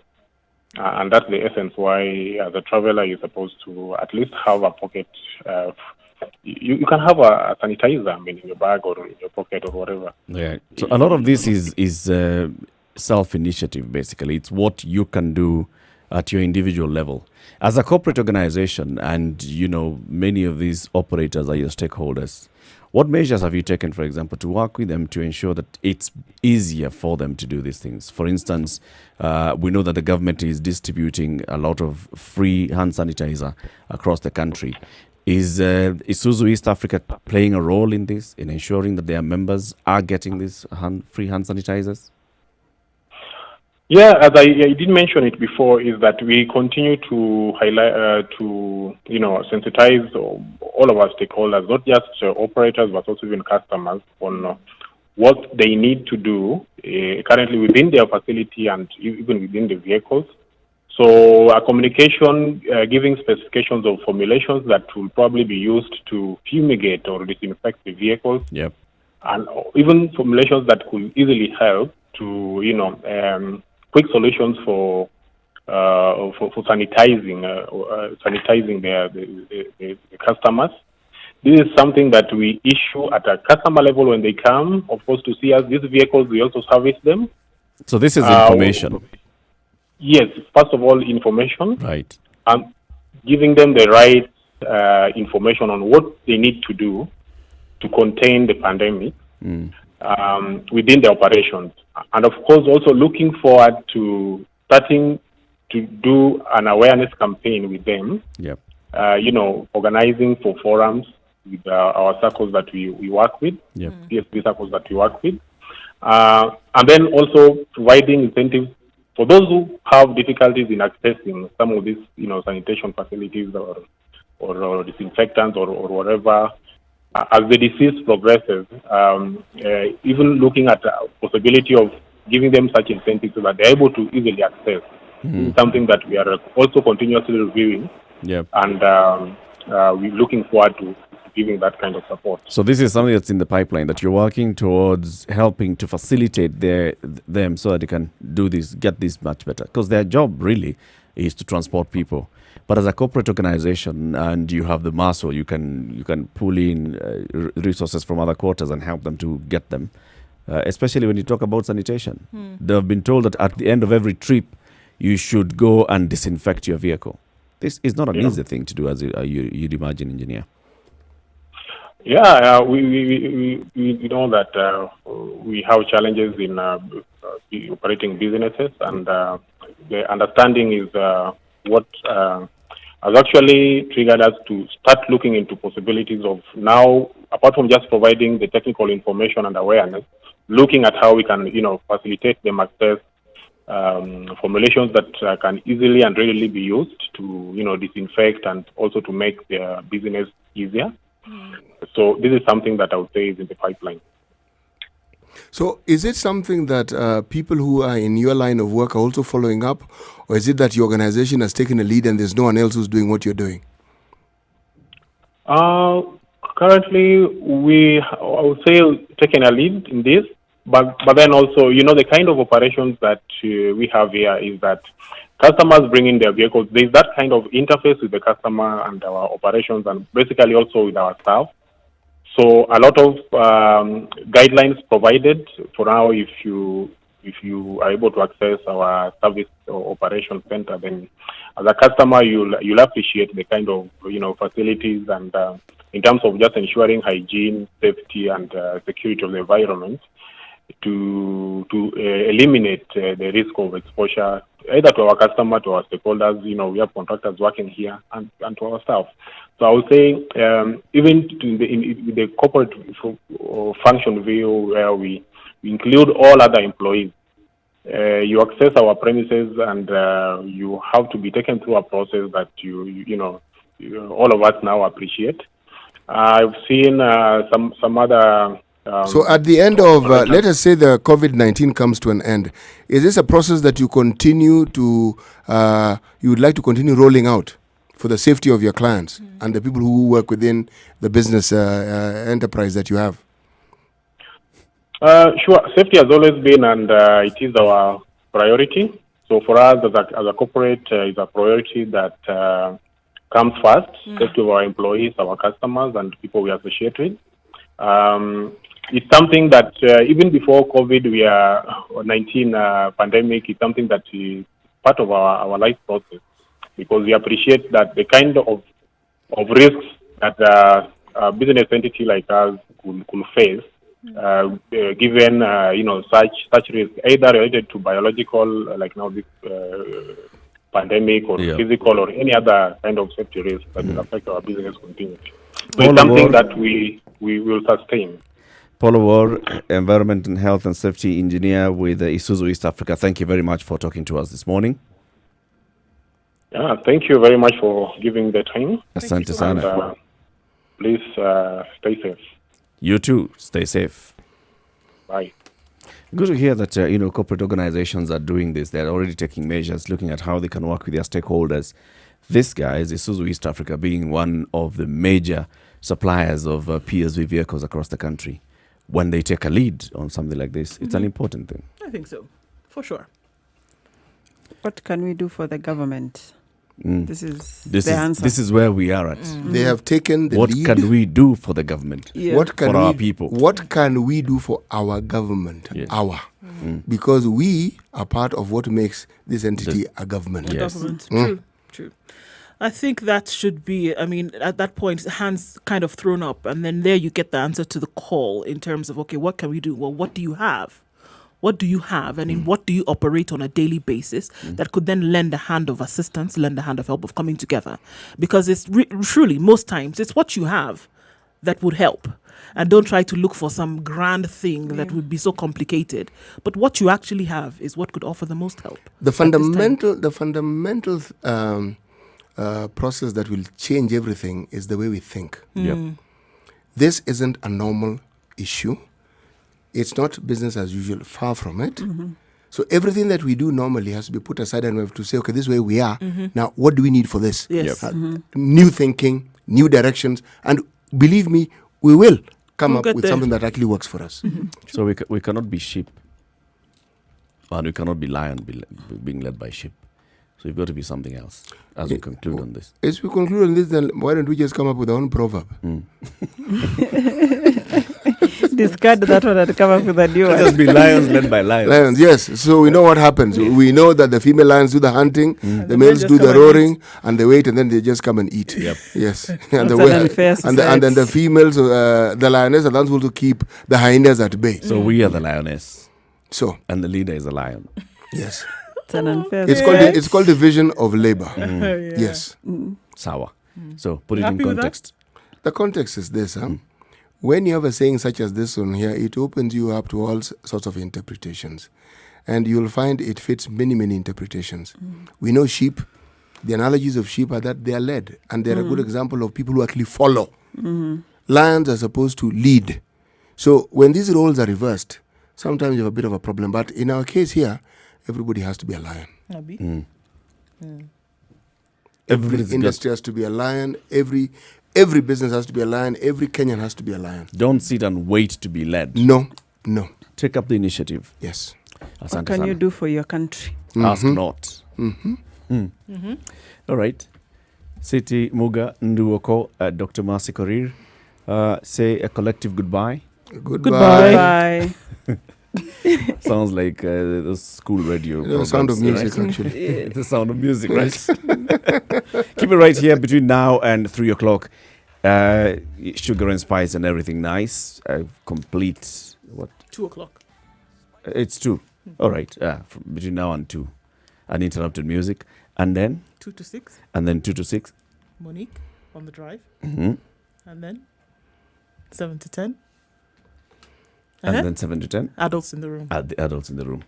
Speaker 17: And that's the essence why, as a traveler, you're supposed to at least have a pocket. You can have a sanitizer, in your bag or in your pocket or whatever.
Speaker 2: Yeah. So a lot of this is self-initiative, basically. It's what you can do at your individual level. As a corporate organization, and many of these operators are your stakeholders, what measures have you taken, for example, to work with them to ensure that it's easier for them to do these things? For instance, we know that the government is distributing a lot of free hand sanitizer across the country. Is Isuzu East Africa playing a role in this, in ensuring that their members are getting these free hand sanitizers?
Speaker 17: Yeah, as I did mention it before, is that we continue to highlight, sensitize all of our stakeholders, not just operators, but also even customers, on what they need to do currently within their facility and even within the vehicles. So a communication giving specifications of formulations that will probably be used to fumigate or disinfect the vehicles.
Speaker 2: Yep.
Speaker 17: And even formulations that could easily help to, quick solutions for sanitizing the customers. This is something that we issue at a customer level when they come, of course, to see us. These vehicles, we also service them.
Speaker 2: So this is information.
Speaker 17: Yes, first of all, information.
Speaker 2: Right.
Speaker 17: And giving them the right information on what they need to do to contain the pandemic within the operations. And of course, also looking forward to starting to do an awareness campaign with them.
Speaker 2: Yep.
Speaker 17: Organizing for forums with our circles that we work with, PSP circles that we work with. And then also providing incentives for those who have difficulties in accessing some of these, sanitation facilities or disinfectants or whatever. as the disease progresses, even looking at the possibility of giving them such incentives so that they're able to easily access. This is something that we are also continuously reviewing.
Speaker 2: Yep.
Speaker 17: And we're looking forward to giving that kind of support.
Speaker 2: So this is something that's in the pipeline that you're working towards helping to facilitate them so that they can do this, get this much better. Because their job really is to transport people. But as a corporate organization, and you have the muscle, you can pull in resources from other quarters and help them to get them. Especially when you talk about sanitation. They've been told that at the end of every trip, you should go and disinfect your vehicle. This is not an easy thing to do, as you'd imagine, engineer.
Speaker 17: Yeah, we know that we have challenges in operating businesses, and the understanding is what has actually triggered us to start looking into possibilities of now, apart from just providing the technical information and awareness, looking at how we can, facilitate them access formulations that can easily and readily be used to, disinfect and also to make their business easier. So this is something that I would say is in the pipeline.
Speaker 3: So is it something that people who are in your line of work are also following up, or is it that your organization has taken a lead and there's no one else who's doing what you're doing?
Speaker 17: Currently, I would say, taking a lead in this, but then also, the kind of operations that we have here is that customers bring in their vehicles. There's that kind of interface with the customer and our operations, and basically also with our staff. So a lot of guidelines provided for now. If you are able to access our service or operation center, then as a customer you'll appreciate the kind of facilities and in terms of just ensuring hygiene, safety, and security of the environment to eliminate the risk of exposure either to our customer, to our stakeholders. We have contractors working here, and to our staff. So I would say, even in the corporate function view, where we include all other employees, you access our premises, and you have to be taken through a process that all of us now appreciate. I've seen some other.
Speaker 3: So at the end of, let us say the COVID-19 comes to an end, is this a process that you continue to, you would like to continue rolling out for the safety of your clients and the people who work within the business enterprise that you have?
Speaker 17: Sure. Safety has always been, and it is our priority. So for us as a corporate, it's a priority that comes first. Safety of our employees, our customers, and people we associate with. It's something that even before COVID-19 pandemic, it's something that is part of our life process, because we appreciate that the kind of risks that a business entity like us could face, given such risk, either related to biological, like now this pandemic, or physical, or any other kind of safety risk that will affect our business continuity. So it's something that we will sustain.
Speaker 2: Paul Awar, Environment and Health and Safety Engineer with Isuzu East Africa. Thank you very much for talking to us this morning.
Speaker 17: Yeah, thank you very much for giving the time.
Speaker 2: Asante sana.
Speaker 17: Please stay safe.
Speaker 2: You too, stay safe.
Speaker 17: Bye.
Speaker 2: Good to hear that corporate organizations are doing this. They're already taking measures, looking at how they can work with their stakeholders. This guy is Isuzu East Africa, being one of the major suppliers of PSV vehicles across the country. When they take a lead on something like this, it's an important thing.
Speaker 1: I think so, for sure.
Speaker 6: What can we do for the government? This is the answer.
Speaker 2: This is where we are at.
Speaker 3: They have taken the lead.
Speaker 2: What can we do for the government?
Speaker 3: Yeah.
Speaker 2: For our people?
Speaker 3: What can we do for our government? Because we are part of what makes this entity a government.
Speaker 1: Government. True. I think that should be, at that point, hands kind of thrown up, and then there you get the answer to the call in terms of, okay, what can we do? Well, what do you have? What do you have, and in what do you operate on a daily basis that could then lend a hand of assistance, lend a hand of help, of coming together? Because it's truly, most times, it's what you have that would help. And don't try to look for some grand thing that would be so complicated. But what you actually have is what could offer the most help.
Speaker 3: The fundamental process that will change everything is the way we think. This isn't a normal issue. It's not business as usual, far from it. So everything that we do normally has to be put aside, and we have to say, okay, this is where we are. Now, what do we need for this?
Speaker 6: Yes.
Speaker 3: New thinking, new directions, and believe me, we will come up with something that actually works for us.
Speaker 2: So we cannot be sheep, and we cannot be lion being led by sheep. So you've got to be something else as we conclude on this.
Speaker 3: As we conclude on this, then why don't we just come up with our own proverb?
Speaker 6: Discard that one and come up with a new one.
Speaker 2: Just be lions led by lions.
Speaker 3: Lions, yes. So we know what happens. We know that the female lions do the hunting, the males do the roaring, and they wait, and then they just come and eat.
Speaker 2: Yep.
Speaker 3: Yes.
Speaker 6: And
Speaker 3: then the females, the lioness, are the ones who to keep the hyenas at bay.
Speaker 2: So we are the lioness.
Speaker 3: So.
Speaker 2: And the leader is a lion.
Speaker 3: Yes.
Speaker 6: It's an unfair.
Speaker 3: It's called division of labor. Yes.
Speaker 2: Sour. So put it in context.
Speaker 3: The context is this, when you have a saying such as this one here, it opens you up to all sorts of interpretations. And you'll find it fits many, many interpretations. We know sheep. The analogies of sheep are that they are led. And they're a good example of people who actually follow. Lions are supposed to lead. So when these roles are reversed, sometimes you have a bit of a problem. But in our case here, everybody has to be a lion. Every industry has to be a lion. Every business has to be a lion. Every Kenyan has to be a lion.
Speaker 2: Don't sit and wait to be led.
Speaker 3: No.
Speaker 2: Take up the initiative.
Speaker 3: Yes.
Speaker 6: What can you do for your country?
Speaker 2: Ask not. All right. Siti Muga Nduoko, Dr. Mercy Korir. Say a collective goodbye.
Speaker 3: Goodbye.
Speaker 2: Sounds like the school radio.
Speaker 3: The sound of music,
Speaker 2: right?
Speaker 3: actually.
Speaker 2: The sound of music, right? Keep it right here between now and 3 o'clock. Sugar and spice and everything nice. Complete. What?
Speaker 1: 2 o'clock.
Speaker 2: It's 2. All right. Between now and 2. Uninterrupted music. And then?
Speaker 1: 2 to 6.
Speaker 2: And then 2 to 6.
Speaker 1: Monique on the drive.
Speaker 2: And
Speaker 1: then 7 to 10.
Speaker 2: And then 7 to 10.
Speaker 1: Adults in the room.
Speaker 2: The adults in the room.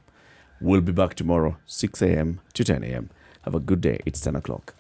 Speaker 2: We'll be back tomorrow, 6 a.m. to 10 a.m. Have a good day. It's 10 o'clock.